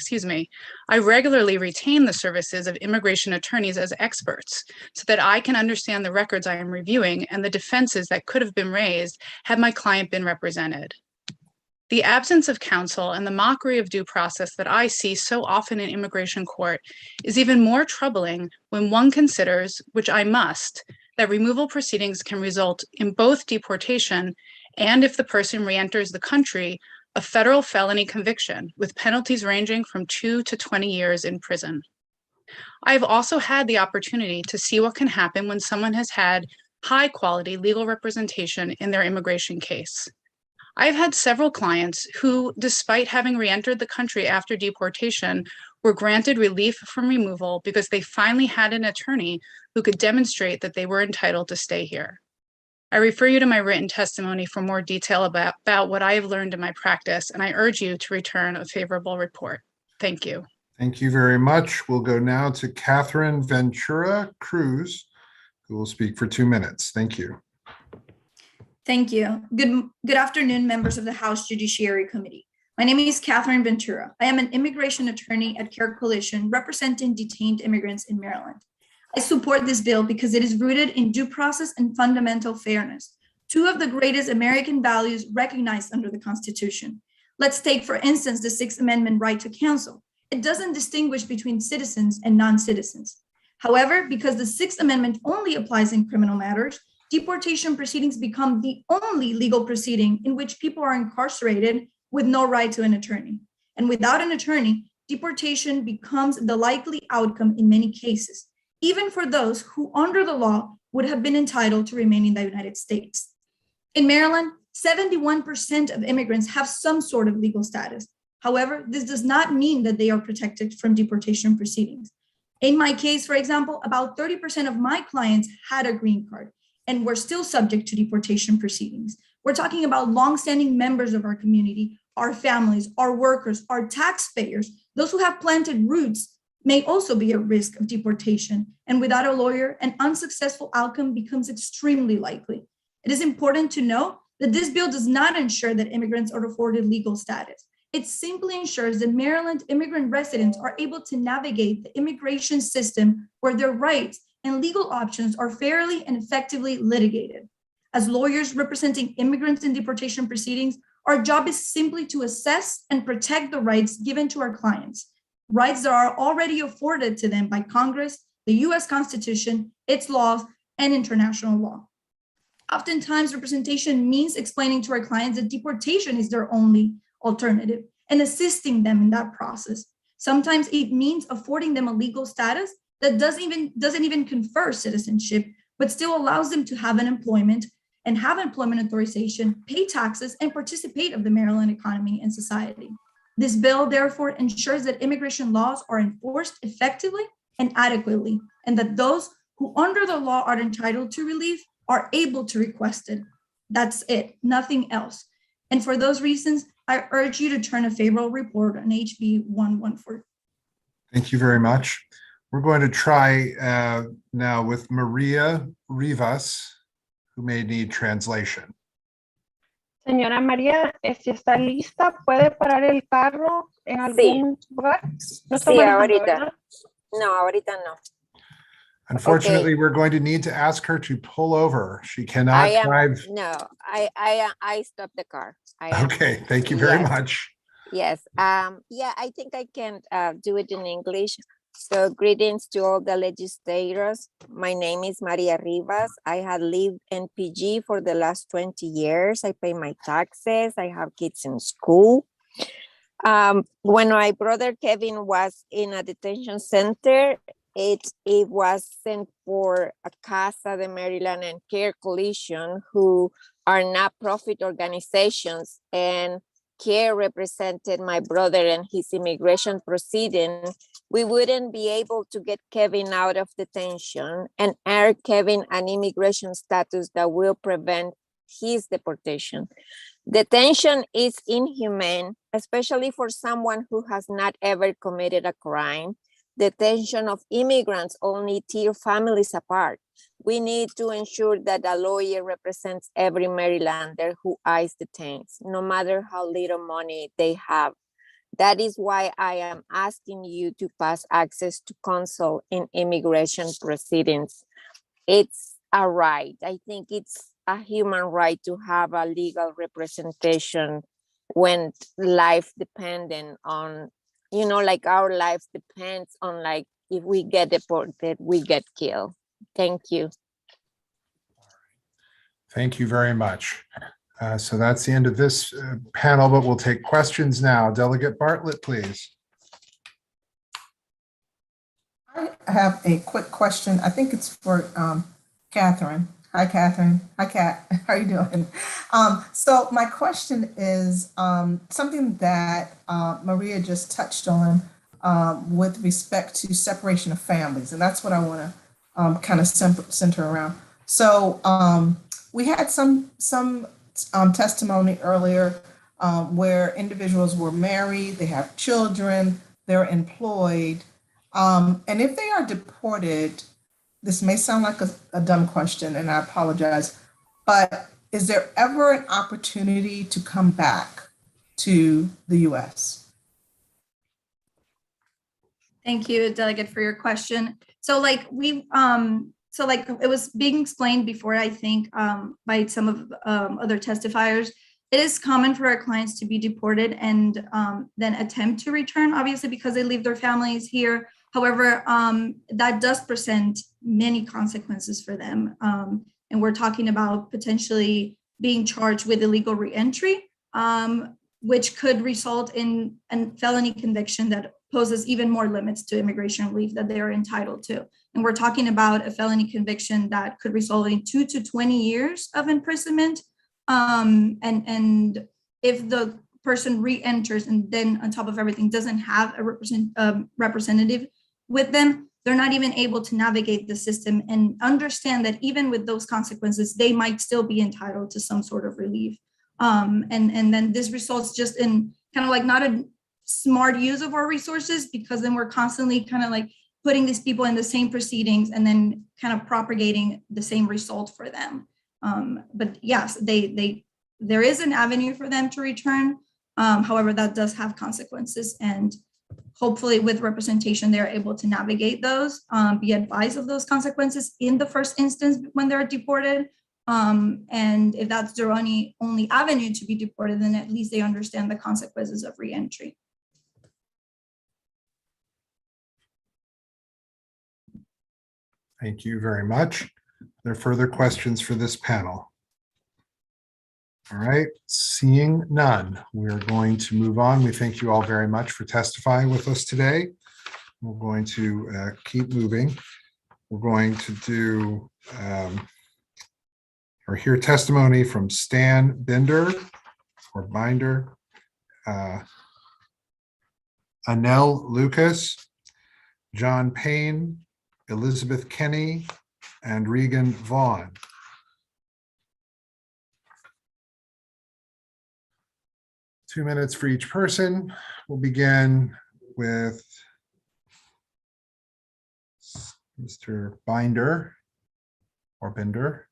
I regularly retain the services of immigration attorneys as experts so that I can understand the records I am reviewing and the defenses that could have been raised had my client been represented. The absence of counsel and the mockery of due process that I see so often in immigration court is even more troubling when one considers, which I must, that removal proceedings can result in both deportation and, if the person re-enters the country, a federal felony conviction with penalties ranging from 2 to 20 years in prison. I've also had the opportunity to see what can happen when someone has had high-quality legal representation in their immigration case. I've had several clients who, despite having re-entered the country after deportation, were granted relief from removal because they finally had an attorney who could demonstrate that they were entitled to stay here. I refer you to my written testimony for more detail about what I have learned in my practice, and I urge you to return a favorable report. Thank you. Thank you very much. We'll go now to Catherine Ventura Cruz, who will speak for 2 minutes. Thank you. Thank you. Good afternoon, members of the House Judiciary Committee. My name is Catherine Ventura. I am an immigration attorney at CARE Coalition representing detained immigrants in Maryland. I support this bill because it is rooted in due process and fundamental fairness, two of the greatest American values recognized under the Constitution. Let's take, for instance, the Sixth Amendment right to counsel. It doesn't distinguish between citizens and non-citizens. However, because the Sixth Amendment only applies in criminal matters, deportation proceedings become the only legal proceeding in which people are incarcerated with no right to an attorney. And without an attorney, deportation becomes the likely outcome in many cases, even for those who under the law would have been entitled to remain in the United States. In Maryland, 71% of immigrants have some sort of legal status. However, this does not mean that they are protected from deportation proceedings. In my case, for example, about 30% of my clients had a green card and were still subject to deportation proceedings. We're talking about longstanding members of our community, our families, our workers, our taxpayers, those who have planted roots may also be at risk of deportation. And without a lawyer, an unsuccessful outcome becomes extremely likely. It is important to note that this bill does not ensure that immigrants are afforded legal status. It simply ensures that Maryland immigrant residents are able to navigate the immigration system where their rights and legal options are fairly and effectively litigated. As lawyers representing immigrants in deportation proceedings, our job is simply to assess and protect the rights given to our clients, rights that are already afforded to them by Congress, the US Constitution, its laws, and international law. Oftentimes, representation means explaining to our clients that deportation is their only alternative and assisting them in that process. Sometimes it means affording them a legal status that doesn't even confer citizenship, but still allows them to have an employment and have employment authorization, pay taxes, and participate of the Maryland economy and society. This bill therefore ensures that immigration laws are enforced effectively and adequately, and that those who under the law are entitled to relief are able to request it. That's it, nothing else. And for those reasons, I urge you to turn a favorable report on HB 114. Thank you very much. We're going to try now with Maria Rivas, who may need translation. Señora María, si está lista, ¿puede parar el carro en algún lugar? No está Sí, manejando, ahorita. ¿verdad? No, ahorita no. Unfortunately, we're going to need to ask her to pull over. She cannot drive. No, I stopped the car. Okay, thank you very much. Yes. Yeah, I think I can do it in English. So greetings to all the legislators. My name is Maria Rivas. I have lived in PG for the last 20 years. I pay my taxes. I have kids in school. When my brother Kevin was in a detention center, it was sent for a Casa de Maryland and Care Coalition, who are not-profit organizations, and Care represented my brother and his immigration proceeding. We wouldn't be able to get Kevin out of detention and earn Kevin an immigration status that will prevent his deportation. Detention is inhumane, especially for someone who has not ever committed a crime. Detention of immigrants only tear families apart. We need to ensure that a lawyer represents every Marylander who ICE detains, no matter how little money they have. That is why I am asking you to pass access to counsel in immigration proceedings. It's a right. I think it's a human right to have a legal representation when life dependent on, you know, like our lives depends on, like, if we get deported, we get killed. Thank you. Thank you very much. So that's the end of this panel, but we'll take questions now. Delegate Bartlett, please. I have a quick question. I think it's for Catherine. Hi, Catherine. Hi, Kat. How are you doing? So my question is something that Maria just touched on with respect to separation of families, and that's what I want to kind of center around. So we had some testimony earlier where individuals were married, they have children, they're employed, and if they are deported, this may sound like a dumb question, and I apologize, but is there ever an opportunity to come back to the U.S.? Thank you, Delegate, for your question. So like it was being explained before, I think, by some of other testifiers, it is common for our clients to be deported and then attempt to return, obviously, because they leave their families here. However, that does present many consequences for them. And we're talking about potentially being charged with illegal reentry, which could result in a felony conviction that poses even more limits to immigration relief that they are entitled to. And we're talking about a felony conviction that could result in 2 to 20 years of imprisonment. And if the person re-enters and then on top of everything doesn't have a representative with them, they're not even able to navigate the system and understand that even with those consequences, they might still be entitled to some sort of relief. And then this results just in kind of like not a smart use of our resources, because then we're constantly kind of like putting these people in the same proceedings and then kind of propagating the same result for them. But yes, there is an avenue for them to return. However, that does have consequences, and hopefully with representation, they're able to navigate those, be advised of those consequences in the first instance when they're deported. And if that's their only avenue to be deported, then at least they understand the consequences of reentry. Thank you very much. Are there further questions for this panel? All right, seeing none, we're going to move on. We thank you all very much for testifying with us today. We're going to keep moving. We're going to do or hear testimony from Stan Binder or Binder, Anel Lucas, John Payne, Elizabeth Kenny, and Regan Vaughn. Two minutes for each person. We'll begin with Mr. Binder or Binder.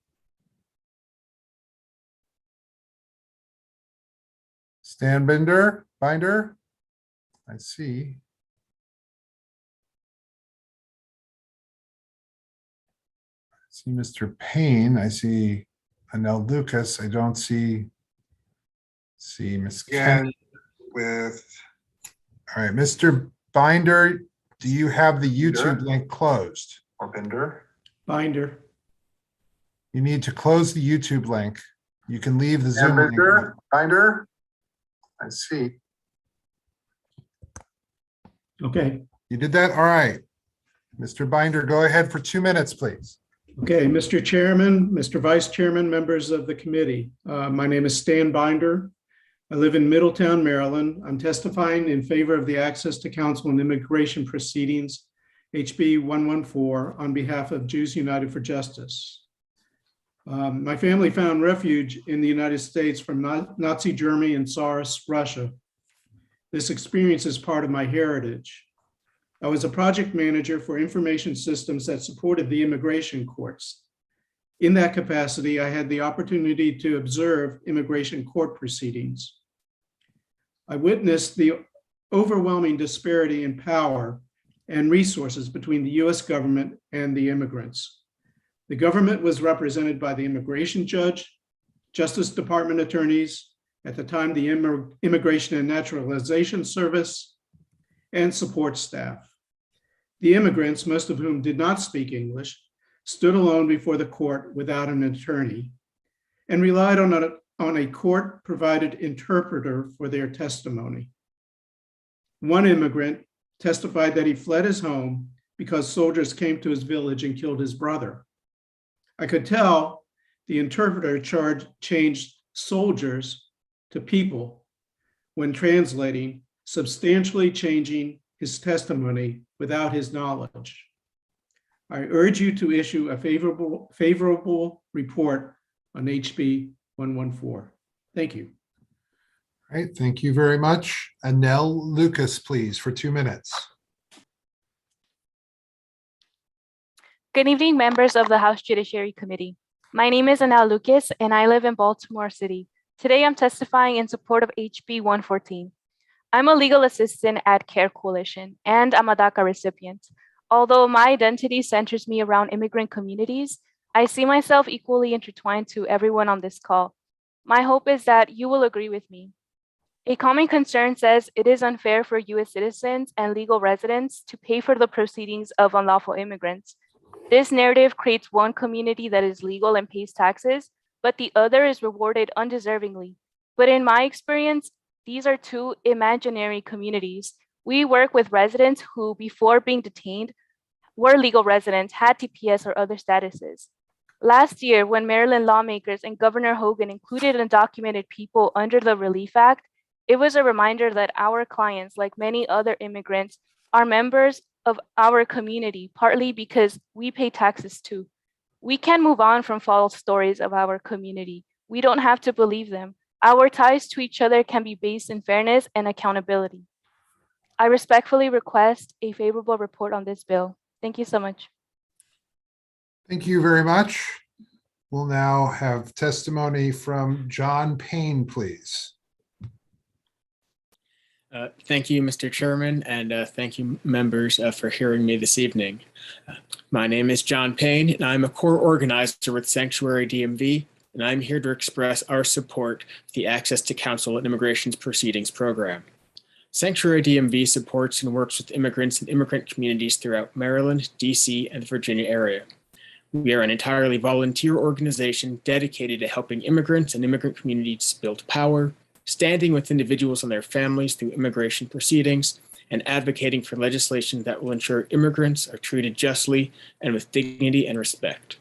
Stan Binder, Binder, I see. I see Mr. Payne. I see Anel Lucas. I don't see Ms. Ken with, all right, Mr. Binder, do you have the YouTube link closed? Or Binder? Binder. You need to close the YouTube link. You can leave the Zoom link. Binder, I see. Okay. You did that? All right. Mr. Binder, go ahead for 2 minutes, please. Okay, Mr. Chairman, Mr. Vice Chairman, members of the committee. My name is Stan Binder. I live in Middletown, Maryland. I'm testifying in favor of the Access to Counsel and Immigration Proceedings, HB 114, on behalf of Jews United for Justice. My family found refuge in the United States from Nazi Germany and Tsarist Russia. This experience is part of my heritage. I was a project manager for information systems that supported the immigration courts. In that capacity, I had the opportunity to observe immigration court proceedings. I witnessed the overwhelming disparity in power and resources between the US government and the immigrants. The government was represented by the immigration judge, Justice Department attorneys, at the time the Immigration and Naturalization Service, and support staff. The immigrants, most of whom did not speak English, stood alone before the court without an attorney and relied on a court-provided interpreter for their testimony. One immigrant testified that he fled his home because soldiers came to his village and killed his brother. I could tell the interpreter changed soldiers to people when translating, substantially changing his testimony without his knowledge. I urge you to issue a favorable report on HB 114. Thank you. All right, thank you very much. Anel Lucas, please, for 2 minutes. Good evening, members of the House Judiciary Committee. My name is Anel Lucas, and I live in Baltimore City. Today, I'm testifying in support of HB 114. I'm a legal assistant at CARE Coalition, and I'm a DACA recipient. Although my identity centers me around immigrant communities, I see myself equally intertwined to everyone on this call. My hope is that you will agree with me. A common concern says it is unfair for US citizens and legal residents to pay for the proceedings of unlawful immigrants. This narrative creates one community that is legal and pays taxes, but the other is rewarded undeservingly. But in my experience, these are two imaginary communities. We work with residents who, before being detained, were legal residents, had TPS or other statuses. Last year, when Maryland lawmakers and Governor Hogan included undocumented people under the Relief Act, it was a reminder that our clients, like many other immigrants, are members of our community, partly because we pay taxes too. We can move on from false stories of our community. We don't have to believe them. Our ties to each other can be based in fairness and accountability. I respectfully request a favorable report on this bill. Thank you so much. Thank you very much. We'll now have testimony from John Payne, please. Thank you, Mr. Chairman, and thank you, members, for hearing me this evening. My name is John Payne, and I'm a core organizer with Sanctuary DMV, and I'm here to express our support for the Access to Counsel and Immigration Proceedings program. Sanctuary DMV supports and works with immigrants and immigrant communities throughout Maryland, DC, and the Virginia area. We are an entirely volunteer organization dedicated to helping immigrants and immigrant communities build power, standing with individuals and their families through immigration proceedings, and advocating for legislation that will ensure immigrants are treated justly and with dignity and respect.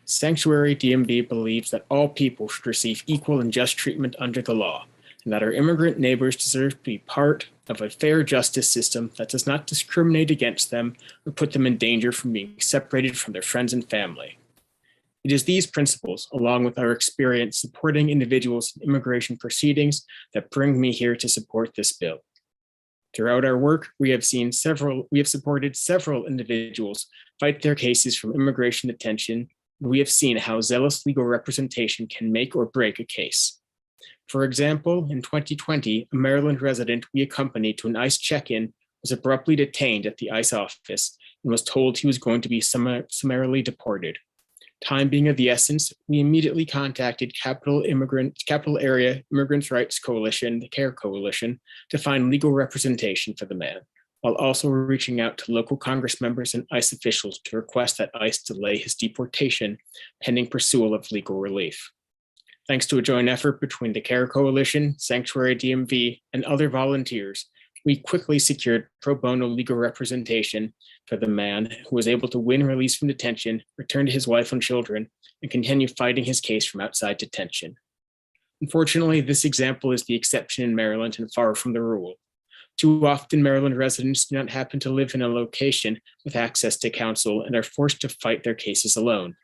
Sanctuary DMV believes that all people should receive equal and just treatment under the law, and that our immigrant neighbors deserve to be part of a fair justice system that does not discriminate against them or put them in danger from being separated from their friends and family. It is these principles, along with our experience supporting individuals in immigration proceedings, that bring me here to support this bill. Throughout our work, we have supported several individuals fight their cases from immigration detention, and we have seen how zealous legal representation can make or break a case. For example, in 2020, a Maryland resident we accompanied to an ICE check-in was abruptly detained at the ICE office and was told he was going to be summarily deported. Time being of the essence, we immediately contacted Capital Area Immigrants' Rights Coalition, the CARE Coalition, to find legal representation for the man, while also reaching out to local Congress members and ICE officials to request that ICE delay his deportation pending pursuit of legal relief. Thanks to a joint effort between the CARE Coalition, Sanctuary DMV, and other volunteers, we quickly secured pro bono legal representation for the man, who was able to win release from detention, return to his wife and children, and continue fighting his case from outside detention. Unfortunately, this example is the exception in Maryland and far from the rule. Too often, Maryland residents do not happen to live in a location with access to counsel and are forced to fight their cases alone.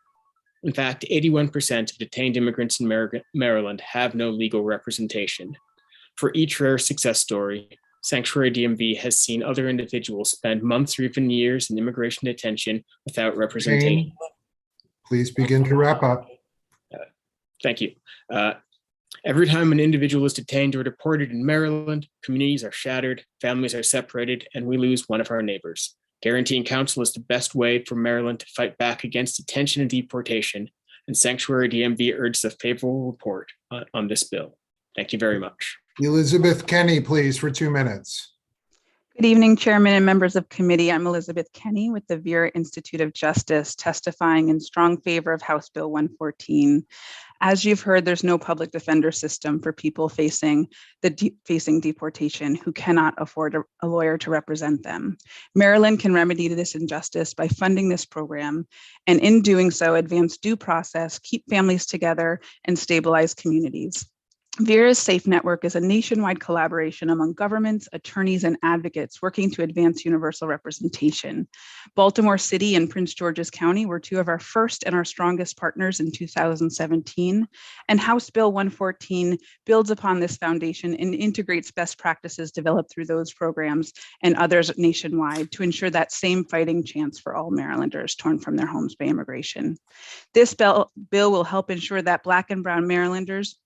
In fact, 81% of detained immigrants in Maryland have no legal representation. For each rare success story, Sanctuary DMV has seen other individuals spend months or even years in immigration detention without representation. Please begin to wrap up. Thank you. Every time an individual is detained or deported in Maryland, communities are shattered, families are separated, and we lose one of our neighbors. Guaranteeing counsel is the best way for Maryland to fight back against detention and deportation, and Sanctuary DMV urges a favorable report on this bill. Thank you very much. Elizabeth Kenny, please, for 2 minutes. Good evening, Chairman and members of committee. I'm Elizabeth Kenny with the Vera Institute of Justice, testifying in strong favor of House Bill 114. As you've heard, there's no public defender system for people facing deportation who cannot afford a lawyer to represent them. Maryland can remedy this injustice by funding this program, and in doing so, advance due process, keep families together, and stabilize communities. VERA's SAFE Network is a nationwide collaboration among governments, attorneys, and advocates working to advance universal representation. Baltimore City and Prince George's County were two of our first and our strongest partners in 2017, and House Bill 114 builds upon this foundation and integrates best practices developed through those programs and others nationwide to ensure that same fighting chance for all Marylanders torn from their homes by immigration. This bill will help ensure that Black and Brown Marylanders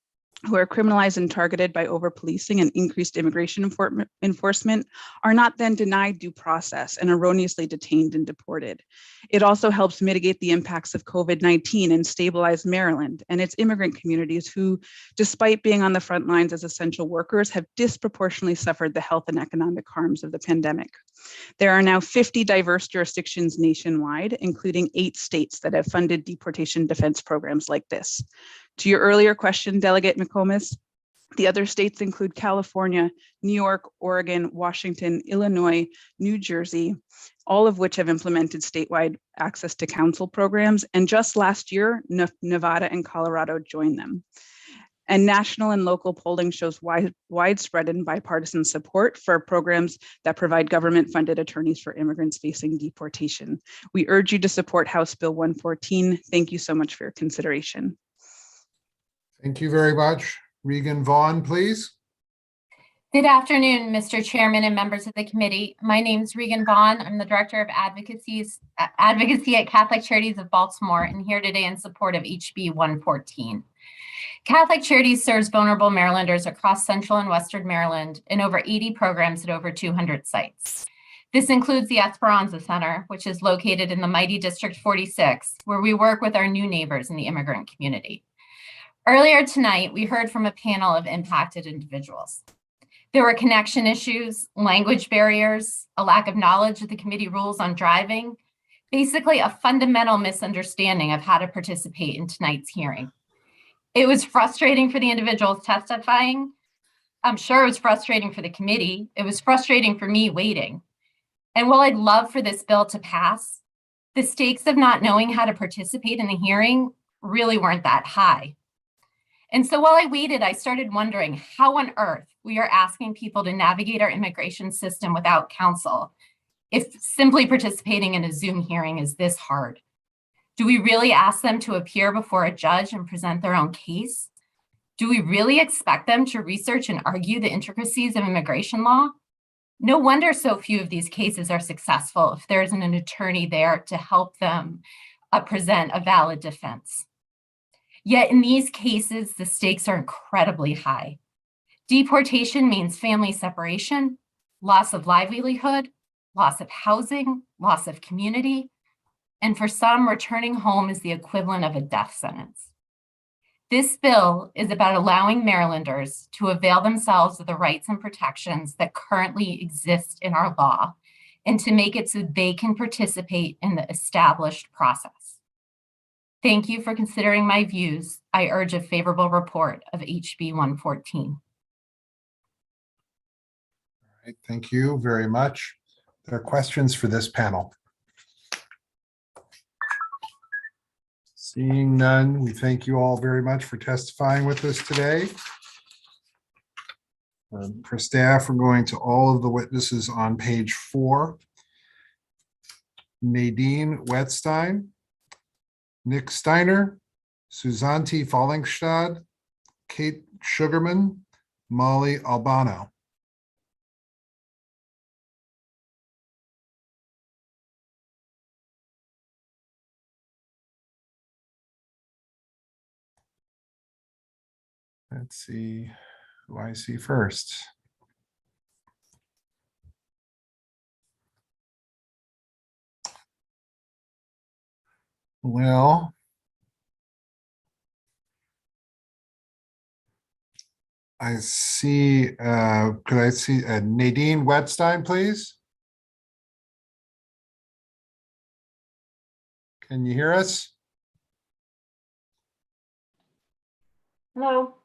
who are criminalized and targeted by over-policing and increased immigration enforcement are not then denied due process and erroneously detained and deported. It also helps mitigate the impacts of COVID-19 and stabilize Maryland and its immigrant communities who, despite being on the front lines as essential workers, have disproportionately suffered the health and economic harms of the pandemic. There are now 50 diverse jurisdictions nationwide, including 8 states that have funded deportation defense programs like this. To your earlier question, Delegate McComas, the other states include California, New York, Oregon, Washington, Illinois, New Jersey, all of which have implemented statewide access to counsel programs. And just last year, Nevada and Colorado joined them. And national and local polling shows widespread and bipartisan support for programs that provide government-funded attorneys for immigrants facing deportation. We urge you to support House Bill 114. Thank you so much for your consideration. Thank you very much. Regan Vaughn, please. Good afternoon, Mr. Chairman and members of the committee. My name is Regan Vaughn. I'm the Director of Advocacy at Catholic Charities of Baltimore, and here today in support of HB 114. Catholic Charities serves vulnerable Marylanders across Central and Western Maryland in over 80 programs at over 200 sites. This includes the Esperanza Center, which is located in the mighty District 46, where we work with our new neighbors in the immigrant community. Earlier tonight, we heard from a panel of impacted individuals. There were connection issues, language barriers, a lack of knowledge of the committee rules on driving, basically a fundamental misunderstanding of how to participate in tonight's hearing. It was frustrating for the individuals testifying. I'm sure it was frustrating for the committee. It was frustrating for me waiting. And while I'd love for this bill to pass, The stakes of not knowing how to participate in a hearing really weren't that high. And so while I waited, I started wondering how on earth we are asking people to navigate our immigration system without counsel if simply participating in a Zoom hearing is this hard. Do we really ask them to appear before a judge and present their own case? Do we really expect them to research and argue the intricacies of immigration law? No wonder so few of these cases are successful if there isn't an attorney there to help them present a valid defense. Yet in these cases, the stakes are incredibly high. Deportation means family separation, loss of livelihood, loss of housing, loss of community, and for some, returning home is the equivalent of a death sentence. This bill is about allowing Marylanders to avail themselves of the rights and protections that currently exist in our law and to make it so they can participate in the established process. Thank you for considering my views. I urge a favorable report of HB 114. All right, thank you very much. There are questions for this panel. Seeing none, we thank you all very much for testifying with us today. For staff, we're going to all of the witnesses on page 4. Nadine Wetstein, Nick Steiner, Suzanti Fallingstad, Kate Sugarman, Molly Albano. Let's see who I see first. Well, I see, could I see Nadine Wetstein, please? Can you hear us? Hello.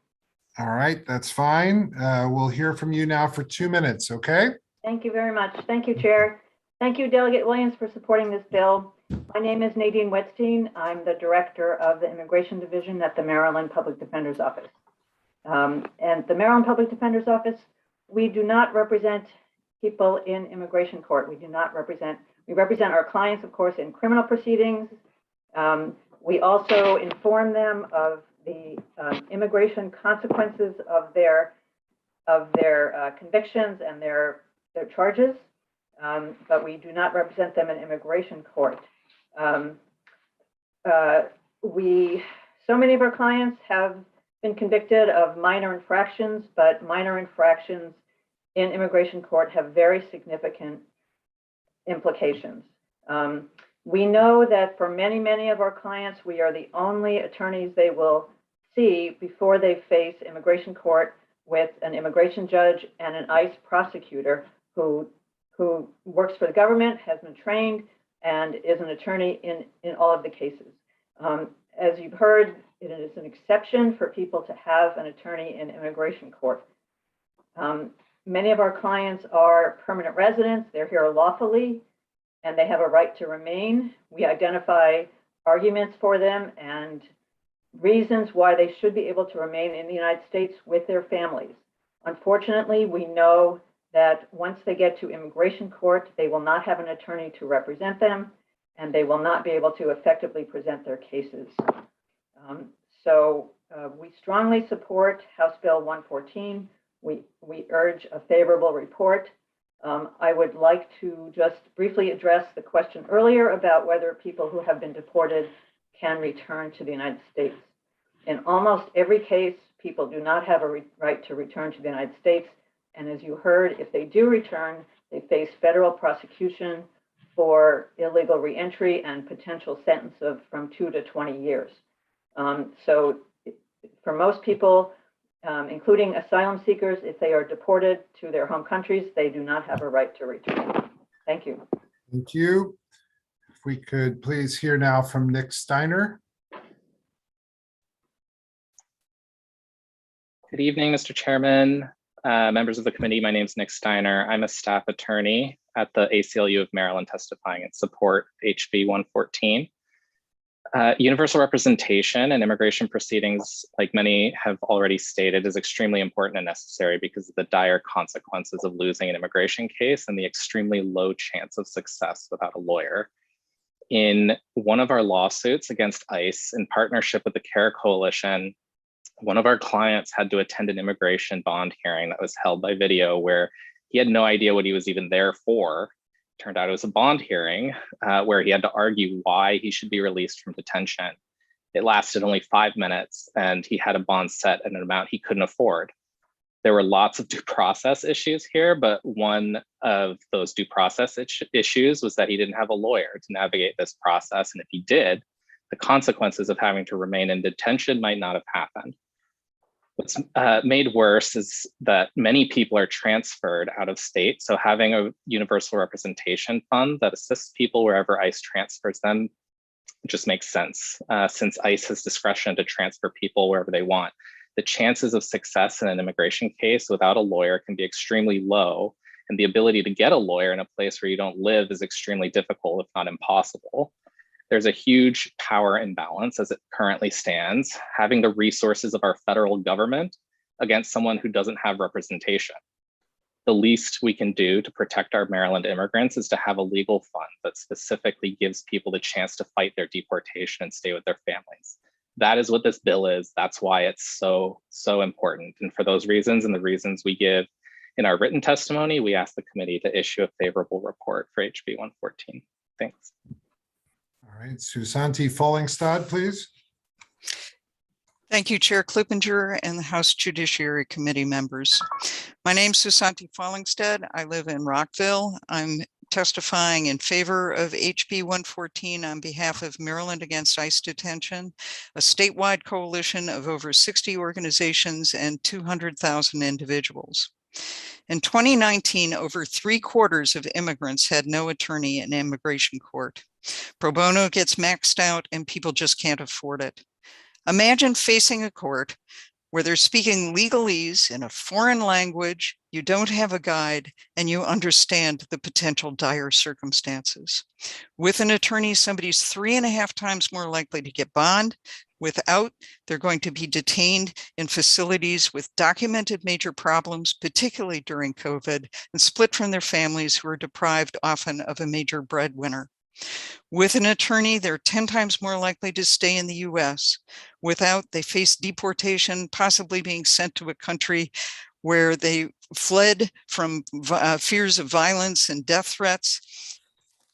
All right, that's fine. We'll hear from you now for 2 minutes, okay? Thank you very much. Thank you, Chair. Thank you, Delegate Williams, for supporting this bill. My name is Nadine Wetstein. I'm the Director of the Immigration Division at the Maryland Public Defender's Office. And the Maryland Public Defender's Office, we do not represent people in immigration court. We represent our clients, of course, in criminal proceedings. We also inform them of the immigration consequences of their convictions and their charges, but we do not represent them in immigration court. So many of our clients have been convicted of minor infractions, but minor infractions in immigration court have very significant implications. We know that for many, many of our clients, we are the only attorneys they will see before they face immigration court with an immigration judge and an ICE prosecutor who works for the government, has been trained, and is an attorney in all of the cases. As you've heard, it is an exception for people to have an attorney in immigration court. Many of our clients are permanent residents. They're here lawfully, and they have a right to remain. We identify arguments for them and reasons why they should be able to remain in the United States with their families. Unfortunately, we know that once they get to immigration court, they will not have an attorney to represent them, and they will not be able to effectively present their cases. So we strongly support House Bill 114. We urge a favorable report. I would like to just briefly address the question earlier about whether people who have been deported can return to the United States. In almost every case, people do not have a right to return to the United States. And as you heard, if they do return, they face federal prosecution for illegal reentry and potential sentence of from 2 to 20 years. So for most people, including asylum seekers, if they are deported to their home countries, they do not have a right to return. Thank you. Thank you. If we could please hear now from Nick Steiner. Good evening, Mr. Chairman, Members of the committee, my name is Nick Steiner. I'm a staff attorney at the ACLU of Maryland testifying in support of HB 114. Universal representation in immigration proceedings, like many have already stated, is extremely important and necessary because of the dire consequences of losing an immigration case and the extremely low chance of success without a lawyer. In one of our lawsuits against ICE in partnership with the CARE Coalition, one of our clients had to attend an immigration bond hearing that was held by video where he had no idea what he was even there for. Turned out it was a bond hearing where he had to argue why he should be released from detention. It lasted only 5 minutes and he had a bond set at an amount he couldn't afford. There were lots of due process issues here, but one of those due process issues was that he didn't have a lawyer to navigate this process. And if he did, the consequences of having to remain in detention might not have happened. What's made worse is that many people are transferred out of state. So having a universal representation fund that assists people wherever ICE transfers them just makes sense, since ICE has discretion to transfer people wherever they want. The chances of success in an immigration case without a lawyer can be extremely low, and the ability to get a lawyer in a place where you don't live is extremely difficult, if not impossible. There's a huge power imbalance as it currently stands, having the resources of our federal government against someone who doesn't have representation. The least we can do to protect our Maryland immigrants is to have a legal fund that specifically gives people the chance to fight their deportation and stay with their families. That is what this bill is. That's why it's so important. And for those reasons and the reasons we give in our written testimony, we ask the committee to issue a favorable report for HB 114. Thanks. All right, Susanti Fallingstad, please. Thank you, Chair Clippinger and the House Judiciary Committee members. My name's Susanti Fallingstad. I live in Rockville. I'm testifying in favor of HB 114 on behalf of Maryland Against ICE Detention, a statewide coalition of over 60 organizations and 200,000 individuals. In 2019, over 3/4 of immigrants had no attorney in immigration court. Pro bono gets maxed out and people just can't afford it. Imagine facing a court where they're speaking legalese in a foreign language, you don't have a guide, and you understand the potential dire circumstances. With an attorney, somebody's 3.5 times more likely to get bond. Without, they're going to be detained in facilities with documented major problems, particularly during COVID, and split from their families who are deprived often of a major breadwinner. With an attorney, they're 10 times more likely to stay in the US. Without, they face deportation, possibly being sent to a country where they fled from fears of violence and death threats,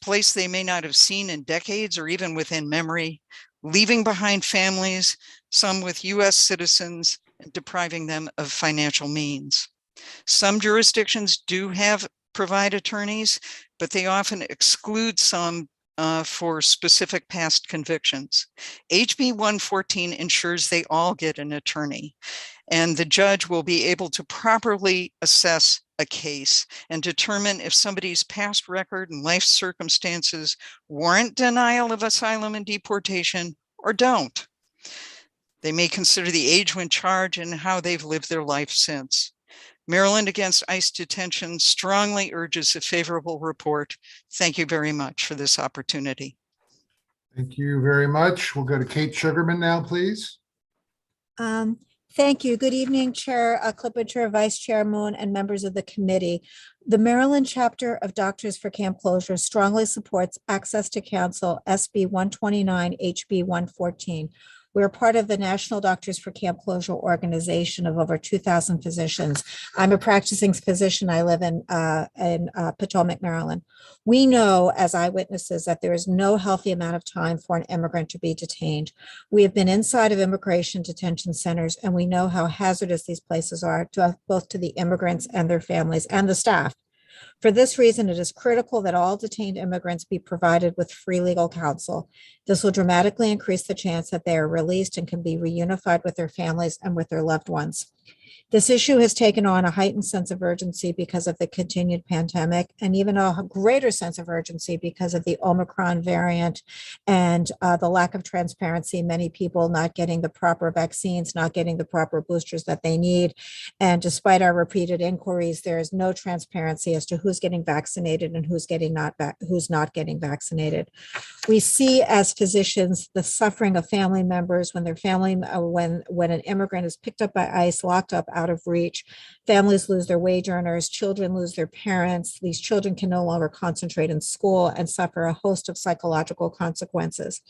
place they may not have seen in decades or even within memory, leaving behind families, some with US citizens, and depriving them of financial means. Some jurisdictions do provide attorneys, but they often exclude some for specific past convictions. HB 114 ensures they all get an attorney, and the judge will be able to properly assess a case and determine if somebody's past record and life circumstances warrant denial of asylum and deportation or don't. They may consider the age when charged and how they've lived their life since. Maryland Against ICE Detention strongly urges a favorable report. Thank you very much for this opportunity. Thank you very much. We'll go to Kate Sugarman now, please. Thank you. Good evening, Chair Clippinger, Vice Chair Moon, and members of the committee. The Maryland chapter of Doctors for Camp Closure strongly supports access to counsel SB 129, HB 114. We're part of the National Doctors for Camp Closure organization of over 2,000 physicians. I'm a practicing physician. I live in Potomac, Maryland. We know as eyewitnesses that there is no healthy amount of time for an immigrant to be detained. We have been inside of immigration detention centers, and we know how hazardous these places are to both to the immigrants and their families and the staff. For this reason, it is critical that all detained immigrants be provided with free legal counsel. This will dramatically increase the chance that they are released and can be reunified with their families and with their loved ones. This issue has taken on a heightened sense of urgency because of the continued pandemic, and even a greater sense of urgency because of the Omicron variant and the lack of transparency, many people not getting the proper vaccines, not getting the proper boosters that they need. And despite our repeated inquiries, there is no transparency as to who's getting vaccinated and who's not getting vaccinated. We see as physicians the suffering of family members when their family, when an immigrant is picked up by ICE, locked up out of reach. Families lose their wage earners, children lose their parents. These children can no longer concentrate in school and suffer a host of psychological consequences.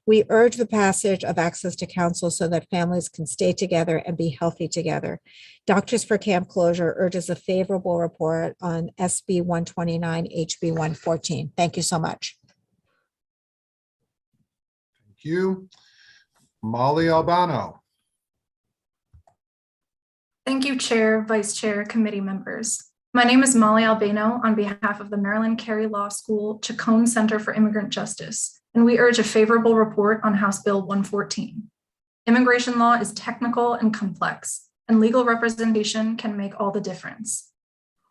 We urge the passage of access to counsel so that families can stay together and be healthy together. Doctors for Camp Closure urges a favorable report on SB 129, HB 114. Thank you so much. Thank you. Molly Albano. Thank you, Chair, Vice Chair, committee members. My name is Molly Albano on behalf of the Maryland Carey Law School Chacon Center for Immigrant Justice, and we urge a favorable report on House Bill 114. Immigration law is technical and complex, and legal representation can make all the difference.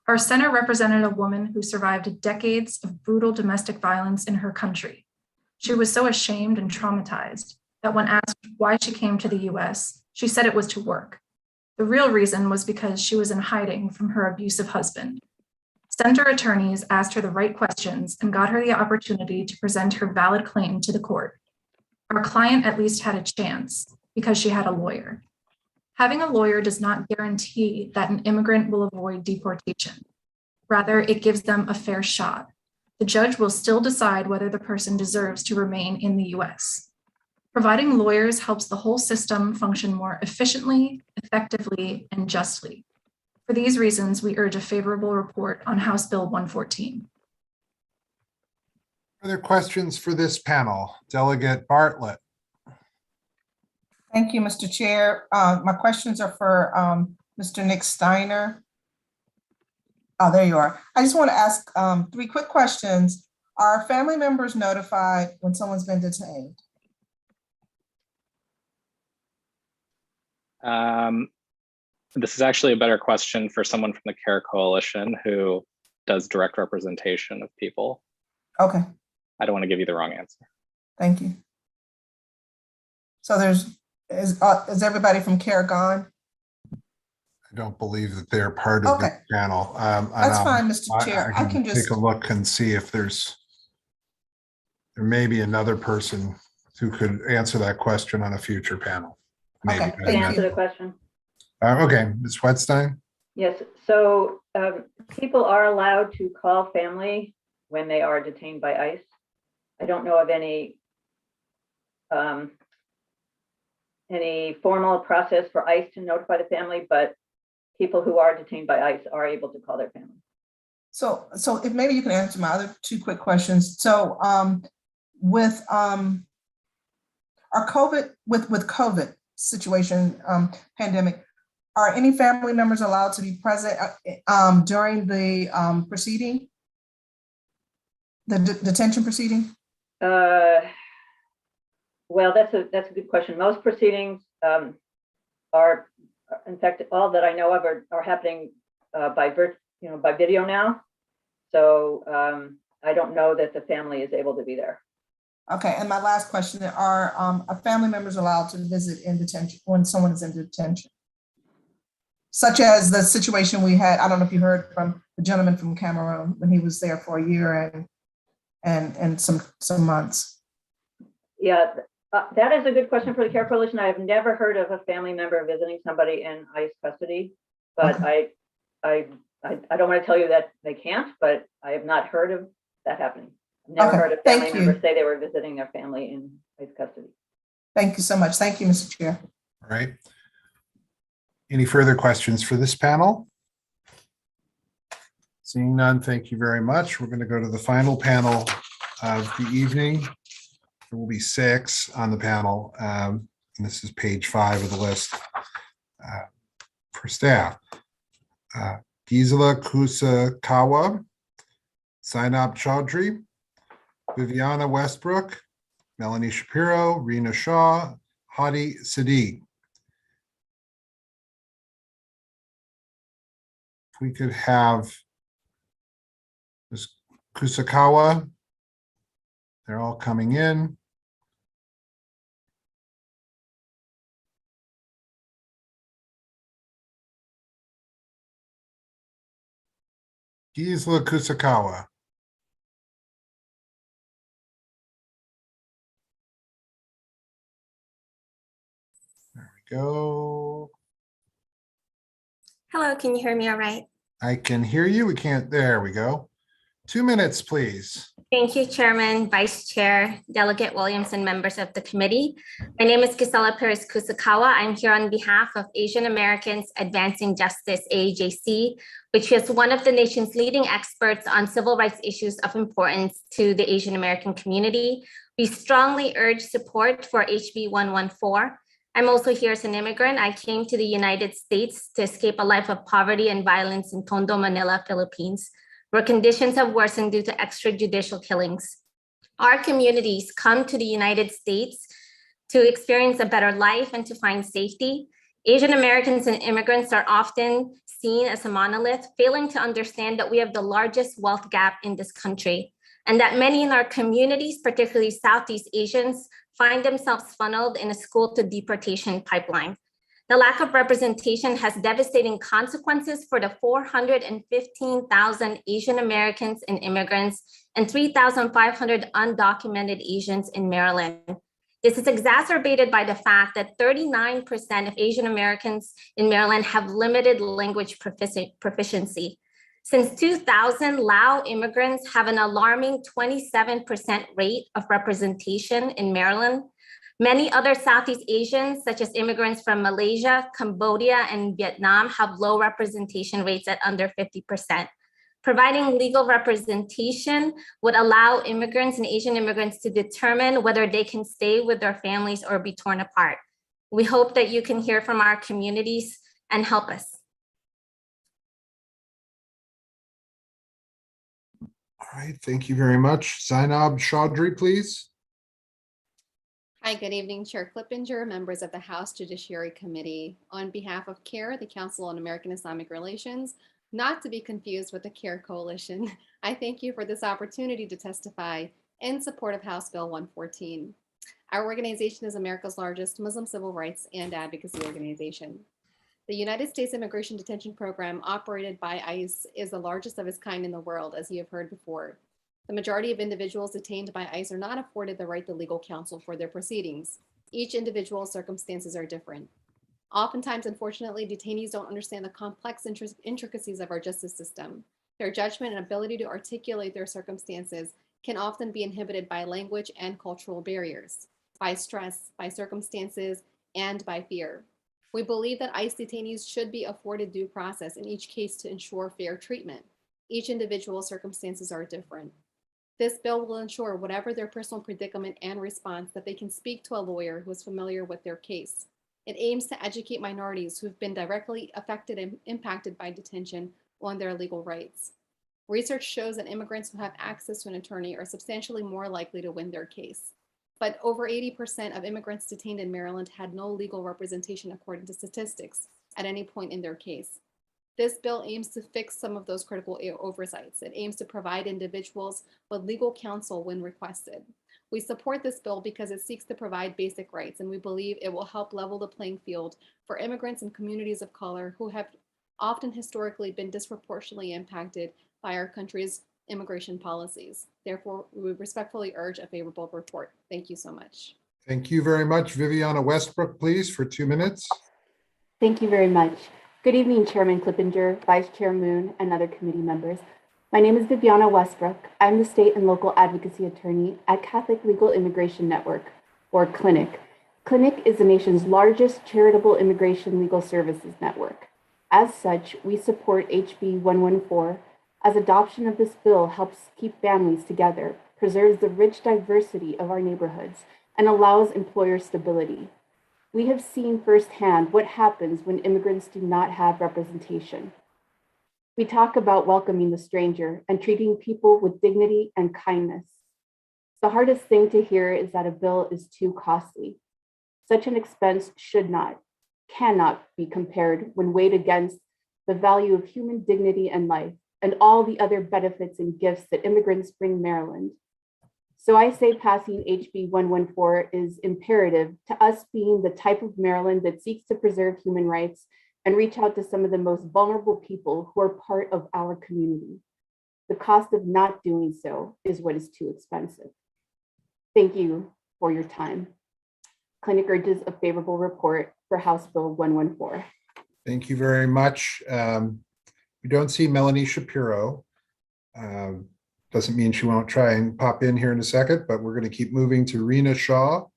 Our center represented a woman who survived decades of brutal domestic violence in her country. She was so ashamed and traumatized that when asked why she came to the US, she said it was to work. The real reason was because she was in hiding from her abusive husband. Center attorneys asked her the right questions and got her the opportunity to present her valid claim to the court. Our client at least had a chance because she had a lawyer. Having a lawyer does not guarantee that an immigrant will avoid deportation. Rather, it gives them a fair shot. The judge will still decide whether the person deserves to remain in the US. Providing lawyers helps the whole system function more efficiently, effectively, and justly. For these reasons, we urge a favorable report on House Bill 114. Other questions for this panel? Delegate Bartlett. Thank you, Mr. Chair. My questions are for Mr. Nick Steiner. Oh, there you are. I just want to ask 3 quick questions. Are family members notified when someone's been detained? This is actually a better question for someone from the CARE Coalition who does direct representation of people. Okay, I don't want to give you the wrong answer. thank you. So is everybody from CARE gone? I don't believe that they're part of the Okay. panel. That's fine, Mr. Chair. I can just take a look and see if there may be another person who could answer that question on a future panel. Maybe. Okay, To answer the question. Okay, Ms. Wetstein. Yes, so people are allowed to call family when they are detained by ICE. I don't know of any formal process for ICE to notify the family, but people who are detained by ICE are able to call their family. So if maybe you can answer my other 2 quick questions. So with our COVID situation, pandemic, are any family members allowed to be present during the proceeding, the detention proceeding? Well, that's a good question. Most proceedings are, in fact, all that I know of are happening by video now. So I don't know that the family is able to be there. Okay, and my last question, are family members allowed to visit in detention when someone is in detention? Such as the situation we had, I don't know if you heard from the gentleman from Cameroon when he was there for a year and some months. Yeah, that is a good question for the CARE Coalition. I have never heard of a family member visiting somebody in ICE custody, but okay. I don't want to tell you that they can't, but I have not heard of that happening. I've never heard a family member say they were visiting their family in ICE custody. Thank you so much. Thank you, Mr. Chair. All right. Any further questions for this panel? Seeing none, thank you very much. We're going to go to the final panel of the evening. There will be 6 on the panel. And this is page 5 of the list for staff. Gisela Kusakawa, Zainab Chaudhry, Viviana Westbrook, Melanie Shapiro, Rena Shaw, Hadi Siddiq. we could have Ms. Kusakawa. They're all coming in. Gisela Kusakawa. There we go. Hello, can you hear me all right? I can hear you. We can't. There we go. 2 minutes, please. Thank you, Chairman, Vice Chair, Delegate Williams, and members of the committee. My name is Gisela Perez Kusakawa. I'm here on behalf of Asian Americans Advancing Justice, AAJC, which is one of the nation's leading experts on civil rights issues of importance to the Asian American community. We strongly urge support for HB 114. I'm also here as an immigrant. I came to the United States to escape a life of poverty and violence in Tondo, Manila, Philippines, where conditions have worsened due to extrajudicial killings. Our communities come to the United States to experience a better life and to find safety. Asian Americans and immigrants are often seen as a monolith, failing to understand that we have the largest wealth gap in this country, and that many in our communities, particularly Southeast Asians, find themselves funneled in a school to deportation pipeline. The lack of representation has devastating consequences for the 415,000 Asian Americans and immigrants and 3,500 undocumented Asians in Maryland. This is exacerbated by the fact that 39% of Asian Americans in Maryland have limited language proficiency. Since 2000, Lao immigrants have an alarming 27% rate of representation in Maryland. Many other Southeast Asians, such as immigrants from Malaysia, Cambodia, and Vietnam, have low representation rates at under 50%. Providing legal representation would allow immigrants and Asian immigrants to determine whether they can stay with their families or be torn apart. We hope that you can hear from our communities and help us. All right, thank you very much. Zainab Chaudhry, please. Hi, good evening, Chair Clippinger, members of the House Judiciary Committee. On behalf of CARE, the Council on American Islamic Relations, not to be confused with the CARE Coalition, I thank you for this opportunity to testify in support of House Bill 114. Our organization is America's largest Muslim civil rights and advocacy organization. The United States Immigration Detention Program operated by ICE is the largest of its kind in the world, as you have heard before. The majority of individuals detained by ICE are not afforded the right to legal counsel for their proceedings. Each individual's circumstances are different. Oftentimes, unfortunately, detainees don't understand the complex intricacies of our justice system. Their judgment and ability to articulate their circumstances can often be inhibited by language and cultural barriers, by stress, by circumstances, and by fear. We believe that ICE detainees should be afforded due process in each case to ensure fair treatment. Each individual's circumstances are different. This bill will ensure, whatever their personal predicament and response, that they can speak to a lawyer who is familiar with their case. It aims to educate minorities who have been directly affected and impacted by detention on their legal rights. Research shows that immigrants who have access to an attorney are substantially more likely to win their case. But over 80% of immigrants detained in Maryland had no legal representation according to statistics at any point in their case. This bill aims to fix some of those critical oversights. It aims to provide individuals with legal counsel when requested. We support this bill because it seeks to provide basic rights, and we believe it will help level the playing field for immigrants and communities of color who have often historically been disproportionately impacted by our country's immigration policies. Therefore, we respectfully urge a favorable report. Thank you so much. Thank you very much. Viviana Westbrook, please, for 2 minutes. Thank you very much. Good evening, Chairman Clippinger, Vice Chair Moon, and other committee members. My name is Viviana Westbrook. I'm the state and local advocacy attorney at Catholic Legal Immigration Network, or CLINIC. CLINIC is the nation's largest charitable immigration legal services network. As such, we support HB 114, as adoption of this bill helps keep families together, preserves the rich diversity of our neighborhoods, and allows employer stability. We have seen firsthand what happens when immigrants do not have representation. We talk about welcoming the stranger and treating people with dignity and kindness. The hardest thing to hear is that a bill is too costly. Such an expense should not, cannot be compared when weighed against the value of human dignity and life, and all the other benefits and gifts that immigrants bring Maryland. So I say passing HB 114 is imperative to us being the type of Maryland that seeks to preserve human rights and reach out to some of the most vulnerable people who are part of our community. The cost of not doing so is what is too expensive. Thank you for your time. Clinic urges a favorable report for House Bill 114. Thank you very much. We don't see Melanie Shapiro. Doesn't mean she won't try and pop in here in a second, but we're going to keep moving to Rena Shaw.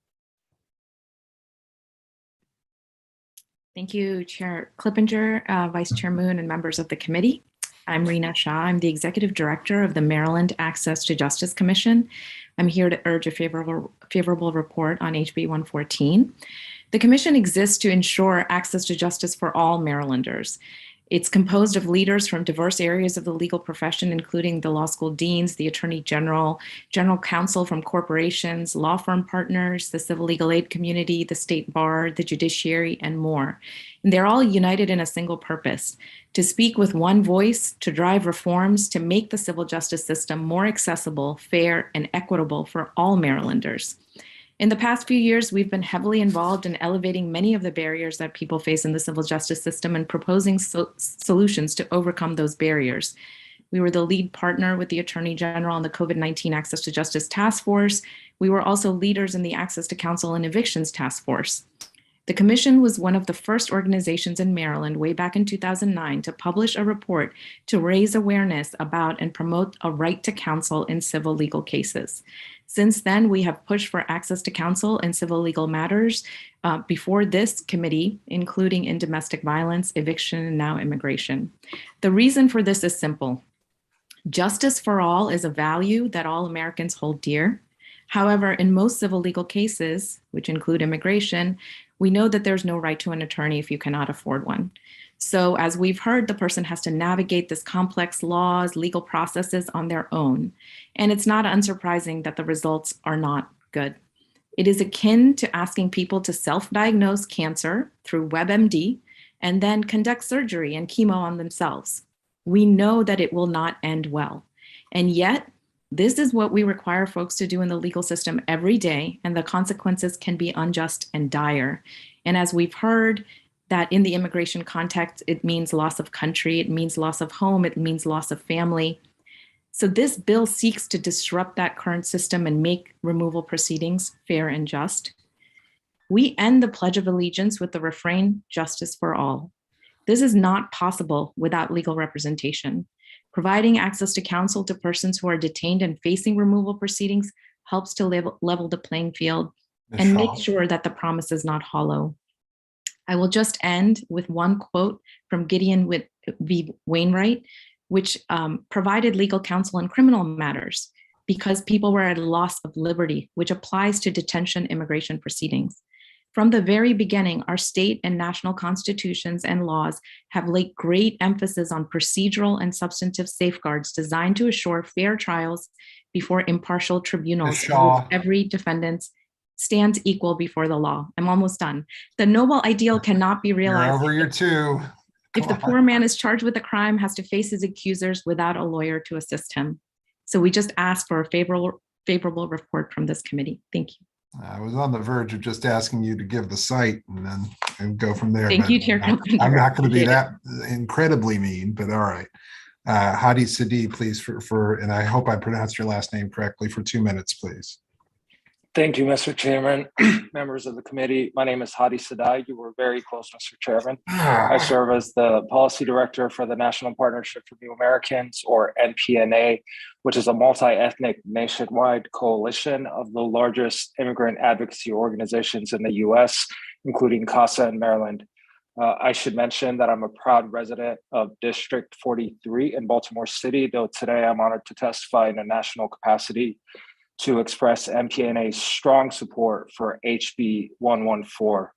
Thank you, Chair Clippinger, Vice Chair Moon, and members of the committee. I'm Rena Shaw. I'm the Executive Director of the Maryland Access to Justice Commission. I'm here to urge a favorable report on HB 114. The commission exists to ensure access to justice for all Marylanders. It's composed of leaders from diverse areas of the legal profession, including the law school deans, the attorney general, general counsel from corporations, law firm partners, the civil legal aid community, the state bar, the judiciary, and more. And they're all united in a single purpose: to speak with one voice, to drive reforms, to make the civil justice system more accessible, fair, and equitable for all Marylanders. In the past few years, we've been heavily involved in elevating many of the barriers that people face in the civil justice system and proposing solutions to overcome those barriers. We were the lead partner with the Attorney General on the COVID-19 Access to Justice Task Force. We were also leaders in the Access to Counsel and Evictions Task Force. The Commission was one of the first organizations in Maryland way back in 2009 to publish a report to raise awareness about and promote a right to counsel in civil legal cases. Since then, we have pushed for access to counsel in civil legal matters before this committee, including in domestic violence, eviction, and now immigration. The reason for this is simple. Justice for all is a value that all Americans hold dear. However, in most civil legal cases, which include immigration, we know that there's no right to an attorney if you cannot afford one. So as we've heard, the person has to navigate this complex laws, legal processes on their own. And it's not unsurprising that the results are not good. It is akin to asking people to self-diagnose cancer through WebMD and then conduct surgery and chemo on themselves. We know that it will not end well. And yet, this is what we require folks to do in the legal system every day, and the consequences can be unjust and dire. And as we've heard, that in the immigration context, it means loss of country, it means loss of home, it means loss of family. So this bill seeks to disrupt that current system and make removal proceedings fair and just. We end the Pledge of Allegiance with the refrain, "Justice for all." This is not possible without legal representation. Providing access to counsel to persons who are detained and facing removal proceedings helps to level the playing field and make sure that the promise is not hollow. I will just end with one quote from Gideon v. Wainwright, which provided legal counsel in criminal matters because people were at a loss of liberty, which applies to detention immigration proceedings. From the very beginning, our state and national constitutions and laws have laid great emphasis on procedural and substantive safeguards designed to assure fair trials before impartial tribunals in which every defendant stands equal before the law. I'm almost done. The noble ideal cannot be realized. You're over your two. If the poor man is charged with a crime, has to face his accusers without a lawyer to assist him. So we just ask for a favorable report from this committee. Thank you. I was on the verge of just asking you to give the site and go from there. Thank you, Chair. I'm not going to be that incredibly mean, but all right. Hadi Sadi, please, and I hope I pronounced your last name correctly, for 2 minutes, please. Thank you, Mr. Chairman, members of the committee. My name is Hadi Sadai. You were very close, Mr. Chairman. I serve as the policy director for the National Partnership for New Americans, or NPNA, which is a multi-ethnic nationwide coalition of the largest immigrant advocacy organizations in the US, including CASA in Maryland. I should mention that I'm a proud resident of District 43 in Baltimore City, though today I'm honored to testify in a national capacity to express MPNA's strong support for HB 114.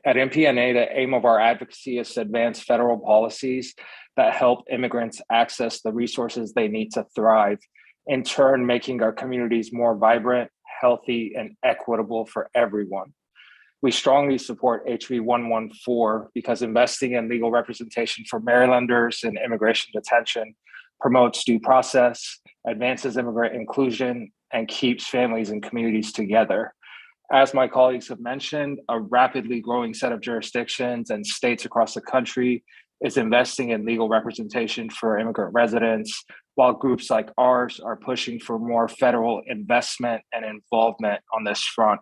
At MPNA, the aim of our advocacy is to advance federal policies that help immigrants access the resources they need to thrive, in turn making our communities more vibrant, healthy, and equitable for everyone. We strongly support HB 114 because investing in legal representation for Marylanders in immigration detention promotes due process, advances immigrant inclusion, and keeps families and communities together. As my colleagues have mentioned, a rapidly growing set of jurisdictions and states across the country is investing in legal representation for immigrant residents, while groups like ours are pushing for more federal investment and involvement on this front.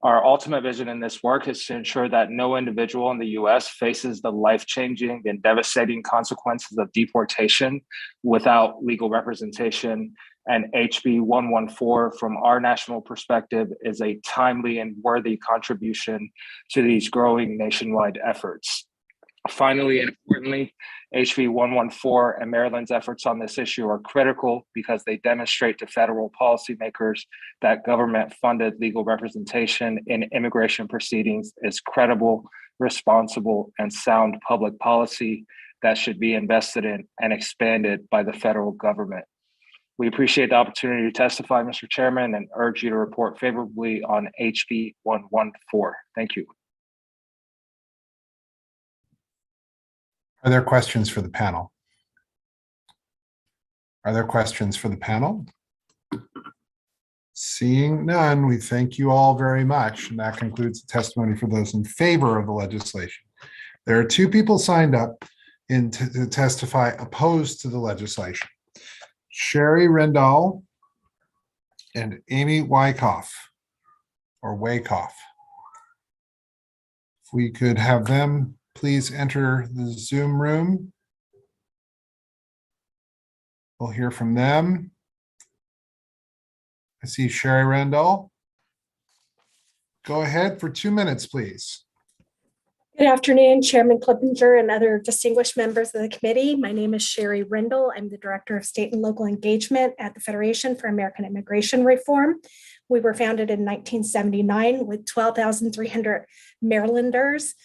Our ultimate vision in this work is to ensure that no individual in the US faces the life-changing and devastating consequences of deportation without legal representation. And HB 114, from our national perspective, is a timely and worthy contribution to these growing nationwide efforts. Finally, and importantly, HB 114 and Maryland's efforts on this issue are critical because they demonstrate to federal policymakers that government-funded legal representation in immigration proceedings is credible, responsible, and sound public policy that should be invested in and expanded by the federal government. We appreciate the opportunity to testify, Mr. Chairman, and urge you to report favorably on HB 114. Thank you. Are there questions for the panel? Are there questions for the panel? Seeing none, we thank you all very much. And that concludes the testimony for those in favor of the legislation. There are two people signed up to testify opposed to the legislation. Sherry Rendall and Amy Wyckoff, or Wyckoff. If we could have them please enter the Zoom room. We'll hear from them. I see Sherry Rendall. Go ahead for 2 minutes, please. Good afternoon, Chairman Clippinger and other distinguished members of the committee. My name is Sherry Rendall. I'm the Director of State and Local Engagement at the Federation for American Immigration Reform. We were founded in 1979 with 12,300 Marylanders.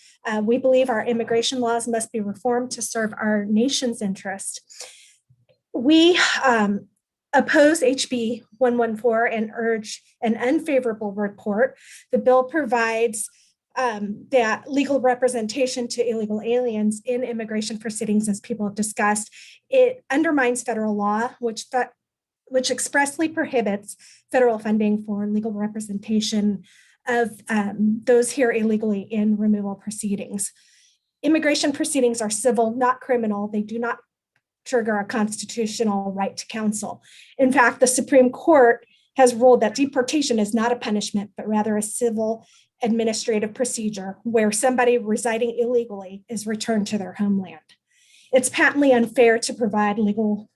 We believe our immigration laws must be reformed to serve our nation's interest. We oppose HB 114 and urge an unfavorable report. The bill provides that legal representation to illegal aliens in immigration proceedings, as people have discussed, it undermines federal law, which expressly prohibits federal funding for legal representation of those here illegally in removal proceedings. Immigration proceedings are civil, not criminal. They do not trigger a constitutional right to counsel. In fact, the Supreme Court has ruled that deportation is not a punishment, but rather a civil administrative procedure where somebody residing illegally is returned to their homeland. It's patently unfair to provide legal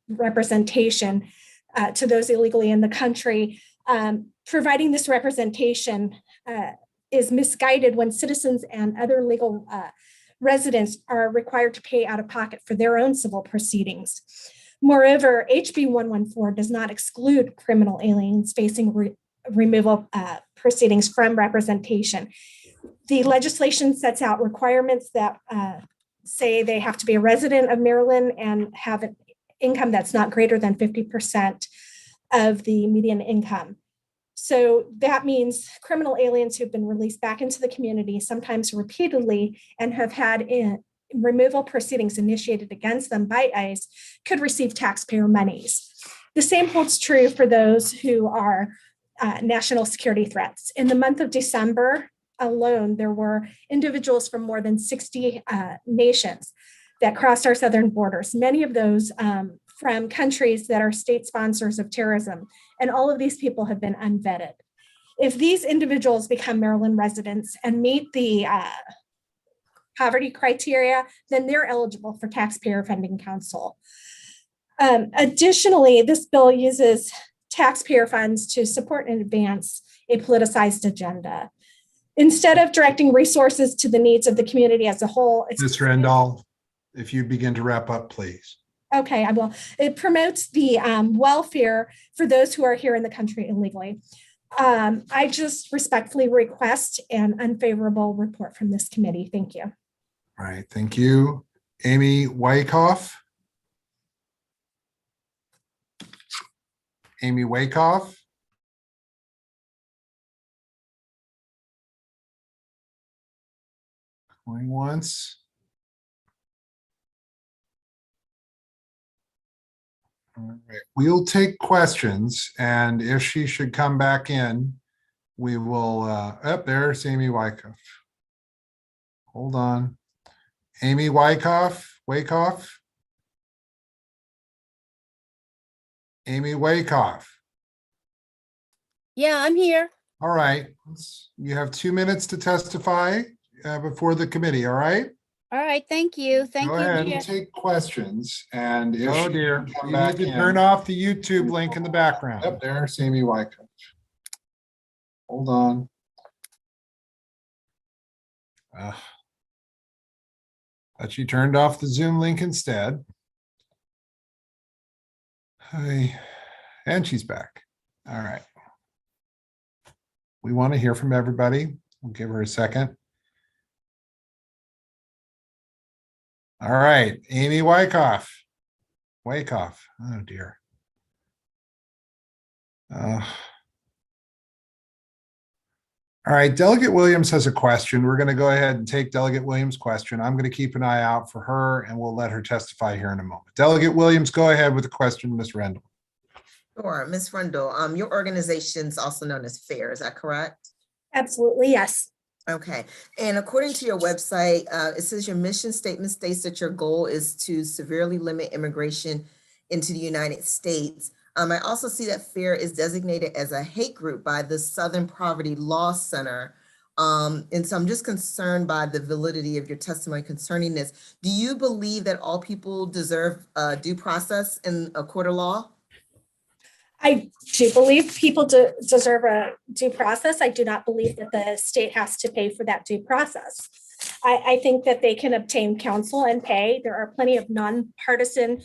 representation to those illegally in the country. Providing this representation is misguided when citizens and other legal residents are required to pay out of pocket for their own civil proceedings. Moreover, HB 114 does not exclude criminal aliens facing removal proceedings from representation. The legislation sets out requirements that say they have to be a resident of Maryland and have an income that's not greater than 50% of the median income. So that means criminal aliens who've been released back into the community, sometimes repeatedly, and have had removal proceedings initiated against them by ICE, could receive taxpayer monies. The same holds true for those who are national security threats. In the month of December alone, there were individuals from more than 60 nations that crossed our southern borders, many of those from countries that are state sponsors of terrorism. And all of these people have been unvetted. If these individuals become Maryland residents and meet the poverty criteria, then they're eligible for taxpayer funding counsel. Additionally, this bill uses taxpayer funds to support and advance a politicized agenda. Instead of directing resources to the needs of the community as a whole. Ms. Rendall, if you begin to wrap up, please. Okay, I will. It promotes the welfare for those who are here in the country illegally. I just respectfully request an unfavorable report from this committee. Thank you. All right, thank you. Amy Wyckoff. Amy Wyckoff. Going once. All right, we'll take questions, and if she should come back in, we will, there's Amy Wyckoff. Hold on. Amy Wyckoff. Amy Wyckoff. Yeah, I'm here. All right, you have 2 minutes to testify before the committee, all right? All right, thank you. Thank Go you. ahead Chair. and take questions, and if oh she dear, can come you back need to in. turn off the YouTube link in the background. Yep, there's Amy Wyckoff. Hold on. But she turned off the Zoom link instead. Hi, and she's back. All right. We want to hear from everybody. We'll give her a second. All right, Amy Wyckoff. Oh dear. All right, Delegate Williams has a question. We're going to go ahead and take Delegate Williams' question. I'm going to keep an eye out for her, and we'll let her testify here in a moment. Delegate Williams, go ahead with the question, Ms. Rendell. Sure, Ms. Rendell, your organization is also known as FAIR, is that correct? Absolutely, yes. Okay, and according to your website, it says your mission statement states that your goal is to severely limit immigration into the United States. I also see that FAIR is designated as a hate group by the Southern Poverty Law Center. And so I'm just concerned by the validity of your testimony concerning this. Do you believe that all people deserve due process in a court of law? I do believe people deserve a due process. I do not believe that the state has to pay for that due process. I think that they can obtain counsel and pay. There are plenty of nonpartisan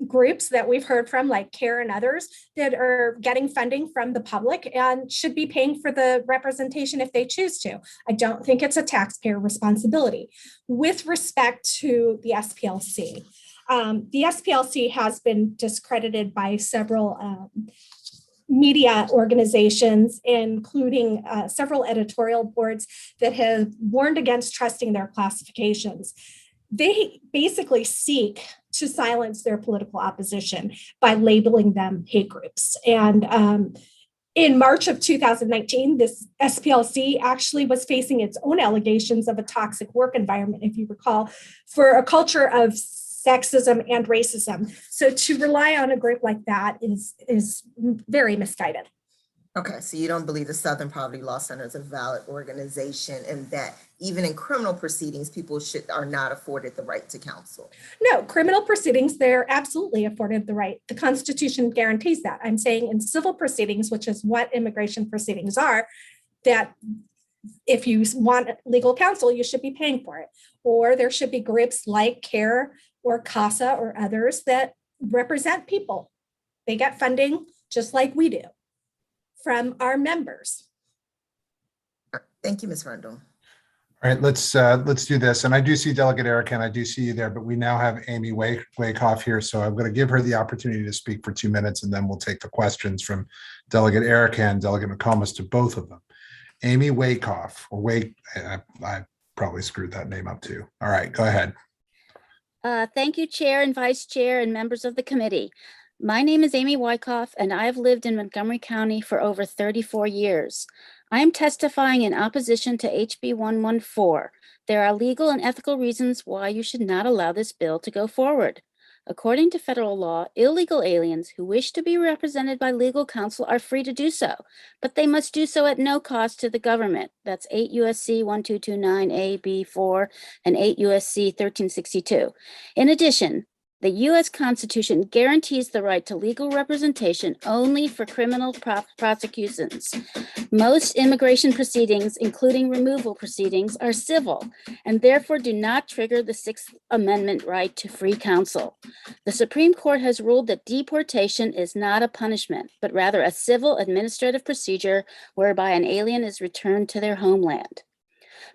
groups that we've heard from, like CARE and others, that are getting funding from the public and should be paying for the representation if they choose to. I don't think it's a taxpayer responsibility. With respect to the SPLC, the SPLC has been discredited by several media organizations, including several editorial boards that have warned against trusting their classifications. They basically seek to silence their political opposition by labeling them hate groups. And in March of 2019, this SPLC actually was facing its own allegations of a toxic work environment, if you recall, for a culture of sexism and racism. So to rely on a group like that is very misguided. Okay, so you don't believe the Southern Poverty Law Center is a valid organization and that even in criminal proceedings, people are not afforded the right to counsel? No, criminal proceedings, they're absolutely afforded the right. The Constitution guarantees that. I'm saying in civil proceedings, which is what immigration proceedings are, that if you want legal counsel, you should be paying for it. Or there should be groups like CARE or CASA or others that represent people. They get funding just like we do from our members. Thank you, Ms. Rendell. All right, let's do this. And I do see Delegate Erica, and I do see you there, but we now have Amy Wyckoff here. So I'm going to give her the opportunity to speak for 2 minutes, and then we'll take the questions from Delegate Erica and Delegate McComas to both of them. Amy Wyckoff, or I probably screwed that name up too. All right, go ahead. Thank you, Chair and Vice Chair and members of the committee. My name is Amy Wyckoff, and I have lived in Montgomery County for over 34 years. I am testifying in opposition to HB 114. There are legal and ethical reasons why you should not allow this bill to go forward. According to federal law, illegal aliens who wish to be represented by legal counsel are free to do so, but they must do so at no cost to the government. That's 8 U.S.C. 1229 A, B, 4, and 8 U.S.C. 1362. In addition, the U.S. Constitution guarantees the right to legal representation only for criminal prosecutions. Most immigration proceedings, including removal proceedings, are civil and therefore do not trigger the Sixth Amendment right to free counsel. The Supreme Court has ruled that deportation is not a punishment, but rather a civil administrative procedure whereby an alien is returned to their homeland.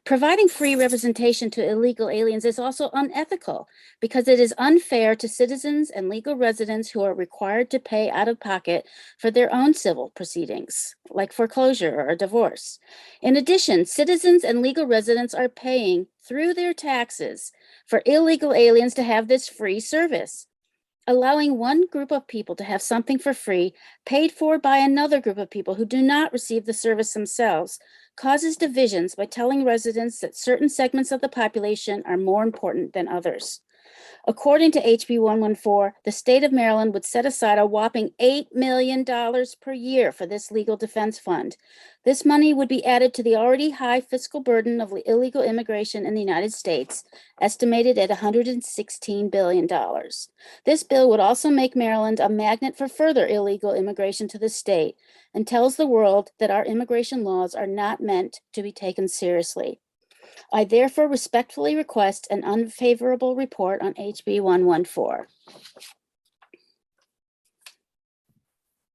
Providing free representation to illegal aliens is also unethical because it is unfair to citizens and legal residents who are required to pay out of pocket for their own civil proceedings, like foreclosure or divorce. In addition, citizens and legal residents are paying through their taxes for illegal aliens to have this free service. Allowing one group of people to have something for free paid for by another group of people who do not receive the service themselves causes divisions by telling residents that certain segments of the population are more important than others. According to HB 114, the state of Maryland would set aside a whopping $8 million per year for this legal defense fund. This money would be added to the already high fiscal burden of illegal immigration in the United States, estimated at $116 billion. This bill would also make Maryland a magnet for further illegal immigration to the state and tells the world that our immigration laws are not meant to be taken seriously. I therefore respectfully request an unfavorable report on HB 114.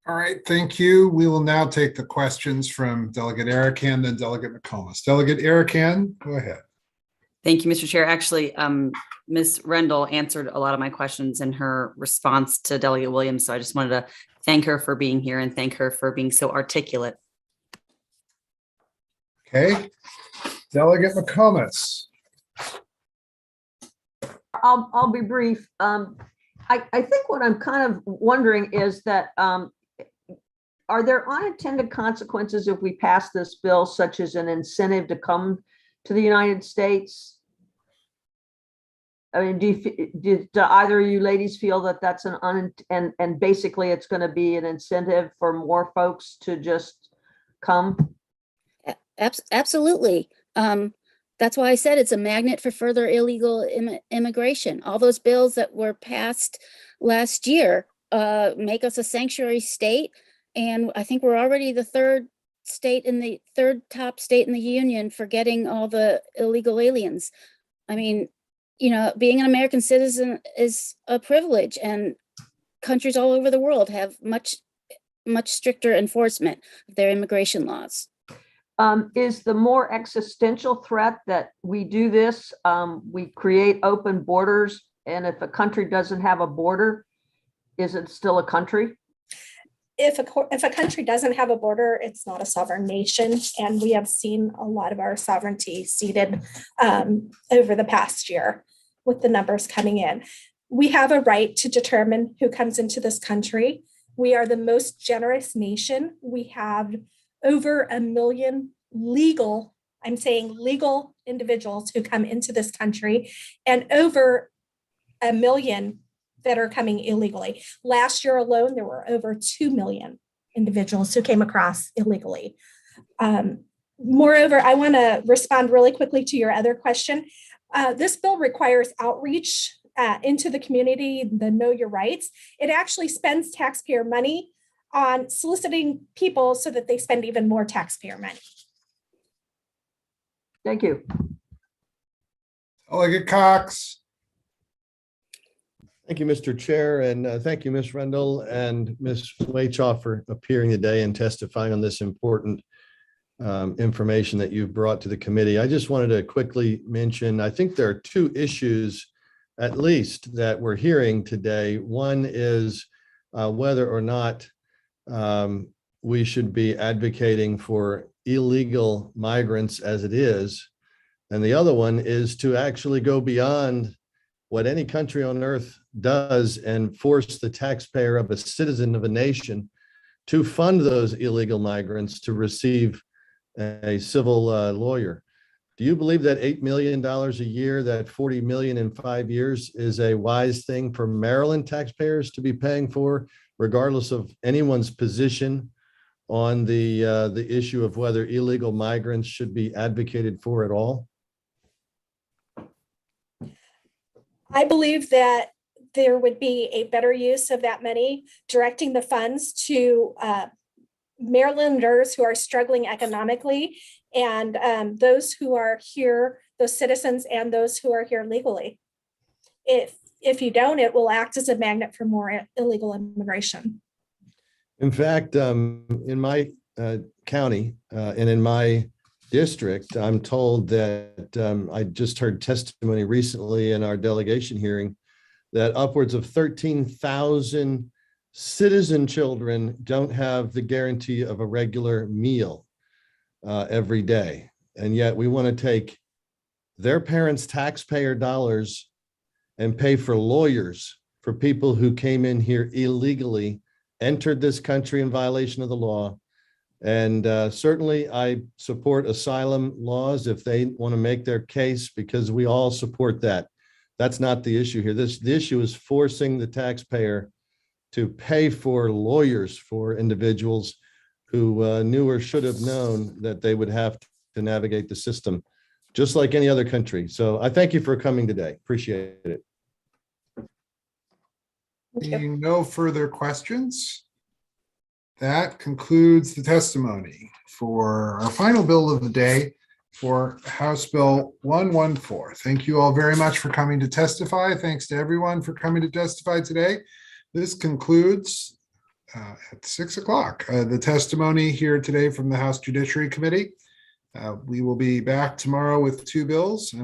All right, thank you. We will now take the questions from Delegate Arikan, then Delegate McComas. Delegate Arikan, go ahead. Thank you, Mr. Chair. Actually, Ms. Rendell answered a lot of my questions in her response to Delegate Williams, so I just wanted to thank her for being here and thank her for being so articulate. Okay. Delegate McComas. I'll be brief. I think what I'm kind of wondering is that are there unintended consequences if we pass this bill, such as an incentive to come to the United States? I mean, do either of you ladies feel that that's and basically it's going to be an incentive for more folks to just come? Absolutely. That's why I said it's a magnet for further illegal immigration. All those bills that were passed last year make us a sanctuary state. And I think we're already the third top state in the union for getting all the illegal aliens. I mean, you know, being an American citizen is a privilege, and countries all over the world have much stricter enforcement of their immigration laws. Is the more existential threat that we do this, we create open borders, and if a country doesn't have a border, is it still a country? If a country doesn't have a border, it's not a sovereign nation, and we have seen a lot of our sovereignty ceded over the past year with the numbers coming in. We have a right to determine who comes into this country. We are the most generous nation. We have over 1 million legal, I'm saying legal individuals who come into this country, and over 1 million that are coming illegally. Last year alone, there were over 2 million individuals who came across illegally. Moreover, I want to respond really quickly to your other question. This bill requires outreach into the community, the Know Your Rights. It actually spends taxpayer money on soliciting people so that they spend even more taxpayer money. Thank you. Delegate Cox. Thank you, Mr. Chair, and thank you, Ms. Rendell and Ms. Waychoff for appearing today and testifying on this important information that you've brought to the committee. I just wanted to quickly mention, I think there are two issues, at least, that we're hearing today. One is whether or not we should be advocating for illegal migrants as it is. And the other one is to actually go beyond what any country on earth does and force the taxpayer of a citizen of a nation to fund those illegal migrants to receive a civil lawyer. Do you believe that $8 million a year, that $40 million in 5 years, is a wise thing for Maryland taxpayers to be paying for, regardless of anyone's position on the issue of whether illegal migrants should be advocated for at all? I believe that there would be a better use of that money, directing the funds to Marylanders who are struggling economically, and those who are here, those citizens, and those who are here legally. If you don't, it will act as a magnet for more illegal immigration. In fact, in my county and in my district, I'm told that I just heard testimony recently in our delegation hearing that upwards of 13,000 citizen children don't have the guarantee of a regular meal every day. And yet we want to take their parents' taxpayer dollars and pay for lawyers for people who came in here illegally, entered this country in violation of the law. And certainly I support asylum laws if they want to make their case, because we all support that. That's not the issue here. The issue is forcing the taxpayer to pay for lawyers for individuals who knew or should have known that they would have to navigate the system, just like any other country. So I thank you for coming today. Appreciate it. Seeing no further questions, that concludes the testimony for our final bill of the day for House Bill 114. Thank you all very much for coming to testify. Thanks to everyone for coming to testify today. This concludes at 6 o'clock the testimony here today from the House Judiciary Committee. We will be back tomorrow with 2 bills. And